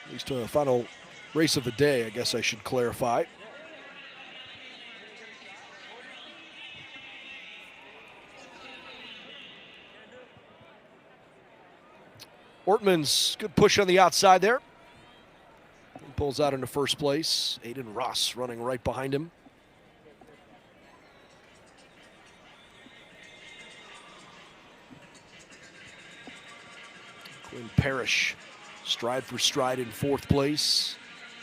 Speaker 1: At least a final race of the day, I guess I should clarify. Ortmans, good push on the outside there. He pulls out into first place. Aiden Ross running right behind him. And Parrish, stride for stride in 4th place.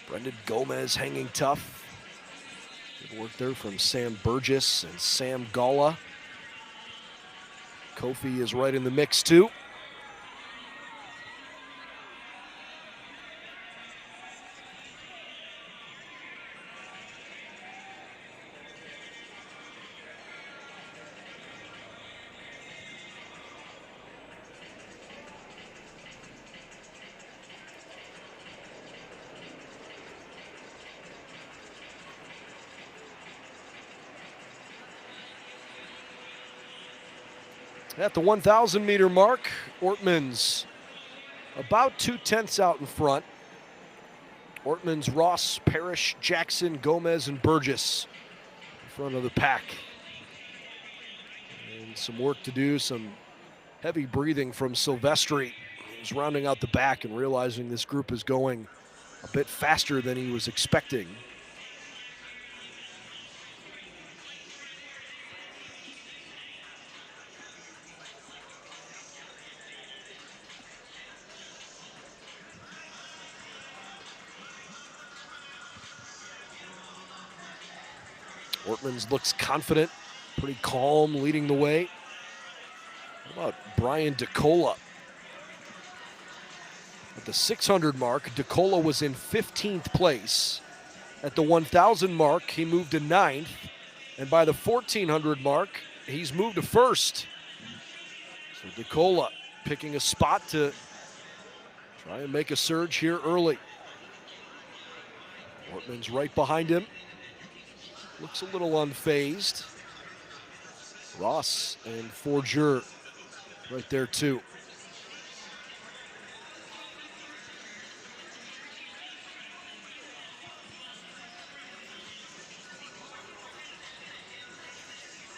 Speaker 1: Brendan Gomez hanging tough. Good work there from Sam Burgess and Sam Galla. Kofi is right in the mix too. At the 1,000 meter mark, Ortman's about 2/10 out in front. Ortman's Ross, Parrish, Jackson, Gomez, and Burgess in front of the pack. And some work to do, some heavy breathing from Silvestri. He's rounding out the back and realizing this group is going a bit faster than he was expecting. Ortman's looks confident, pretty calm, leading the way. How about Brian DeCola? At the 600 mark, DeCola was in 15th place. At the 1,000 mark, he moved to 9th. And by the 1,400 mark, he's moved to 1st. So DeCola picking a spot to try and make a surge here early. Ortman's right behind him. Looks a little unfazed. Ross and Forger right there too.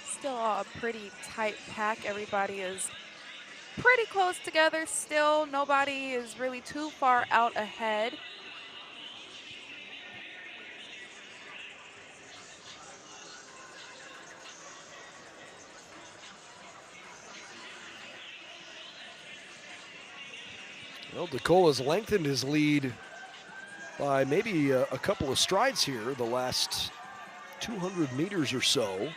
Speaker 2: Still a pretty tight pack. Everybody is pretty close together still. Nobody is really too far out ahead.
Speaker 1: Well, DeCola's lengthened his lead by maybe a couple of strides here the last 200 meters or so.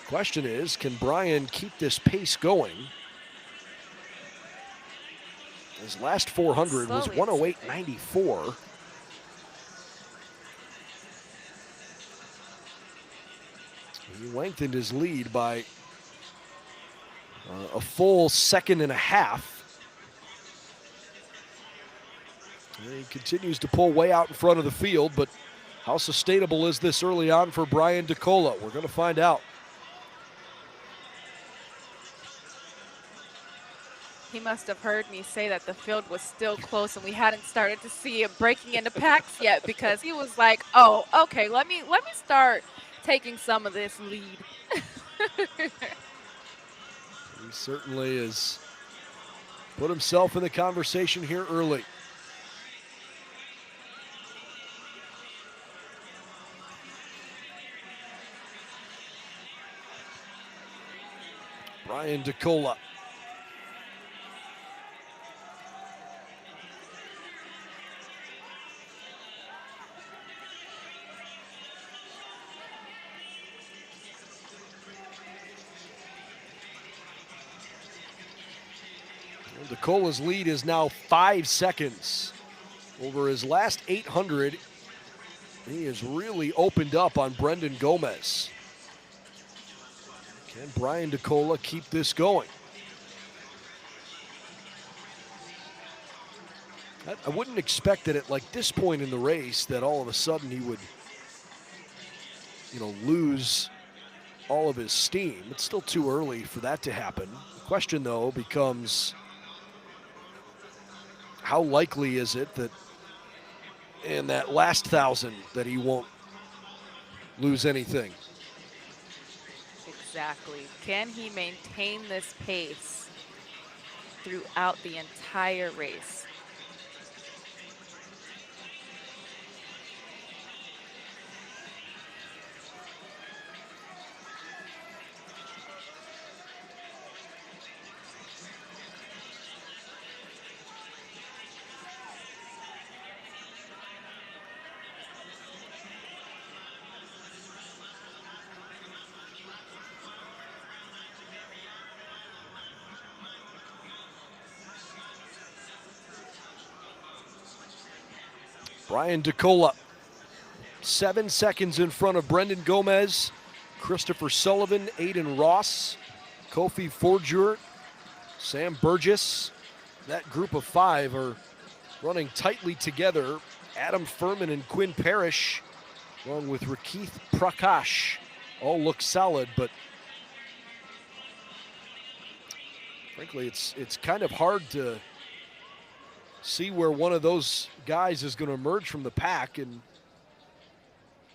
Speaker 1: Question is, can Brian keep this pace going? His last 400 was 108.94. He lengthened his lead by a full 1.5 seconds. He continues to pull way out in front of the field, but how sustainable is this early on for Brian DeCola? We're going to find out.
Speaker 2: He must have heard me say that the field was still close and we hadn't started to see it breaking into packs yet, because he was like, oh, okay, let me start taking some of this lead.
Speaker 1: He certainly has put himself in the conversation here early. Brian DeCola. DeCola's lead is now 5 seconds. Over his last 800, he has really opened up on Brendan Gomez. Can Brian DeCola keep this going? I wouldn't expect that at like this point in the race that all of a sudden he would, lose all of his steam. It's still too early for that to happen. The question though becomes, how likely is it that in that last 1,000 that he won't lose anything?
Speaker 2: Exactly. Can he maintain this pace throughout the entire race?
Speaker 1: Brian DeCola, 7 seconds in front of Brendan Gomez, Christopher Sullivan, Aiden Ross, Kofi Forger, Sam Burgess. That group of 5 are running tightly together. Adam Furman and Quinn Parrish, along with Rakith Prakash, all look solid, but frankly, it's kind of hard to see where one of those guys is going to emerge from the pack and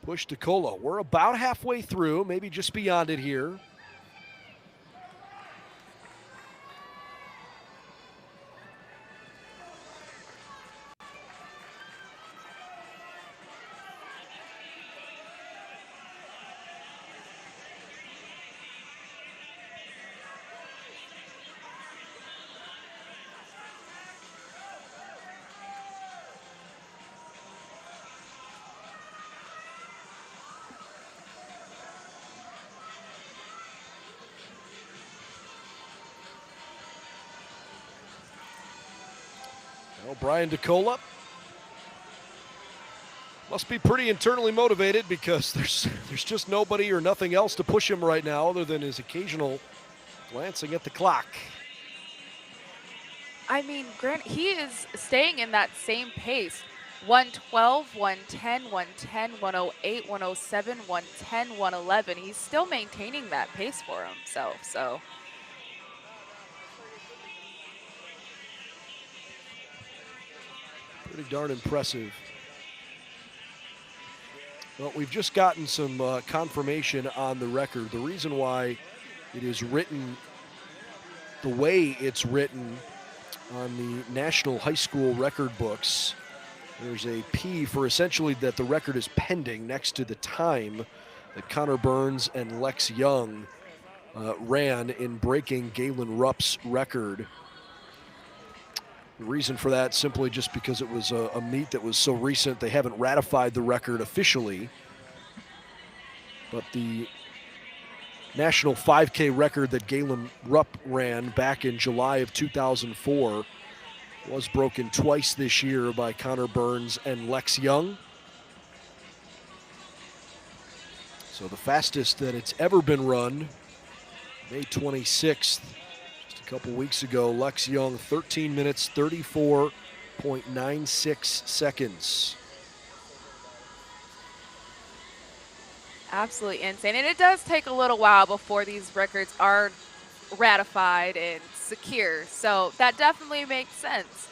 Speaker 1: push DeCola. We're about halfway through, maybe just beyond it here. Well, Brian DeCola must be pretty internally motivated because there's just nobody or nothing else to push him right now other than his occasional glancing at the clock.
Speaker 2: I mean, Grant, he is staying in that same pace. 112, 110, 110, 108, 107, 110, 111. He's still maintaining that pace for himself, so.
Speaker 1: Pretty darn impressive. Well, we've just gotten some confirmation on the record. The reason why it is written the way it's written on the National High School record books, there's a P for essentially that the record is pending next to the time that Connor Burns and Lex Young ran in breaking Galen Rupp's record. The reason for that simply just because it was a meet that was so recent. They haven't ratified the record officially, but the national 5K record that Galen Rupp ran back in July of 2004 was broken twice this year by Connor Burns and Lex Young. So the fastest that it's ever been run, May 26th, just a couple weeks ago, Lex Young, 13 minutes, 34.96 seconds.
Speaker 2: Absolutely insane. And it does take a little while before these records are ratified and secure. So that definitely makes sense.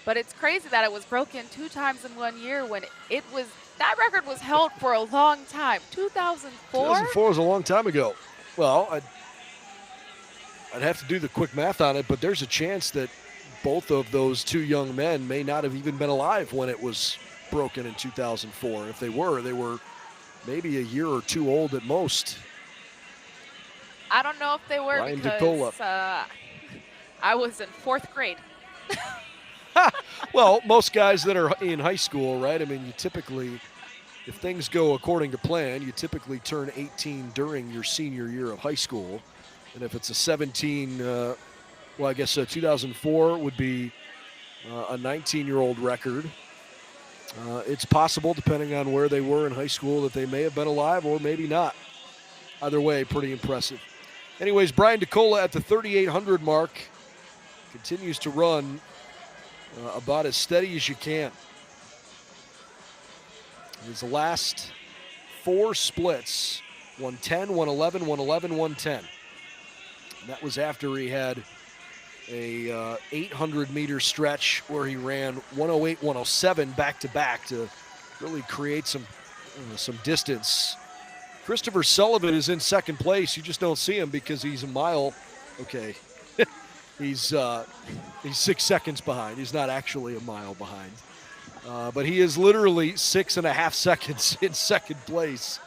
Speaker 2: But it's crazy that it was broken 2 times in 1 year when that record was held for a long time. 2004?
Speaker 1: 2004 was a long time ago. Well, I'd have to do the quick math on it, but there's a chance that both of those 2 young men may not have even been alive when it was broken in 2004. If they were maybe a year or 2 old at most.
Speaker 2: I don't know if they were
Speaker 1: Brian
Speaker 2: because
Speaker 1: DeCola.
Speaker 2: I was in 4th grade.
Speaker 1: Well, most guys that are in high school, right? I mean, you typically, if things go according to plan, you typically turn 18 during your senior year of high school. And if it's a 17, well, I guess 2004 would be a 19-year-old record. It's possible, depending on where they were in high school, that they may have been alive or maybe not. Either way, pretty impressive. Anyways, Brian DeCola at the 3,800 mark continues to run about as steady as you can. His last 4 splits, 110, 111, 111, 110. And that was after he had a 800-meter stretch where he ran 108, 107 back-to-back to really create some distance. Christopher Sullivan is in second place. You just don't see him because he's a mile. Okay, he's 6 seconds behind. He's not actually a mile behind, but he is literally 6.5 seconds in second place.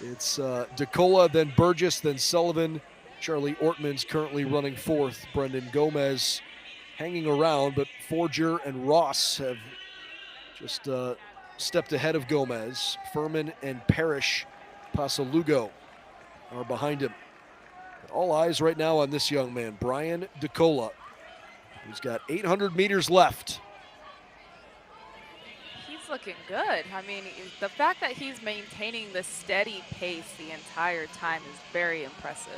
Speaker 1: It's DeCola, then Burgess, then Sullivan. Charlie Ortman's currently running 4th. Brendan Gomez hanging around, but Forger and Ross have just stepped ahead of Gomez. Furman and Parrish, Pasalugo are behind him. But all eyes right now on this young man, Brian DeCola, who's got 800 meters left.
Speaker 2: He's He's looking good. I mean, the fact that he's maintaining the steady pace the entire time is very impressive.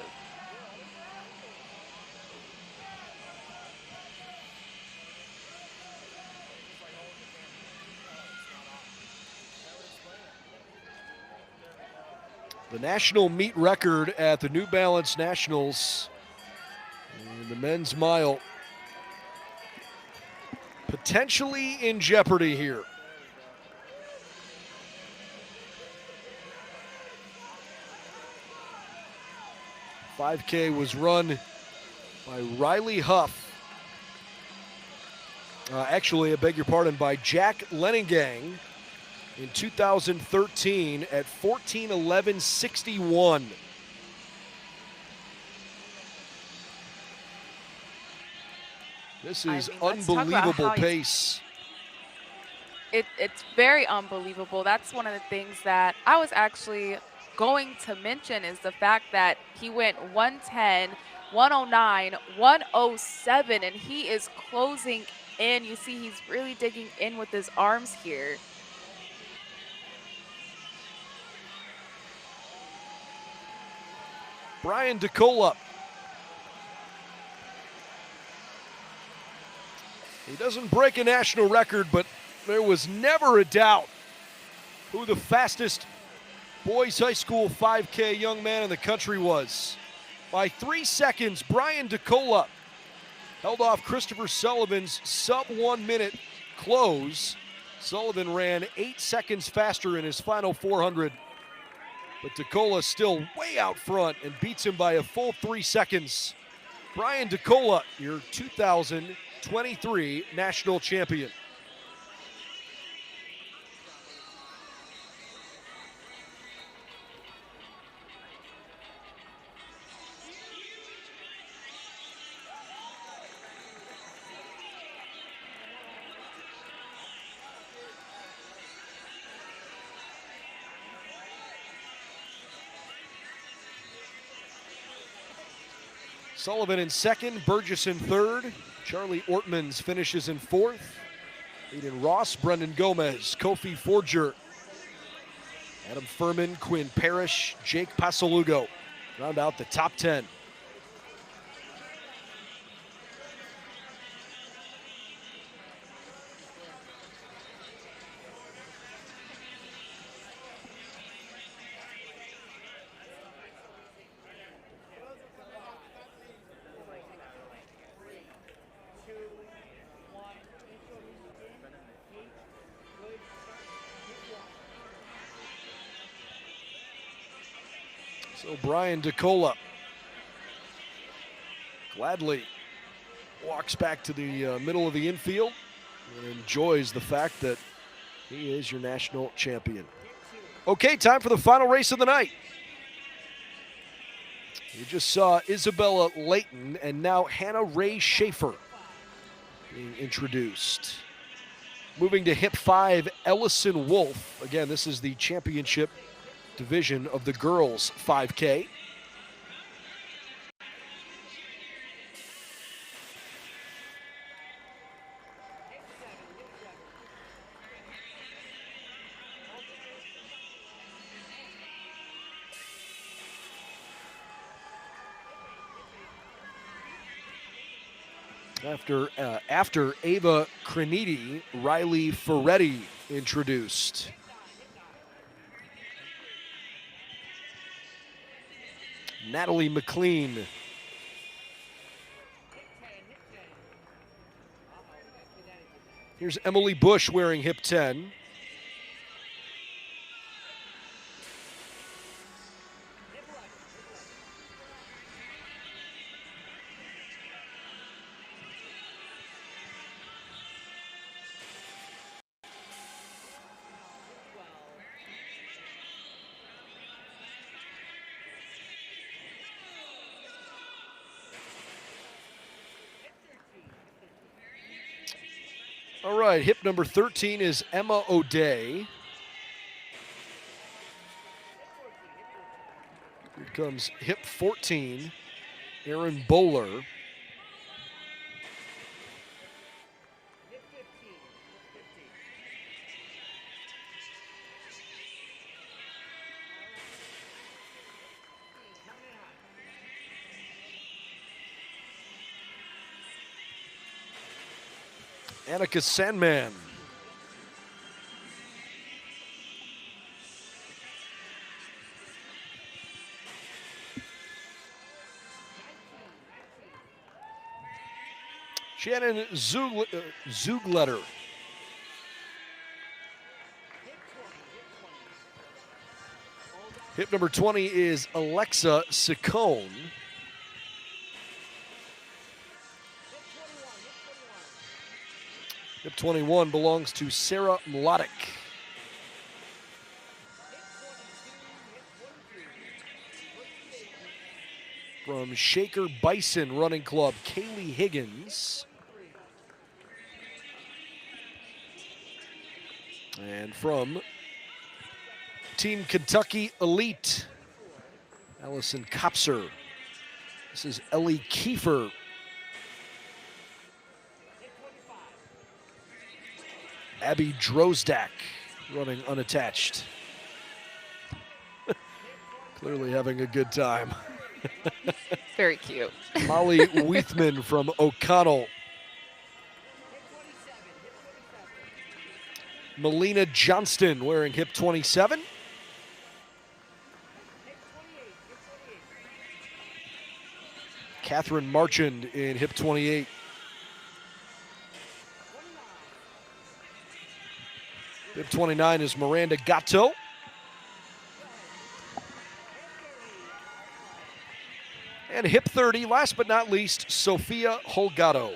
Speaker 1: The national meet record at the New Balance Nationals in the men's mile potentially in jeopardy here. $5K was run by Riley Huff. Actually, I beg your pardon, by Jack Lenningang in 2013 at 14:11:61. This is unbelievable pace.
Speaker 2: It's very unbelievable. That's one of the things that I was actually going to mention is the fact that he went 110, 109, 107, and he is closing in. You see he's really digging in with his arms here.
Speaker 1: Brian DeCola. He doesn't break a national record, but there was never a doubt who the fastest boys high school 5K young man in the country was. By 3 seconds, Brian DeCola held off Christopher Sullivan's sub 1 minute close. Sullivan ran 8 seconds faster in his final 400, but DeCola still way out front and beats him by a full 3 seconds. Brian DeCola, your 2023 national champion. Sullivan in second, Burgess in third. Charlie Ortmans finishes in fourth. Aiden Ross, Brendan Gomez, Kofi Forger, Adam Furman, Quinn Parrish, Jake Pasalugo round out the top 10. So Brian DeCola gladly walks back to the middle of the infield and enjoys the fact that he is your national champion. Okay, time for the final race of the night. You just saw Isabella Layton and now Hannah Ray Schaefer being introduced. Moving to hip 5, Ellison Wolf. Again, this is the championship division of the girls 5K. After Ava Creniti, Riley Ferretti introduced. Natalie McLean. Here's Emily Bush wearing hip 10. All right, hip number 13 is Emma O'Day. Here comes hip 14, Erin Bowler. Annika Sandman. Shannon Zugletter. Hip number 20 is Alexa Ciccone. Hip 21 belongs to Sarah Mladic. From Shaker Bison Running Club, Kaylee Higgins. And from Team Kentucky Elite, Allison Kopser. This is Ellie Kiefer. Abby Drozdak running unattached. Clearly having a good time.
Speaker 2: Very cute.
Speaker 1: Molly Weithman from O'Connell. Melina Johnston wearing hip 27. Catherine Marchand in hip 28. Hip 29 is Miranda Gatto. And hip 30, last but not least, Sophia Holgado.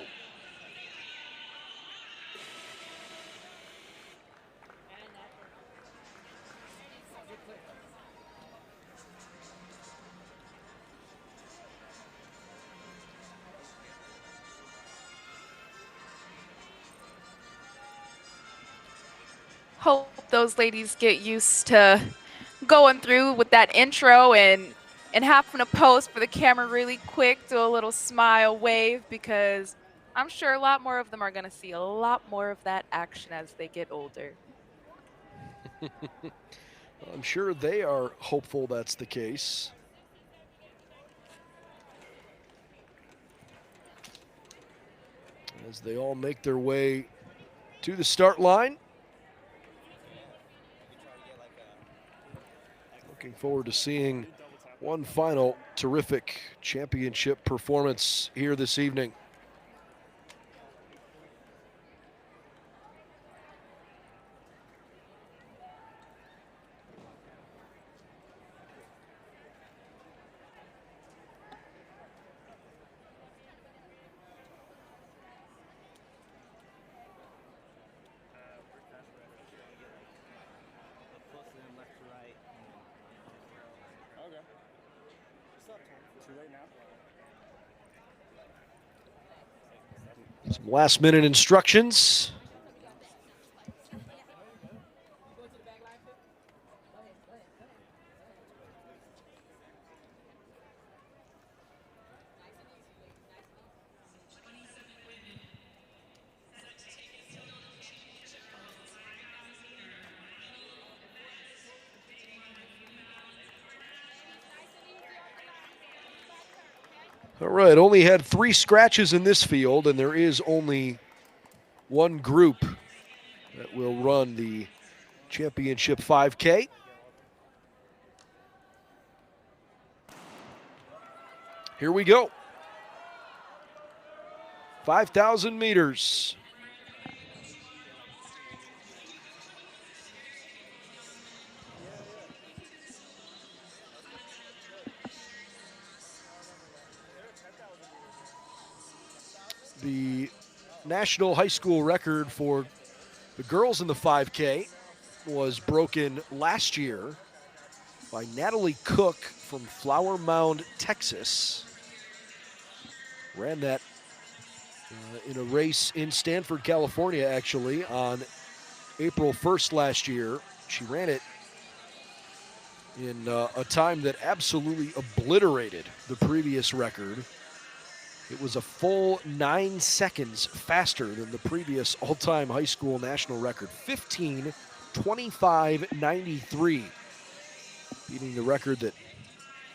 Speaker 2: Hope those ladies get used to going through with that intro and having to pose for the camera really quick, do a little smile wave, because I'm sure a lot more of them are going to see a lot more of that action as they get older.
Speaker 1: I'm sure they are hopeful that's the case. As they all make their way to the start line. Looking forward to seeing one final terrific championship performance here this evening. Some last minute instructions. All right, only had 3 scratches in this field, and there is only one group that will run the championship 5K. Here we go. 5,000 meters. The national high school record for the girls in the 5K was broken last year by Natalie Cook from Flower Mound, Texas. Ran that in a race in Stanford, California, actually, on April 1st last year. She ran it in a time that absolutely obliterated the previous record. It was a full 9 seconds faster than the previous all-time high school national record, 15:25:93, beating the record that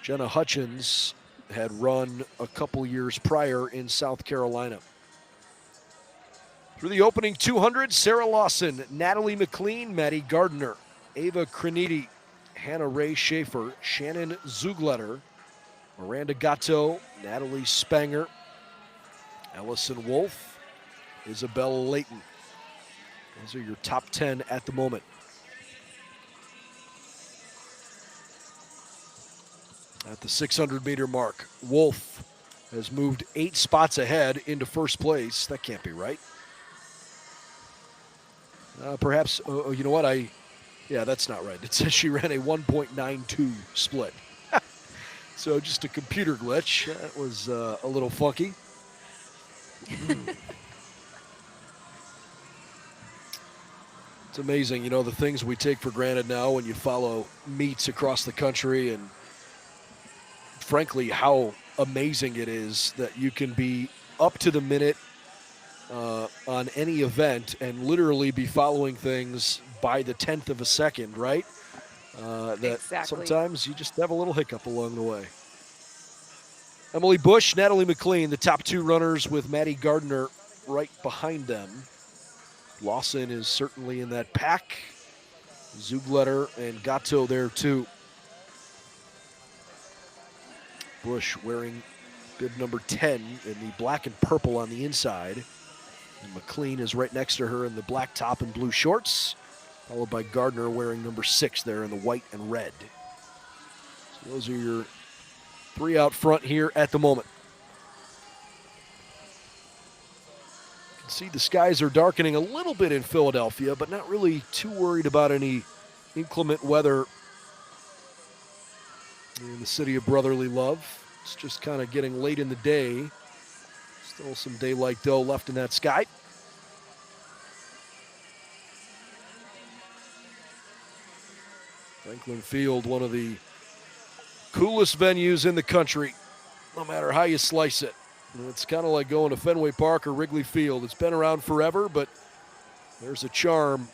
Speaker 1: Jenna Hutchins had run a couple years prior in South Carolina. Through the opening 200, Sarah Lawson, Natalie McLean, Maddie Gardner, Ava Creniti, Hannah Ray Schaefer, Shannon Zugletter, Miranda Gatto, Natalie Spanger, Ellison Wolf, Isabella Layton. Those are your top 10 at the moment. At the 600-meter mark, Wolf has moved 8 spots ahead into first place. That can't be right. Perhaps, you know what? Yeah, that's not right. It says she ran a 1.92 split. So just a computer glitch. That was a little funky. It's amazing, you know, the things we take for granted now when you follow meets across the country, and frankly, how amazing it is that you can be up to the minute on any event and literally be following things by the 10th of a second, right? That
Speaker 2: Exactly.
Speaker 1: sometimes you just have a little hiccup along the way. Emily Bush, Natalie McLean, the top 2 runners with Maddie Gardner right behind them. Lawson is certainly in that pack. Zugletter and Gatto there too. Bush wearing bib number 10 in the black and purple on the inside. And McLean is right next to her in the black top and blue shorts, followed by Gardner wearing number 6 there in the white and red. So those are your 3 out front here at the moment. You can see the skies are darkening a little bit in Philadelphia, but not really too worried about any inclement weather in the city of brotherly love. It's just kind of getting late in the day. Still some daylight though left in that sky. Franklin Field, one of the coolest venues in the country, no matter how you slice it. It's kind of like going to Fenway Park or Wrigley Field. It's been around forever, but there's a charm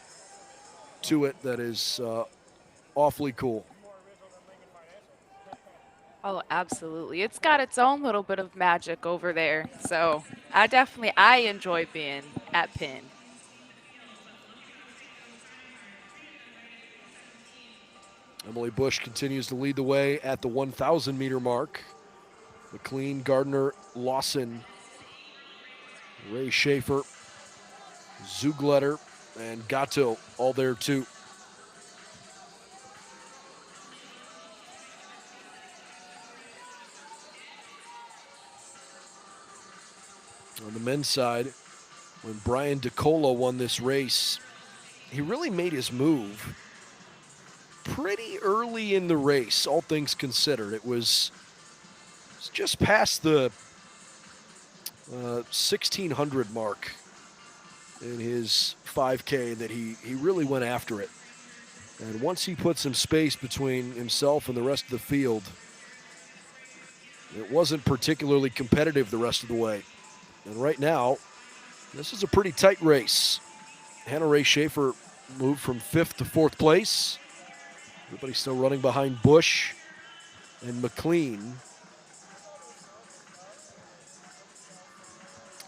Speaker 1: to it that is awfully cool.
Speaker 2: Oh, absolutely. It's got its own little bit of magic over there. So I enjoy being at Penn.
Speaker 1: Emily Bush continues to lead the way at the 1,000-meter mark. McLean, Gardner, Lawson, Ray Schaefer, Zugletter, and Gatto all there too. On the men's side, when Brian DeCola won this race, he really made his move pretty early in the race, all things considered. It was just past the 1,600 mark in his 5K that he really went after it. And once he put some space between himself and the rest of the field, it wasn't particularly competitive the rest of the way. And right now, this is a pretty tight race. Hannah Ray Schaefer moved from 5th to 4th place. Everybody's still running behind Bush and McLean.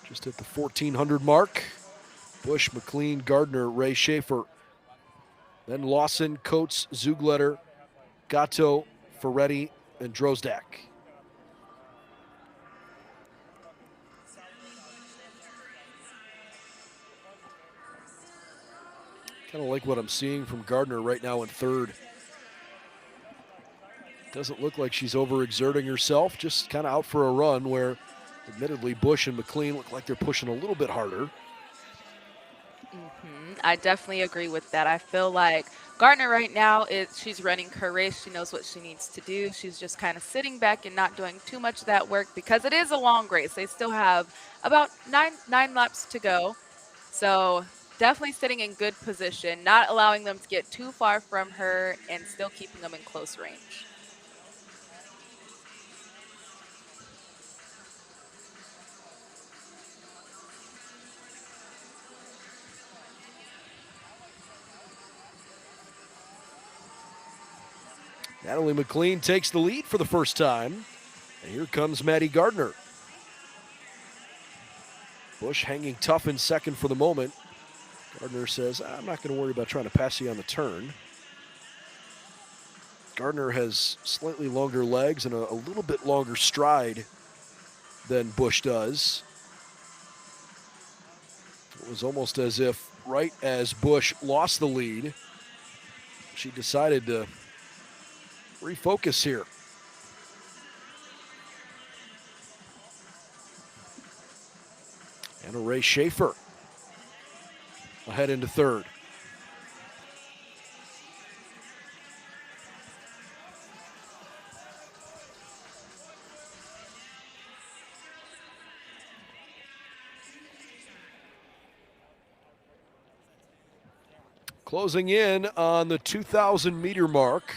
Speaker 1: Just at the 1,400 mark. Bush, McLean, Gardner, Ray Schaefer. Then Lawson, Coates, Zugletter, Gatto, Ferretti, and Drozdak. Kind of like what I'm seeing from Gardner right now in 3rd. Doesn't look like she's overexerting herself, just kind of out for a run where admittedly Bush and McLean look like they're pushing a little bit harder.
Speaker 2: I definitely agree with that. I feel like Gardner right now, she's running her race. She knows what she needs to do. She's just kind of sitting back and not doing too much of that work because it is a long race. They still have about nine laps to go. So definitely sitting in good position, not allowing them to get too far from her and still keeping them in close range.
Speaker 1: Natalie McLean takes the lead for the first time. And here comes Maddie Gardner. Bush hanging tough in second for the moment. Gardner says, I'm not going to worry about trying to pass you on the turn. Gardner has slightly longer legs and a little bit longer stride than Bush does. It was almost as if right as Bush lost the lead, she decided to refocus here. Anna Ray Schaefer ahead into third. Closing in on the 2,000 meter mark.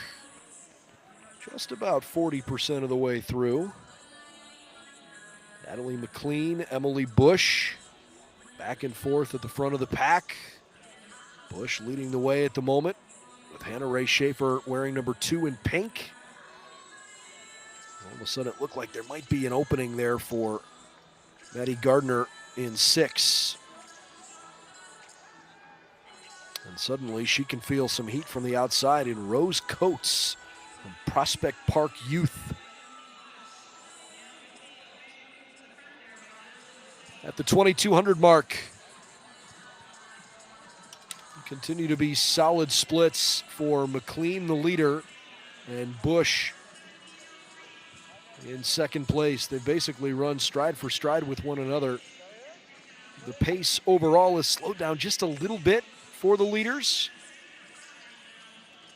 Speaker 1: Just about 40% of the way through. Natalie McLean, Emily Bush, back and forth at the front of the pack. Bush leading the way at the moment, with Hannah Ray Schaefer wearing number 2 in pink. All of a sudden it looked like there might be an opening there for Maddie Gardner in 6. And suddenly she can feel some heat from the outside in Rose Coates from Prospect Park Youth. At the 2,200 mark. Continue to be solid splits for McLean, the leader, and Bush in second place. They basically run stride for stride with one another. The pace overall is slowed down just a little bit for the leaders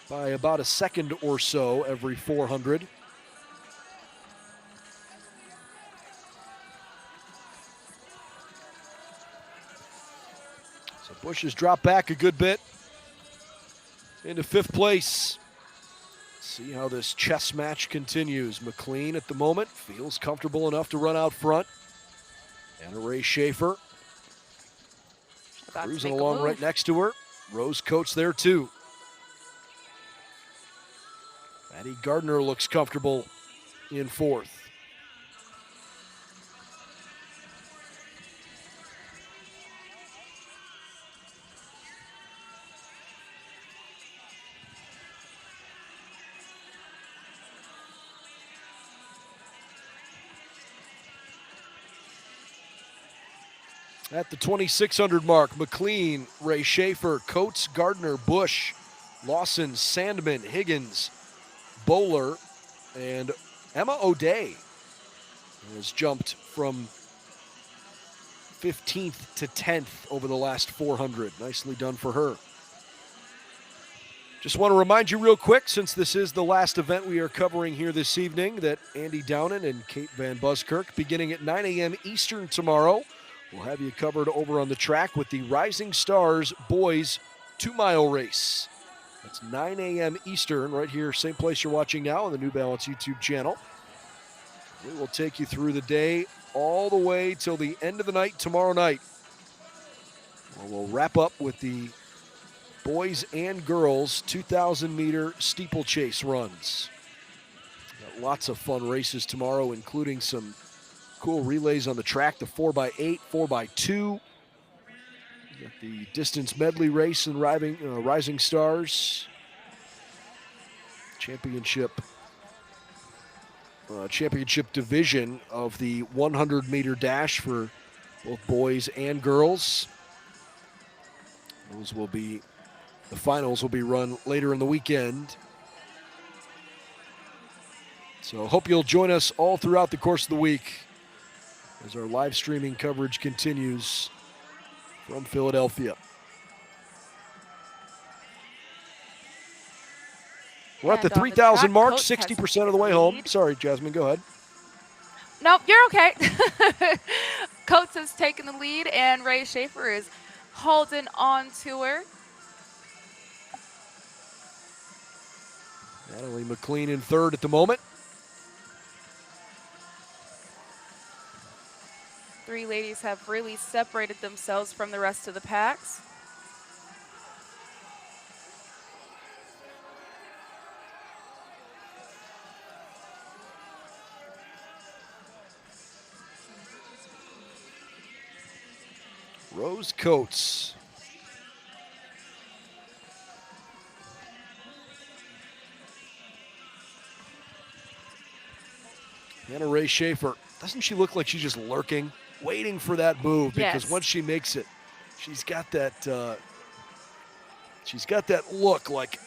Speaker 1: by about a second or so every 400. So Bush has dropped back a good bit into 5th place. See how this chess match continues. McLean at the moment feels comfortable enough to run out front. Anna Ray Schaefer cruising along right next to her. Rose Coates there too. Maddie Gardner looks comfortable in 4th. At the 2,600 mark, McLean, Ray Schaefer, Coates, Gardner, Bush, Lawson, Sandman, Higgins, Bowler, and Emma O'Day has jumped from 15th to 10th over the last 400. Nicely done for her. Just want to remind you real quick, since this is the last event we are covering here this evening, that Andy Downen and Kate Van Buskirk, beginning at 9 a.m. Eastern tomorrow, we'll have you covered over on the track with the Rising Stars Boys 2-mile race. That's 9 a.m. Eastern, right here, same place you're watching now on the New Balance YouTube channel. We will take you through the day all the way till the end of the night tomorrow night. We'll wrap up with the boys and girls 2,000-meter steeplechase runs. Got lots of fun races tomorrow, including some cool relays on the track, the 4x8, 4x2. Got the distance medley race in Rising Stars. Championship division of the 100-meter dash for both boys and girls. The finals will be run later in the weekend. So hope you'll join us all throughout the course of the week as our live streaming coverage continues from Philadelphia. We're at the 3,000 mark, 60% of the way home. Sorry, Jasmine, go ahead.
Speaker 2: Nope, you're okay. Coates has taken the lead, and Ray Schaefer is holding on to her.
Speaker 1: Natalie McLean in 3rd at the moment.
Speaker 2: 3 ladies have really separated themselves from the rest of the packs.
Speaker 1: Rose Coates. Hannah Ray Schaefer, doesn't she look like she's just lurking, waiting for that move? Because
Speaker 2: Yes.
Speaker 1: once she makes it, she's got that look like,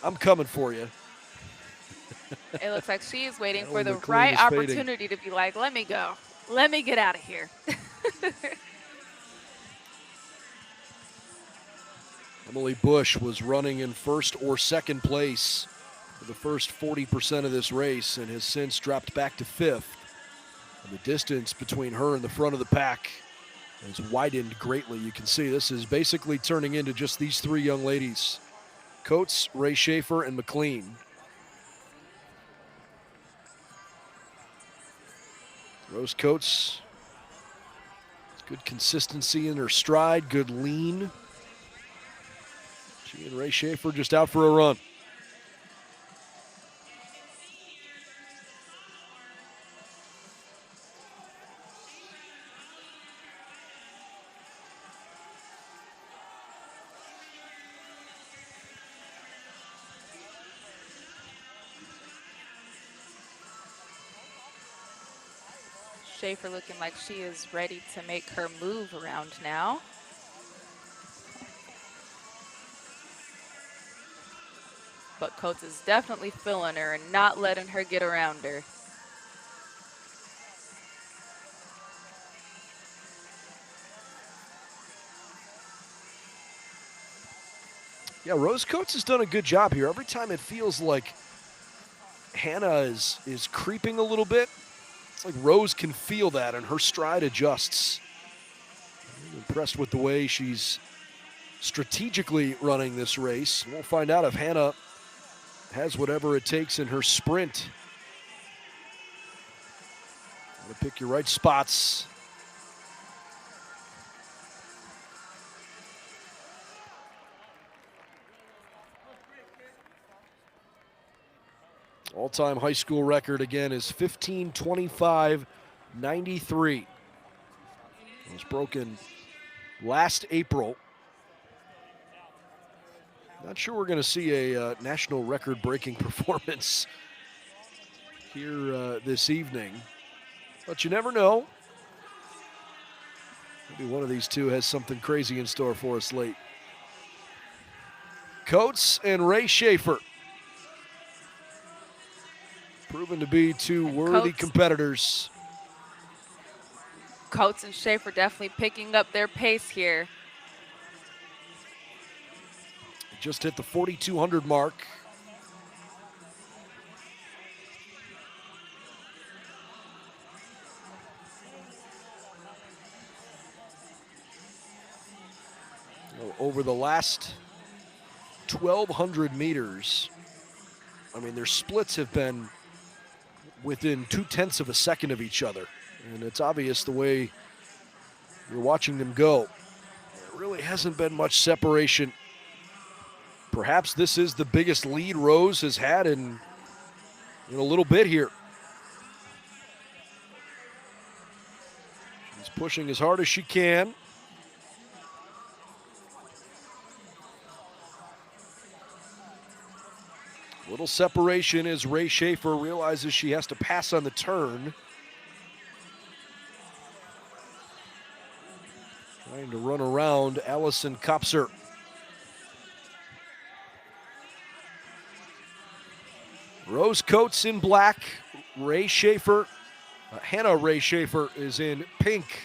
Speaker 1: I'm coming for you.
Speaker 2: It looks like she is waiting for
Speaker 1: Natalie
Speaker 2: the
Speaker 1: McLean
Speaker 2: right
Speaker 1: is fading.
Speaker 2: opportunity to be like, let me go. Let me get out of here.
Speaker 1: Emily Bush was running in first or second place for the first 40% of this race and has since dropped back to fifth. And the distance between her and the front of the pack has widened greatly. You can see this is basically turning into just these three young ladies: Coates, Ray Schaefer, and McLean. Rose Coates, good consistency in her stride, good lean. She and Ray Schaefer just out for a run.
Speaker 2: Schaefer looking like she is ready to make her move around now. But Coates is definitely feeling her and not letting her get around her.
Speaker 1: Yeah, Rose Coates has done a good job here. Every time it feels like Hannah is creeping a little bit, it's like Rose can feel that and her stride adjusts. I'm impressed with the way she's strategically running this race. We'll find out if Hannah has whatever it takes in her sprint. Gotta pick your right spots. All-time high school record again is 15:25.93. It was broken last April. Not sure we're going to see a national record-breaking performance here this evening, but you never know. Maybe one of these two has something crazy in store for us late. Coates and Ray Schaefer, proven to be two worthy competitors.
Speaker 2: Coates and Schaefer definitely picking up their pace here.
Speaker 1: Just hit the 4,200 mark. Over the last 1,200 meters, I mean, their splits have been within 0.2 of a second of each other. And it's obvious the way you're watching them go. There really hasn't been much separation. Perhaps this is the biggest lead Rose has had in a little bit here. She's pushing as hard as she can. Little separation as Ray Schaefer realizes she has to pass on the turn. Trying to run around Allison Kopser. Rose Coates in black. Ray Schaefer, Hannah Ray Schaefer is in pink.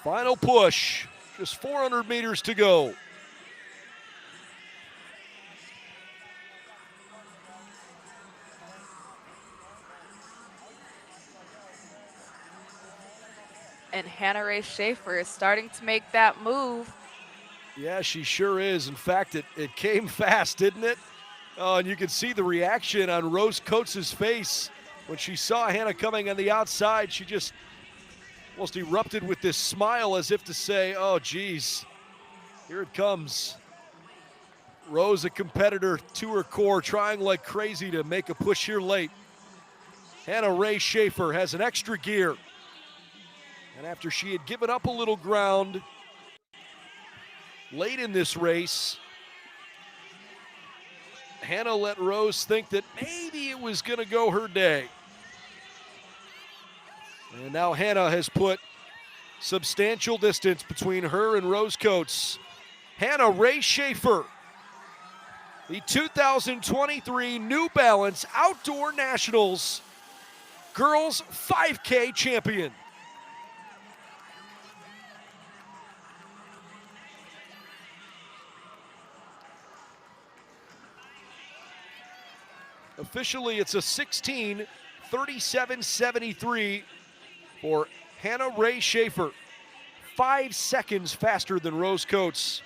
Speaker 1: Final push, just 400 meters to go.
Speaker 2: And Hannah Ray Schaefer is starting to make that move.
Speaker 1: Yeah, she sure is. In fact, it came fast, didn't it? Oh, and you can see the reaction on Rose Coates' face when she saw Hannah coming on the outside. She just almost erupted with this smile as if to say, oh, geez, here it comes. Rose, a competitor to her core, trying like crazy to make a push here late. Hannah Ray Schaefer has an extra gear. And after she had given up a little ground late in this race, Hannah let Rose think that maybe it was going to go her day. And now Hannah has put substantial distance between her and Rose Coates. Hannah Ray Schaefer, the 2023 New Balance Outdoor Nationals Girls 5K champion. Officially, it's a 16:37.73 for Hannah Ray Schaefer. 5 seconds faster than Rose Coates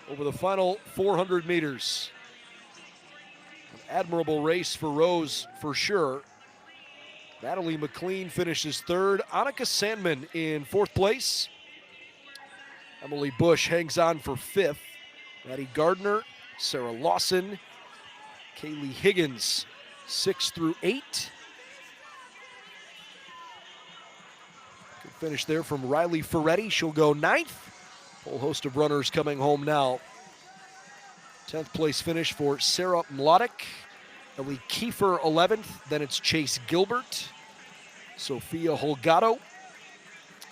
Speaker 1: over the final 400 meters. An admirable race for Rose for sure. Natalie McLean finishes third. Annika Sandman in fourth place. Emily Bush hangs on for fifth. Maddie Gardner, Sarah Lawson, Kaylee Higgins, 6 through 8. Good finish there from Riley Ferretti. She'll go ninth. Whole host of runners coming home now. 10th place finish for Sarah Mlodek. Ellie Kiefer 11th. Then it's Chase Gilbert, Sophia Holgado,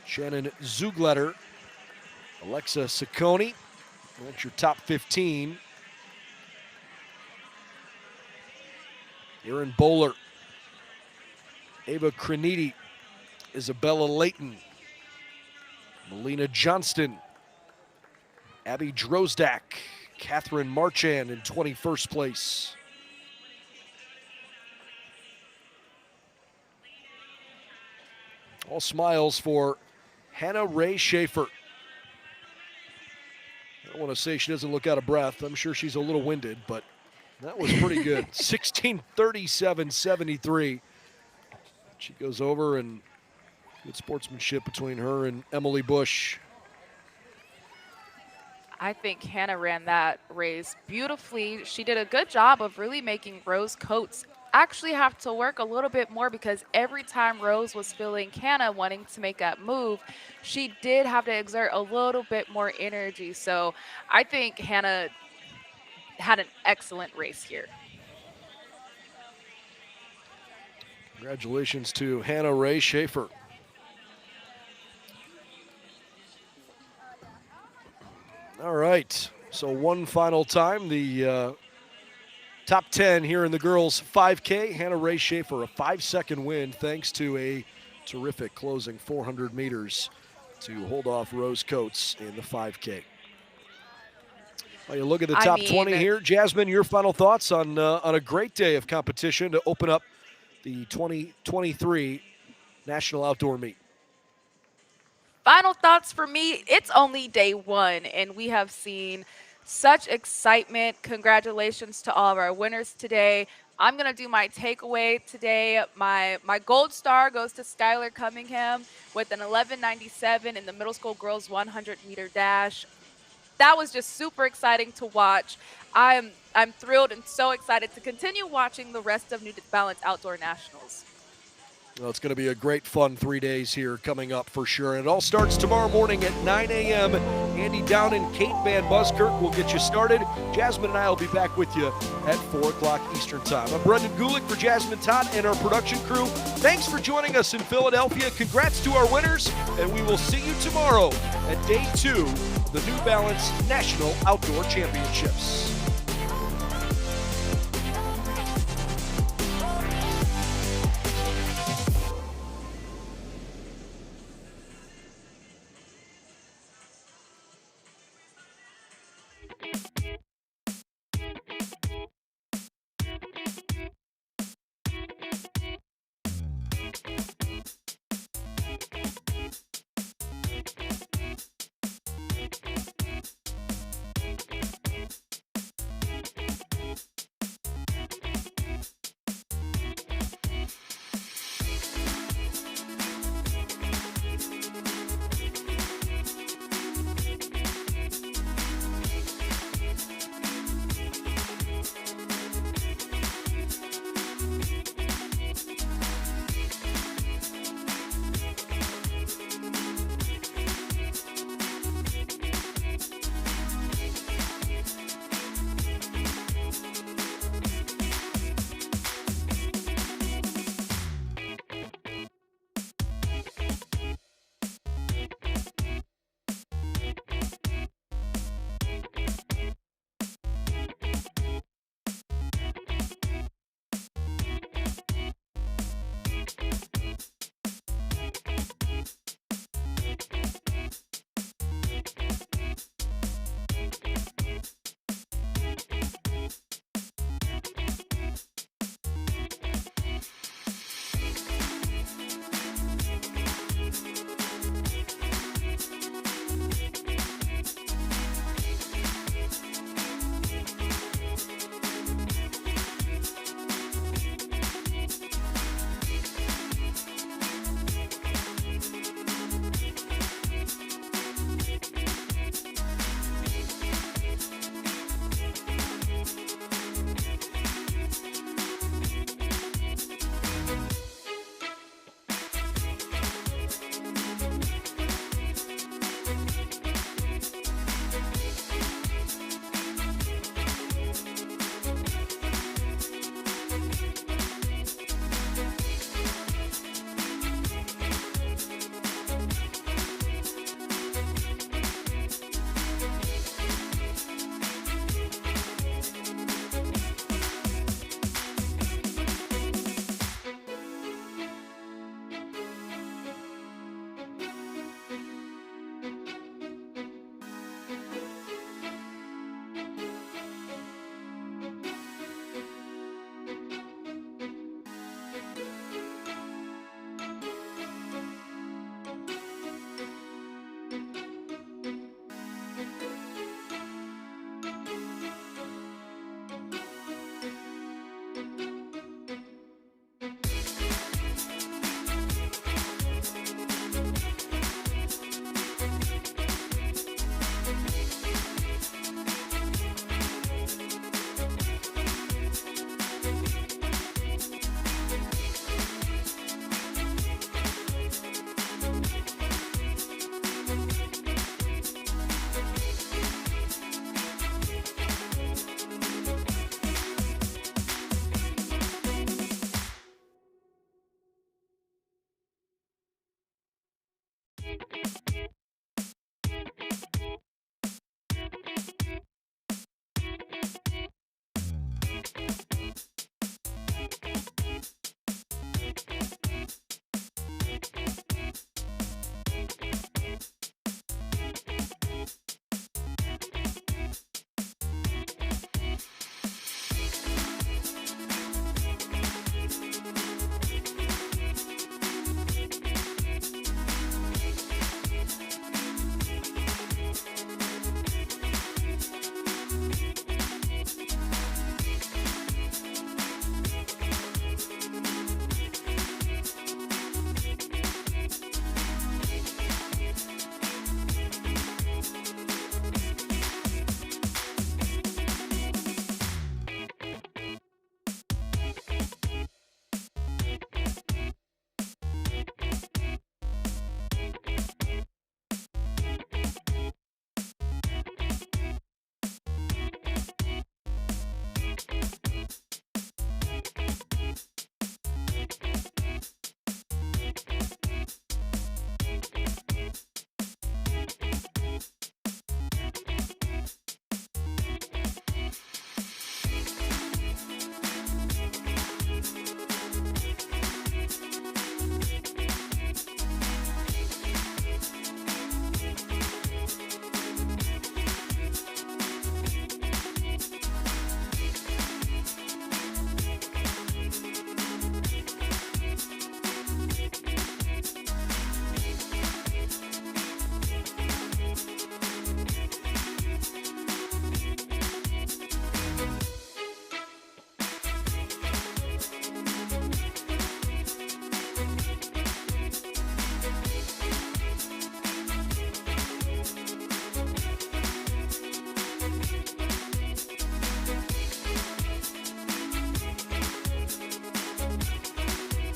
Speaker 1: Shannon Zugletter, Alexa Ciccone. That's your top 15. Erin Bowler, Ava Creniti, Isabella Layton, Melina Johnston, Abby Drozdak, Catherine Marchand in 21st place. All smiles for Hannah Ray Schaefer. I don't want to say she doesn't look out of breath. I'm sure she's a little winded, but that was pretty good. 16:37.73. She goes over, and good sportsmanship between her and Emily Bush.
Speaker 2: I think Hannah ran that race beautifully. She did a good job of really making Rose Coates actually have to work a little bit more, because every time Rose was feeling Hannah wanting to make that move, she did have to exert a little bit more energy. So I think Hannah had an excellent race here.
Speaker 1: Congratulations to Hannah Ray Schaefer. All right, so one final time, the top 10 here in the girls 5K. Hannah Ray Schaefer, a 5-second win thanks to a terrific closing 400 meters to hold off Rose Coates in the 5K. Well, you look at the top 20 here. Jasmine, your final thoughts on a great day of competition to open up the 2023 National Outdoor Meet.
Speaker 2: Final thoughts for me, it's only day one, and we have seen such excitement. Congratulations to all of our winners today. I'm going to do my takeaway today. My gold star goes to Skylar Cunningham with an 11:97 in the middle school girls 100-meter dash. That was just super exciting to watch. I'm thrilled and so excited to continue watching the rest of New Balance Outdoor Nationals.
Speaker 1: Well, it's going to be a great fun 3 days here coming up for sure. And it all starts tomorrow morning at 9 a.m. Andy Downen, Kate Van Buskirk will get you started. Jasmine and I will be back with you at 4 o'clock Eastern Time. I'm Brendan Gulick for Jasmine Todd and our production crew. Thanks for joining us in Philadelphia. Congrats to our winners, and we will see you tomorrow at day 2 of the New Balance National Outdoor Championships.